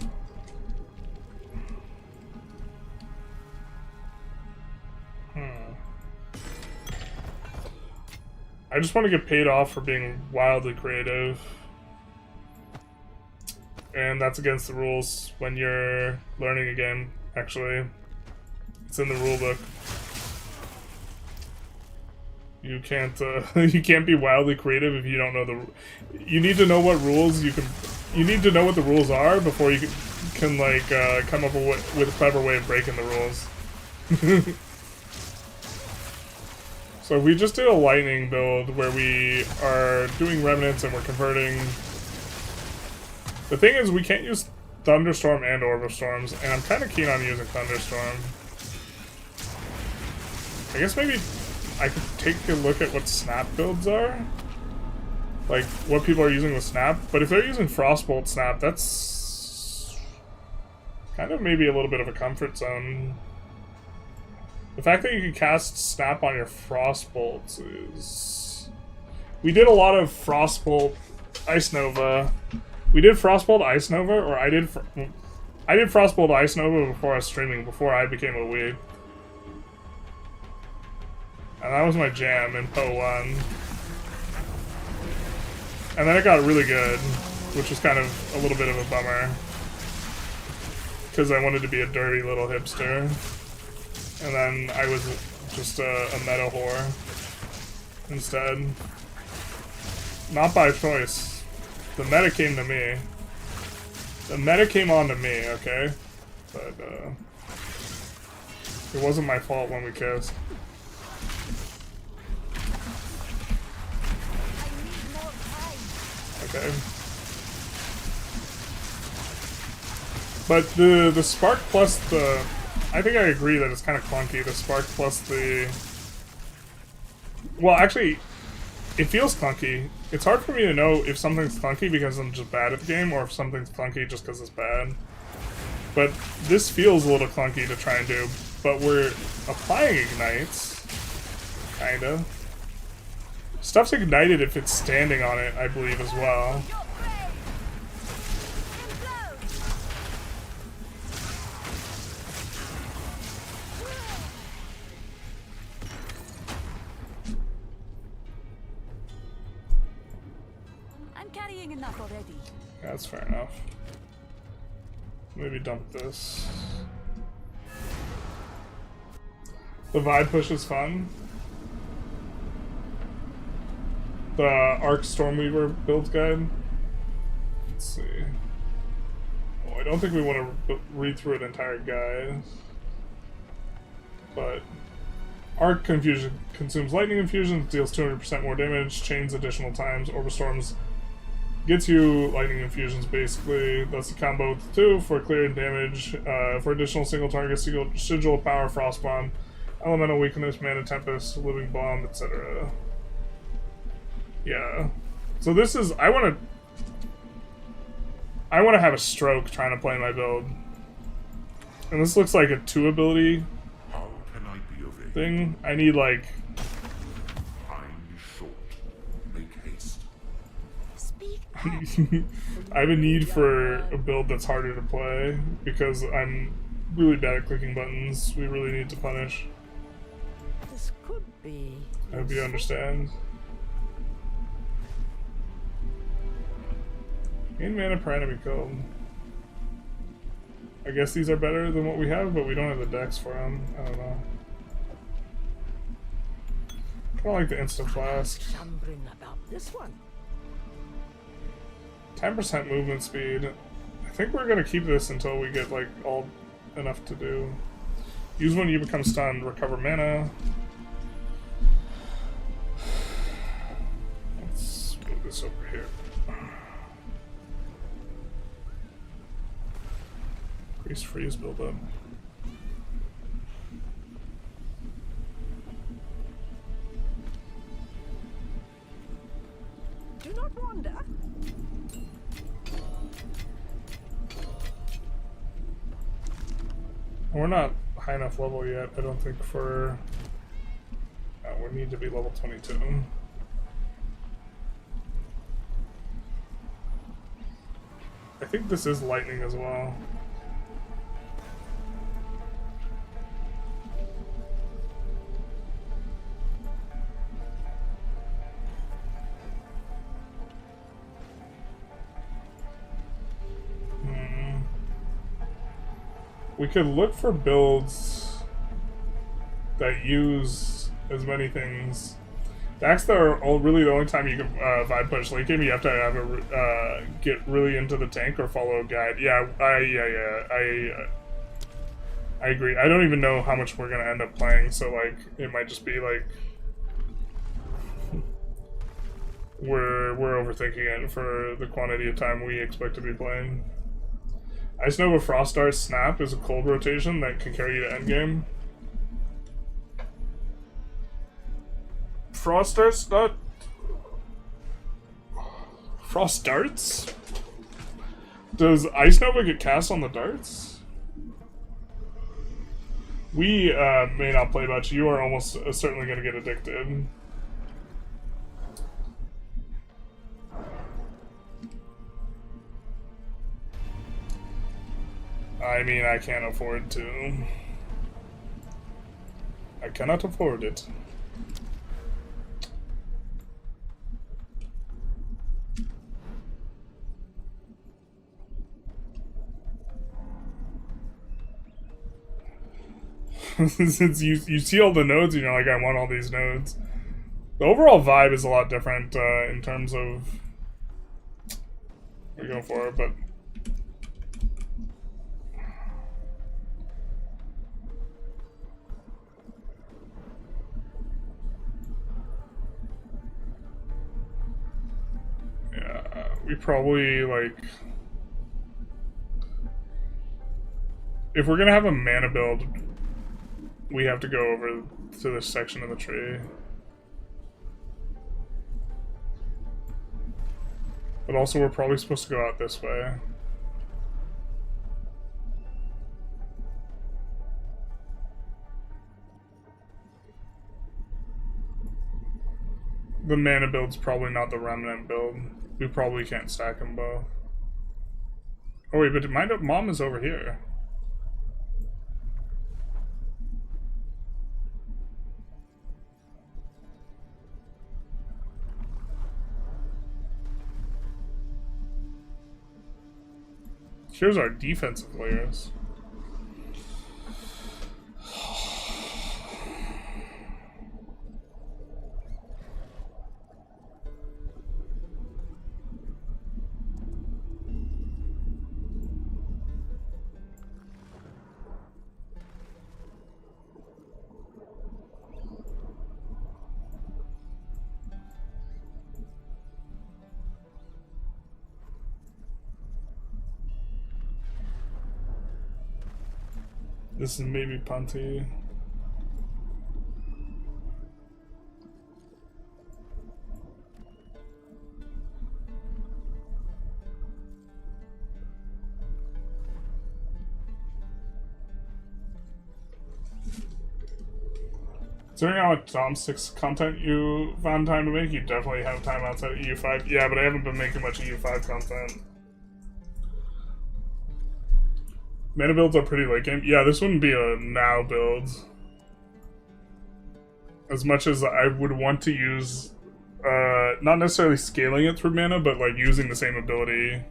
I just want to get paid off for being wildly creative. And that's against the rules when you're learning a game, actually. It's in the rulebook. You can't you can't be wildly creative if you don't know the. You need to know what rules you can. You need to know what the rules are before you can like come up with a clever way of breaking the rules. So we just did a lightning build where we are doing remnants and we're converting. The thing is, we can't use Thunderstorm and Orb of Storms, and I'm kind of keen on using Thunderstorm. I guess maybe I could take a look at what Snap builds are. Like, what people are using with Snap. But if they're using Frostbolt Snap, that's kind of maybe a little bit of a comfort zone. The fact that you can cast Snap on your Frostbolts is... We did a lot of Frostbolt Ice Nova. We did Frostbolt Ice Nova, or I did Frostbolt Ice Nova before I was streaming, before I became a weeb. And that was my jam in Po 1. And then it got really good, which was kind of a little bit of a bummer. Because I wanted to be a dirty little hipster. And then I was just a meta whore instead. Not by choice. The meta came to me. The meta came on to me, okay? But, it wasn't my fault when we kissed. Okay. But the Spark plus the... I think I agree that it's kind of clunky. The Spark plus the... Well, actually, it feels clunky. It's hard for me to know if something's clunky because I'm just bad at the game, or if something's clunky just because it's bad. But this feels a little clunky to try and do. But we're applying ignites. Kinda. Stuff's ignited if it's standing on it, I believe, as well. Enough already. That's fair enough. Maybe dump this. The Vibe Push is fun. The Arc Stormweaver build guide. Let's see. Oh, I don't think we want to read through an entire guide. But Arc Confusion consumes lightning infusion, deals 200% more damage, chains additional times, Orb of Storms gets you lightning infusions, basically. That's the combo with 2 for clearing damage, for additional single target, sigil of power, frost bomb, elemental weakness, mana tempest, living bomb, etc. Yeah. So this is, I want to have a stroke trying to play my build. And this looks like a 2 ability thing. I need like... I have a need for a build that's harder to play because I'm really bad at clicking buttons. We really need to punish. This could be. I hope you understand. Gain mana per enemy killed. I guess these are better than what we have, but we don't have the dex for them. I don't know. I don't like the instant flask. Something about this one. 10% movement speed. I think we're gonna keep this until we get like all enough to do. Use when you become stunned, recover mana. Let's move this over here. Increase freeze buildup. Do not wander. We're not high enough level yet, I don't think, for... we need to be level 22. I think this is lightning as well. We could look for builds that use as many things. That's really the only time you can vibe push late game. You have to have a get really into the tank or follow a guide. Yeah, I agree. I don't even know how much we're gonna end up playing, so like it might just be like we're overthinking it for the quantity of time we expect to be playing. Ice Nova Frost Dart Snap is a cold rotation that can carry you to endgame. Frost Darts? Not... Frost Darts? Does Ice Nova get cast on the darts? We may not play much. You are almost certainly going to get addicted. I mean, I can't afford to. I cannot afford it. Since you see all the nodes and you're like, I want all these nodes. The overall vibe is a lot different in terms of what you're going for, but yeah, we probably like if we're gonna have a mana build, we have to go over to this section of the tree. But also we're probably supposed to go out this way. The mana build's probably not the remnant build. We probably can't stack them both. Oh wait, but Mom is over here. Here's our defensive layers. This is maybe Punty. Considering how much Dom 6 content you found time to make, you definitely have time outside of EU5. Yeah, but I haven't been making much EU5 content. Mana builds are pretty late game. Yeah, this wouldn't be a now build. As much as I would want to use, not necessarily scaling it through mana, but like using the same ability.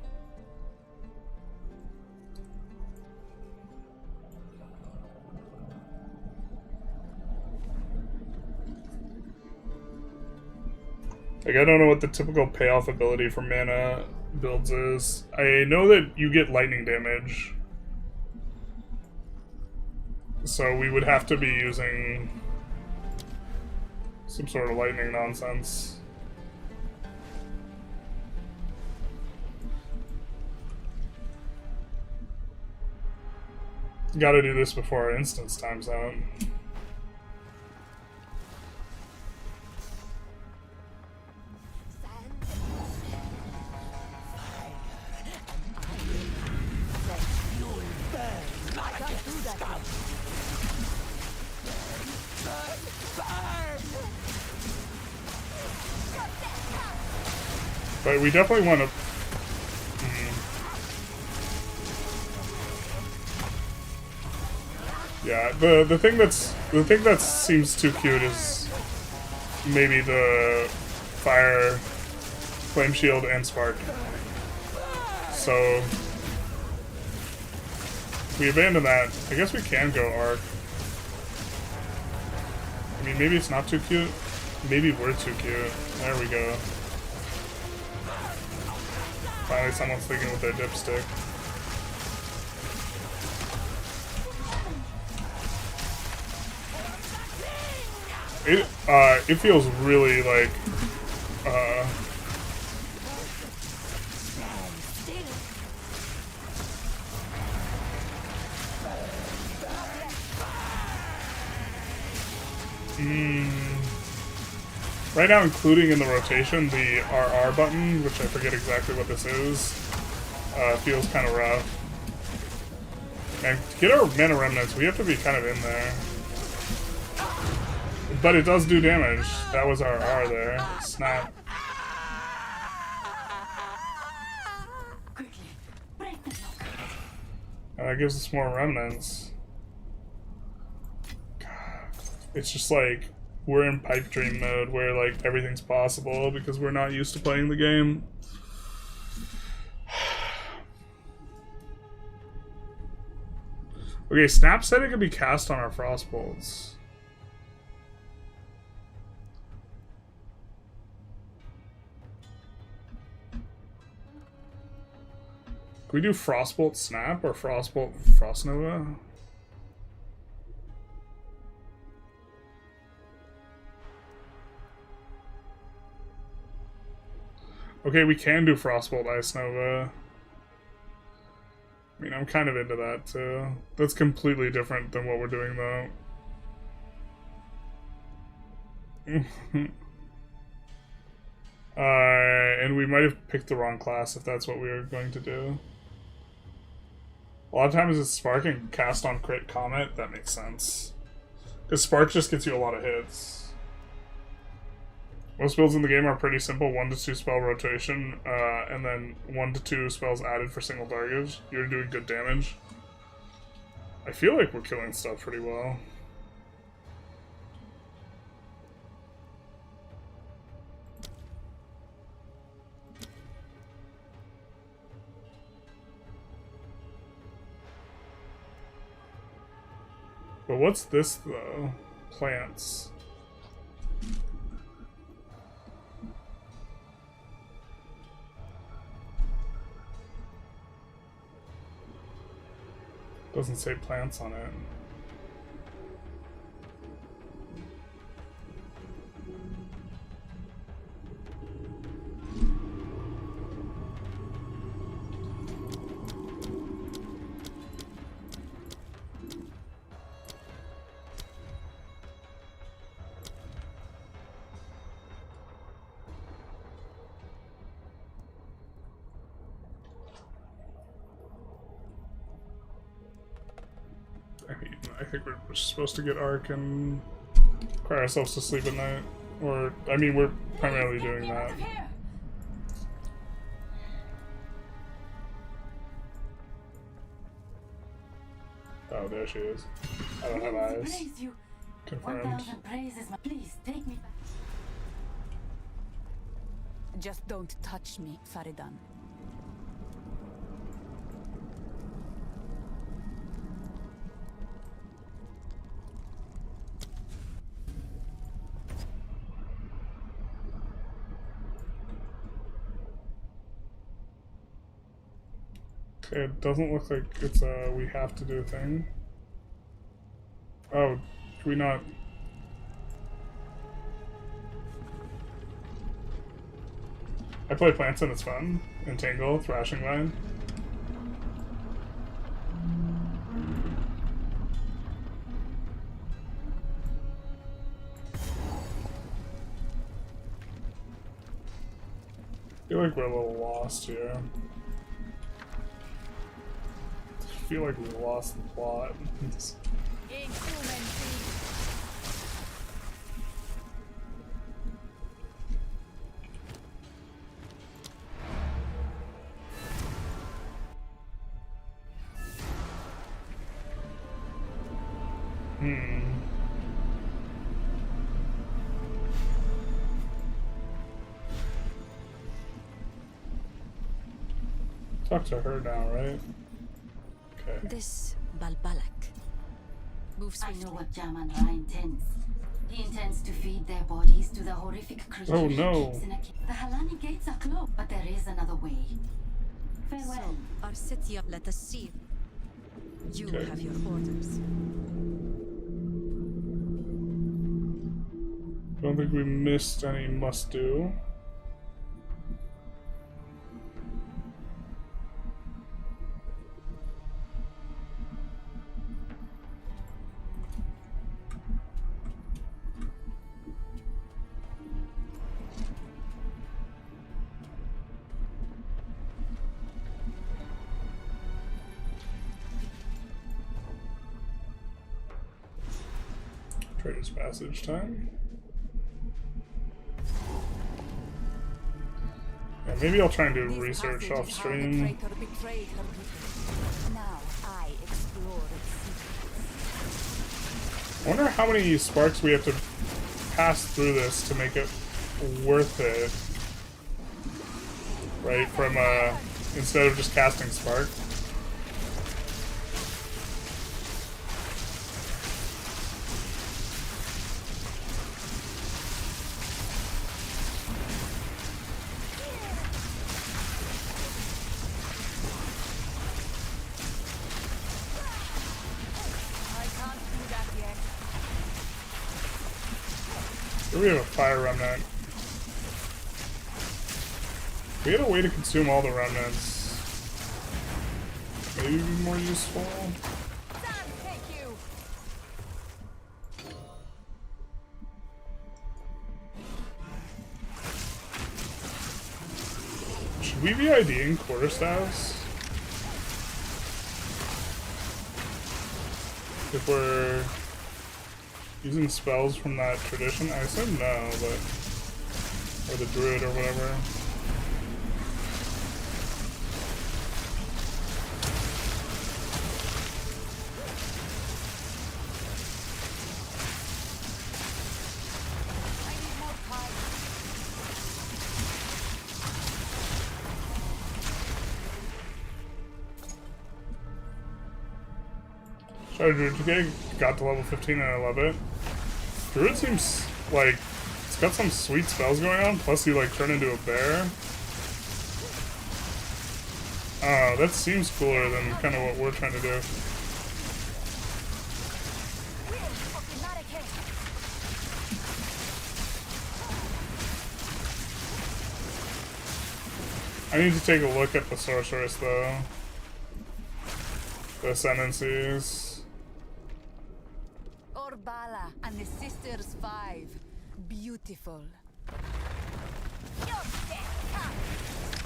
Like, I don't know what the typical payoff ability for mana builds is. I know that you get lightning damage. So we would have to be using some sort of lightning nonsense. Gotta do this before our instance time's out. But we definitely want to. Yeah, the thing that seems too cute is maybe the fire, flame shield, and spark. So we abandon that. I guess we can go arc. I mean, maybe it's not too cute. Maybe we're too cute. There we go. Finally, someone's thinking with their dipstick. It feels really like, right now, including in the rotation, the RR button, which I forget exactly what this is, feels kind of rough. And to get our mana remnants, we have to be kind of in there. But it does do damage. That was our R there. Snap. And that gives us more remnants. God. It's just like, we're in pipe dream mode where like everything's possible because we're not used to playing the game. Okay, Snap said it could be cast on our Frostbolts. Can we do Frostbolt Snap or Frostbolt Frostnova? Okay, we can do Frostbolt Ice Nova. I mean, I'm kind of into that too. That's completely different than what we're doing though. And we might have picked the wrong class if that's what we were going to do. A lot of times it's Spark and cast on Crit Comet. That makes sense. Because Spark just gets you a lot of hits. Most builds in the game are pretty simple. 1 to 2 spell rotation, and then 1 to 2 spells added for single targets. You're doing good damage. I feel like we're killing stuff pretty well. But what's this, though? Plants. Doesn't say plants on it. I think we're supposed to get Arc and cry ourselves to sleep at night. Or, I mean, we're primarily doing that. Oh, there she is. I don't have eyes. Confirmed. Please take me back. Just don't touch me, Faridan. Okay, it doesn't look like it's a we have to do thing. Oh, do we not? I play plants and it's fun. Entangle, Thrashing Vine. feel like we're a little lost here. I feel like we lost the plot. Talk to her now, right? Okay. This Balbalak moves I swiftly. know what Jaman Ra intends. He intends to feed their bodies to the horrific creature Oh, he no. keeps in a cage. The Halani gates are closed, but there is another way. Farewell. So, our city, let us see. You Okay. have your orders. Don't think we missed any must do. Trader's Passage time. Yeah, maybe I'll try and do research off stream. Now I explore its secrets. I wonder how many sparks we have to pass through this to make it worth it. Right, from instead of just casting spark. Here we have a fire remnant. If we had a way to consume all the remnants, maybe be more useful. Should we be IDing quarterstaffs? If we're using spells from that tradition? I assume no, but... or the druid or whatever. Sorry, Druid TK got to level 15 and I love it. Druid seems like it's got some sweet spells going on, plus you like turn into a bear. Oh, that seems cooler than kind of what we're trying to do. I need to take a look at the sorceress though. The ascendancies. Orbala and the Sisters 5. Beautiful.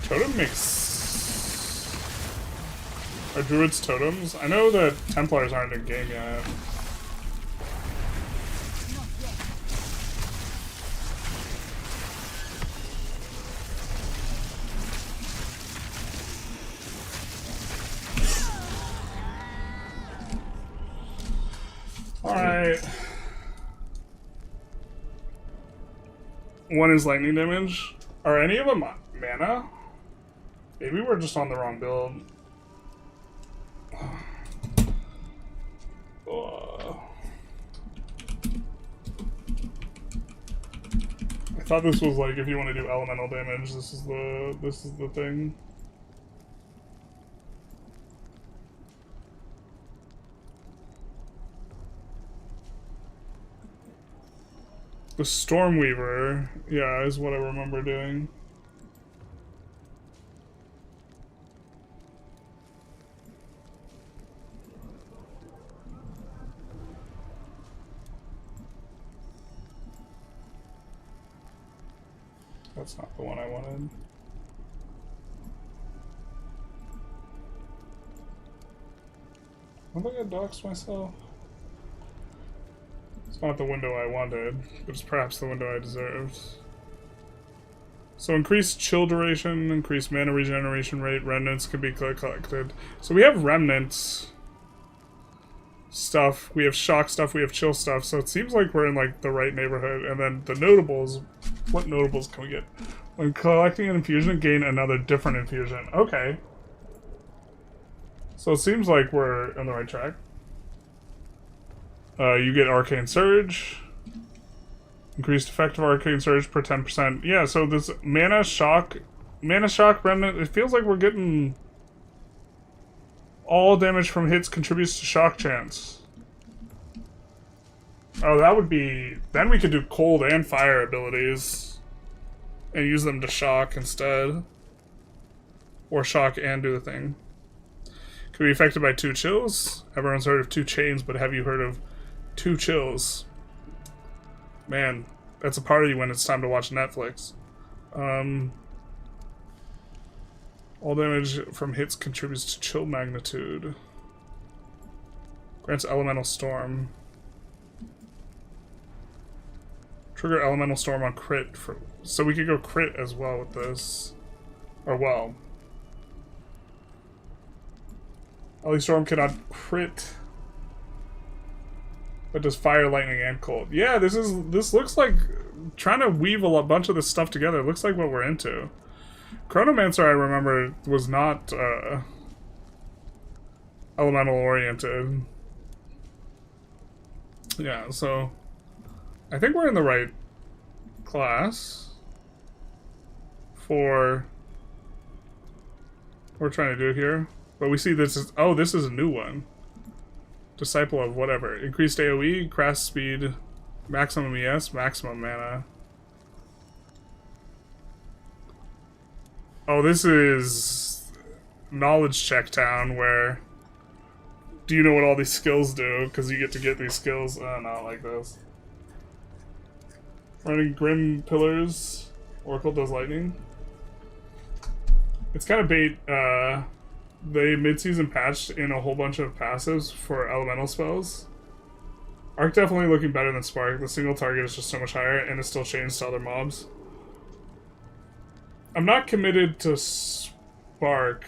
Totem makes... Are druids totems? I know that Templars aren't in game yet. Alright. One is lightning damage. Are any of them mana? Maybe we're just on the wrong build. I thought this was like if you want to do elemental damage, this is the thing. The Stormweaver, yeah, is what I remember doing. That's not the one I wanted. Am I gonna dox myself? It's not the window I wanted, but it's perhaps the window I deserved. So increased chill duration, increased mana regeneration rate, remnants can be collected. So we have remnants stuff, we have shock stuff, we have chill stuff, so it seems like we're in like the right neighborhood. And then the notables, what notables can we get? When collecting an infusion, gain another different infusion. Okay. So it seems like we're on the right track. You get Arcane Surge. Increased effective Arcane Surge per 10%. Yeah, so this Mana Shock Remnant, it feels like we're getting... All damage from hits contributes to shock chance. Oh, that would be... Then we could do cold and fire abilities. And use them to shock instead. Or shock and do the thing. Could be affected by 2 chills. Everyone's heard of 2 chains, but have you heard of 2 chills? Man, that's a party when it's time to watch Netflix. All damage from hits contributes to chill magnitude. Grants elemental storm. Trigger elemental storm on crit. So we could go crit as well with this. Or well. Ellie Storm cannot crit. But does fire, lightning, and cold. Yeah, this looks like trying to weave a bunch of this stuff together. It looks like what we're into. Chronomancer, I remember, was not elemental oriented. Yeah, so I think we're in the right class for what we're trying to do here. But we see this is, oh, this is a new one. Disciple of whatever. Increased AoE, crash speed, maximum ES, maximum mana. Oh, this is knowledge check town where do you know what all these skills do? Because you get these skills. Oh, not like this. Running Grim Pillars. Oracle does lightning. It's kind of bait. They mid-season patched in a whole bunch of passives for elemental spells. Arc definitely looking better than Spark. The single target is just so much higher, and it still chains to other mobs. I'm not committed to Spark.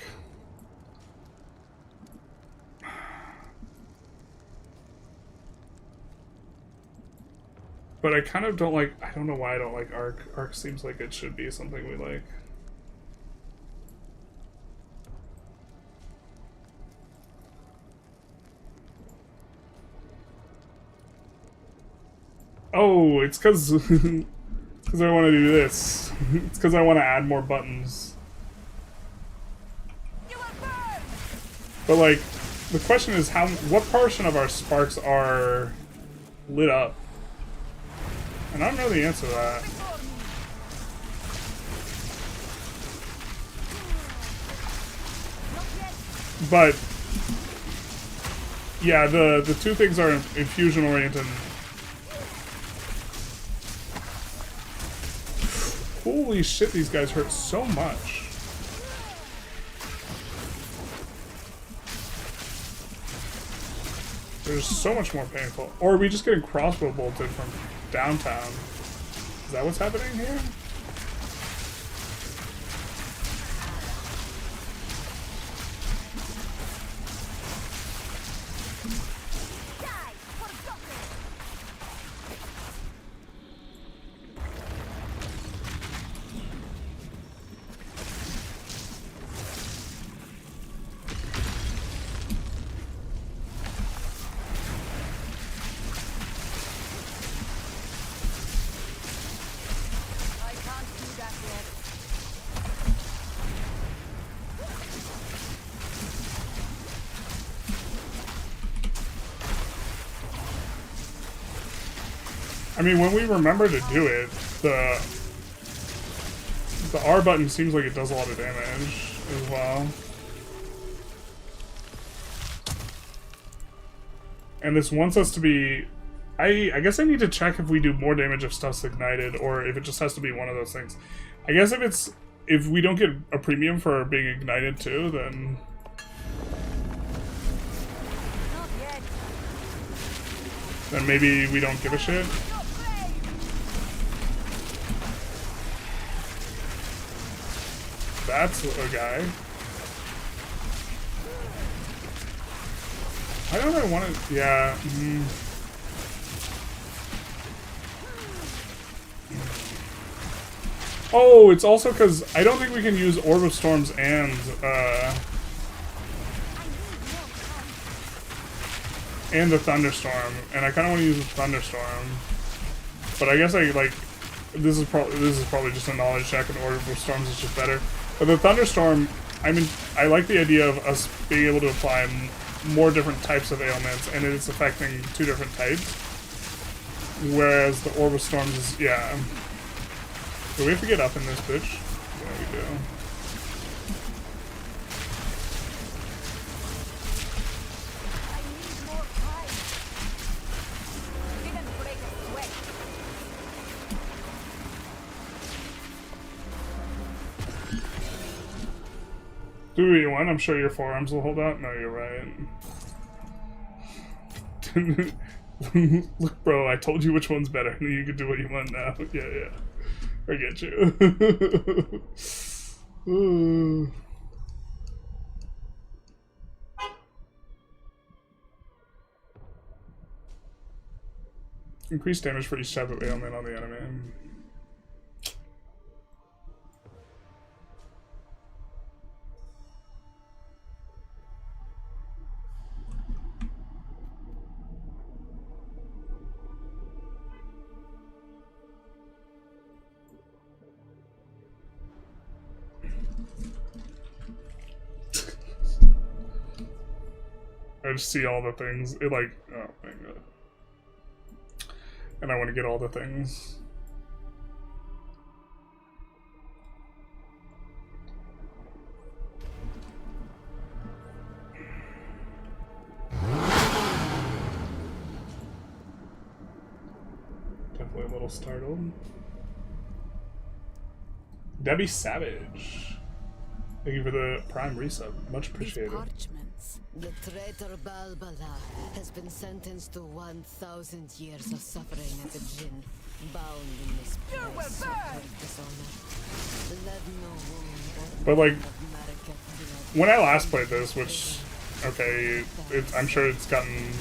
But I kind of don't like... I don't know why I don't like Arc. Arc seems like it should be something we like. Oh, it's because I want to do this. It's because I want to add more buttons. But like, the question is what portion of our sparks are lit up? And I don't know the answer to that. But yeah, the two things are infusion oriented. Holy shit, these guys hurt so much. They're so much more painful. Or are we just getting crossbow bolted from downtown? Is that what's happening here? I mean, when we remember to do it, the R button seems like it does a lot of damage as well. And this wants us to be... I guess I need to check if we do more damage if stuff's ignited, or if it just has to be one of those things. I guess if we don't get a premium for being ignited too, then... then maybe we don't give a shit. That's a guy. I don't really want to. Yeah. Oh, it's also because I don't think we can use Orb of Storms and the Thunderstorm, and I kind of want to use the Thunderstorm, but I guess I like. This is probably just a knowledge check, and Orb of Storms is just better. But the Thunderstorm, I mean, I like the idea of us being able to apply more different types of ailments, and it's affecting 2 different types. Whereas the Orb of Storms is, yeah. Do we have to get up in this bitch? Yeah, we do. Do what you want. I'm sure your forearms will hold out. No, you're right. Look, bro, I told you which one's better. You can do what you want now. Yeah, yeah. I get you. Increased damage for each type of ailment on the enemy. I just see all the things. It like, oh my god. And I want to get all the things. Definitely a little startled. Debbie Savage. Thank you for the Prime resub. Much appreciated. The traitor Balbala has been sentenced to 1,000 years of suffering at the Jinn, bound in this place of dishonor. Let no wound. But like, when I last played this, which, okay, I'm sure it's gotten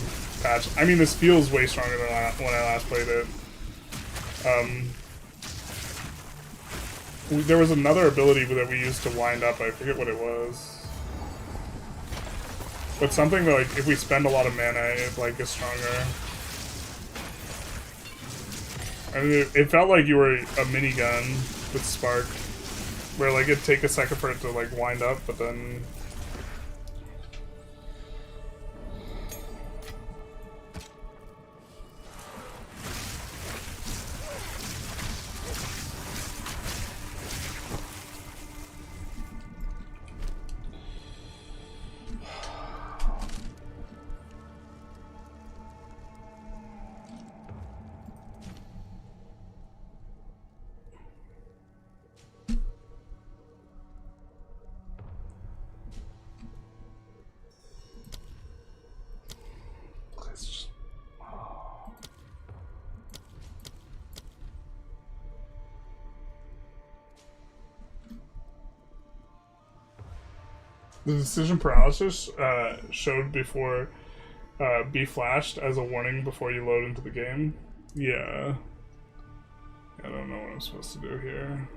patched. I mean, this feels way stronger than when I last played it. There was another ability that we used to wind up. I forget what it was. But something that, like, if we spend a lot of mana, it, like, is stronger. I mean, it felt like you were a minigun with Spark. Where, like, it'd take a second for it to, like, wind up, but then... The decision paralysis showed before be flashed as a warning before you load into the game. Yeah. I don't know what I'm supposed to do here.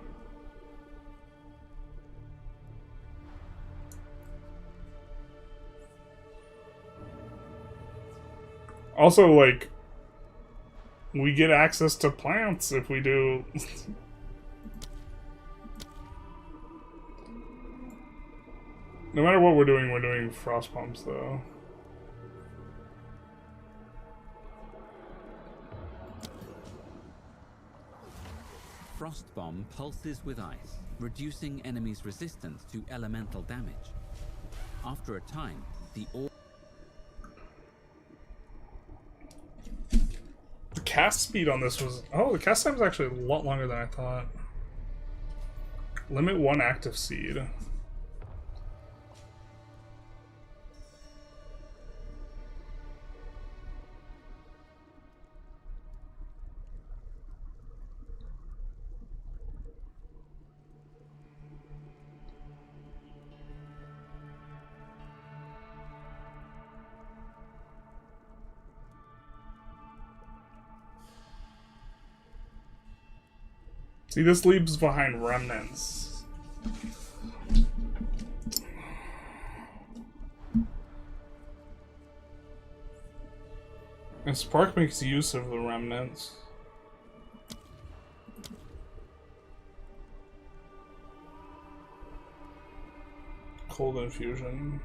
Also, like, we get access to plants if we do... No matter what we're doing frost pumps, though. Frost Bomb pulses with ice, reducing enemies' resistance to elemental damage. After a time, the cast speed on this was... Oh, the cast time is actually a lot longer than I thought. Limit 1 active seed. See, this leaves behind remnants. And Spark makes use of the remnants. Cold infusion.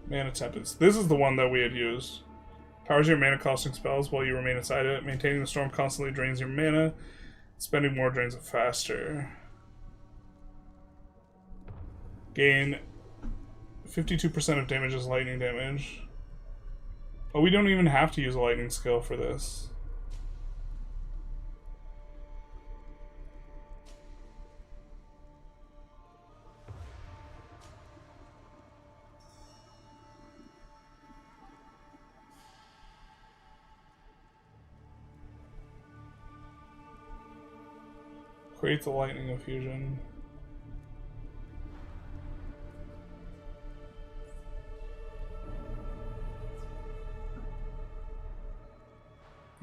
Mana Tempest. This is the one that we had used. Powers your mana costing spells while you remain inside it. Maintaining the storm constantly drains your mana. Spending more drains it faster. Gain 52% of damage as lightning damage. Oh, we don't even have to use a lightning skill for this. Create the lightning infusion.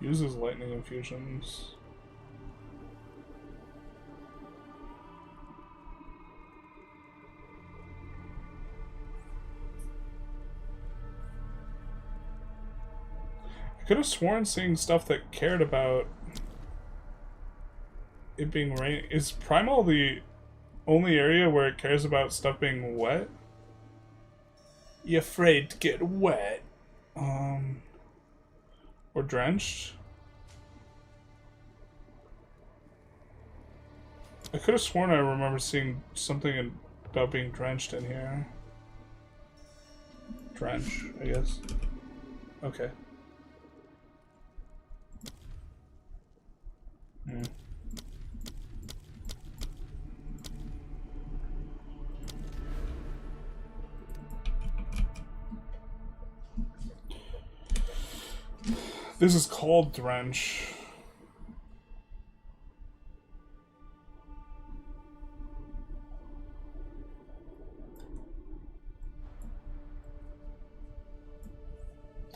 Uses lightning infusions. I could have sworn seeing stuff that cared about it being rain. Is Primal the only area where it cares about stuff being wet? You afraid to get wet? Or drenched? I could have sworn I remember seeing something about being drenched in here. Drench, I guess. Okay. This is called Drench.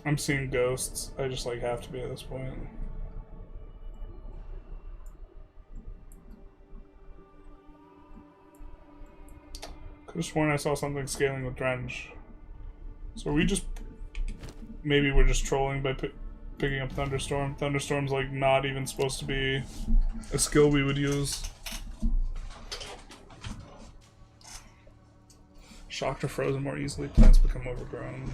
I'm seeing ghosts. I just like have to be at this point. Could have sworn I saw something scaling with Drench. So are we just... Maybe we're just trolling by picking up Thunderstorm. Thunderstorm's like not even supposed to be a skill we would use. Shocked or frozen more easily, plants become overgrown.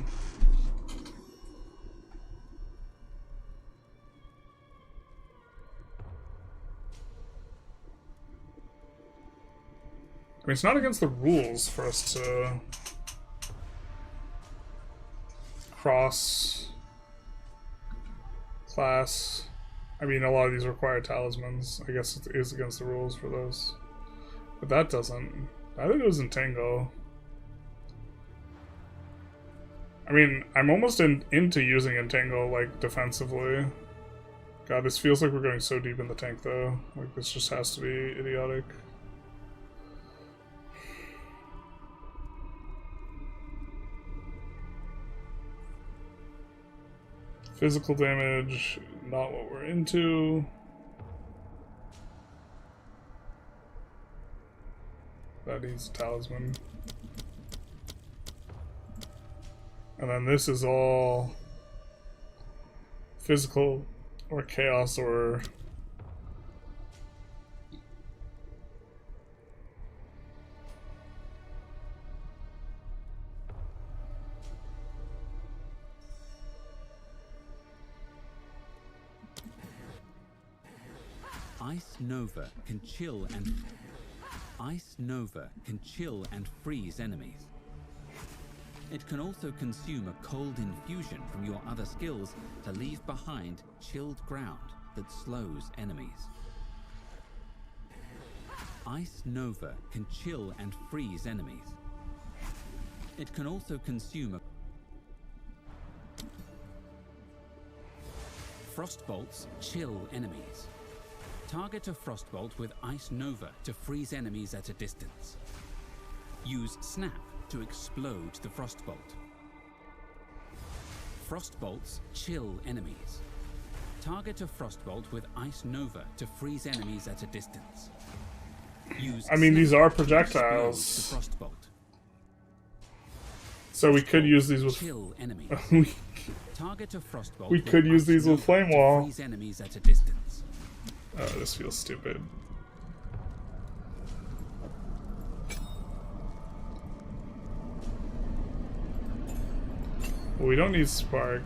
I mean, it's not against the rules for us to cross class. I mean, a lot of these require talismans. I guess it is against the rules for those. But that doesn't. I think it was Entangle. I mean, I'm almost into using Entangle, like, defensively. God, this feels like we're going so deep in the tank, though. Like, this just has to be idiotic. Physical damage, not what we're into. That needs a talisman. And then this is all physical or chaos or... Ice Nova can chill and freeze enemies. It can also consume a cold infusion from your other skills to leave behind chilled ground that slows enemies. Ice Nova can chill and freeze enemies. It can also consume a... Frostbolts chill enemies. Target a Frostbolt with Ice Nova to freeze enemies at a distance. Use Snap to explode the Frostbolt. Frostbolts chill enemies. Target a Frostbolt with Ice Nova to freeze enemies at a distance. Use I mean, these are Snap to projectiles. explode the Frostbolt. So we could use these with... Chill enemies. Target a Frostbolt We could use these with Flame to Wall. freeze enemies at a distance. Oh, this feels stupid. Well, we don't need Spark.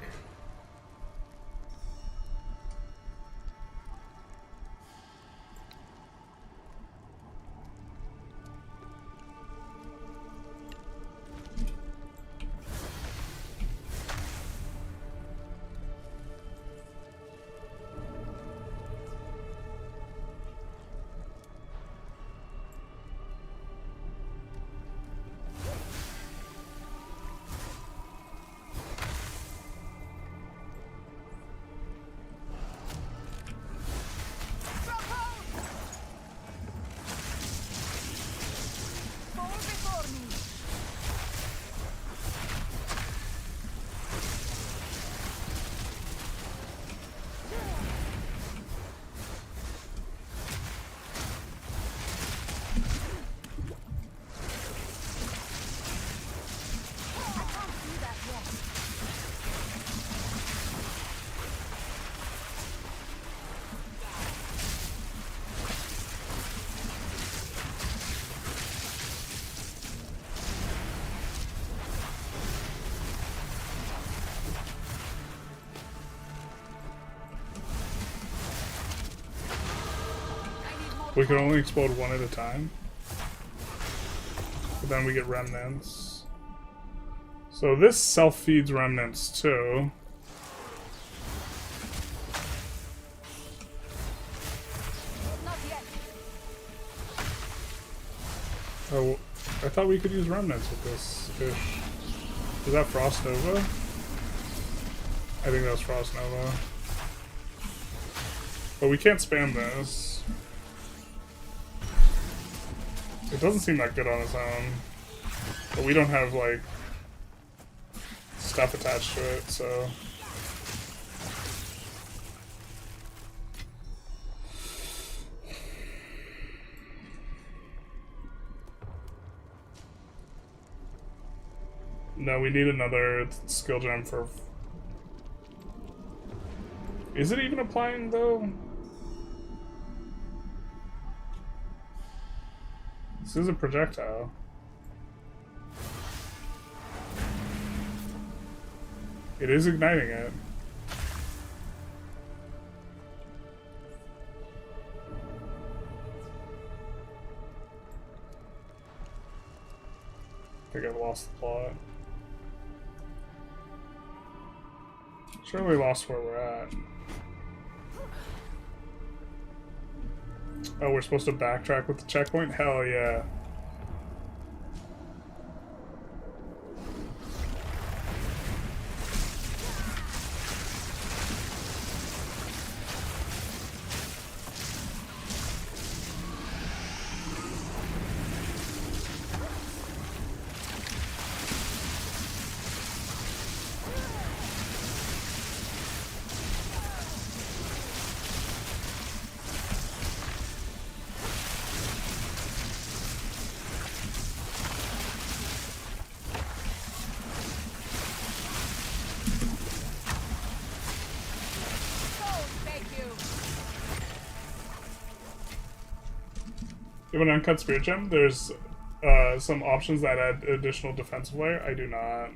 We can only explode one at a time. But then we get remnants. So this self-feeds remnants too. Oh, I thought we could use remnants with this fish. Is that Frost Nova? I think that was Frost Nova. But we can't spam this. It doesn't seem that good on its own. But we don't have, like, stuff attached to it, so... No, we need another skill gem for... Is it even applying, though? This is a projectile. It is igniting it. I think I've lost the plot. Surely lost where we're at. Oh, we're supposed to backtrack with the checkpoint? Hell yeah. You have an uncut spirit gem? There's some options that add additional defensive layer. I do not.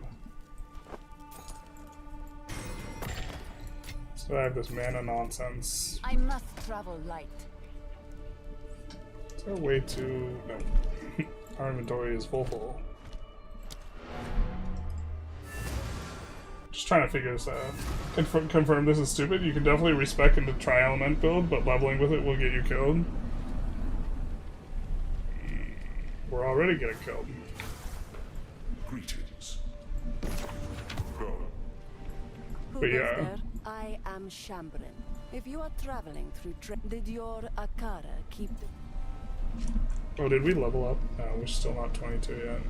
So I have this mana nonsense. I must travel light. Is there a way to... No. Our inventory is full. Just trying to figure this out. Confirm this is stupid. You can definitely respec into tri-element build, but leveling with it will get you killed. We're already getting killed. Greetings. But yeah. There? I am Shambrin. If you are traveling through did your Akara keep the... Oh, did we level up? No, we're still not 22 yet.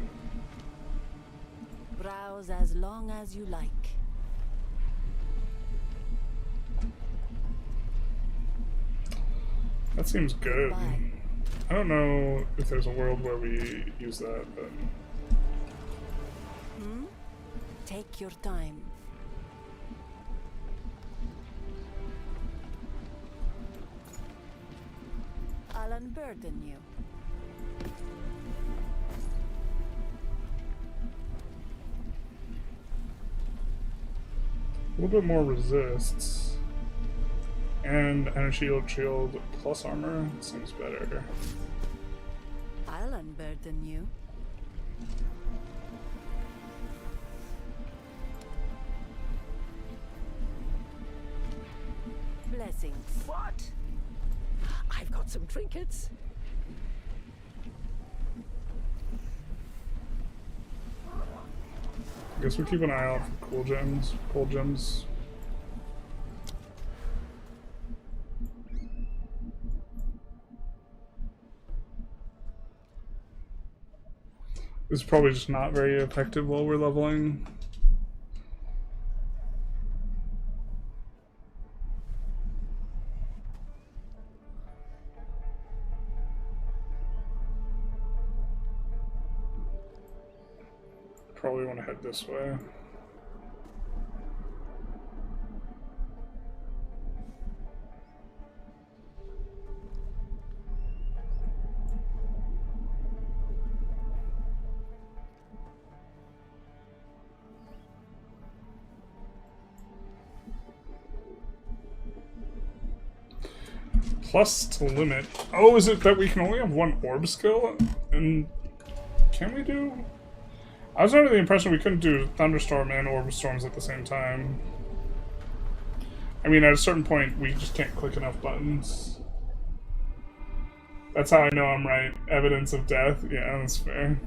Browse as long as you like. That seems good. I don't know if there's a world where we use that, but... Take your time. I'll unburden you. A little bit more resists. And energy shield plus armor seems better. I'll unburden you. Blessings. What? I've got some trinkets. I guess we keep an eye out for cool gems. Cool gems. It's probably just not very effective while we're leveling. Probably want to head this way. Plus to limit. Oh, is it that we can only have one orb skill? And can we do? I was under the impression we couldn't do thunderstorm and orb storms at the same time. I mean, at a certain point, we just can't click enough buttons. That's how I know I'm right. Evidence of death. Yeah, that's fair.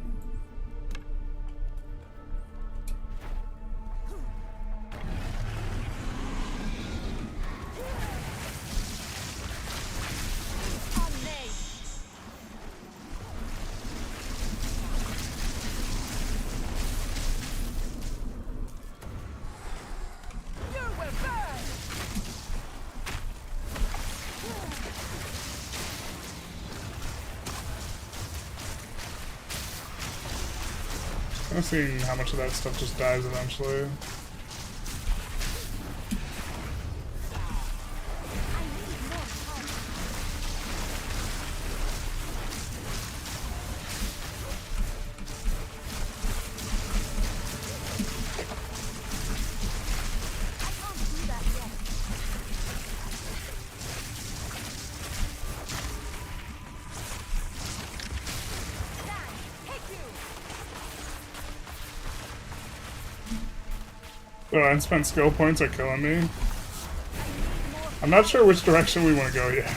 I'm seeing how much of that stuff just dies eventually. The unspent skill points are killing me. I'm not sure which direction we want to go yet.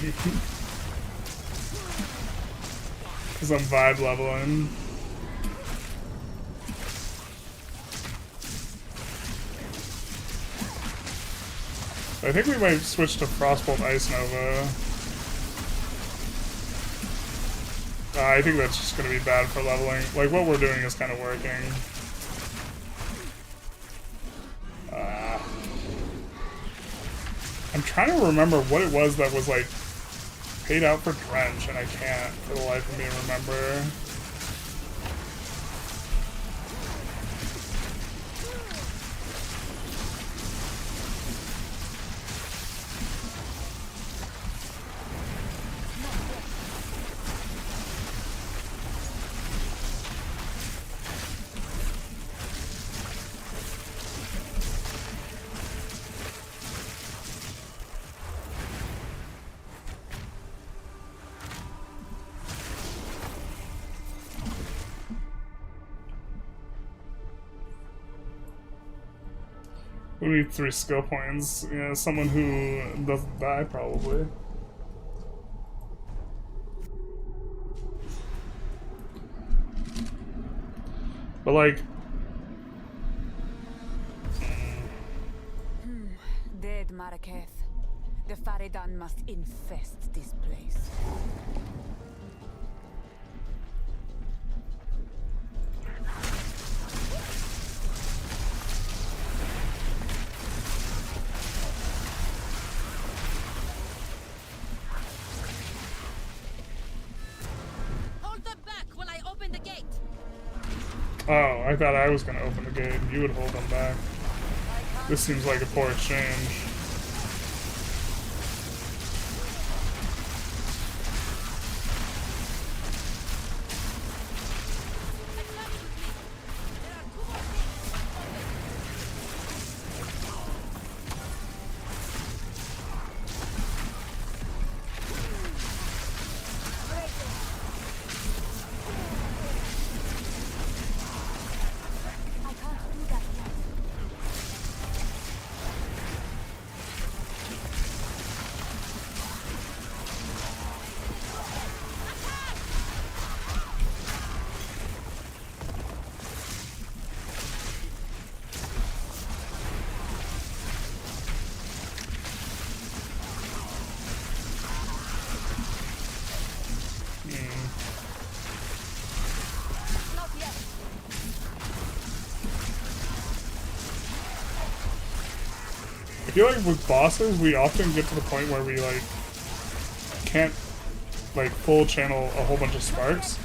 Because I'm vibe leveling. I think we might switch to Frostbolt Ice Nova. I think that's just going to be bad for leveling. Like, what we're doing is kind of working. I'm trying to remember what it was that was like paid out for Drench, and I can't for the life of me remember. We need 3 skill points. Yeah, someone who doesn't die, probably. But like... Dead Maraketh. The Faridan must infest this place. Oh, I thought I was gonna open the gate and you would hold them back. This seems like a poor exchange. I feel like with bosses, we often get to the point where we, like, can't, like, full channel a whole bunch of sparks.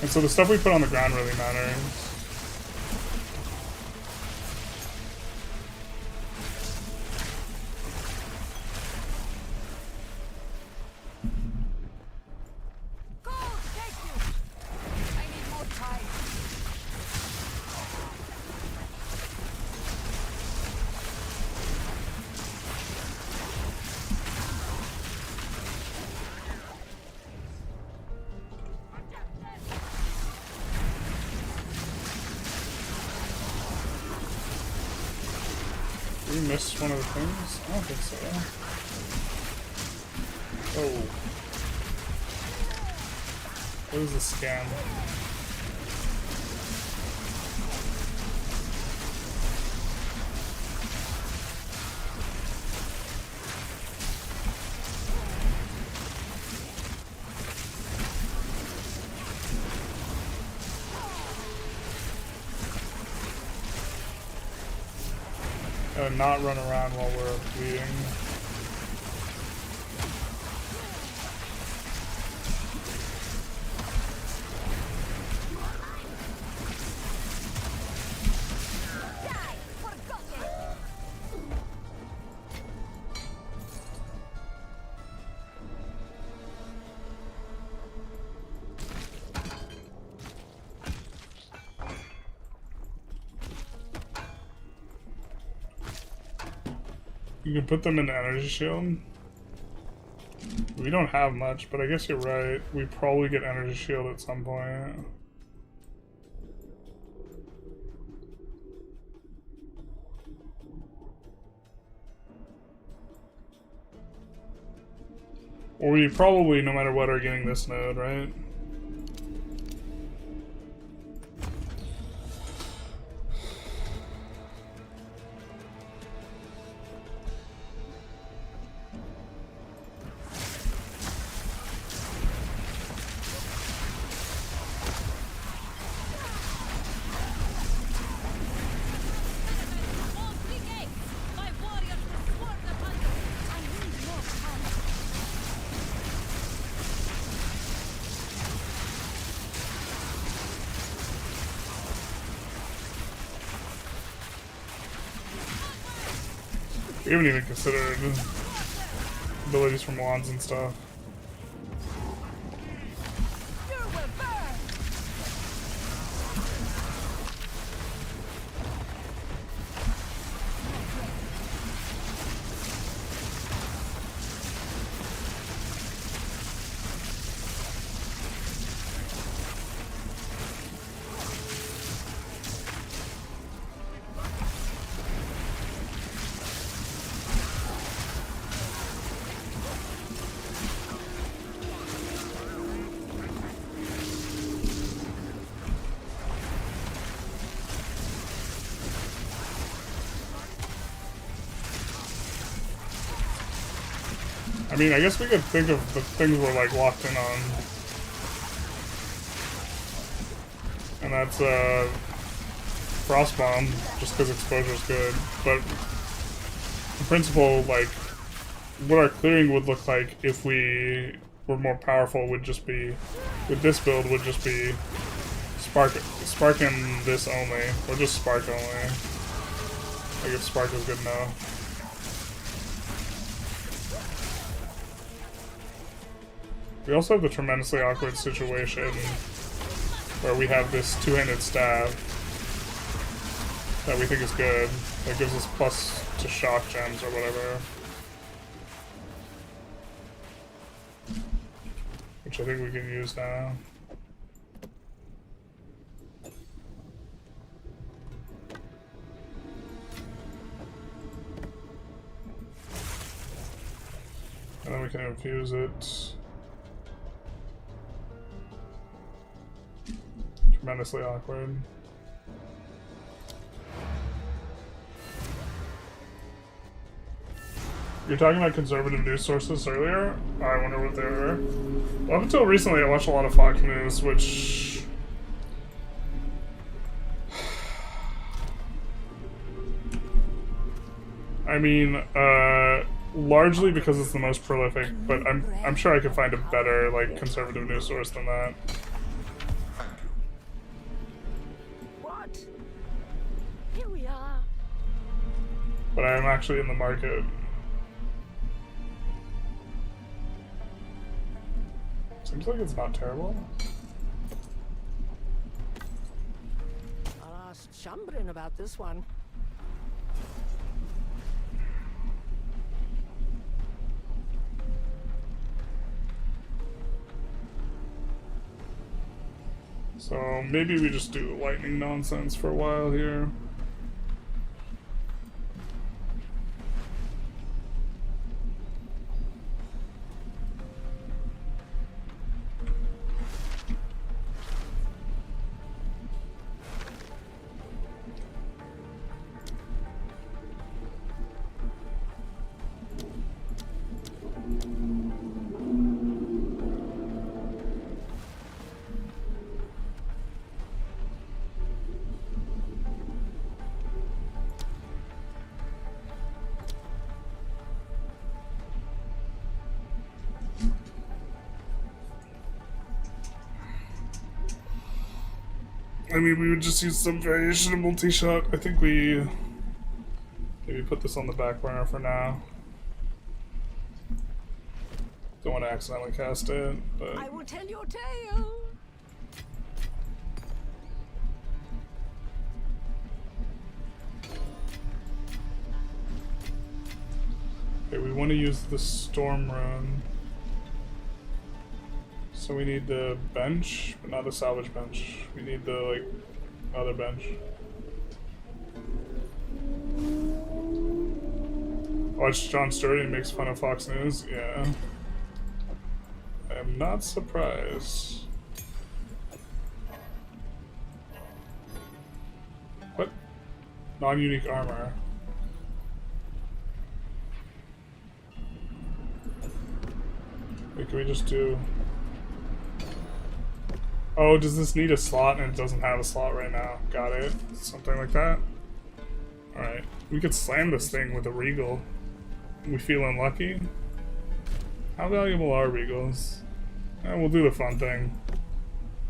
And so the stuff we put on the ground really matters. We missed one of the things? I don't think so. Oh. What is the scam? Not run around while we're bleeding. You can put them in the energy shield. We don't have much, but I guess you're right. We probably get energy shield at some point. Or we probably, no matter what, are getting this node, right? We haven't even considered abilities from wands and stuff. I mean, I guess we could think of the things we're like locked in on. And that's Frost Bomb, just because exposure is good. But in principle, like, what our clearing would look like if we were more powerful would just be, with this build, would just be Spark in this only, or just Spark only. Like if Spark is good enough. We also have the tremendously awkward situation where we have this two-handed staff that we think is good. That gives us plus to shock gems or whatever. Which I think we can use now. And then we can infuse it. Tremendously awkward. You're talking about conservative news sources earlier? I wonder what they were. Well, up until recently, I watched a lot of Fox News, which... I mean, largely because it's the most prolific, but I'm sure I could find a better, like, conservative news source than that. What? Here we are. But I am actually in the market. Seems like it's not terrible. I'll ask Chambrin about this one. So maybe we just do lightning nonsense for a while here. I mean, we would just use some variation of multi-shot. I think we maybe put this on the back burner for now. Don't want to accidentally cast it, but... I will tell your tale. Okay, we want to use the Storm Rune. So we need the bench, but not the salvage bench. We need the, like, other bench. Watch John Sturdy makes fun of Fox News? Yeah. I am not surprised. What? Non-unique armor. Wait, can we just do... Oh, does this need a slot and it doesn't have a slot right now? Got it. Something like that. Alright. We could slam this thing with a Regal. We feeling lucky? How valuable are Regals? We'll do the fun thing.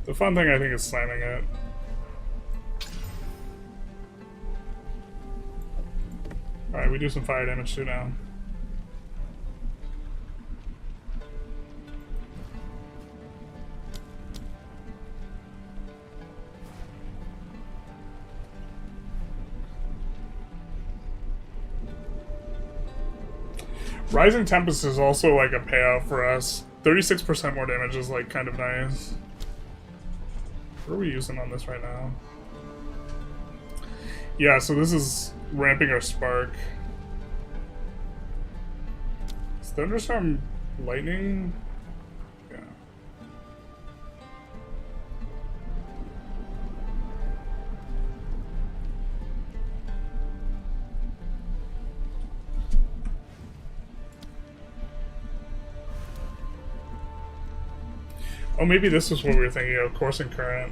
The fun thing I think is slamming it. Alright, we do some fire damage too now. Rising Tempest is also like a payout for us. 36% more damage is like kind of nice. What are we using on this right now? Yeah, so this is ramping our spark. Is Thunderstorm lightning? Yeah. Oh, maybe this was what we were thinking of, Coursing Current.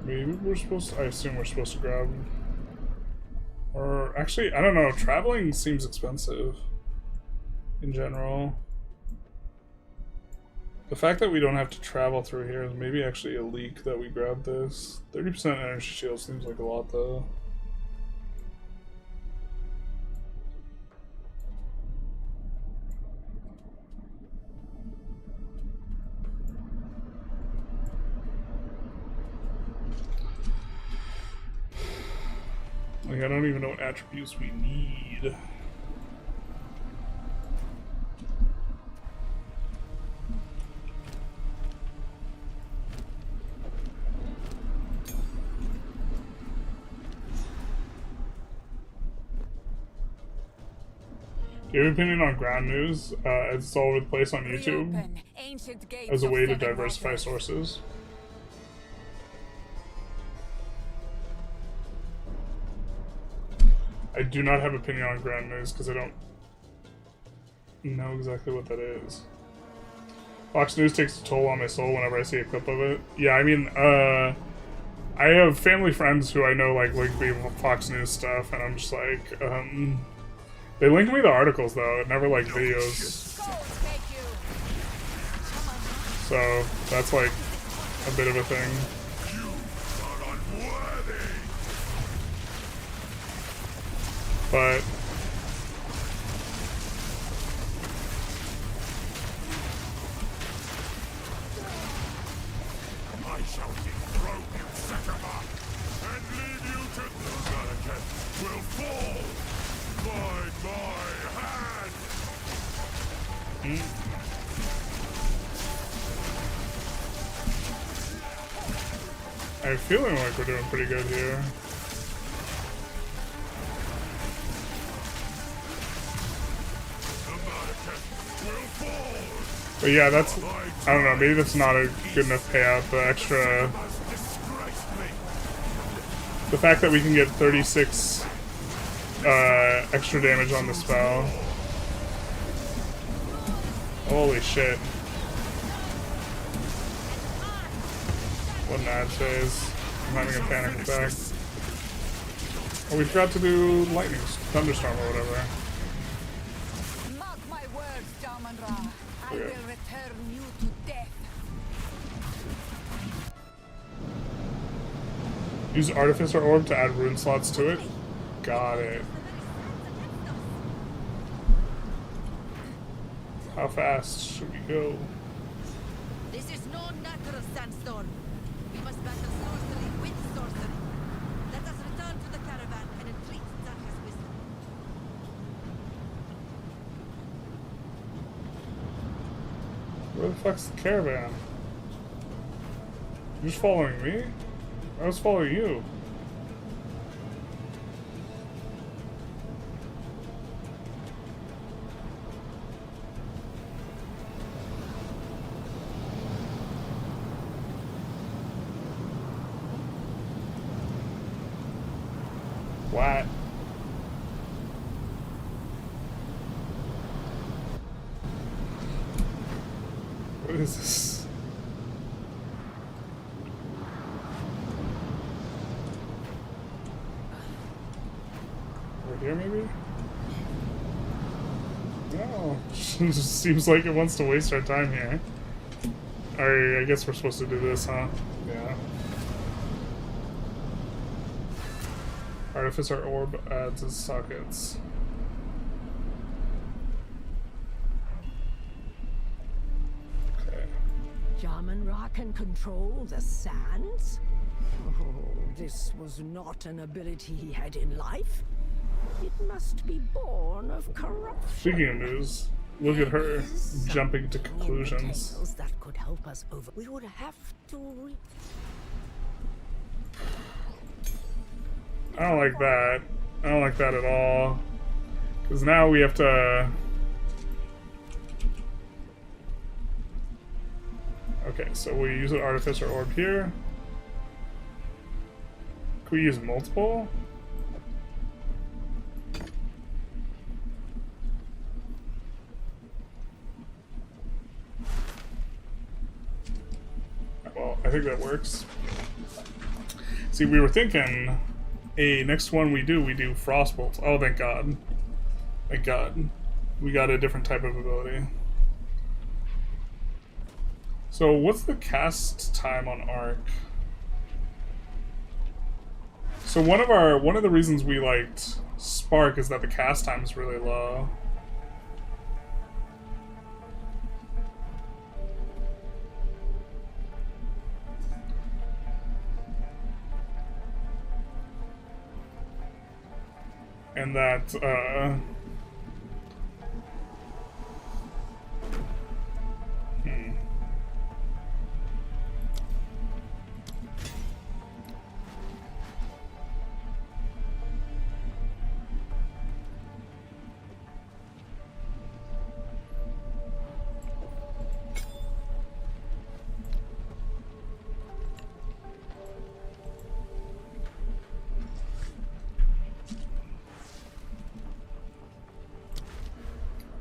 Maybe we're supposed to, I assume we're supposed to grab... Or, actually, I don't know. Traveling seems expensive. In general. The fact that we don't have to travel through here is maybe actually a leak that we grabbed this. 30% energy shield seems like a lot, though. Like, I don't even know what attributes we need. Do you have an opinion on ground news? It's all over the place on YouTube as a way to diversify sources. I do not have opinion on ground news because I don't know exactly what that is. Fox News takes a toll on my soul whenever I see a clip of it. Yeah, I mean, I have family friends who I know like link me Fox News stuff, and I'm just like, they link me the articles though, never like videos. So that's like a bit of a thing. But I shall dethrone you, Septima, and leave you to the Malaket will fall by my hand. I'm feeling like we're doing pretty good here. But yeah, that's, I don't know, maybe that's not a good enough payout. The extra, the fact that we can get 36 extra damage on the spell. Holy shit. What an ad phase. I'm having a panic attack. Oh, we forgot to do lightning, thunderstorm or whatever. Mark my words, Damanra. I will return you to death. Use Artificer Orb to add rune slots to it. Got it. How fast should we go? This is no natural sandstone. We must battle sorcery with sorcery. Let us return to the caravan and entreat Zarka's wisdom. Where the fuck's the caravan? You're just following me? I was following you. What? What is this? Over here, maybe? No. It just seems like it wants to waste our time here. Alright, I guess we're supposed to do this, huh? Yeah. Artificer Orb adds its sockets. Okay. Jaman-Ra can control the sands? Oh, this was not an ability he had in life. It must be born of corruption. Speaking of news, look at her jumping to conclusions. That could help us over. We would have to. I don't like that. I don't like that at all. Because now we have to... Okay, so we use an Artificer Orb here. Can we use multiple? Well, I think that works. See, we were thinking, next one we do Frostbolt. Oh, thank God. Thank God. We got a different type of ability. So, what's the cast time on Arc? So one of the reasons we liked Spark is that the cast time is really low. And that,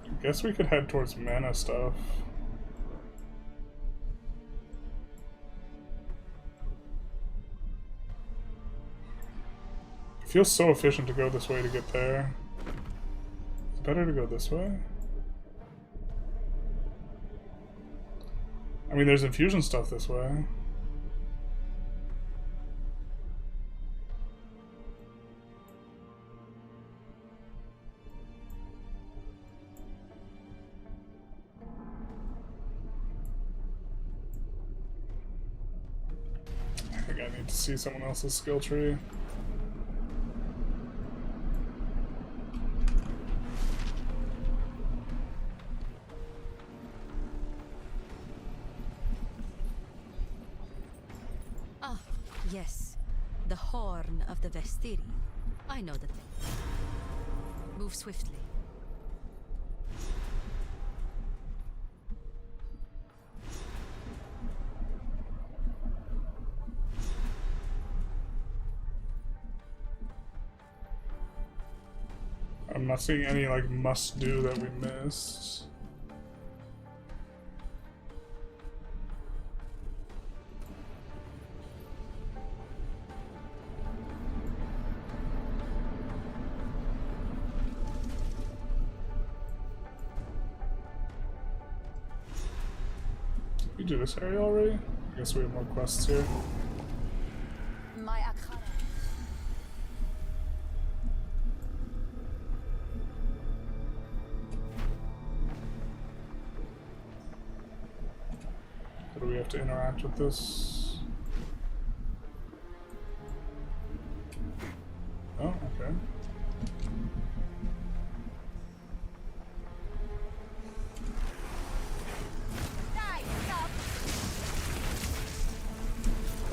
I guess we could head towards mana stuff. It feels so efficient to go this way to get there. It's better to go this way. I mean, there's infusion stuff this way. I think I need to see someone else's skill tree. Ah, yes. The Horn of the Vestiri. I know the thing. Move swiftly. I'm not seeing any, like, must-do that we missed. Did we do this area already? I guess we have more quests here. My Akhara. How do we have to interact with this? Oh, okay.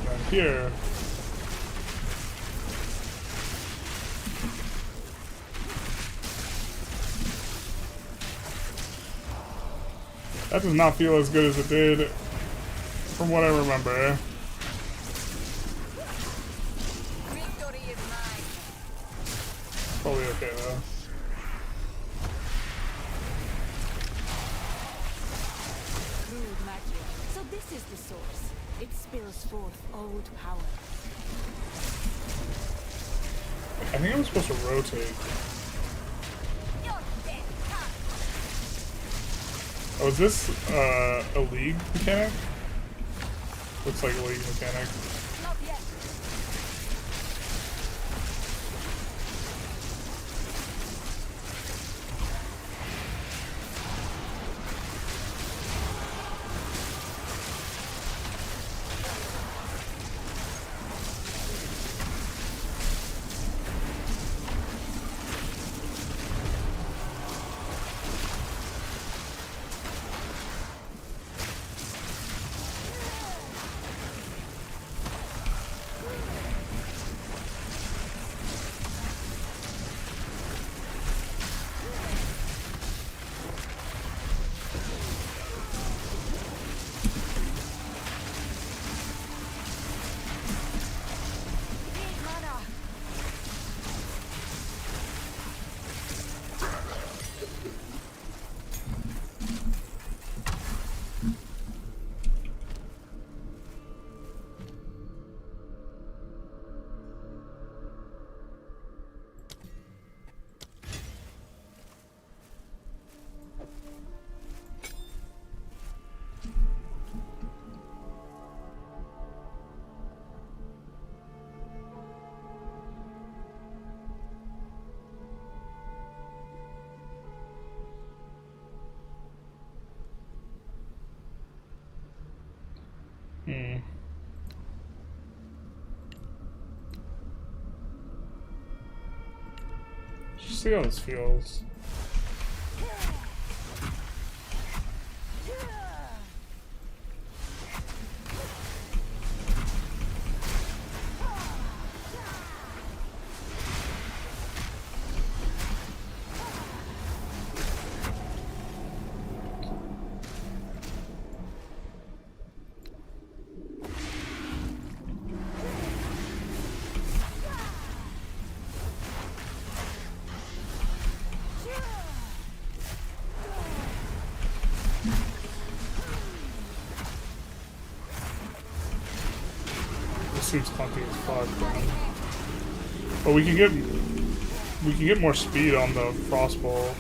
Right here. That does not feel as good as it did from what I remember. Victory is mine. Probably okay though. Crude magic. So this is the source. It spills forth old power. I think I'm supposed to rotate. Oh, is this a league mechanic? Looks like a league mechanic. Not yet. Hmm. Just see how this feels. Seems clunky as fuck, man. But we can get more speed on the frostbolt.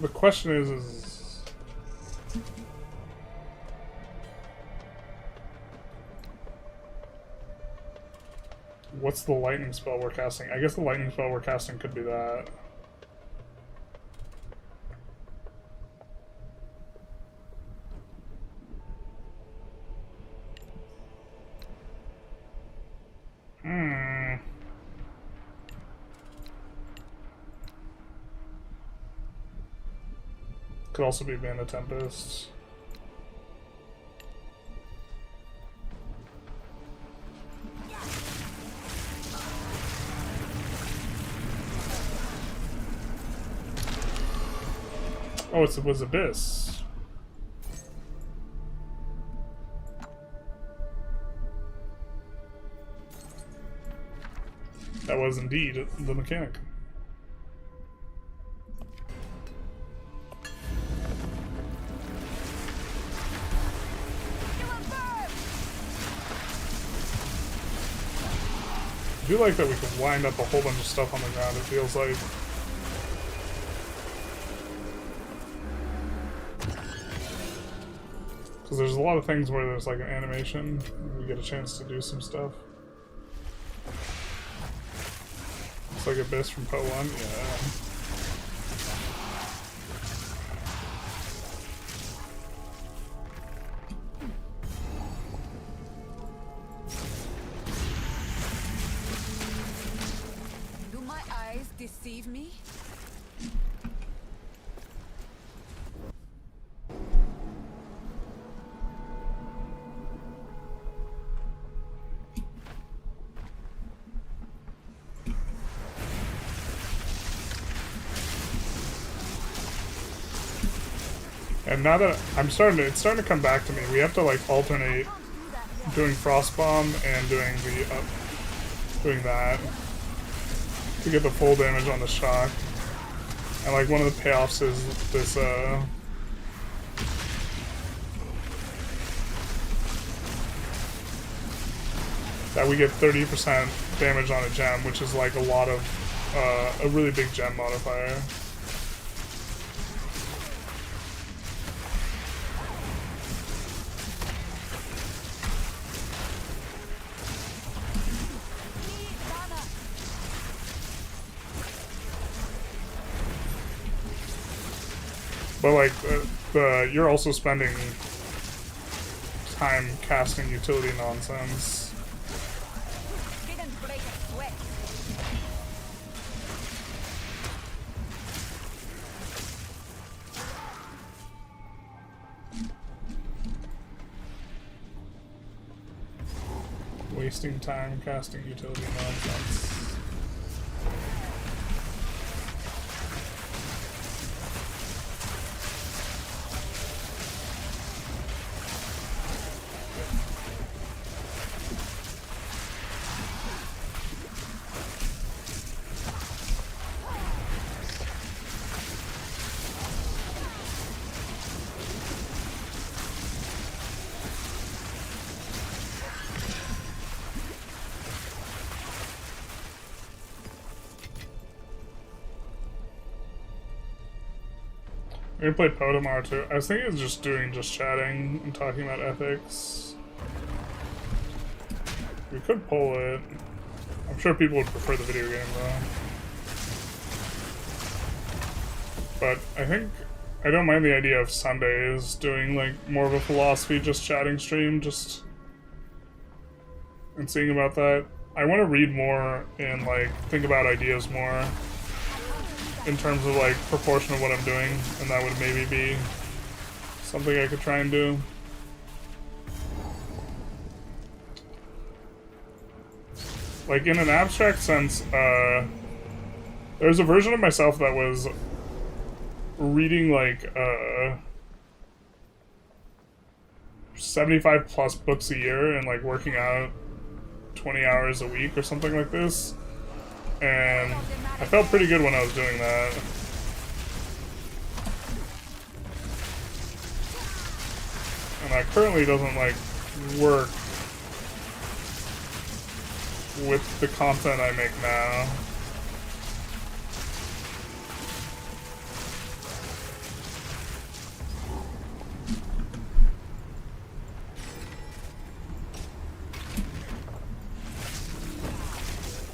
The question is what's the lightning spell we're casting? I guess the lightning spell we're casting could be that. Could also be Band of Tempest. Oh, it was Abyss. That was indeed the mechanic. I do like that we can wind up a whole bunch of stuff on the ground, it feels like. Because there's a lot of things where there's like an animation, and we get a chance to do some stuff. It's like Abyss from Poe 1, yeah. Deceive me? And now that it's starting to come back to me. We have to like alternate doing Frostbomb and doing that to get the full damage on the shock. And like one of the payoffs is this that we get 30% damage on a gem, which is like a lot of a really big gem modifier. But like, you're also spending time casting utility nonsense. Didn't break a sweat. Wasting time casting utility nonsense. We're gonna play Poe tomorrow too. I was thinking of just chatting and talking about ethics. We could pull it. I'm sure people would prefer the video game though. But I don't mind the idea of Sundays doing like more of a philosophy just chatting stream, and seeing about that. I want to read more and like think about ideas more in terms of like proportion of what I'm doing, and that would maybe be something I could try and do. Like in an abstract sense, there's a version of myself that was reading like 75 plus books a year and like working out 20 hours a week or something like this, and I felt pretty good when I was doing that. And that currently doesn't like work with the content I make now.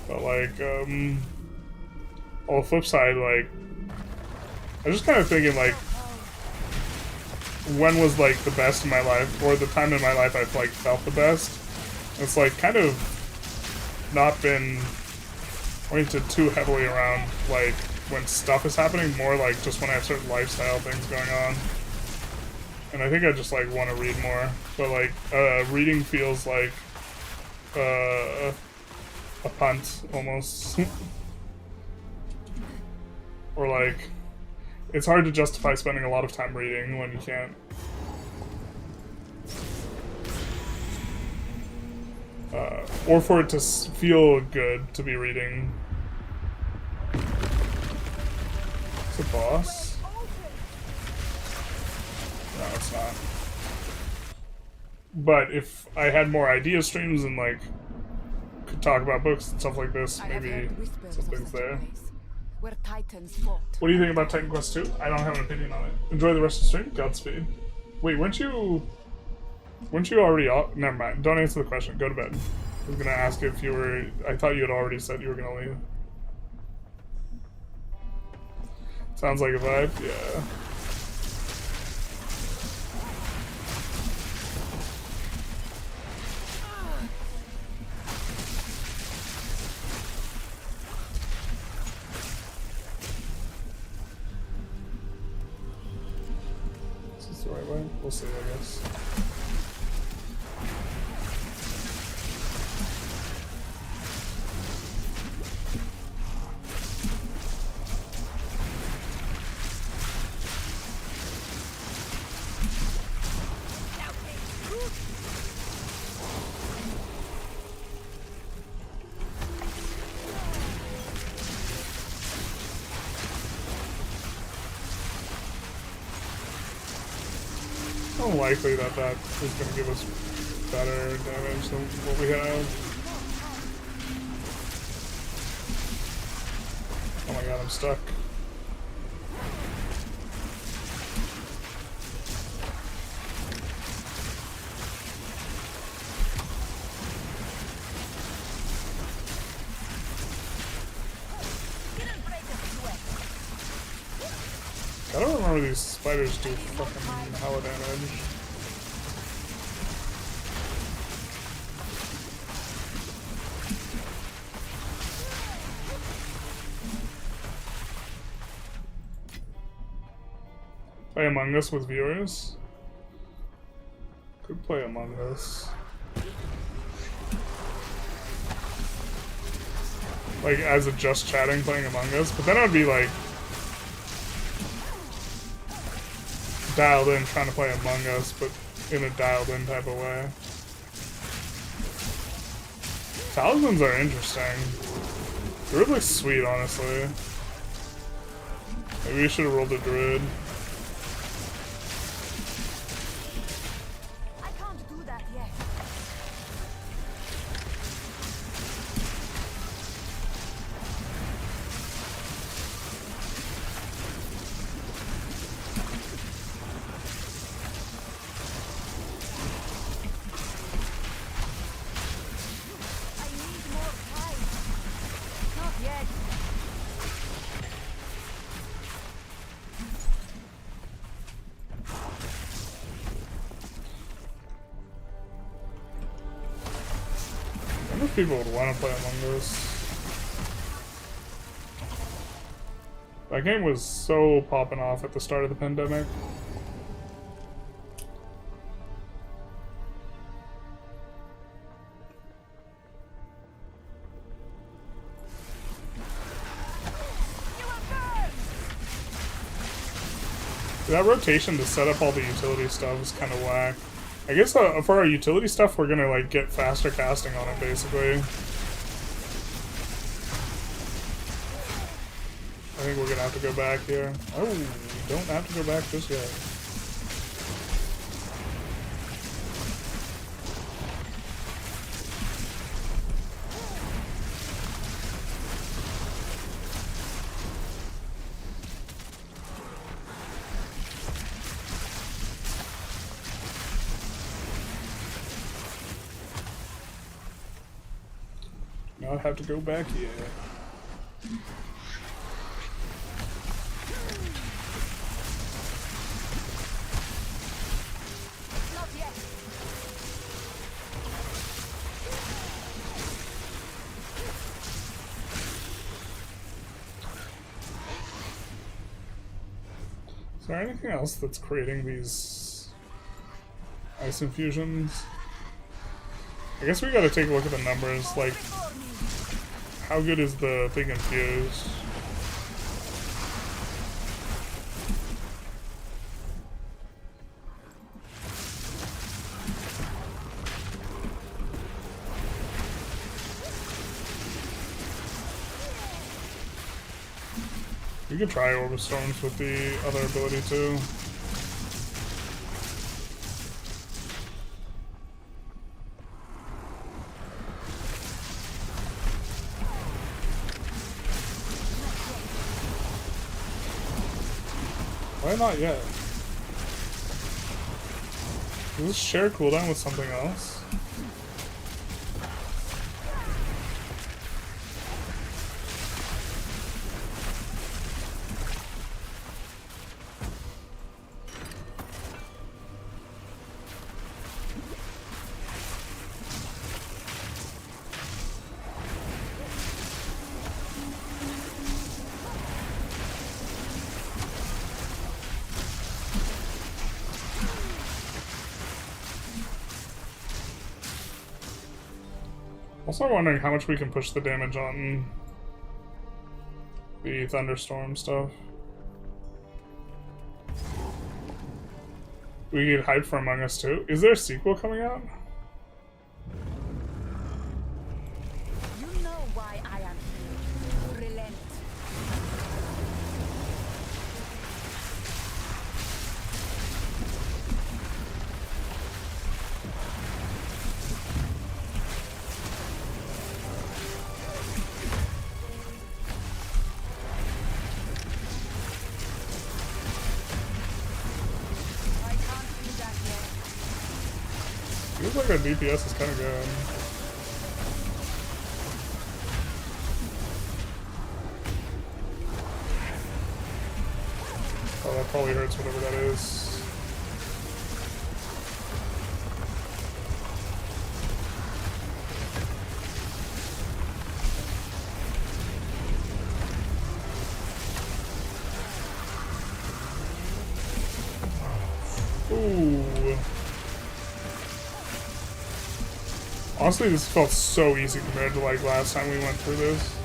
But like, on the flip side, like, I was just kind of thinking like, when was like the best in my life, or the time in my life I've like felt the best? It's like kind of not been oriented too heavily around like when stuff is happening, more like just when I have certain lifestyle things going on. And I think I just like want to read more, but like reading feels like a punt almost. Or like, it's hard to justify spending a lot of time reading when you can't. Or for it to feel good to be reading. It's a boss? No, it's not. But if I had more idea streams and like could talk about books and stuff like this, maybe something's there. Where Titans fought. What do you think about Titan Quest 2? I don't have an opinion on it. Enjoy the rest of the stream. Godspeed. Wait, weren't you already off? Never mind. Don't answer the question. Go to bed. I was gonna ask if you were. I thought you had already said you were gonna leave. Sounds like a vibe. Yeah. Is this the right way? We'll see, I guess. Unlikely that is going to give us better damage than what we have. Oh my god, I'm stuck. I don't remember these spiders do fucking hella damage. Play Among Us with viewers? Could play Among Us. Like, as a just chatting playing Among Us, but then I'd be like dialed in trying to play Among Us, but in a dialed in type of way. Talismans are interesting. They're really sweet, honestly. Maybe we should have rolled a druid. I can't do that yet. think people would want to play Among Us. That game was so popping off at the start of the pandemic. That rotation to set up all the utility stuff is kind of whack. I guess for our utility stuff, we're gonna like get faster casting on it, basically. I think we're gonna have to go back here. Oh, we don't have to go back just yet. Not have to go back yet. Is there anything else that's creating these ice infusions? I guess we gotta take a look at the numbers, like, how good is the thing infused? You could try Orb of Storms with the other ability too. Why not yet? Does this share cooldown with something else? Also wondering how much we can push the damage on the thunderstorm stuff. We get hype for Among Us too. Is there a sequel coming out? You know why I am here. Relent. Feels like our DPS is kind of good. Oh, that probably hurts, whatever that is. Ooh. Honestly, this felt so easy compared to like last time we went through this.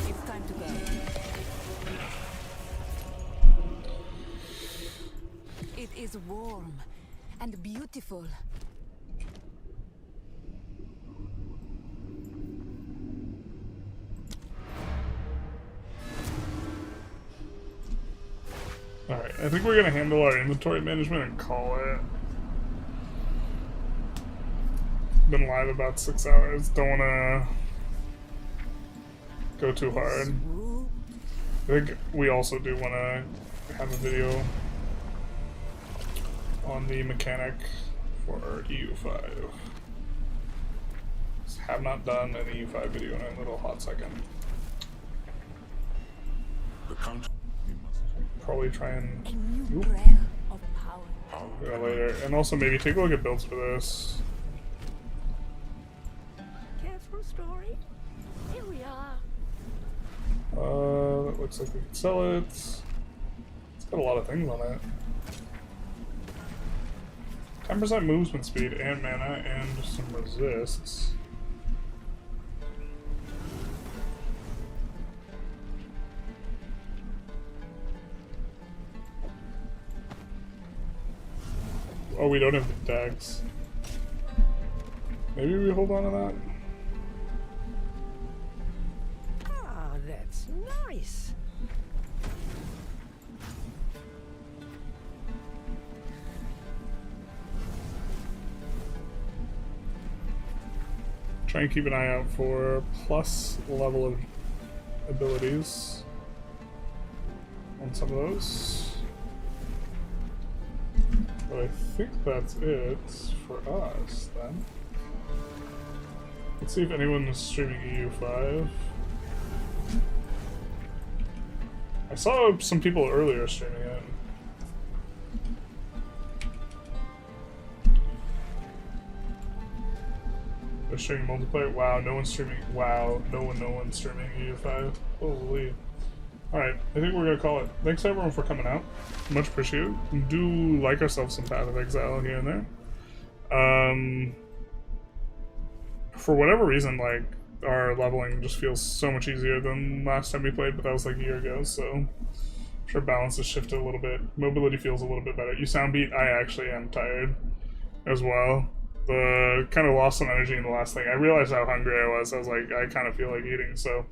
It's time to go. It is warm and beautiful. Alright, I think we're gonna handle our inventory management and call it. Been live about 6 hours. Don't wanna go too hard. I think we also do wanna have a video on the mechanic for EU5. Have not done an EU5 video in a little hot second. Probably try and do that later, and also maybe take a look at builds for this. Careful, story. Here we are. That looks like we can sell it. It's got a lot of things on it. 10% movement speed and mana and some resists. Oh, we don't have the dags. Maybe we hold on to that? Ah, that's nice. Try and keep an eye out for plus level of abilities on some of those. But I think that's it for us then. Let's see if anyone is streaming EU5. I saw some people earlier streaming it. They're streaming multiplayer. Wow, no one's streaming. Wow, no one's streaming EU5. Holy. Alright, I think we're gonna call it. Thanks everyone for coming out. Much appreciated. Do like ourselves some Path of Exile here and there. For whatever reason, like, our leveling just feels so much easier than last time we played, but that was like a year ago, so I'm sure balance has shifted a little bit. Mobility feels a little bit better. You sound beat, I actually am tired as well. The kind of lost some energy in the last thing. I realized how hungry I was like, I kind of feel like eating, so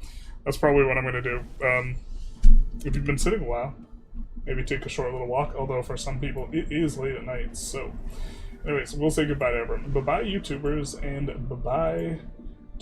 that's probably what I'm gonna do. If you've been sitting a while, maybe take a short little walk, although for some people it is late at night, so anyways, we'll say goodbye to everyone. Bye-bye, YouTubers, and bye-bye